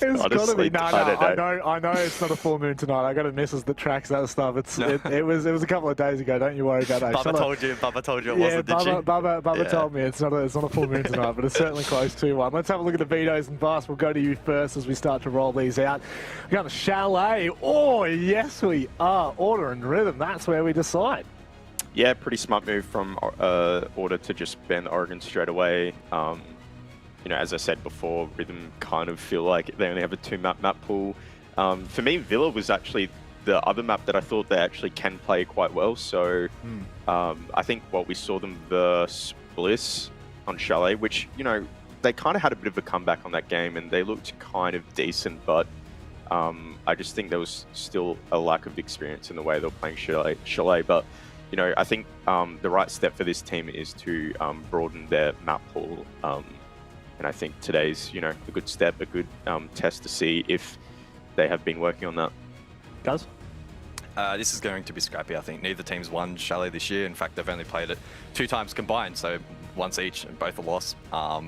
It's got to be. Honestly, No, I know it's not a full moon tonight. I got a missus that tracks that stuff. It was a couple of days ago. Don't you worry about that. Bubba told you it Yeah, wasn't, did she? Bubba told me it's not a full moon tonight, but it's certainly close to one. Let's have a look at the vetoes, and Vast, we'll go to you first as we start to roll these out. We got the Chalet. Oh yes, we are. Order and Rhythm. That's where we decide. Yeah, pretty smart move from Order to just ban Oregon straight away. You know, as I said before, Rhythm kind of feel like they only have a 2-map map pool. For me, Villa was actually the other map that I thought they actually can play quite well. So I think what we saw them versus Bliss on Chalet, which, you know, they kind of had a bit of a comeback on that game and they looked kind of decent, but I just think there was still a lack of experience in the way they were playing Chalet. But, you know, I think the right step for this team is to broaden their map pool. And I think today's, you know, a good step, a good test to see if they have been working on that. Guys? This is going to be scrappy, I think. Neither team's won Chalet this year. In fact, they've only played it 2 times combined, so once each, and both a loss.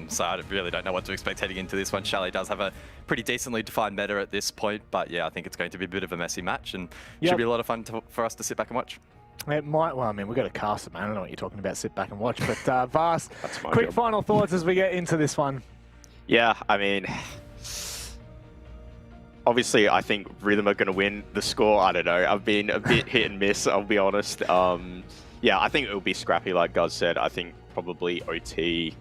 So I really don't know what to expect heading into this one. Chalet does have a pretty decently defined meta at this point, but yeah, I think it's going to be a bit of a messy match, and should be a lot of fun for us to sit back and watch. It might. Well, I mean, we've got to cast it, man. I don't know what you're talking about. Sit back and watch. But Vast, That's my quick job. final thoughts as we get into this one. Yeah, I mean, obviously, I think Rhythm are going to win the score. I don't know. I've been a bit hit and miss, I'll be honest. Yeah, I think it will be scrappy, like Guz said. I think probably OT,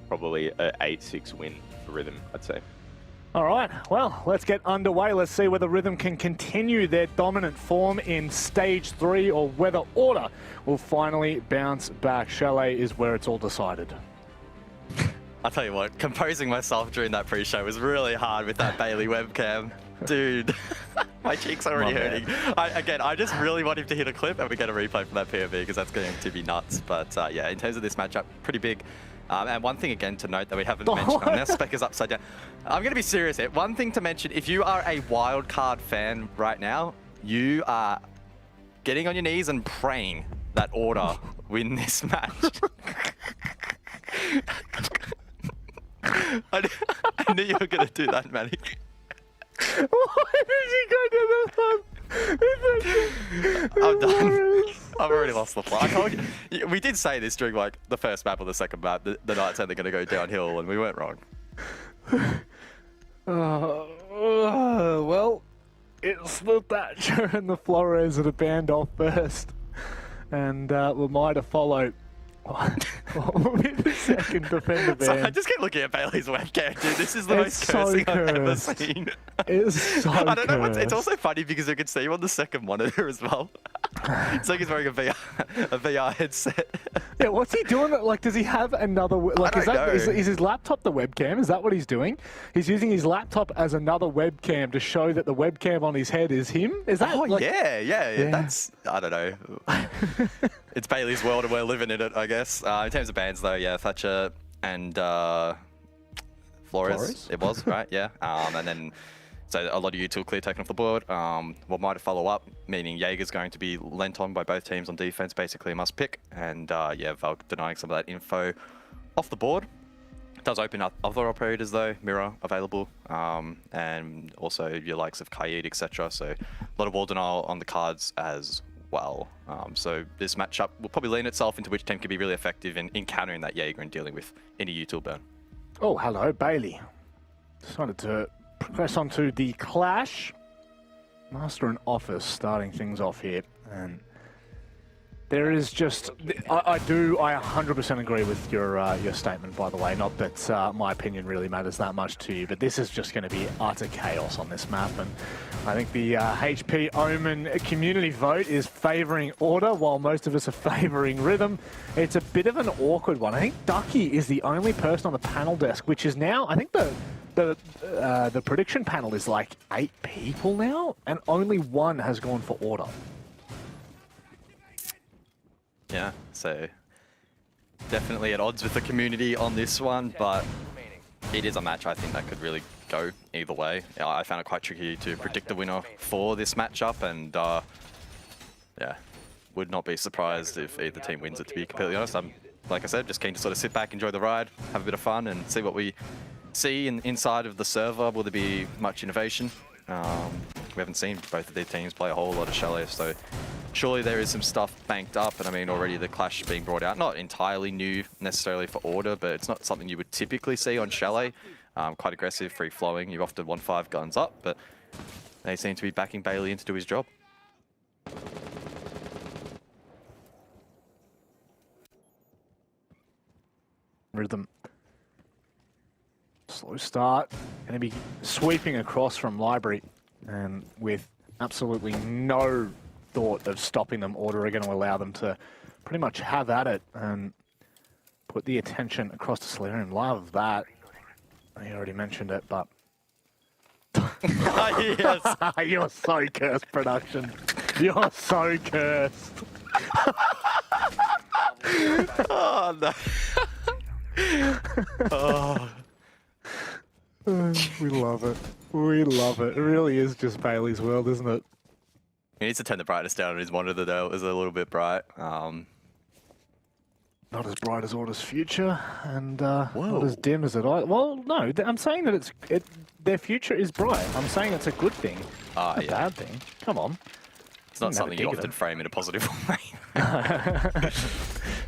probably a 8-6 win for Rhythm, I'd say. All right, well, let's get underway. Let's see whether Rhythm can continue their dominant form in Stage 3 or whether Order will finally bounce back. Chalet is where it's all decided. I'll tell you what, composing myself during that pre-show was really hard with that Bailey webcam. Dude, my cheeks are already hurting. I just really want him to hit a clip and we get a replay from that POV because that's going to be nuts. But yeah, in terms of this matchup, pretty big. And one thing again to note that we haven't mentioned, now Spec is upside down. I'm going to be serious here. One thing to mention, if you are a wildcard fan right now, you are getting on your knees and praying that Order win this match. I knew you were going to do that, Manny. Why did you go to the I'm done. I've already lost the plot. I told you. We did say this during like the first map or the second map. The Knights said they're going to go downhill, and we weren't wrong. Well, it's the Thatcher and the Flores that are banned off first. And Lamai to follow. What will be the second defender ban? So I just keep looking at Bailey's webcam, dude. This is the most cursing I've ever seen. It's so I don't know. It's cursed. also funny because you can see him on the second monitor as well. It's like he's wearing a VR headset. Yeah, what's he doing? Like, does he have another? Like, is his laptop the webcam? Is that what he's doing? He's using his laptop as another webcam to show that the webcam on his head is him. Is that? Oh like, yeah. That's I don't know. It's Bailey's world and we're living in it, I guess. In terms of bands, though, yeah, Thatcher and Flores, it was, right? Yeah. And then, so a lot of you two clear taken off the board. What might follow up, meaning Jaeger's going to be lent on by both teams on defense, basically a must pick. And yeah, Valk denying some of that info off the board. It does open up other operators, though, Mirror available, and also your likes of Kaid, etc. So a lot of wall denial on the cards as well. So this matchup will probably lean itself into which team can be really effective in countering that Jaeger and dealing with any util burn. Oh, hello, Bailey. Decided to progress onto the clash. Master and Office starting things off here. And there is just... I 100% agree with your statement, by the way. Not that my opinion really matters that much to you, but this is just going to be utter chaos on this map. And I think the HP Omen community vote is favouring Order, while most of us are favouring Rhythm. It's a bit of an awkward one. I think Ducky is the only person on the panel desk, which is now, I think the prediction panel is like 8 people now, and only one has gone for Order. Yeah, so definitely at odds with the community on this one, but it is a match I think that could really go either way. I found it quite tricky to predict the winner for this matchup, and yeah, would not be surprised if either team wins it, to be completely honest. I'm, like I said, just keen to sort of sit back, enjoy the ride, have a bit of fun, and see what we see inside of the server. Will there be much innovation? We haven't seen both of their teams play a whole lot of Chalet, so surely there is some stuff banked up. And I mean, already the clash being brought out, not entirely new necessarily for Order, but it's not something you would typically see on Chalet. Quite aggressive, free-flowing. You often want 5 guns up, but they seem to be backing Bailey in to do his job. Rhythm. Slow start. Going to be sweeping across from Library, and with absolutely no thought of stopping them, Order are going to allow them to pretty much have at it and put the attention across to Solarium. Love that. I already mentioned it, but... Yes. You're so cursed, production. You're so cursed. Oh, no. Oh. We love it. We love it. It really is just Bailey's world, isn't it? He needs to turn the brightness down on his monitor, though. It was a little bit bright. Not as bright as Order's future, and not as dim as it. Well, no, I'm saying that their future is bright. I'm saying it's a good thing, not a bad thing. Come on. It's not something you often frame in a positive way.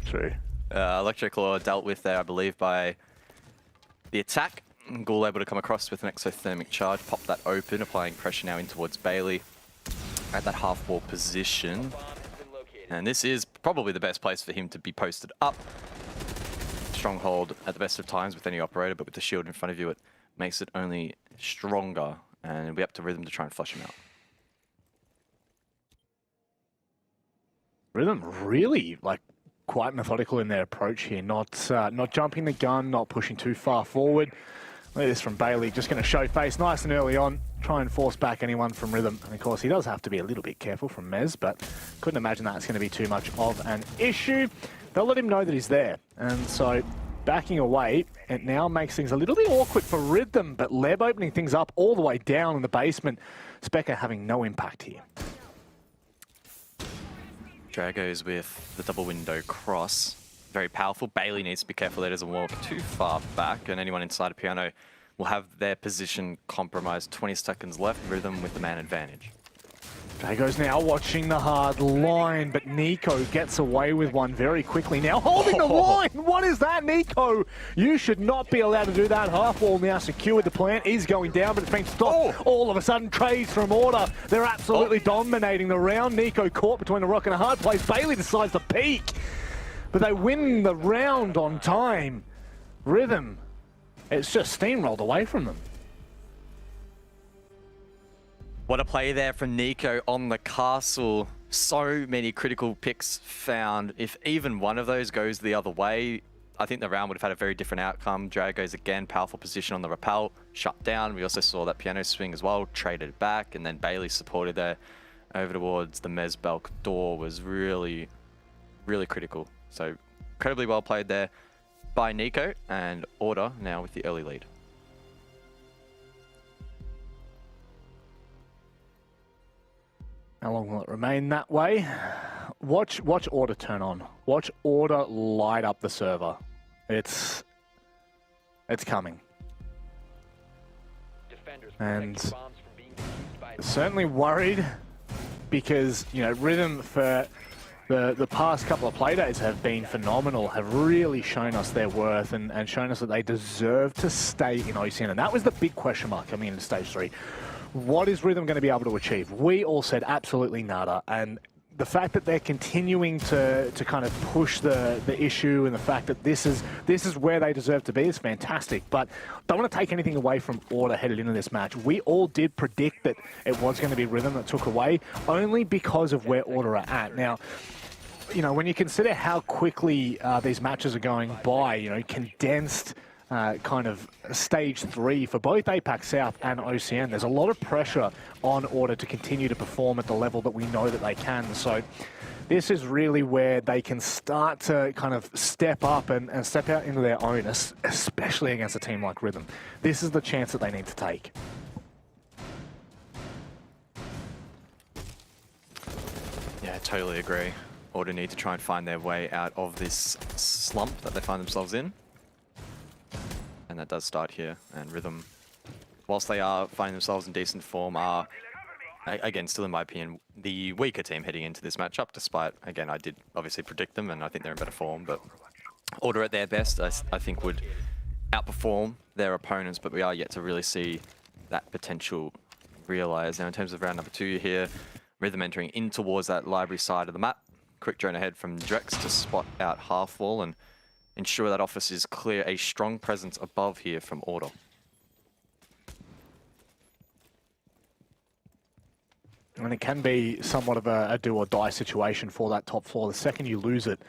True. Electric Claw dealt with there, I believe, by the attack. Ghoul able to come across with an exothermic charge, pop that open, applying pressure now in towards Bailey at that half-wall position. And this is probably the best place for him to be posted up. Stronghold at the best of times with any operator, but with the shield in front of you, it makes it only stronger. And it'll be up to Rhythm to try and flush him out. Rhythm really, like, quite methodical in their approach here. Not jumping the gun, not pushing too far forward. Look at this from Bailey, just going to show face nice and early on, try and force back anyone from Rhythm. And of course, he does have to be a little bit careful from Mez, but couldn't imagine that's going to be too much of an issue. They'll let him know that he's there. And so backing away, it now makes things a little bit awkward for Rhythm, but Leb opening things up all the way down in the basement. Specker having no impact here. Dragos with the double window cross. very powerful. Bailey needs to be careful that he doesn't walk too far back, and anyone inside a piano will have their position compromised. 20 seconds left, Rhythm with the man advantage. Drago's now watching the hard line, but Nico gets away with one very quickly now. Holding the line! What is that, Nico? You should not be allowed to do that. Half wall now secured. The plant is going down, but it's been stopped. All of a sudden, trades from Order. They're absolutely dominating the round. Nico caught between a rock and a hard place. Bailey decides to peek, but they win the round on time. Rhythm, it's just steamrolled away from them. What a play there from Nico on the castle. So many critical picks found. If even one of those goes the other way, I think the round would have had a very different outcome. Drago's again, powerful position on the rappel, shut down. We also saw that piano swing as well, traded back, and then Bailey supported there over towards the Mezbelk door was really, really critical. So incredibly well played there by Nico, and Order now with the early lead. How long will it remain that way? Watch Order turn on. Watch Order light up the server. It's coming. And certainly worried because, you know, Rhythm for the past couple of playdays have been phenomenal, have really shown us their worth and shown us that they deserve to stay in OCN. And that was the big question mark coming into Stage 3. What is Rhythm going to be able to achieve? We all said absolutely nada, and the fact that they're continuing to kind of push the issue and the fact that this is where they deserve to be is fantastic. But don't want to take anything away from Order headed into this match. We all did predict that it was going to be Rhythm that took away, only because of where Order are at. Now, you know, when you consider how quickly these matches are going by, you know, condensed kind of Stage 3 for both APAC South and OCN. There's a lot of pressure on Order to continue to perform at the level that we know that they can. So this is really where they can start to kind of step up and step out into their own, especially against a team like Rhythm. This is the chance that they need to take. Yeah, I totally agree. Order need to try and find their way out of this slump that they find themselves in. And that does start here, and Rhythm, whilst they are finding themselves in decent form, are, again, still in my opinion, the weaker team heading into this matchup, despite, again, I did obviously predict them, and I think they're in better form, but Order at their best, I think, would outperform their opponents, but we are yet to really see that potential realised. Now, in terms of round number 2 here, Rhythm entering in towards that library side of the map. Quick drone ahead from Drex to spot out half wall, and ensure that office is clear. A strong presence above here from Order. And it can be somewhat of a do or die situation for that top floor. The second you lose it,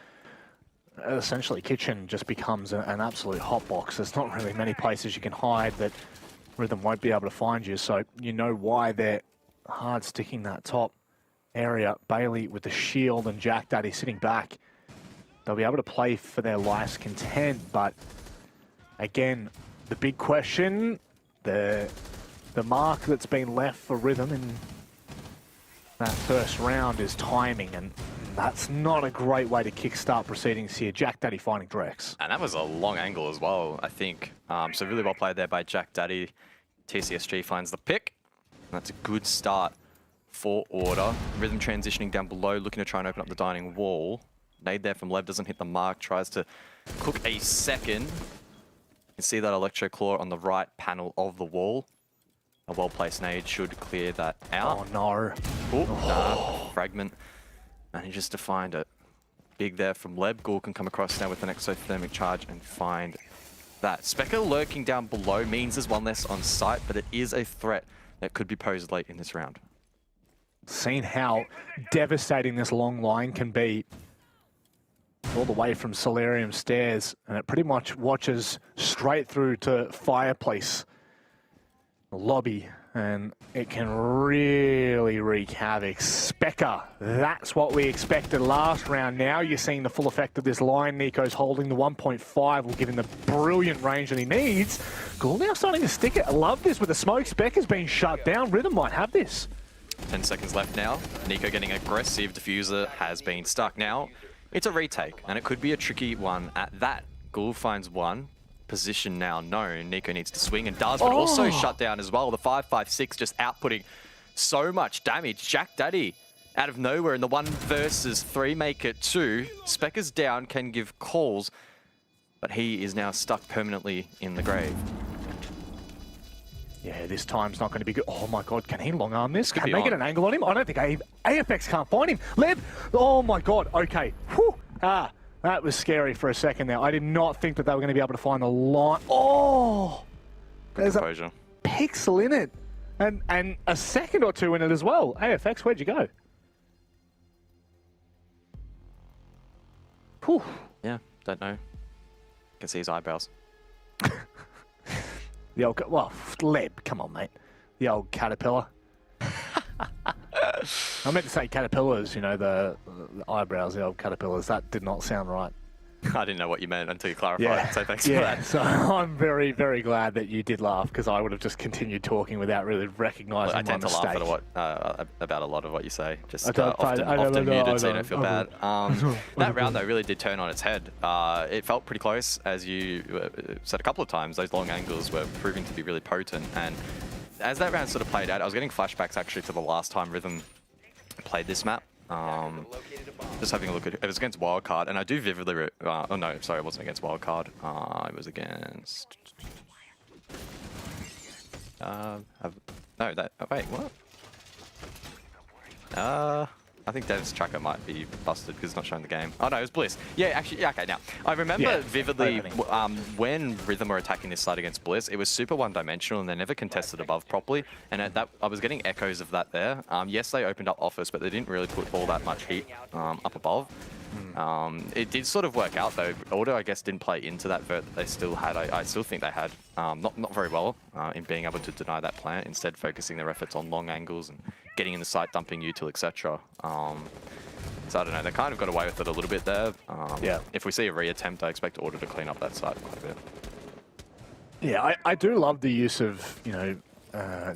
essentially Kitchen just becomes an absolute hotbox. There's not really many places you can hide that Rhythm won't be able to find you. So you know why they're hard sticking that top area. Bailey with the shield and Jack Daddy sitting back. They'll be able to play for their life's content, but again, the big question, the mark that's been left for Rhythm in that first round is timing, and that's not a great way to kickstart proceedings here. Jack Daddy finding Drex. And that was a long angle as well, I think. So really well played there by Jack Daddy. TCSG finds the pick. That's a good start for Order. Rhythm transitioning down below, looking to try and open up the dining wall. Nade there from Lev, doesn't hit the mark, tries to cook a second. You can see that Electro Claw on the right panel of the wall. A well-placed nade should clear that out. Oh no. Nah, fragment. Manages to find it. Big there from Leb. Ghoul can come across now with an exothermic charge and find that. Specker lurking down below means there's one less on site, but it is a threat that could be posed late in this round. Seen how devastating this long line can be. All the way from Solarium Stairs, and it pretty much watches straight through to Fireplace lobby, and it can really wreak havoc. Specker, that's what we expected last round. Now you're seeing the full effect of this line. Nico's holding the 1.5, will give him the brilliant range that he needs. Ghoul now starting to stick it. I love this with the smoke. Specker's being shut down. Rhythm might have this. 10 seconds left now. Nico getting aggressive. Diffuser has been stuck now. It's a retake, and it could be a tricky one at that. Ghoul finds one. Position now known. Nico needs to swing and does, but also shut down as well. The 5.56 just outputting so much damage. Jack Daddy out of nowhere in the 1 versus 3 make it 2. Specker's down, can give calls, but he is now stuck permanently in the grave. Yeah, this time's not going to be good. Oh my god, can he long arm this? Can be they get on. an angle on him? I don't think AFX can't find him. Leb! Oh my god, okay. Whew. That was scary for a second there. I did not think that they were going to be able to find the line. Oh! There's a pixel in it. And a second or two in it as well. AFX, where'd you go? Whew. Yeah, don't know. Can see his eyebrows. The old, well, Leb, come on, mate. The old caterpillar. I meant to say caterpillars, you know, the eyebrows, the old caterpillars. That did not sound right. I didn't know what you meant until you clarified, so thanks for that. So I'm very, very glad that you did laugh, because I would have just continued talking without really recognising my I tend mistake. to laugh at about a lot of what you say. Just I often muted, so you don't feel I bad. That round, though, really did turn on its head. It felt pretty close, as you said a couple of times. Those long angles were proving to be really potent, and as that round sort of played out, I was getting flashbacks actually to the last time Rhythm played this map. Just having a look at it. It was against Wildcard, and I do vividly. Oh no, sorry, it wasn't against Wildcard. It was against. No, that. Oh, wait, what? I think Dev's tracker might be busted because it's not showing the game. Oh no, it was Bliss. Yeah, actually, yeah, okay, now. I remember vividly when Rhythm were attacking this side against Bliss, it was super one-dimensional and they never contested above properly. And at that, I was getting echoes of that there. Yes, they opened up Office, but they didn't really put all that much heat up above. It did sort of work out though. Order, I guess, didn't play into that vert that they still had. I still think they had not very well in being able to deny that plant, instead focusing their efforts on long angles and getting in the site, dumping util, etc. So I don't know, they kind of got away with it a little bit there. If we see a reattempt, I expect Order to clean up that site quite a bit. Yeah, I do love the use of, you know,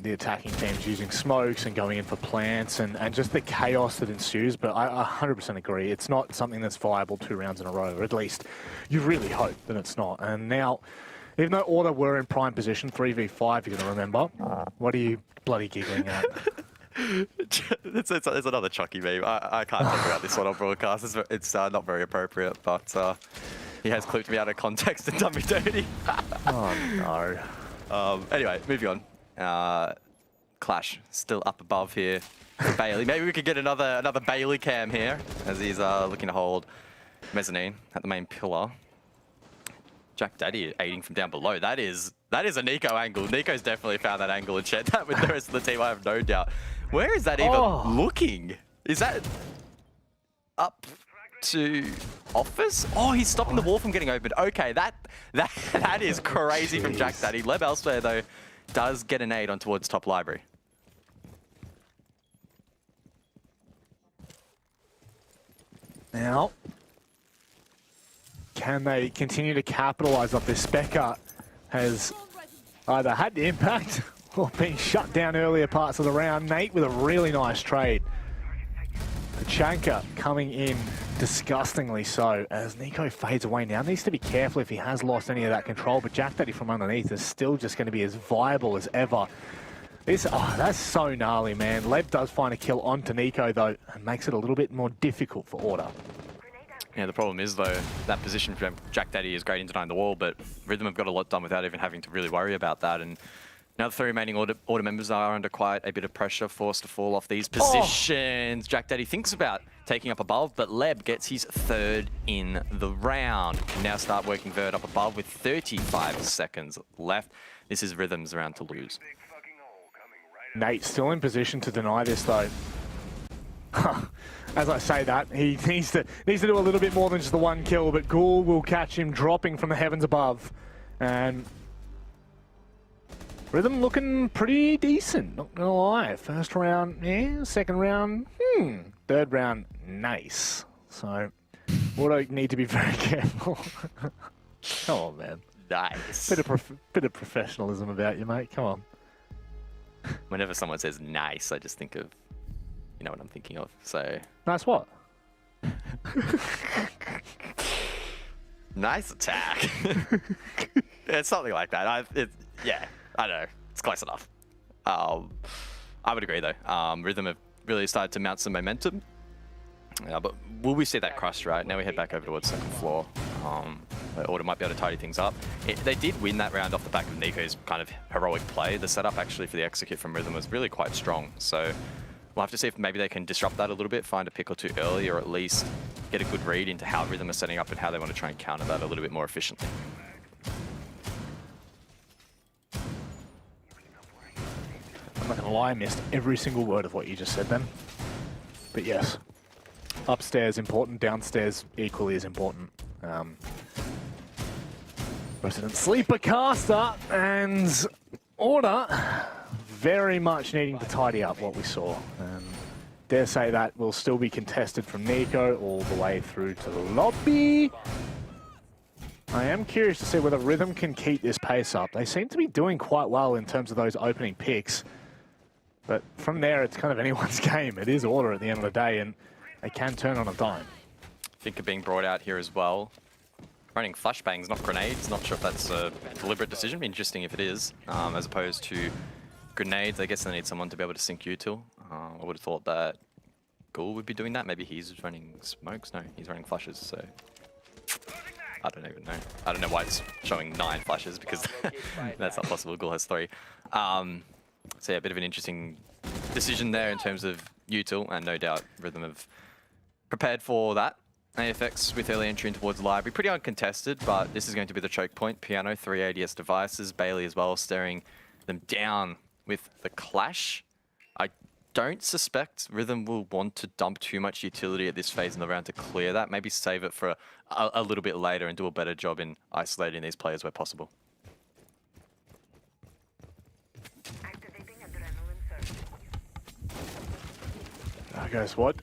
the attacking teams using smokes and going in for plants and just the chaos that ensues, but I 100% agree. It's not something that's viable 2 rounds in a row, or at least you really hope that it's not. And now, even though Order were in prime position, 3v5, you're going to remember, what are you bloody giggling at? It's another Chucky meme. I can't talk about this one on broadcast. It's not very appropriate, but he has clipped me out of context and done me dirty. Oh no. Anyway, moving on. Clash still up above here for Bailey. Maybe we could get another Bailey cam here as he's looking to hold Mezzanine at the main pillar. Jack Daddy aiding from down below. That is a Nico angle. Nico's definitely found that angle and shared that with the rest of the team, I have no doubt. Where is that even looking? Is that up to Office? Oh, he's stopping the wall from getting opened. Okay, that is crazy from Jack Daddy. Leb elsewhere, though, does get an aid on towards top library. Now, can they continue to capitalise off this? Specker has either had the impact or been shut down earlier parts of the round. Nate with a really nice trade. Pachanka coming in disgustingly so as Nico fades away now. Needs to be careful if he has lost any of that control, but Jack Daddy from underneath is still just going to be as viable as ever. That's so gnarly, man. Leb does find a kill onto Nico though and makes it a little bit more difficult for Order. Yeah, the problem is, though, that position for Jack Daddy is great in denying the wall, but Rhythm have got a lot done without even having to really worry about that. And now the 3 remaining order members are under quite a bit of pressure, forced to fall off these positions. Jack Daddy thinks about taking up above, but Leb gets his 3rd in the round. Can now start working Vert up above with 35 seconds left. This is Rhythm's round to lose. Nate still in position to deny this, though. As I say that, he needs to do a little bit more than just the 1 kill, but Ghoul will catch him dropping from the heavens above. And Rhythm looking pretty decent, not gonna lie. First round, yeah. 2nd round, 3rd round, nice. So, Auto need to be very careful. Come on, man. Nice. Bit of professionalism about you, mate. Come on. Whenever someone says nice, I just think of, you know what I'm thinking of, so... Nice what? Nice attack. It's something like that. Yeah, I don't know. It's close enough. I would agree though. Rhythm have really started to mount some momentum. But will we see that crush right? Now we head back over towards second floor. Where Order might be able to tidy things up. They did win that round off the back of Nico's kind of heroic play. The setup actually for the execute from Rhythm was really quite strong. So we'll have to see if maybe they can disrupt that a little bit, find a pick or two early, or at least get a good read into how Rhythm are setting up and how they want to try and counter that a little bit more efficiently. I'm not going to lie, I missed every single word of what you just said then. But yes, upstairs important, downstairs equally as important. Resident Sleeper caster and Order very much needing to tidy up what we saw. Dare say that will still be contested from Nico all the way through to the lobby. I am curious to see whether Rhythm can keep this pace up. They seem to be doing quite well in terms of those opening picks. But from there, it's kind of anyone's game. It is Order at the end of the day, and they can turn on a dime. Think of being brought out here as well. Running flashbangs, not grenades. Not sure if that's a deliberate decision. Be interesting if it is, as opposed to grenades. I guess they need someone to be able to sync util. I would have thought that Ghoul would be doing that. Maybe he's running smokes. No, he's running flashes. So I don't even know. I don't know why it's showing 9 flashes because that's not possible. Ghoul has 3. So yeah, a bit of an interesting decision there in terms of util, and no doubt Rhythm have prepared for that. AFX with early entry in towards library, pretty uncontested, but this is going to be the choke point. Piano, 3 ADS devices, Bailey as well, staring them down with the clash. I don't suspect Rhythm will want to dump too much utility at this phase in the round to clear that. Maybe save it for a little bit later and do a better job in isolating these players where possible. Oh, guys, what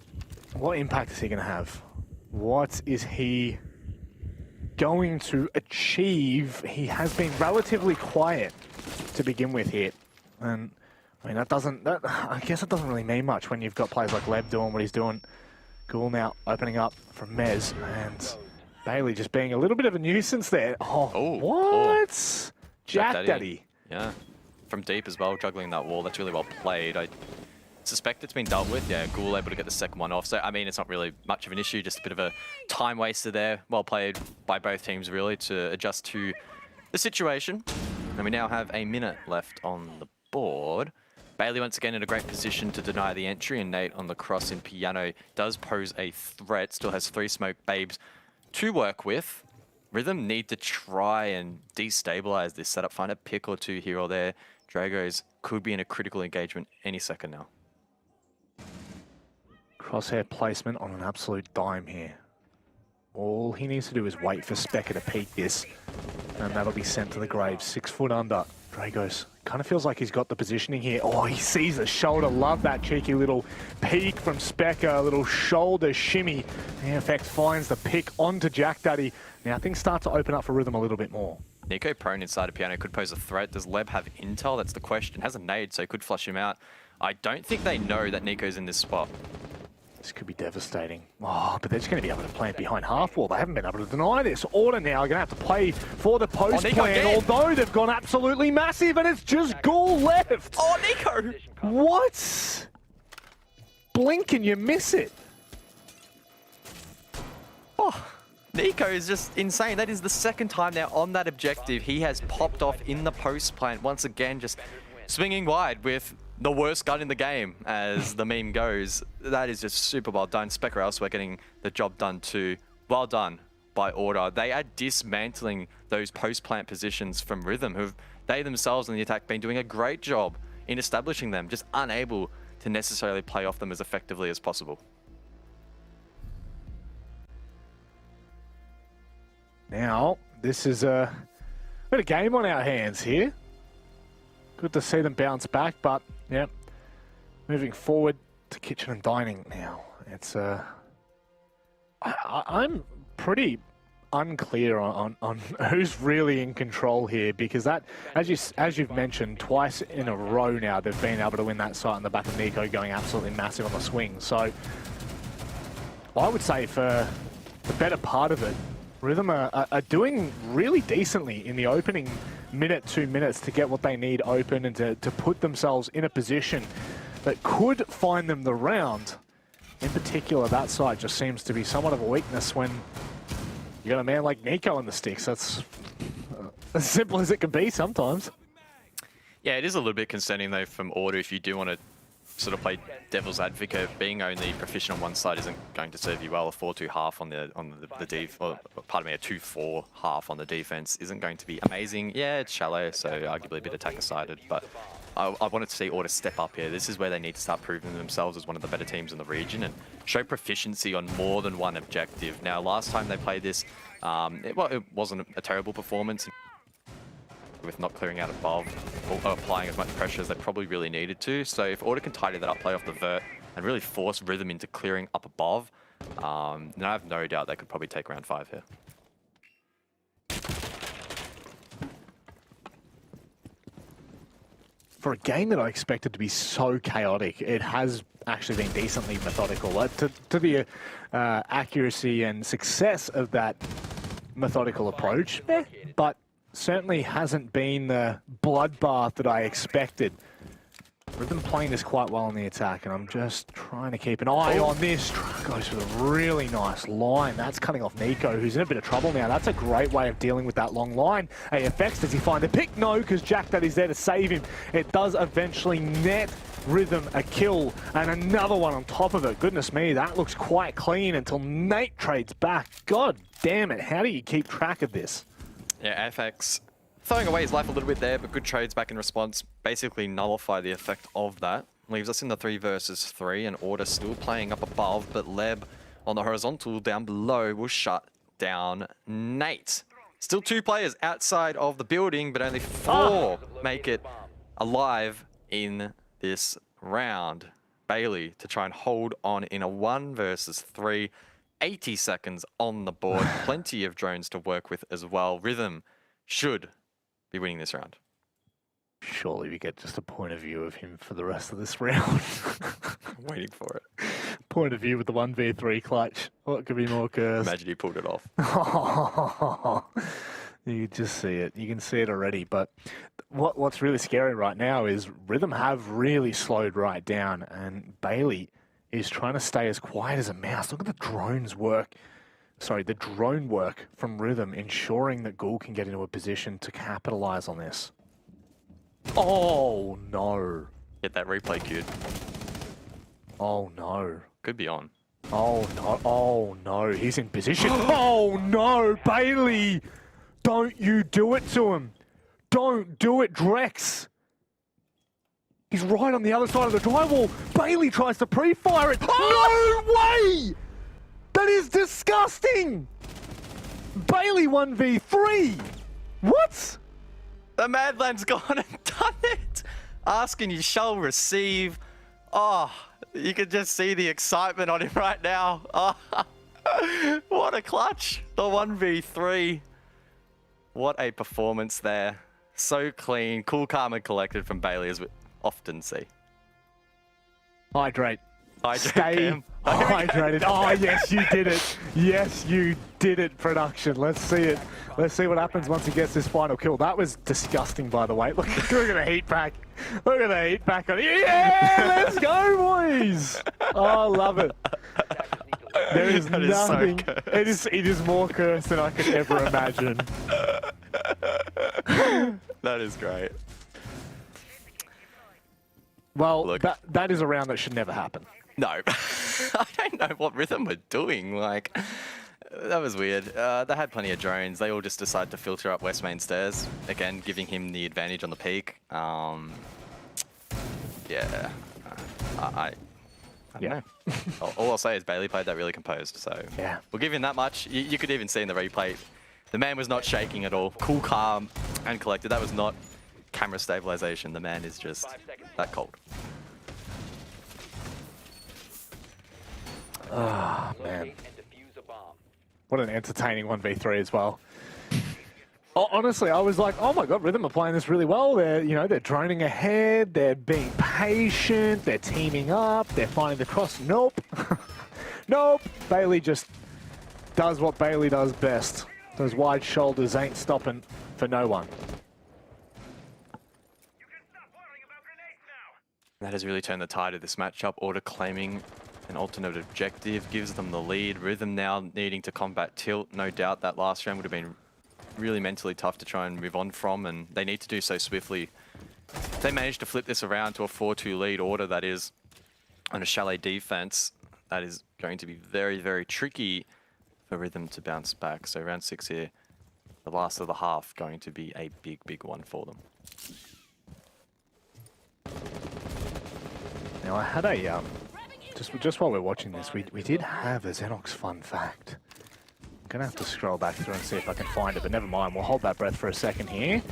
impact is he going to have? What is he going to achieve? He has been relatively quiet to begin with here. And I mean, I guess it doesn't really mean much when you've got players like Leb doing what he's doing. Ghoul now opening up from Mez, and Bailey just being a little bit of a nuisance there. Oh, what? Jack Daddy. Yeah, from deep as well, juggling that wall. That's really well played. I suspect it's been dealt with. Yeah, Ghoul able to get the second one off. So, I mean, it's not really much of an issue, just a bit of a time waster there. Well played by both teams, really, to adjust to the situation. And we now have a minute left on the board. Bailey once again in a great position to deny the entry, and Nate on the cross in Piano does pose a threat. Still has 3 smoke babes to work with. Rhythm need to try and destabilize this setup, find a pick or two here or there. Dragos could be in a critical engagement any second now. Crosshair placement on an absolute dime here. All he needs to do is wait for Specker to peek this, and that'll be sent to the grave. 6 foot under. Dragos kind of feels like he's got the positioning here. Oh, he sees the shoulder. Love that cheeky little peek from Specker. A little shoulder shimmy. In effect, finds the pick onto Jack Daddy. Now things start to open up for Rhythm a little bit more. Nico prone inside of Piano could pose a threat. Does Leb have intel? That's the question. Has a nade, so could flush him out. I don't think they know that Nico's in this spot. This could be devastating. Oh, but they're just going to be able to plant behind half wall. They haven't been able to deny this. Order now are going to have to play for the post plan, although they've gone absolutely massive, and it's just Ghoul left. Oh, Nico! What? Blink and you miss it. Oh, Nico is just insane. That is the second time now on that objective. He has popped off in the post plant once again, just swinging wide with the worst gun in the game, as the meme goes. That is just super well done. Specker elsewhere getting the job done too. Well done by Order. They are dismantling those post-plant positions from Rhythm, who they themselves in the attack been doing a great job in establishing them, just unable to necessarily play off them as effectively as possible. Now, this is a bit of game on our hands here. Good to see them bounce back, but yeah, moving forward to kitchen and dining now. It's I'm pretty unclear on who's really in control here, because that, as you've mentioned, twice in a row now they've been able to win that site on the back of Nico going absolutely massive on the swing. So I would say for the better part of it, Rhythm are doing really decently in the opening minute, 2 minutes to get what they need open and to put themselves in a position that could find them the round. In particular, that side just seems to be somewhat of a weakness when you got a man like Nico on the sticks. That's as simple as it can be sometimes. Yeah, it is a little bit concerning though from Order if you do want to sort of play devil's advocate. Being only proficient on one side isn't going to serve you well. A 4-2 half on the or pardon me, a 2-4 half on the defense isn't going to be amazing. Yeah, it's shallow, so arguably a bit attacker-sided, but I wanted to see Order step up here. This is where they need to start proving themselves as one of the better teams in the region and show proficiency on more than one objective. Now, last time they played this, it wasn't a terrible performance with not clearing out above or applying as much pressure as they probably really needed to. So if Order can tidy that up, play off the vert, and really force Rhythm into clearing up above, then I have no doubt they could probably take round 5 here. For a game that I expected to be so chaotic, it has actually been decently methodical. To the accuracy and success of that methodical approach, but certainly hasn't been the bloodbath that I expected. Rhythm playing this quite well on the attack, and I'm just trying to keep an eye on this. Goes with a really nice line. That's cutting off Nico, who's in a bit of trouble now. That's a great way of dealing with that long line. AFX, does he find the pick? No, because Jack that is there to save him. It does eventually net Rhythm a kill, and another one on top of it. Goodness me, that looks quite clean until Nate trades back. God damn it, how do you keep track of this? Yeah, AFX throwing away his life a little bit there, but good trades back in response basically nullify the effect of that. Leaves us in the 3 versus 3, and Order still playing up above, but Leb on the horizontal down below will shut down Nate. Still 2 players outside of the building, but only 4 make it alive in this round. Bailey to try and hold on in a 1 versus 3. 80 seconds on the board, plenty of drones to work with as well. Rhythm should be winning this round. Surely we get just a point of view of him for the rest of this round. I'm waiting for it. Point of view with the 1v3 clutch. What could be more cursed? Imagine he pulled it off. You can just see it. You can see it already. But what's really scary right now is Rhythm have really slowed right down, and Bailey is trying to stay as quiet as a mouse. Look at the drones work. Sorry, the drone work from Rhythm, ensuring that Ghoul can get into a position to capitalize on this. Oh, no. Get that replay queued. Oh, no. Could be on. Oh, no. Oh, no. He's in position. Oh, no. Bailey. Don't you do it to him. Don't do it, Drex. He's right on the other side of the drywall. Bailey tries to pre-fire it. No way! That is disgusting! Bailey 1v3. What? The Madland's gone and done it. Ask and you shall receive. Oh, you can just see the excitement on him right now. Oh, what a clutch. The 1v3. What a performance there. So clean, cool, calm, and collected from Bailey, as we often see. Hydrate. Stay hydrated. Oh, yes, you did it. Yes, you did it, production. Let's see it. Let's see what happens once he gets this final kill. That was disgusting, by the way. Look at the heat pack. Look at the heat pack on it. Yeah, let's go, boys. Oh, I love it. There is That is so nothing. cursed. It is more cursed than I could ever imagine. That is great. Well, that is a round that should never happen. No. I don't know what Rhythm were doing. Like, that was weird. They had plenty of drones. They all just decided to filter up West Main Stairs. Again, giving him the advantage on the peak. Yeah. I don't know. All I'll say is Bailey played that really composed. So yeah, we'll give him that much. You could even see in the replay, the man was not shaking at all. Cool, calm, and collected. That was not camera stabilization. The man is just that cold. Oh, man. What an entertaining 1v3 as well. Oh, honestly, I was like, oh my god, Rhythm are playing this really well. They're droning ahead, they're being patient, they're teaming up, they're finding the cross. Nope. Nope. Bailey just does what Bailey does best. Those wide shoulders ain't stopping for no one. That has really turned the tide of this matchup. Order claiming an alternate objective gives them the lead. Rhythm now needing to combat Tilt. No doubt that last round would have been really mentally tough to try and move on from, and they need to do so swiftly. If they manage to flip this around to a 4-2 lead, Order that is, on a Chalet defense, that is going to be very, very tricky for Rhythm to bounce back. So round 6 here, the last of the half, going to be a big, big one for them. Now I had a, just while we're watching this, we did have a Xenox fun fact. I'm gonna have to scroll back through and see if I can find it, but never mind, we'll hold that breath for a second here.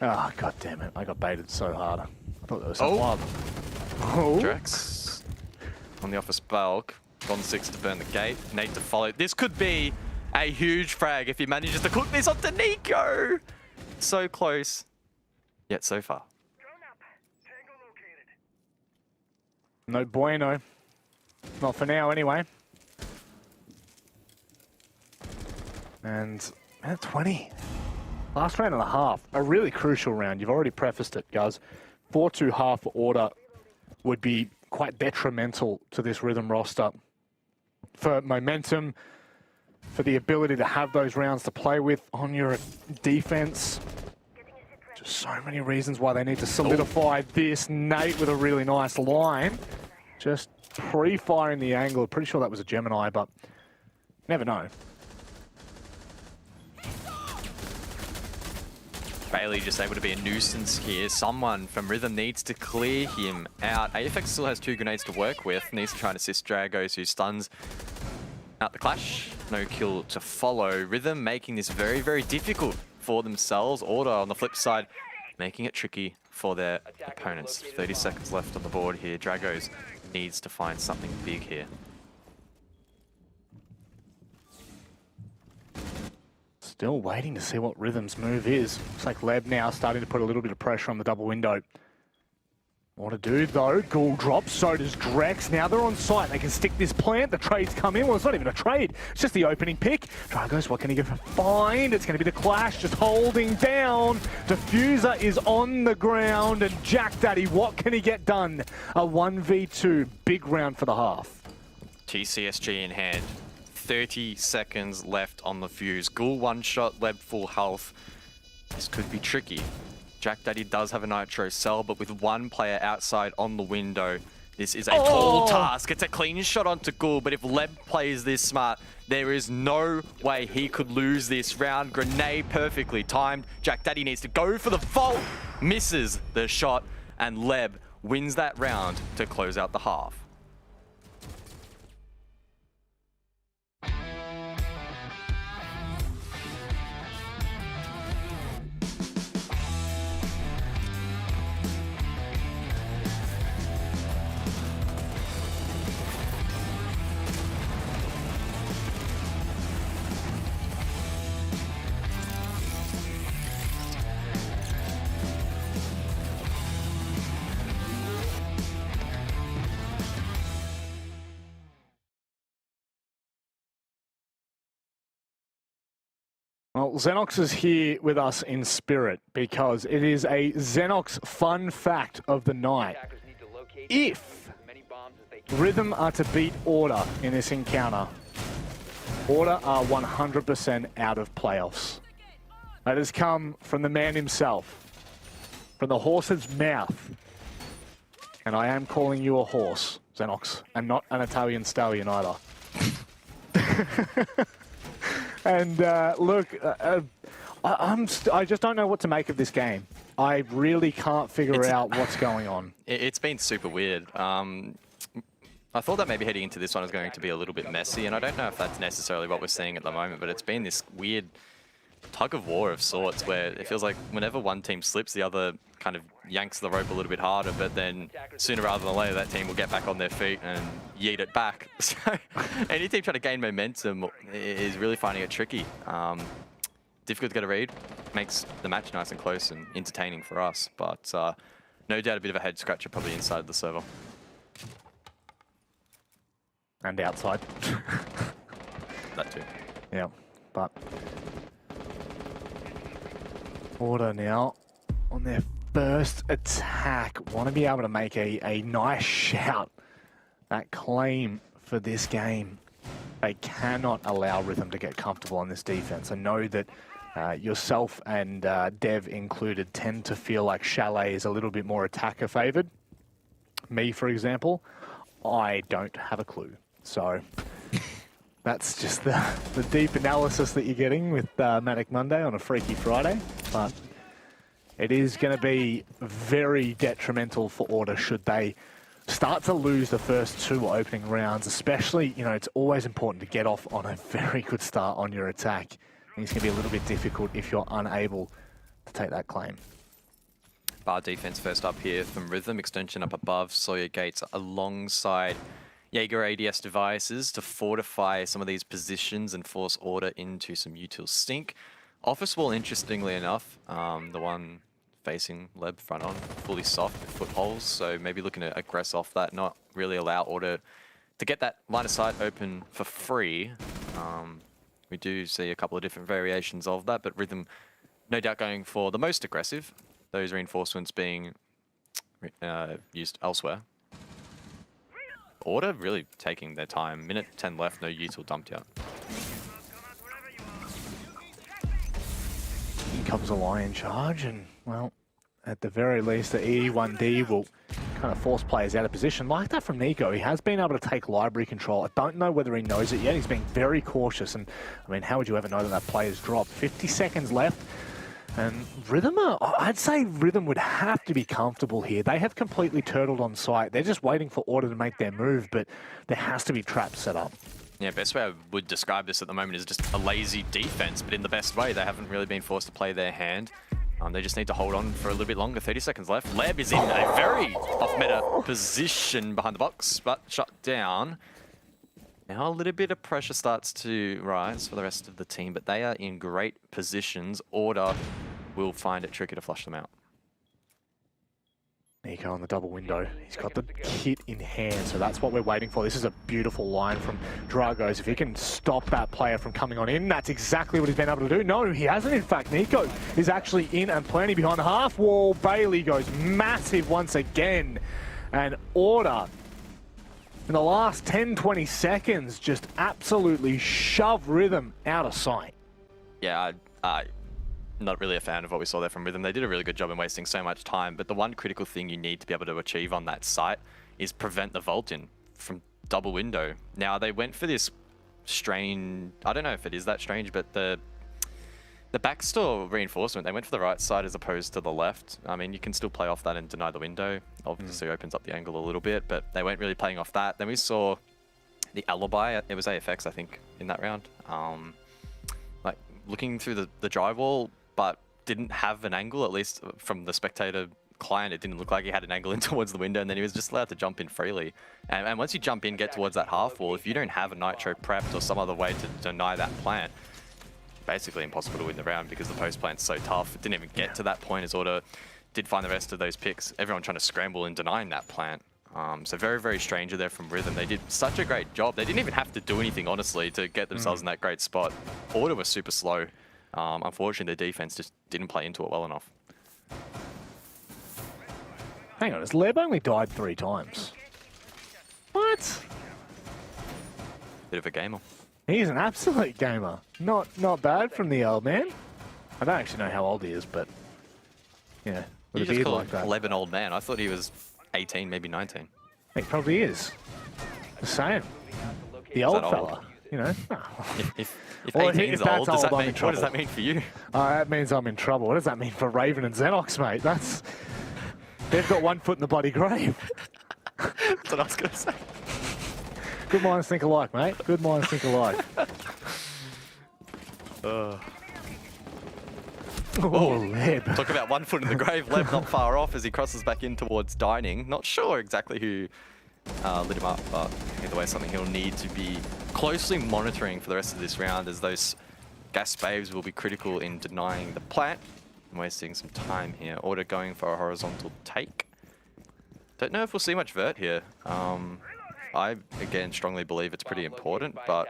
Ah, god damn it, I got baited so hard. I thought there was some wild. Oh. Drex on the office bulk. Gone 6 to burn the gate. Nate to follow. This could be a huge frag if he manages to cook this onto Nico. So close, yet so far. No bueno. Not for now, anyway. And minute 20. Last round and a half. A really crucial round. You've already prefaced it, guys. 4-2 half Order would be quite detrimental to this Rhythm roster. For momentum, for the ability to have those rounds to play with on your defense. Just so many reasons why they need to solidify this. Nate with a really nice line. Just pre-firing the angle. Pretty sure that was a Gemini, but never know. Bailey just able to be a nuisance here. Someone from Rhythm needs to clear him out. AFX still has 2 grenades to work with. Needs to try and assist Dragos, who stuns out the clash. No kill to follow. Rhythm making this very, very difficult for themselves. Order on the flip side, making it tricky for their opponents. 30 seconds left on the board here. Dragos needs to find something big here. Still waiting to see what Rhythm's move is. Looks like Leb now starting to put a little bit of pressure on the double window. What to do though? Ghoul drops, so does Drex. Now they're on site. They can stick this plant. The trades come in. Well, it's not even a trade. It's just the opening pick. Dragos, what can he get? Find. It's going to be the clash, just holding down. Diffuser is on the ground, and Jack Daddy, what can he get done? A 1v2. Big round for the half. TCSG in hand. 30 seconds left on the fuse. Ghoul one shot, Leb full health. This could be tricky. Jack Daddy does have a nitro cell, but with one player outside on the window, this is a tall task. It's a clean shot onto Ghoul, but if Leb plays this smart, there is no way he could lose this round. Grenade perfectly timed. Jack Daddy needs to go for the vault, misses the shot, and Leb wins that round to close out the half. Well, Xenox is here with us in spirit because it is a Xenox fun fact of the night. If Rhythm are to beat Order in this encounter, Order are 100% out of playoffs. That has come from the man himself, from the horse's mouth. And I am calling you a horse, Xenox, and not an Italian stallion either. And look, I just don't know what to make of this game. I really can't figure out what's going on. It's been super weird. I thought that maybe heading into this one was going to be a little bit messy, and I don't know if that's necessarily what we're seeing at the moment, but it's been this weird tug of war of sorts where it feels like whenever one team slips, the other kind of yanks the rope a little bit harder, but then sooner rather than later, that team will get back on their feet and yeet it back. So any team trying to gain momentum is really finding it tricky. Difficult to get a read, makes the match nice and close and entertaining for us, but no doubt a bit of a head scratcher probably inside the server. And outside. That too. Yeah, but Order now on their first attack. Want to be able to make a nice shout. That claim for this game. They cannot allow Rhythm to get comfortable on this defense. I know that yourself and Dev included tend to feel like Chalet is a little bit more attacker favored. Me, for example, I don't have a clue. So that's just the deep analysis that you're getting with Manic Monday on a Freaky Friday. But it is going to be very detrimental for Order should they start to lose the first two opening rounds, especially, you know, it's always important to get off on a very good start on your attack. And it's going to be a little bit difficult if you're unable to take that claim. Bar defense first up here from Rhythm, extension up above, Sawyer Gates alongside Jaeger ADS devices to fortify some of these positions and force Order into some util stink. Office wall, interestingly enough, the one facing Leb front on, fully soft with footholds, so maybe looking to aggress off that, not really allow Order to get that line of sight open for free. We do see a couple of different variations of that, but Rhythm no doubt going for the most aggressive, those reinforcements being used elsewhere. Order really taking their time. Minute 10 left, no util dumped yet. Here comes a Lion charge, and, well, at the very least, the E1D will kind of force players out of position. Like that from Nico, he has been able to take library control. I don't know whether he knows it yet. He's being very cautious, and, I mean, how would you ever know that that player's dropped? 50 seconds left, and Rhythm, I'd say Rhythm would have to be comfortable here. They have completely turtled on site. They're just waiting for Order to make their move, but there has to be traps set up. Yeah, best way I would describe this at the moment is just a lazy defense, but in the best way. They haven't really been forced to play their hand. They just need to hold on for a little bit longer. 30 seconds left. Leb is in a very off-meta position behind the box, but shut down. Now a little bit of pressure starts to rise for the rest of the team, but they are in great positions. Order will find it tricky to flush them out. Nico on the double window. He's got the kit in hand, so that's what we're waiting for. This is a beautiful line from Dragos. If he can stop that player from coming on in, that's exactly what he's been able to do. No, he hasn't, in fact. Nico is actually in and plenty behind the half wall. Bailey goes massive once again. And Order, in the last 10-20 seconds, just absolutely shove Rhythm out of sight. Yeah, not really a fan of what we saw there from Rhythm. They did a really good job in wasting so much time, but the one critical thing you need to be able to achieve on that site is prevent the vault-in from double window. Now, they went for this strange, I don't know if it is that strange, but the backstore reinforcement, they went for the right side as opposed to the left. I mean, you can still play off that and deny the window. Obviously opens up the angle a little bit, but they weren't really playing off that. Then we saw the alibi. It was AFX, I think, in that round. Like, looking through the drywall, but didn't have an angle, at least from the spectator client. It didn't look like he had an angle in towards the window, and then he was just allowed to jump in freely. And once you jump in, get towards that half wall, if you don't have a nitro prepped or some other way to deny that plant, basically impossible to win the round because the post plant's so tough. It didn't even get to that point as Order did find the rest of those picks. Everyone trying to scramble and denying that plant. So very, very strange there from Rhythm. They did such a great job. They didn't even have to do anything, honestly, to get themselves in that great spot. Order was super slow. Unfortunately, their defense just didn't play into it well enough. Hang on, has Leb only died 3 times? What? Bit of a gamer. He's an absolute gamer. Not bad from the old man. I don't actually know how old he is, but yeah, with You a just beard call like that. Leb an old man. I thought he was 18, maybe 19. He probably is. The same. The old old? fella, you know. If Well, 18 is if that's old, does that I'm mean, in what does that trouble. mean for you? That means I'm in trouble. What does that mean for Raven and Xenox, mate? They've got one foot in the bloody grave. That's what I was going to say. Good minds think alike, mate. Good minds think alike. Oh, Leb. Talk about 1 foot in the grave. Leb not far off as he crosses back in towards dining. Not sure exactly who lit him up, but either way, something he'll need to be closely monitoring for the rest of this round, as those gas babes will be critical in denying the plant. I'm wasting some time here. Order going for a horizontal take. Don't know if we'll see much vert here. I again strongly believe it's pretty important, but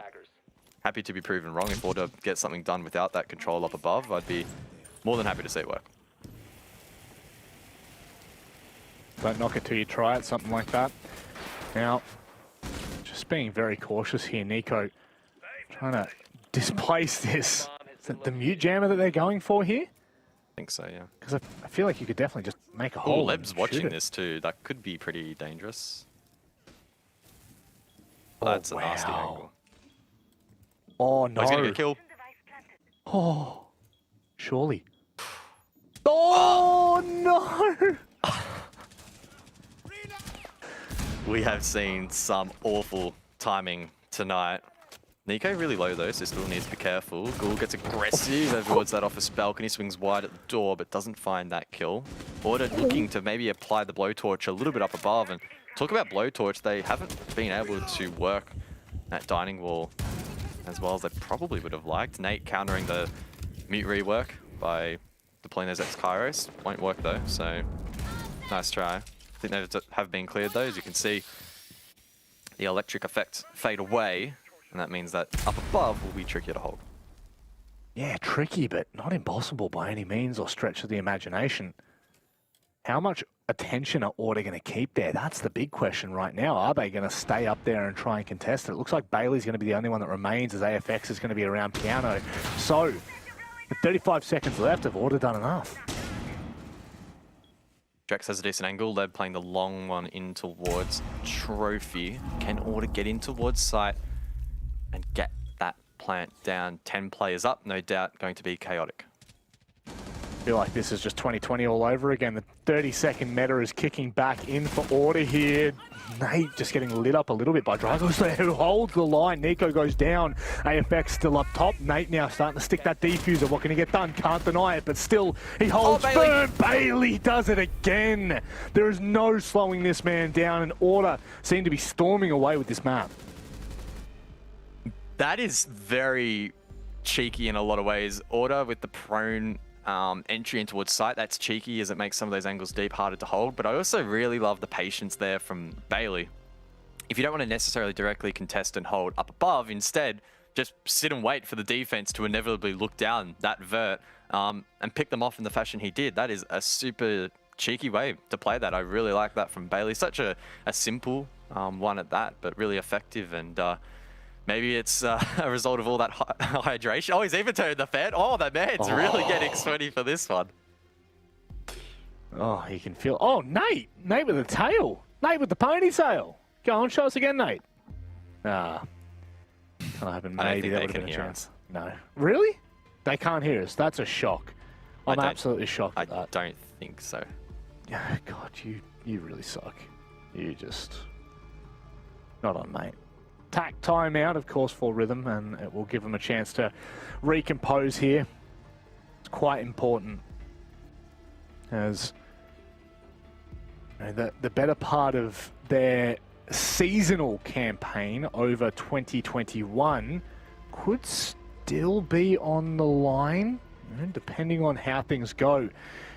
happy to be proven wrong. If Order gets something done without that control up above, I'd be more than happy to see it work. Don't knock it till you try it, something like that. Now, just being very cautious here, Nico. Trying to displace this. Is it the mute jammer that they're going for here? I think so, yeah. Because I feel like you could definitely just make a Oh, hole. Leb's and watching shoot it. this too. That could be pretty dangerous. Oh, That's a nasty wow. angle. Oh, Oh, no. he's gonna get killed. Oh, surely. Oh, no! We have seen some awful timing tonight. Nico really low though, so still needs to be careful. Ghoul gets aggressive, avoids that off a Falcon. He swings wide at the door, but doesn't find that kill. Order looking to maybe apply the blowtorch a little bit up above. And talk about blowtorch, they haven't been able to work that dining wall as well as they probably would have liked. Nate countering the mute rework by deploying those ex-Kairos. Won't work though, so nice try. I think they have been cleared though, as you can see. The electric effect fade away, and that means that up above will be trickier to hold. Yeah, tricky, but not impossible by any means or stretch of the imagination. How much attention are Order going to keep there? That's the big question right now. Are they going to stay up there and try and contest it? It looks like Bailey's going to be the only one that remains, as AFX is going to be around Piano. So, with 35 seconds left, have Order done enough? Drex has a decent angle. Leb playing the long one in towards Trophy. Can Order get in towards site and get that plant down? 10 players up, no doubt going to be chaotic. I feel like this is just 2020 all over again. The 30-second meta is kicking back in for Order here. Nate just getting lit up a little bit by Dragos there, who holds the line. Nico goes down. AFX still up top. Nate now starting to stick that defuser. What can he get done? Can't deny it, but still he holds firm. Bailey does it again. There is no slowing this man down, and Order seem to be storming away with this map. That is very cheeky in a lot of ways. Order with the prone entry in towards site, that's cheeky as it makes some of those angles deep harder to hold, but I also really love the patience there from Bailey. If you don't want to necessarily directly contest and hold up above, instead just sit and wait for the defense to inevitably look down that vert and pick them off in the fashion he did. That is a super cheeky way to play that. I really like that from Bailey. Such a simple one at that, but really effective. And maybe it's a result of all that hydration. Oh, he's even turned the fan. Oh, that man's really getting sweaty for this one. Oh, you can feel... Oh, Nate! Nate with the tail! Nate with the ponytail! Go on, show us again, Nate. Ah. Kind of hoping maybe that would have been a chance. No. Really? They can't hear us. That's a shock. I'm absolutely shocked at that. I don't think so. Yeah, God, you really suck. You just... Not on, mate. Tack timeout, of course, for Rhythm, and it will give them a chance to recompose here. It's quite important, as you know, the better part of their seasonal campaign over 2021 could still be on the line, you know, depending on how things go.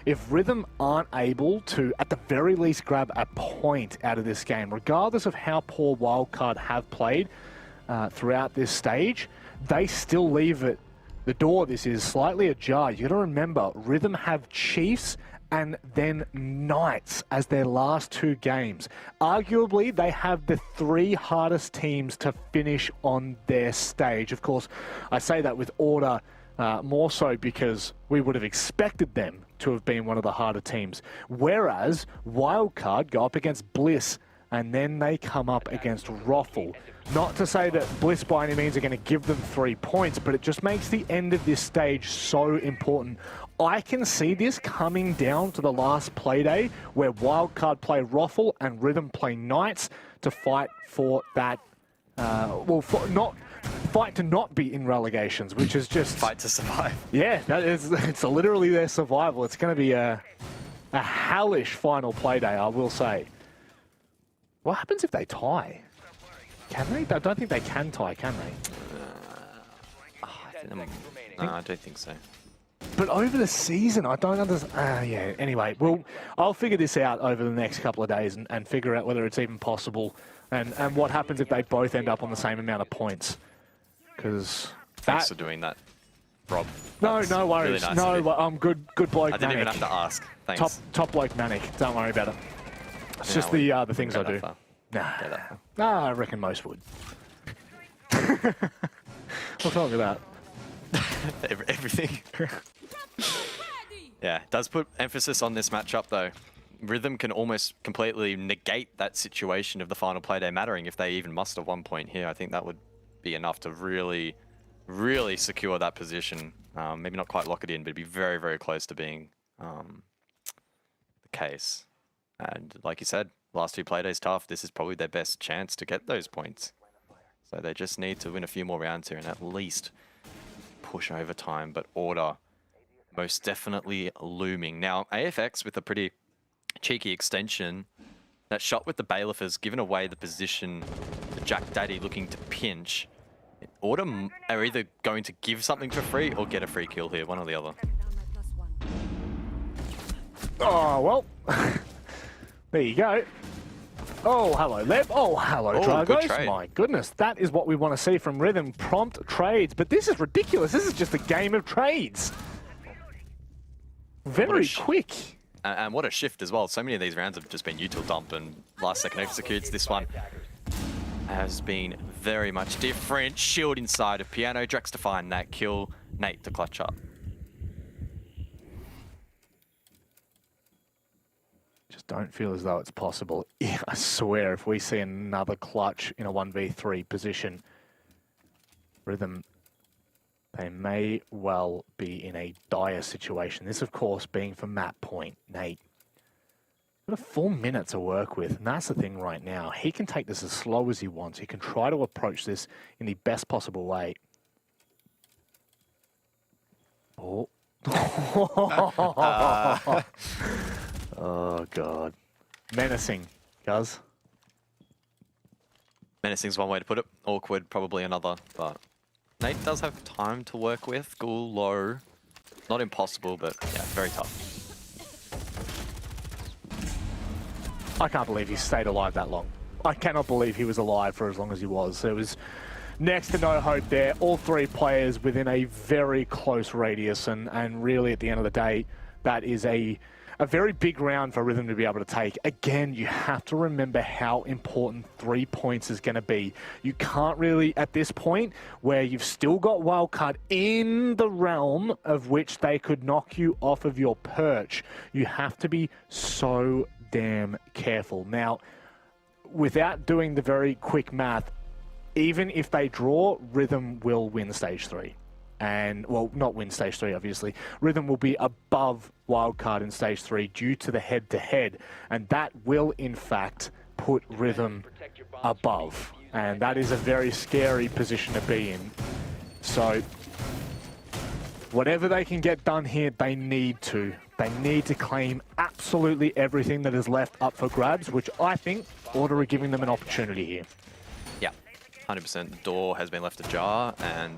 If Rhythm aren't able to, at the very least, grab a point out of this game, regardless of how poor Wildcard have played throughout this stage, they still leave it. The door, this is slightly ajar. You got to remember, Rhythm have Chiefs and then Knights as their last two games. Arguably, they have the three hardest teams to finish on their stage. Of course, I say that with Order more so because we would have expected them to have been one of the harder teams. Whereas Wildcard go up against Bliss and then they come up against Roffle. Not to say that Bliss by any means are going to give them 3 points, but it just makes the end of this stage so important. I can see this coming down to the last Playday where Wildcard play Roffle and Rhythm play Knights to fight for that, fight to not be in relegations, which is just... Fight to survive. Yeah, it's literally their survival. It's going to be a hellish final Playday, I will say. What happens if they tie? Can they? I don't think they can tie, can they? No, I don't think so. But over the season, I don't understand. Yeah, anyway, I'll figure this out over the next couple of days and figure out whether it's even possible and what happens if they both end up on the same amount of points. Because Thanks for doing that, Rob. No, That's no worries. Really nice no, of you. I'm good bloke. I didn't even Manic. have to ask. Thanks. Top bloke Manic. Don't worry about it. It's Yeah, just we the wouldn't things go I that do. far. Nah, I reckon most would. What's wrong with that? Everything. Yeah, it does put emphasis on this matchup though. Rhythm can almost completely negate that situation of the final Playday mattering if they even muster 1 point here. I think that would be enough to really, really secure that position. Maybe not quite lock it in, but it'd be very, very close to being the case. And like you said, last 2 Playdays tough. This is probably their best chance to get those points. So they just need to win a few more rounds here and at least push overtime. But Order most definitely looming. Now, AFX with a pretty cheeky extension. That shot with the Bailiff has given away the position for Jack Daddy looking to pinch. Order are either going to give something for free or get a free kill here, one or the other. Oh, well. There you go. Oh, hello, Leb. Oh, hello, Dragos. My goodness, that is what we want to see from Rhythm. Prompt trades. But this is ridiculous. This is just a game of trades. Very quick. And what a shift as well. So many of these rounds have just been util dump and last second executes. This one has been very much different. Shield inside of Piano. Drex to find that kill. Nate to clutch up. Just don't feel as though it's possible. Yeah, I swear, if we see another clutch in a 1v3 position, Rhythm, they may well be in a dire situation. This, of course, being for Matt Point. Nate, got 4 minutes to work with, and that's the thing right now. He can take this as slow as he wants. He can try to approach this in the best possible way. Oh. Oh, God. Menacing, Guz. Menacing's one way to put it. Awkward, probably another, but Nate does have time to work with. Ghoul low. Not impossible, but yeah, very tough. I can't believe he stayed alive that long. I cannot believe he was alive for as long as he was. There was next to no hope there. All 3 players within a very close radius, and really at the end of the day, that is a very big round for Rhythm to be able to take. Again, you have to remember how important 3 points is going to be. You can't really, at this point, where you've still got wildcard in the realm of which they could knock you off of your perch, you have to be so damn careful. Now, without doing the very quick math, even if they draw, Rhythm will win Stage 3. And, well, not win Stage 3, obviously. Rhythm will be above wildcard in Stage 3 due to the head-to-head. And that will, in fact, put Rhythm above. And that is a very scary position to be in. So, whatever they can get done here, they need to. They need to claim absolutely everything that is left up for grabs, which I think Order are giving them an opportunity here. Yeah, 100%. The door has been left ajar, and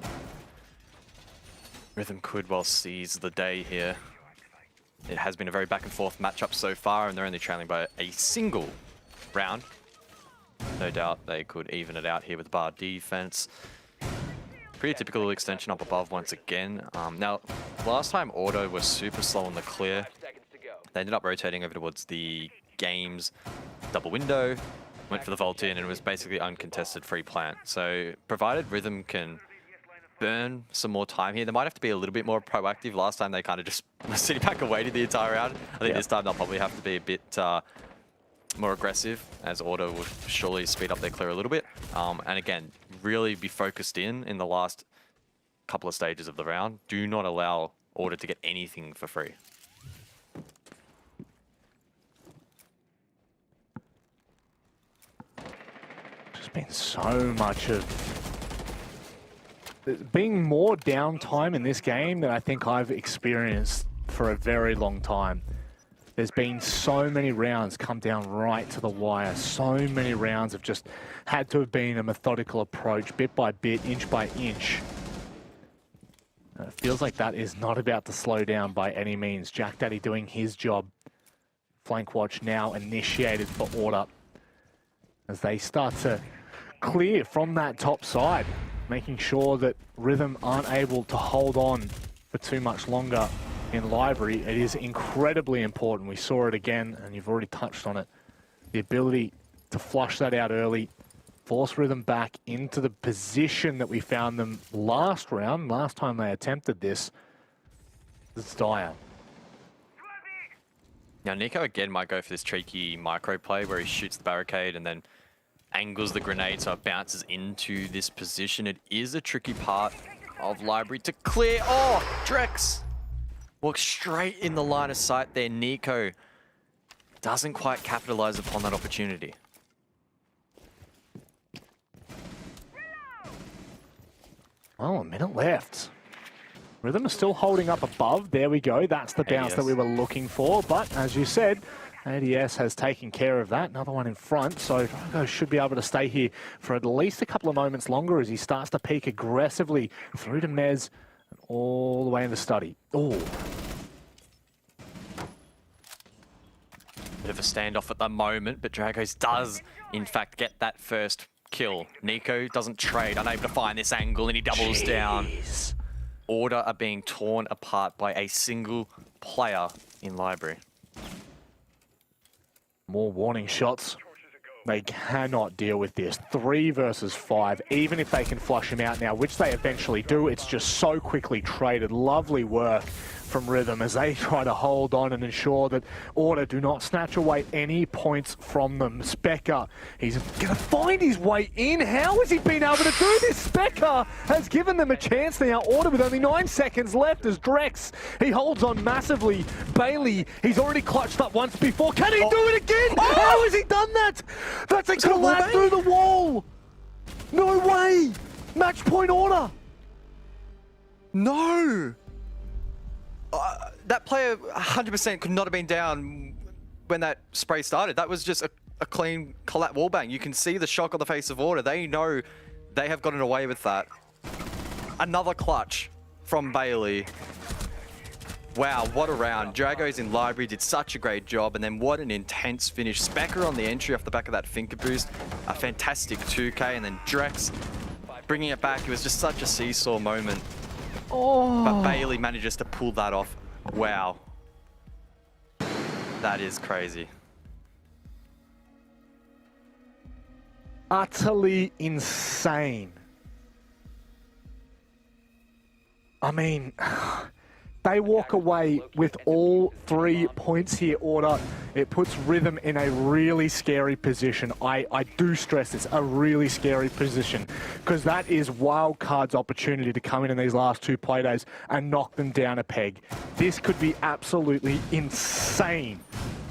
Rhythm could well seize the day here. It has been a very back and forth matchup so far, and they're only trailing by a single round. No doubt they could even it out here with bar defense. Pretty typical extension up above once again. Now, last time Auto was super slow on the clear. They ended up rotating over towards the game's double window, went for the vault in, and it was basically uncontested free plant. So, provided Rhythm can burn some more time here, they might have to be a little bit more proactive. Last time they kind of just sitting back and waited the entire round. I think this time they'll probably have to be a bit more aggressive, as Auto will surely speed up their clear a little bit. And again, really be focused in the last couple of stages of the round. Do not allow Order to get anything for free. There's been so much of... There's been more downtime in this game than I think I've experienced for a very long time. There's been so many rounds come down right to the wire. So many rounds have just had to have been a methodical approach, bit by bit, inch by inch. It feels like that is not about to slow down by any means. Jack Daddy doing his job. Flank watch now initiated for order as they start to clear from that top side, making sure that Rhythm aren't able to hold on for too much longer in Library. It is incredibly important. We saw it again, and you've already touched on it. The ability to flush that out early, force Rhythm back into the position that we found them last round, last time they attempted this. It's dire. Now, Nico again might go for this tricky micro play where he shoots the barricade and then angles the grenade so it bounces into this position. It is a tricky part of Library to clear. Oh, Drex walks straight in the line of sight there. Nico doesn't quite capitalize upon that opportunity. Oh, a minute left. Rhythm is still holding up above. There we go. That's the bounce that we were looking for. But as you said, ADS has taken care of that. Another one in front. So Drago should be able to stay here for at least a couple of moments longer as he starts to peek aggressively through to Mez and all the way into study. Oh. Bit of a standoff at the moment, but Dragos does, in fact, get that first kill. Nico doesn't trade, unable to find this angle, and he doubles down. Order are being torn apart by a single player in Library. More warning shots. They cannot deal with this. 3 versus 5, even if they can flush him out now, which they eventually do. It's just so quickly traded. Lovely work from Rhythm as they try to hold on and ensure that Order do not snatch away any points from them. Specker, he's going to find his way in. How has he been able to do this? Specker has given them a chance now. Order with only 9 seconds left as Drex, he holds on massively. Bailey, he's already clutched up once before. Can he do it again? How has he done that? That's a collapse through the wall. No way. Match point Order. No. That player 100% could not have been down when that spray started. That was just a clean collapse wallbang. You can see the shock on the face of Order. They know they have gotten away with that. Another clutch from Bailey. Wow, what a round. Dragos in Library did such a great job, and then what an intense finish. Specker on the entry off the back of that finger boost. A fantastic 2K, and then Drex bringing it back. It was just such a seesaw moment. Oh. But Bailey manages to pull that off. Wow. That is crazy. Utterly insane. I mean, they walk away with all 3 points here, Order. It puts Rhythm in a really scary position. I do stress this, a really scary position, because that is Wildcard's opportunity to come in these last 2 playdays and knock them down a peg. This could be absolutely insane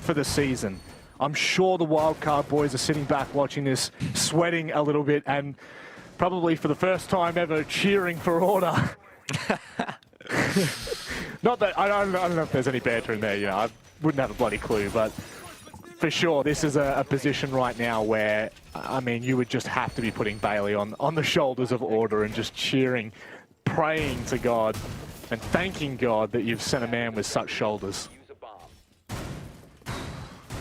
for the season. I'm sure the Wildcard boys are sitting back watching this, sweating a little bit, and probably for the first time ever cheering for Order. Not that I don't know if there's any banter in there. You know, I wouldn't have a bloody clue, but for sure, this is a position right now where, I mean, you would just have to be putting Bailey on the shoulders of Order and just cheering, praying to God, and thanking God that you've sent a man with such shoulders.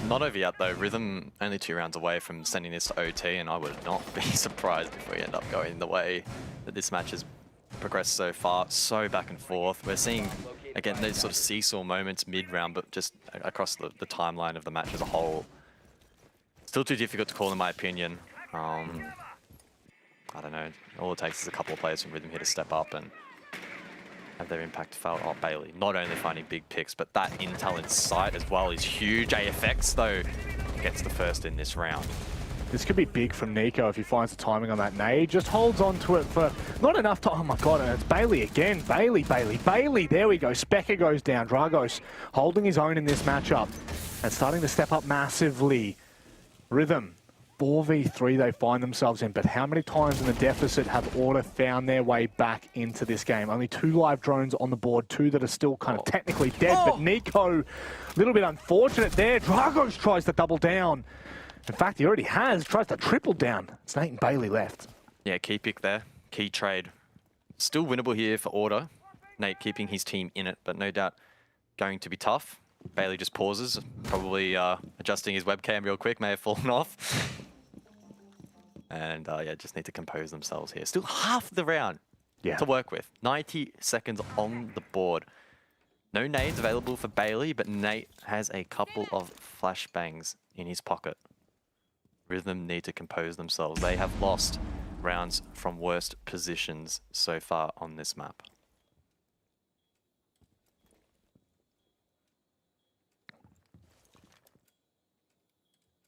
Not over yet though. Rhythm only 2 rounds away from sending this to OT, and I would not be surprised if we end up going the way that this match has progressed so far. So back and forth. We're seeing, again, those sort of seesaw moments mid-round, but just across the timeline of the match as a whole. Still too difficult to call in my opinion. I don't know. All it takes is a couple of players from Rhythm here to step up and have their impact felt. Oh, Bailey, not only finding big picks, but that intel in sight as well is huge. AFX, though, gets the first in this round. This could be big from Nico if he finds the timing on that nade. Just holds on to it for not enough time. Oh my God, and it's Bailey again. Bailey. There we go. Specker goes down. Dragos holding his own in this matchup and starting to step up massively. Rhythm, 4v3 they find themselves in, but how many times in the deficit have Order found their way back into this game? Only 2 live drones on the board, 2 that are still kind of technically dead, but Nico, a little bit unfortunate there. Dragos tries to double down. In fact, he already has, tries to triple down. It's Nate and Bailey left. Yeah, key pick there, key trade. Still winnable here for Order. Nate keeping his team in it, but no doubt going to be tough. Bailey just pauses, probably adjusting his webcam real quick, may have fallen off. And yeah, just need to compose themselves here. Still half the round to work with. 90 seconds on the board. No nades available for Bailey, but Nate has a couple of flashbangs in his pocket. Rhythm need to compose themselves. They have lost rounds from worst positions so far on this map.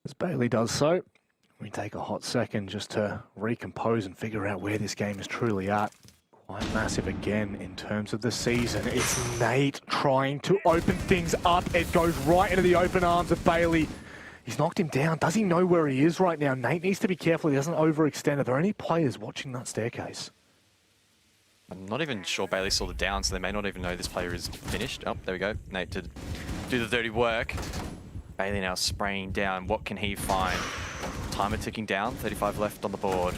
As Bailey does so, we take a hot second just to recompose and figure out where this game is truly at. Quite massive again in terms of the season. It's Nate trying to open things up. It goes right into the open arms of Bailey. He's knocked him down. Does he know where he is right now? Nate needs to be careful he doesn't overextend. Are there any players watching that staircase? I'm not even sure Bailey saw the down, so they may not even know this player is finished. Oh, there we go. Nate to do the dirty work. Bailey now spraying down. What can he find? Timer ticking down. 35 left on the board.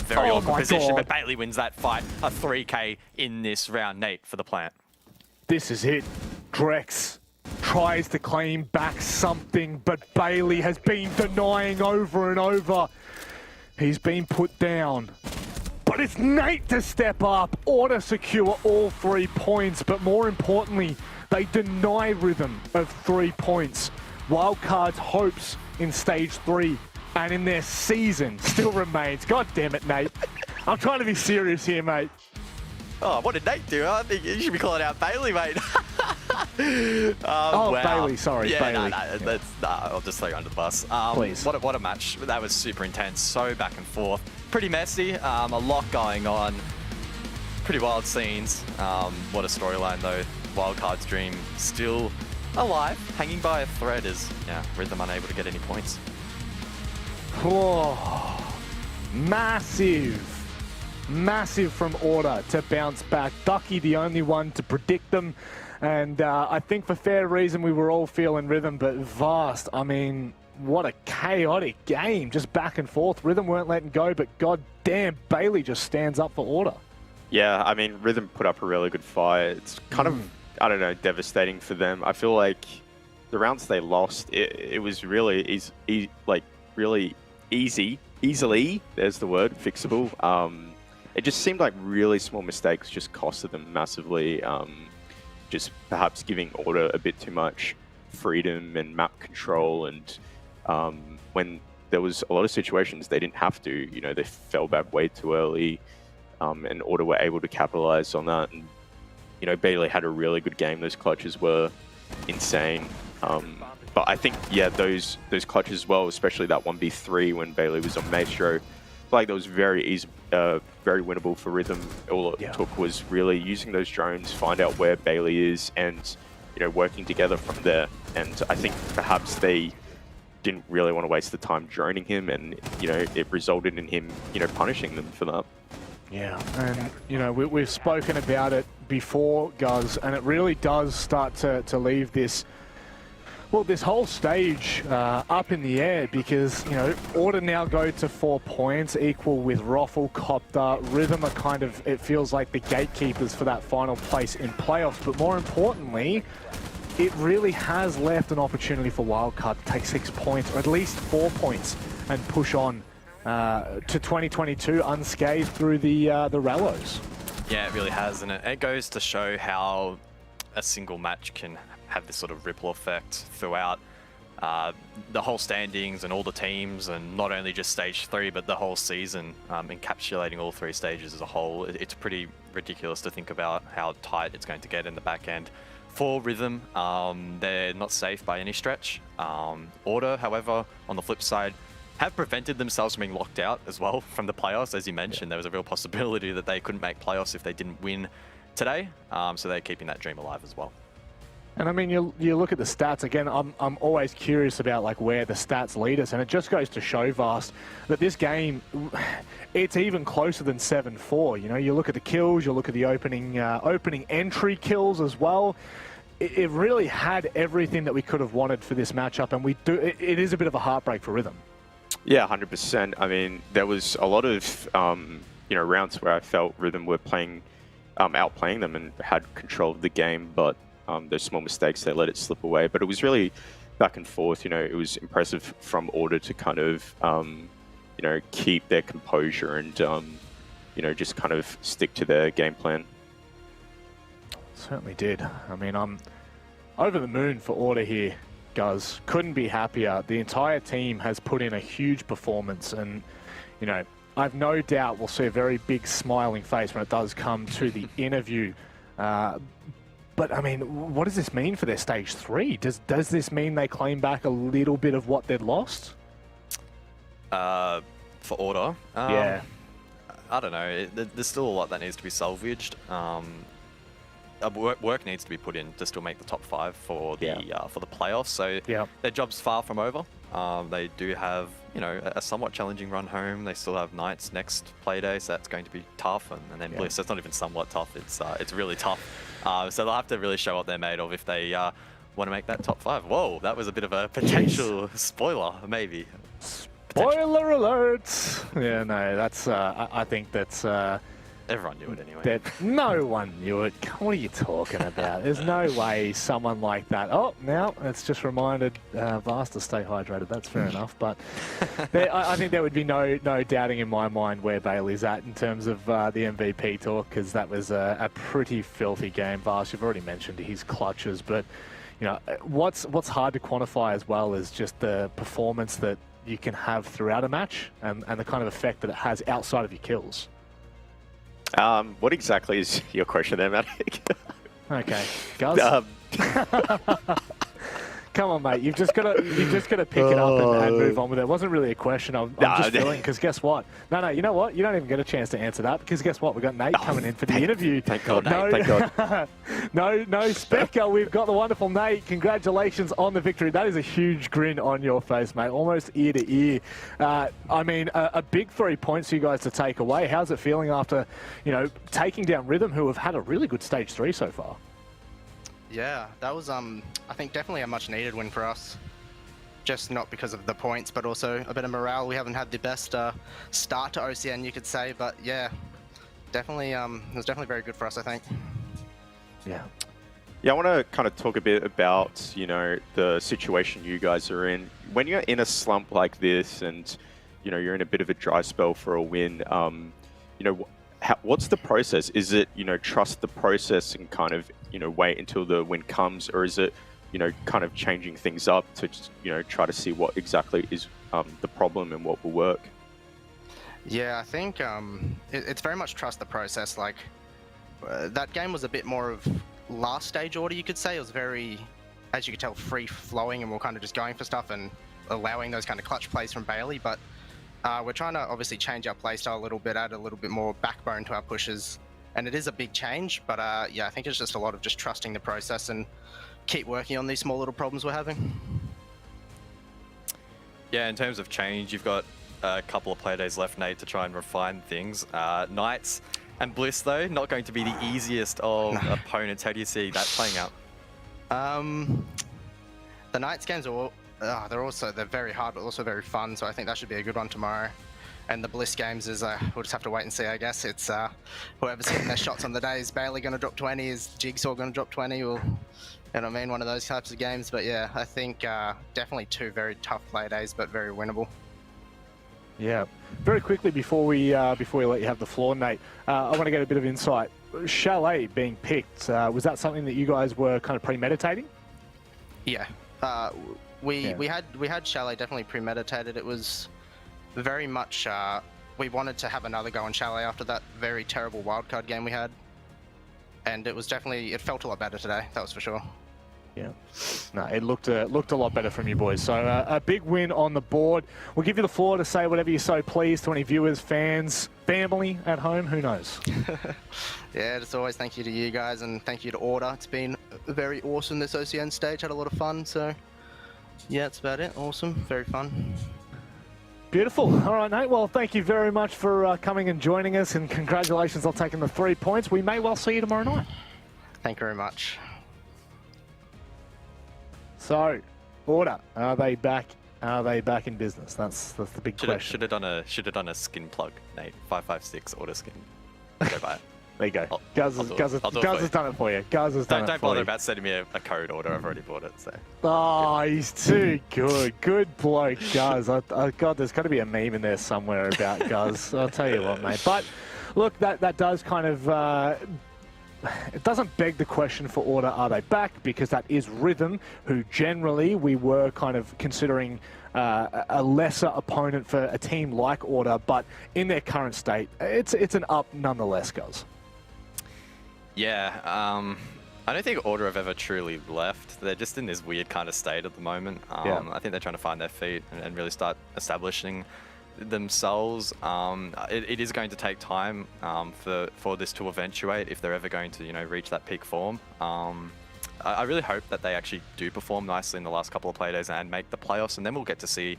Very awkward position, but Bailey wins that fight. A 3K in this round. Nate for the plant. This is it. Drex tries to claim back something, but Bailey has been denying over and over. He's been put down. But it's Nate to step up, order secure all 3 points, but more importantly, they deny Rhythm of 3 points. Wildcard's hopes in Stage 3 and in their season still remains. God damn it, Nate. I'm trying to be serious here, mate. Oh, what did Nate do? I think you should be calling out Bailey, mate. Wow. Bailey, sorry, yeah, Bailey. I'll just throw you under the bus. Please. What a match. That was super intense, so back and forth. Pretty messy, a lot going on. Pretty wild scenes. What a storyline, though. Wildcard's dream still alive, hanging by a thread as Rhythm unable to get any points. Oh, massive from Order to bounce back. Ducky the only one to predict them, and I think for fair reason we were all feeling Rhythm, but Vast, I mean, what a chaotic game, just back and forth. Rhythm weren't letting go, but god damn, Bailey just stands up for Order. Yeah, I mean, Rhythm put up a really good fight. It's kind of, I don't know, devastating for them. I feel like the rounds they lost, it was really easily, there's the word, fixable. It just seemed like really small mistakes just costed them massively. Just perhaps giving Order a bit too much freedom and map control, and when there was a lot of situations they didn't have to, you know, they fell back way too early, and Order were able to capitalize on that. And you know, Bailey had a really good game. Those clutches were insane. But I think, yeah, those clutches as well, especially that 1v3 when Bailey was on Maestro, like that was very easy, very winnable for Rhythm. All it took was really using those drones, find out where Bailey is, and you know, working together from there. And I think perhaps they didn't really want to waste the time droning him, and you know, it resulted in him, you know, punishing them for that. Yeah, and you know, we've spoken about it before, Guz, and it really does start to leave this, well, this whole stage up in the air, because, you know, Order now go to 4 points, equal with Roffle, Copter. Rhythm are kind of, it feels like the gatekeepers for that final place in playoffs, but more importantly, it really has left an opportunity for Wildcard to take 6 points, or at least 4 points, and push on to 2022 unscathed through the Rellos. Yeah, it really has, and it goes to show how a single match can have this sort of ripple effect throughout the whole standings and all the teams, and not only just Stage 3, but the whole season, encapsulating all 3 stages as a whole. It's pretty ridiculous to think about how tight it's going to get in the back end. For Rhythm, they're not safe by any stretch. Order, however, on the flip side, have prevented themselves from being locked out as well from the playoffs. As you mentioned, there was a real possibility that they couldn't make playoffs if they didn't win today. So they're keeping that dream alive as well. And I mean, you look at the stats again. I'm always curious about like where the stats lead us, and it just goes to show, Vast, that this game, it's even closer than 7-4. You know, you look at the kills, you look at the opening entry kills as well. It really had everything that we could have wanted for this matchup, and it is a bit of a heartbreak for Rhythm. Yeah, 100%. I mean, there was a lot of you know, rounds where I felt Rhythm were playing outplaying them and had control of the game, but those small mistakes, they let it slip away. But it was really back and forth. It was impressive from Order to kind of keep their composure and just kind of stick to their game plan. Certainly did. I mean, I'm over the moon for Order here, guys. Couldn't be happier. The entire team has put in a huge performance, and I've no doubt we'll see a very big smiling face when it does come to the interview. But I mean, what does this mean for their stage 3? Does this mean they claim back a little bit of what they'd lost? For Order? Yeah. I don't know. There's still a lot that needs to be salvaged. Work needs to be put in to still make the top 5 for the playoffs. So their job's far from over. They do have a somewhat challenging run home. They still have Knights next Playday, so that's going to be tough. And then Bliss, that's not even somewhat tough. It's really tough. So they'll have to really show what they're made of if they want to make that top 5. Whoa, that was a bit of a potential spoiler, maybe. Spoiler alert! Yeah, no, that's. I think that's. Everyone knew it anyway. That no one knew it. What are you talking about? There's no way someone like that. Oh, now it's just reminded Vast to stay hydrated. That's fair enough. But I think there would be no doubting in my mind where Bailey's at in terms of the MVP talk, because that was a pretty filthy game. Vast, you've already mentioned his clutches, but what's hard to quantify as well is just the performance that you can have throughout a match and the kind of effect that it has outside of your kills. What exactly is your question there, Matic? Okay, Guz. Come on, mate. You've just got to pick it up and move on with it. It wasn't really a question. I'm just feeling, because guess what? No, you know what? You don't even get a chance to answer that, because guess what? We've got Nate coming in for the interview. Thank God, Nate. Thank God. No Specker. We've got the wonderful Nate. Congratulations on the victory. That is a huge grin on your face, mate. Almost ear to ear. I mean, a big 3 points for you guys to take away. How's it feeling after, taking down Rhythm, who have had a really good stage 3 so far? Yeah, that was, I think, definitely a much needed win for us. Just not because of the points, but also a bit of morale. We haven't had the best start to OCN, you could say, but yeah, definitely, it was definitely very good for us, I think. Yeah. Yeah, I want to kind of talk a bit about, the situation you guys are in. When you're in a slump like this and, you're in a bit of a dry spell for a win, what's the process? Is it, trust the process and kind of, wait until the win comes, or is it, kind of changing things up to just, try to see what exactly is the problem and what will work? Yeah, I think it's very much trust the process. Like, that game was a bit more of last stage Order, you could say. It was very, as you could tell, free-flowing, and we're kind of just going for stuff and allowing those kind of clutch plays from Bailey, but we're trying to obviously change our playstyle a little bit, add a little bit more backbone to our pushes, and it is a big change, but yeah, I think it's just a lot of just trusting the process and keep working on these small little problems we're having. Yeah, in terms of change, you've got a couple of play days left, Nate, to try and refine things. Knights and Bliss, though, not going to be the easiest of opponents. How do you see that playing out? The Knights games are they're very hard, but also very fun, so I think that should be a good one tomorrow. And the Bliss games is, we'll just have to wait and see, I guess. It's whoever's hitting their shots on the day. Is Bailey going to drop 20? Is Jigsaw going to drop 20? Or, you know what I mean? One of those types of games. But yeah, I think definitely 2 very tough play days, but very winnable. Yeah. Very quickly before we let you have the floor, Nate, I want to get a bit of insight. Chalet being picked, was that something that you guys were kind of premeditating? Yeah. We had Chalet definitely premeditated. It was very much we wanted to have another go on Chalet after that very terrible wildcard game we had, and it felt a lot better today. That was for sure. Yeah, no, it looked a lot better from you boys. So a big win on the board. We'll give you the floor to say whatever you're so pleased to any viewers, fans, family at home. Who knows? Yeah, just always thank you to you guys, and thank you to Order. It's been very awesome this OCN stage. Had a lot of fun. So yeah, that's about it. Awesome, very fun. Beautiful. All right, Nate. Well, thank you very much for coming and joining us, and congratulations on taking the 3 points. We may well see you tomorrow night. Thank you very much. So, Order, are they back? Are they back in business? That's the big question. Should have done a skin plug, Nate. 556 Order skin. Go buy it. There you go. Guz has done it for you. Guz has done it Don't for bother you. about sending me a code order. I've already bought it. So. Oh, he's too good. Good bloke, Guz. God, there's got to be a meme in there somewhere about Guz. I'll tell you what, mate. But look, that does kind of... it doesn't beg the question for Order, are they back? Because that is Rhythm, who generally we were kind of considering a lesser opponent for a team like Order, but in their current state, it's an up nonetheless, Guz. Yeah, I don't think Order have ever truly left. They're just in this weird kind of state at the moment. Yeah. I think they're trying to find their feet and really start establishing themselves. It is going to take time for this to eventuate if they're ever going to reach that peak form. I really hope that they actually do perform nicely in the last couple of Playdays and make the playoffs, and then we'll get to see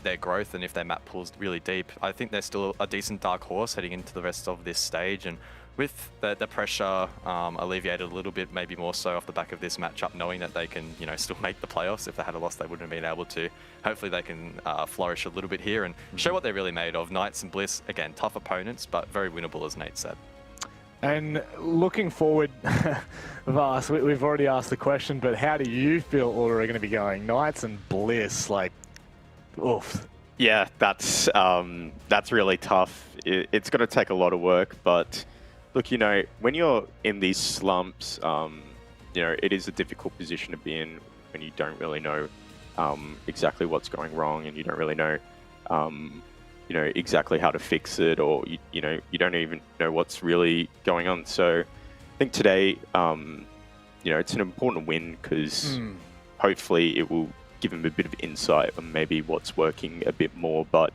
their growth and if their map pulls really deep. I think they're still a decent dark horse heading into the rest of this stage, and with the pressure alleviated a little bit, maybe more so off the back of this matchup, knowing that they can still make the playoffs. If they had a loss, they wouldn't have been able to. Hopefully they can flourish a little bit here and show what they're really made of. Knights and Bliss, again, tough opponents, but very winnable, as Nate said. And looking forward, Vas, we've already asked the question, but how do you feel Order are going to be going? Knights and Bliss, like, oof. Yeah, that's really tough. It's going to take a lot of work, but look, when you're in these slumps, it is a difficult position to be in when you don't really know exactly what's going wrong, and you don't really know exactly how to fix it, or you don't even know what's really going on. So I think today, it's an important win because hopefully it will give them a bit of insight on maybe what's working a bit more. But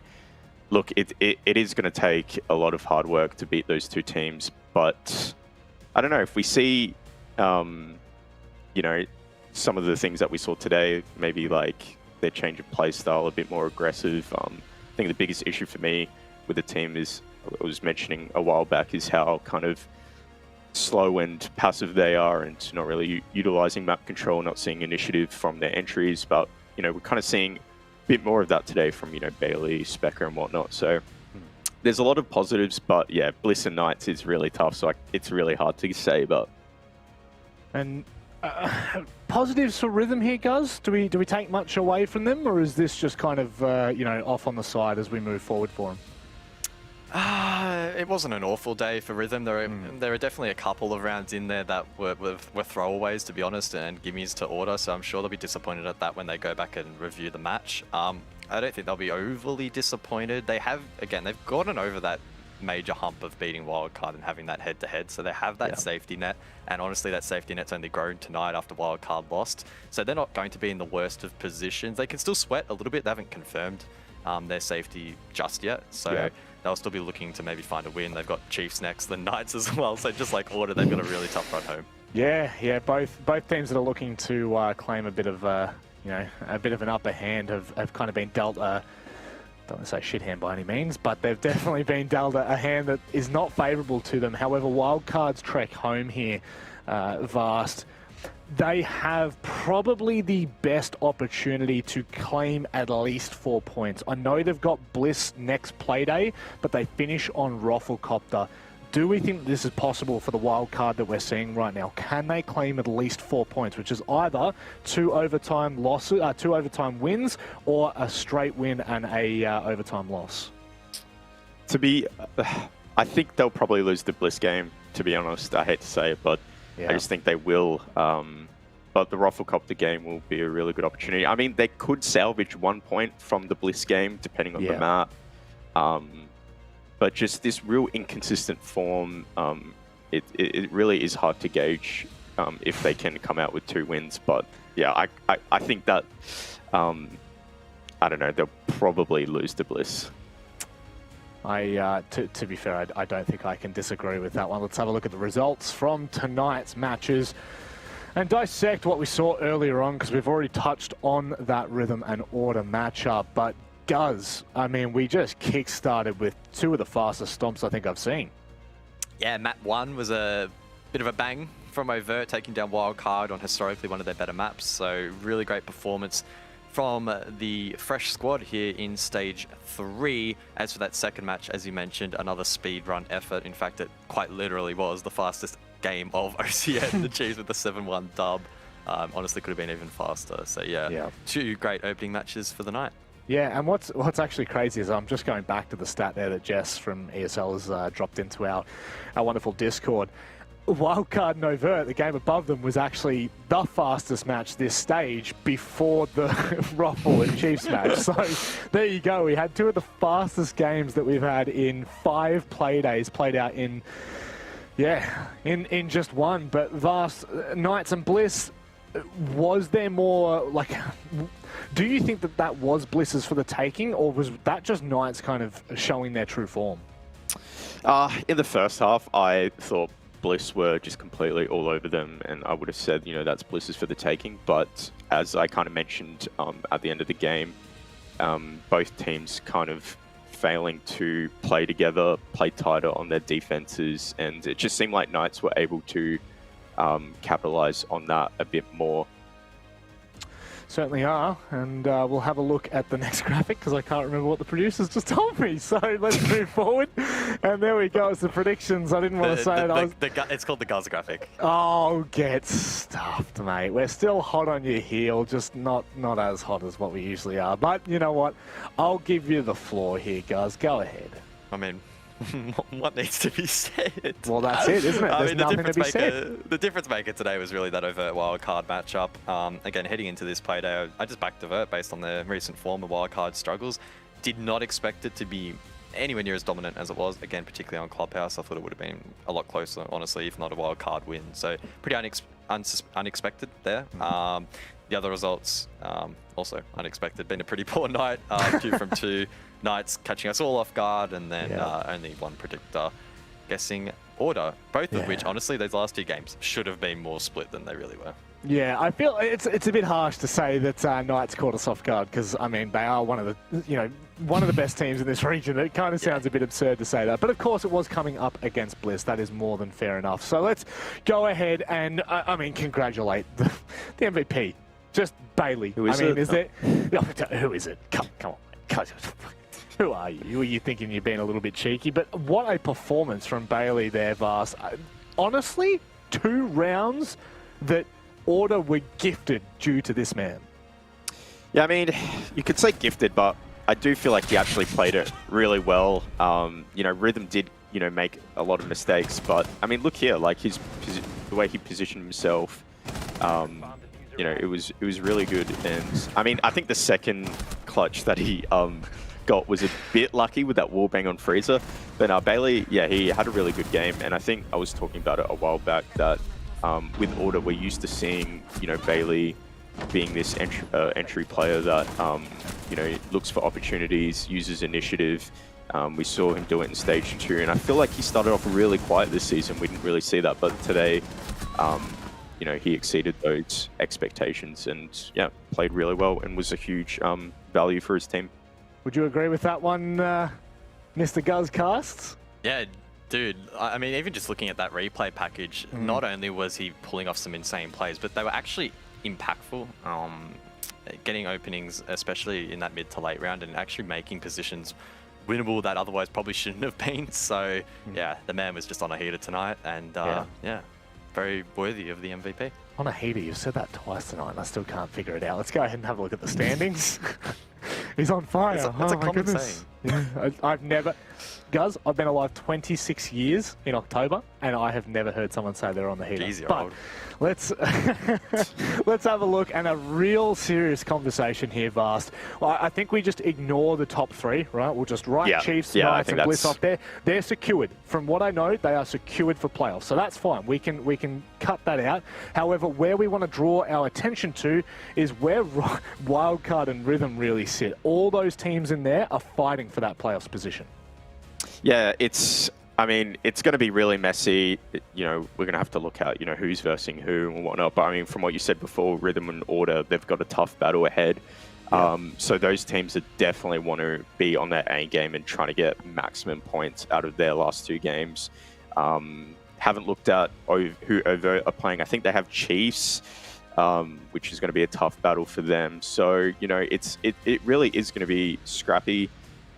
look, it is going to take a lot of hard work to beat those two teams. But I don't know if we see, some of the things that we saw today, maybe like their change of play style, a bit more aggressive. I think the biggest issue for me with the team is, I was mentioning a while back, is how kind of slow and passive they are, and not really utilizing map control, not seeing initiative from their entries. But, we're kind of seeing a bit more of that today from, Bailey, Specker and whatnot. So there's a lot of positives, but yeah, Bliss and Knights is really tough. So it's really hard to say, but... And positives for Rhythm here, Guz? Do we take much away from them, or is this just kind of, off on the side as we move forward for them? It wasn't an awful day for Rhythm. There are definitely a couple of rounds in there that were throwaways, to be honest, and gimmies to Order, so I'm sure they'll be disappointed at that when they go back and review the match. I don't think they'll be overly disappointed. They've gotten over that major hump of beating Wildcard and having that head-to-head, so they have that safety net, and honestly that safety net's only grown tonight after Wildcard lost, so they're not going to be in the worst of positions. They can still sweat a little bit. They haven't confirmed their safety just yet, so they'll still be looking to maybe find a win. They've got Chiefs next, then Knights as well, so just like Order, they've got a really tough run home. Yeah, both teams that are looking to claim a bit of a bit of an upper hand have kind of been dealt don't want to say shit hand by any means, but they've definitely been dealt a hand that is not favourable to them. However, Wildcard's trek home here, Vast, they have probably the best opportunity to claim at least 4 points. I know they've got Bliss next Playday, but they finish on Rafflecopter. Do we think this is possible for the wild card that we're seeing right now? Can they claim at least 4 points, which is either 2 overtime wins, or a straight win and a overtime loss? I think they'll probably lose the Bliss game, to be honest. I hate to say it, but I just think they will. But the Rafflecopter game will be a really good opportunity. I mean, they could salvage 1 point from the Bliss game, depending on the map. But just this real inconsistent form, it really is hard to gauge if they can come out with 2 wins. But yeah, I think that, I don't know, they'll probably lose to Bliss. To be fair, I don't think I can disagree with that one. Let's have a look at the results from tonight's matches and dissect what we saw earlier on, because we've already touched on that Rhythm and Order matchup. But Guz, I mean, we just kick-started with 2 of the fastest stomps I think I've seen. Yeah, map 1 was a bit of a bang from Overt, taking down Wildcard on historically one of their better maps. So really great performance from the fresh squad here in Stage 3. As for that second match, as you mentioned, another speed run effort. In fact, it quite literally was the fastest game of OCN achieved with the 7-1 dub. Honestly, could have been even faster. So yeah, 2 great opening matches for the night. Yeah, and what's actually crazy is I'm just going back to the stat there that Jess from ESL has dropped into our wonderful Discord. Wildcard and Overt, the game above them, was actually the fastest match this stage before the Ruffle and Chiefs match. So there you go. We had 2 of the fastest games that we've had in 5 Playdays played out in just one. But Vast, Knights and Bliss, was there more, like, do you think that was Bliss's for the taking, or was that just Knights kind of showing their true form? In the first half, I thought Bliss were just completely all over them, and I would have said, that's Bliss's for the taking. But as I kind of mentioned at the end of the game, both teams kind of failing to play together, play tighter on their defenses, and it just seemed like Knights were able to capitalize on that a bit more. Certainly are, and we'll have a look at the next graphic because I can't remember what the producers just told me. So let's move forward. And there we go. It's the predictions. I didn't want to say it. It's called the Guz graphic. Oh, get stuffed, mate. We're still hot on your heel, just not as hot as what we usually are. But you know what? I'll give you the floor here, Guz. Go ahead. I mean, what needs to be said? Well, that's it, isn't it? There's nothing to be said. The difference maker today was really that Overt wildcard matchup. Again, heading into this Playday, I just backed Overt based on their recent form of wildcard struggles. Did not expect it to be anywhere near as dominant as it was. Again, particularly on Clubhouse, I thought it would have been a lot closer, honestly, if not a wildcard win. So pretty unexpected there. The other results, also unexpected. Been a pretty poor night, 2 from 2. Knights catching us all off guard, and then only one predictor guessing order. Both of which, honestly, those last 2 games should have been more split than they really were. Yeah, I feel it's a bit harsh to say that Knights caught us off guard because I mean they are one of the best teams in this region. It kind of sounds a bit absurd to say that, but of course it was coming up against Bliss. That is more than fair enough. So let's go ahead and I mean congratulate the MVP, just Bailey. Who is it? Is there? Who is it? Come on, mate. Who are you? Were you thinking you're being a little bit cheeky? But what a performance from Bailey there, Vast. Honestly, 2 rounds that Order were gifted due to this man. Yeah, I mean, you could say gifted, but I do feel like he actually played it really well. Rhythm did, make a lot of mistakes, but I mean, look here, like the way he positioned himself, it was really good. And I mean, I think the second clutch that he got was a bit lucky with that wallbang on Freezer. But Bailey, he had a really good game, and I think I was talking about it a while back that with Order, we're used to seeing, Bailey being this entry player that, looks for opportunities, uses initiative. We saw him do it in Stage 2, and I feel like he started off really quiet this season. We didn't really see that, but today, he exceeded those expectations and, played really well and was a huge value for his team. Would you agree with that one, Mr. Guzcasts? Yeah. Dude, I mean, even just looking at that replay package, not only was he pulling off some insane plays, but they were actually impactful. Getting openings, especially in that mid to late round, and actually making positions winnable that otherwise probably shouldn't have been. So, yeah, the man was just on a heater tonight, and very worthy of the MVP. On a heater, you've said that twice tonight, and I still can't figure it out. Let's go ahead and have a look at the standings. He's on fire. That's a common saying. Yeah, I've never... Guz, I've been alive 26 years in October, and I have never heard someone say they're on the heater. Jeez, but let's let's have a look and a real serious conversation here, Vast. Well, I think we just ignore the top 3, right? We'll just write Chiefs, Knights, and Bliss off there. They're secured. From what I know, they are secured for playoffs, so that's fine. We can cut that out. However, where we want to draw our attention to is where Wildcard and Rhythm really sit. All those teams in there are fighting for that playoffs position. Yeah, it's going to be really messy. We're going to have to look at, who's versing who and whatnot. But I mean, from what you said before, Rhythm and Order, they've got a tough battle ahead. Yeah. So those teams that definitely want to be on their A game and trying to get maximum points out of their last 2 games. Haven't looked at who Overt are playing. I think they have Chiefs, which is going to be a tough battle for them. So, you know, it really is going to be scrappy.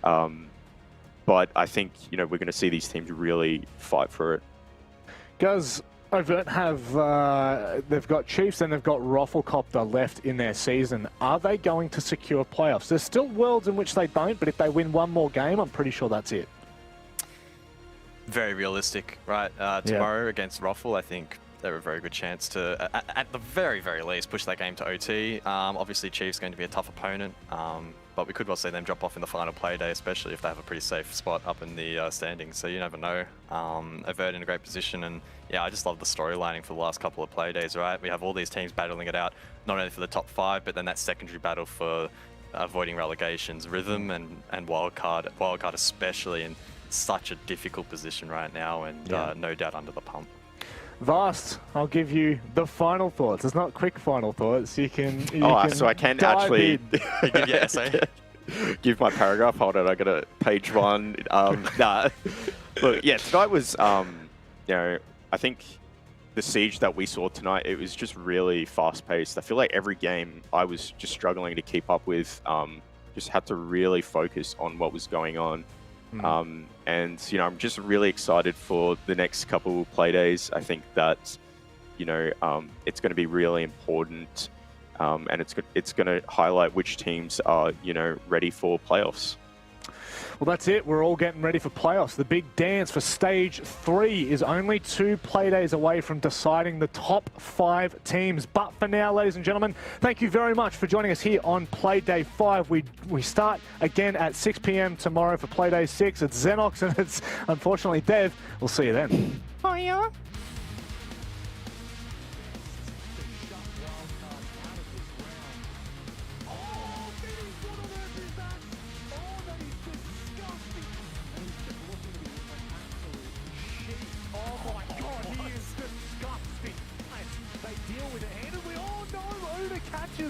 But I think, you know, we're going to see these teams really fight for it. Does Overt have, they've got Chiefs and they've got Rafflecopter left in their season. Are they going to secure playoffs? There's still worlds in which they don't, but if they win one more game, I'm pretty sure that's it. Very realistic, right? Tomorrow against Raffle, I think they're a very good chance to, at the very, very least, push that game to OT. Obviously, Chiefs going to be a tough opponent, but we could well see them drop off in the final Playday, especially if they have a pretty safe spot up in the standings. So you never know. Avert in a great position, and yeah, I just love the storylining for the last couple of Playdays, right? We have all these teams battling it out, not only for the top 5, but then that secondary battle for avoiding relegations. Rhythm and Wildcard especially in such a difficult position right now, and no doubt under the pump. Vast, I'll give you the final thoughts. It's not quick final thoughts. You can. So I can actually give your essay. Give my paragraph. Hold on, I got a page one. Nah. Look, yeah, tonight was, you know, I think the siege that we saw tonight, it was just really fast paced. I feel like every game I was just struggling to keep up with. Just had to really focus on what was going on. And, you know, I'm just really excited for the next couple play days. I think that, you know, it's going to be really important, and it's going to highlight which teams are, you know, ready for playoffs. Well, that's it. We're all getting ready for playoffs. The big dance for Stage 3 is only 2 play days away from deciding the top 5 teams. But for now, ladies and gentlemen, thank you very much for joining us here on Play Day 5. We start again at 6 p.m. tomorrow for Play Day 6. It's Xenox and it's unfortunately Dev. We'll see you then. Oh, yeah?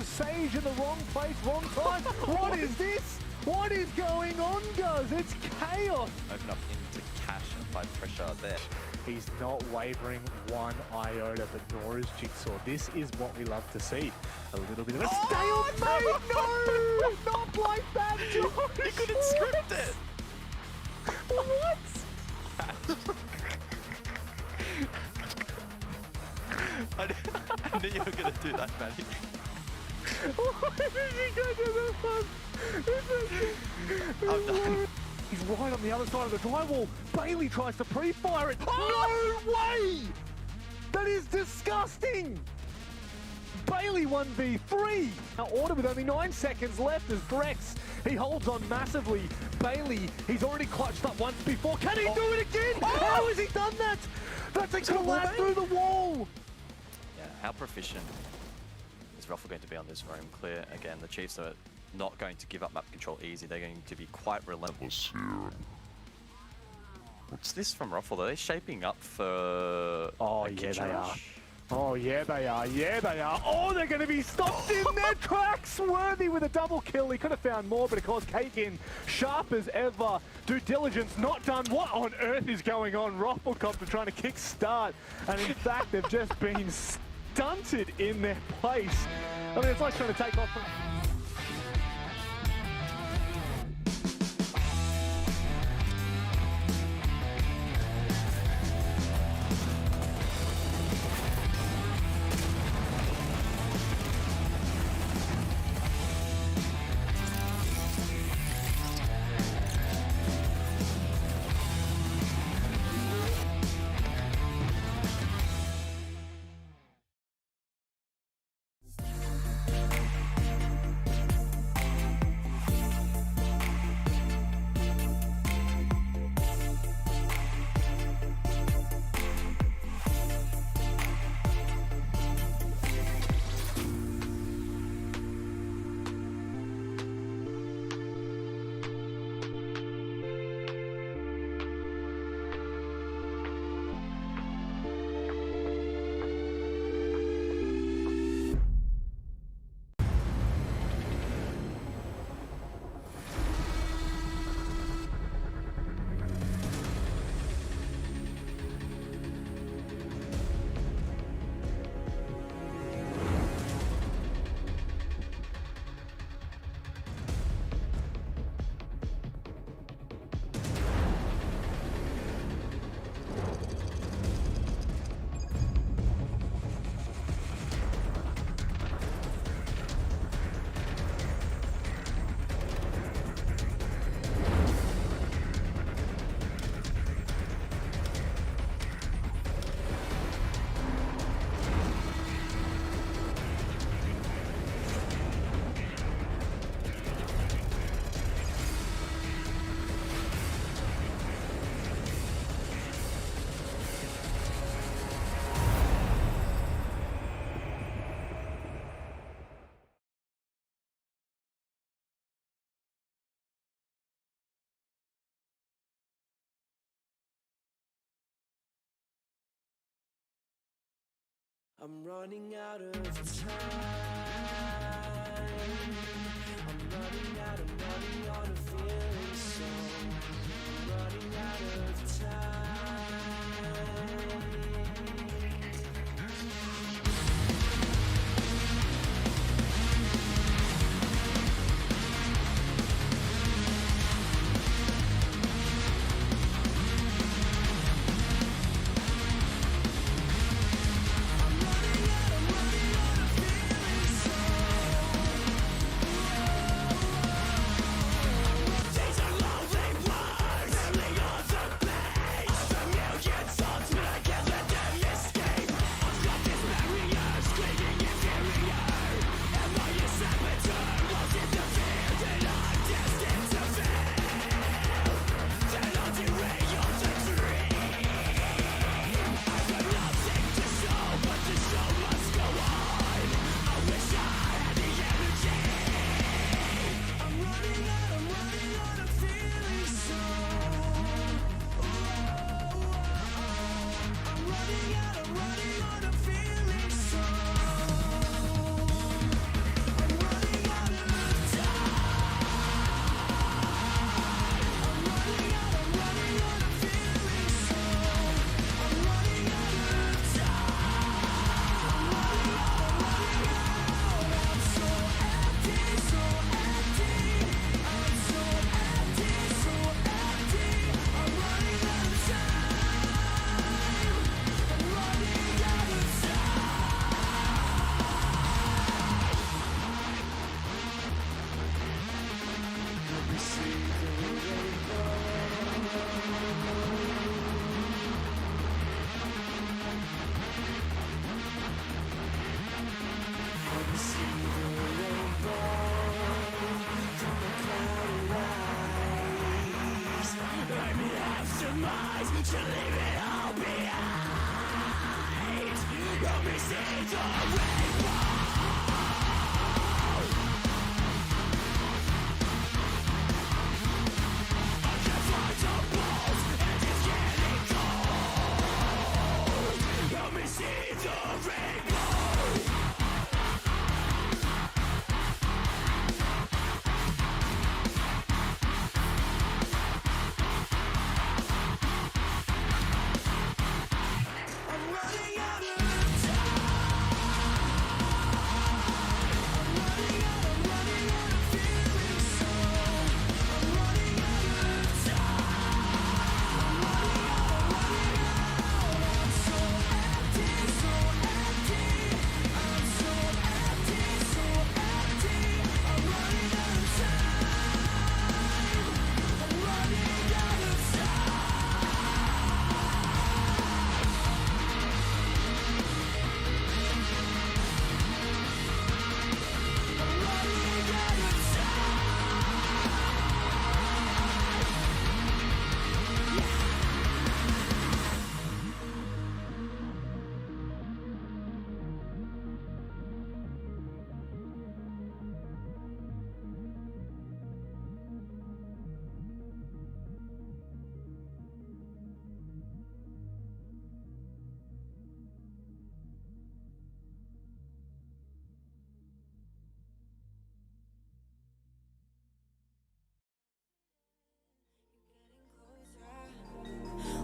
Sage in the wrong place, wrong time. What is this? What is going on, guys? It's chaos. Open up into cash and apply pressure there. He's not wavering one iota, but nor is Jigsaw. This is what we love to see. A little bit of a stalemate. No, not like that, George. You couldn't script it. What? I knew you were going to do that, Matty. Why did you go to the I'm done. He's right on the other side of the drywall. Bailey tries to pre-fire it. No way! That is disgusting! Bailey 1v3. Now order with only 9 seconds left as Drex, he holds on massively. Bailey, he's already clutched up once before. Can he do it again? How has he done that? That's a collapse through the wall. Yeah, how proficient is Ruffle going to be on this roam clear? Again, the Chiefs are not going to give up map control easy. They're going to be quite relentless. What's this from Ruffle? Are they shaping up for Oh, yeah, they are. Oh, yeah, they are. Yeah, they are. Oh, they're going to be stopped in their tracks. Worthy with a double kill. He could have found more, but of course, Cake in sharp as ever. Due diligence not done. What on earth is going on? Rafflecopter trying to kick start. And in fact, they've just been stunted in their place. I mean, it's like trying to take off from... I'm running out of time. I'm running out of feeling, so I'm running out of time.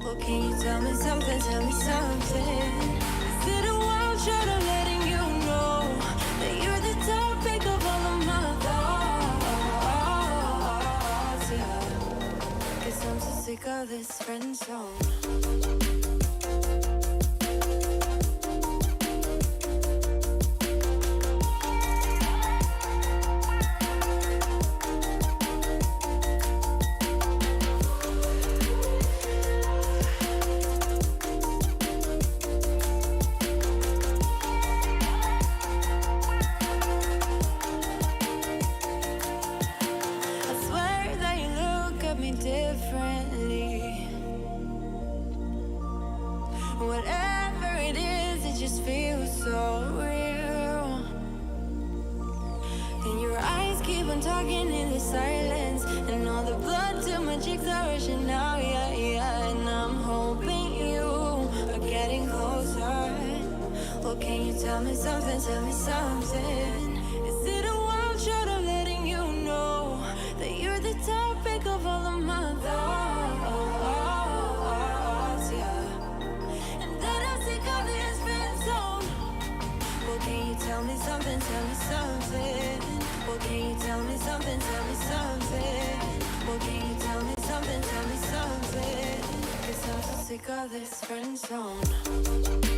Well, can you tell me something, tell me something? Is it a wild shot of letting you know that you're the topic of all of my thoughts, yeah. 'Cause I'm so sick of this friend zone. Whatever it is, it just feels so real. And your eyes keep on talking in the silence, and all the blood to my cheeks are rushing now, yeah, yeah. And I'm hoping you are getting closer. Well, can you me something, tell me something. Is it a wild shot of letting you know that you're the topic of all of my thoughts, yeah? And that I'm sick of this friend zone. Well, can you tell me something, tell me something? Well, can you tell me something, tell me something? Well, can you tell me something, tell me something? 'Cause I'm so sick of this friend zone.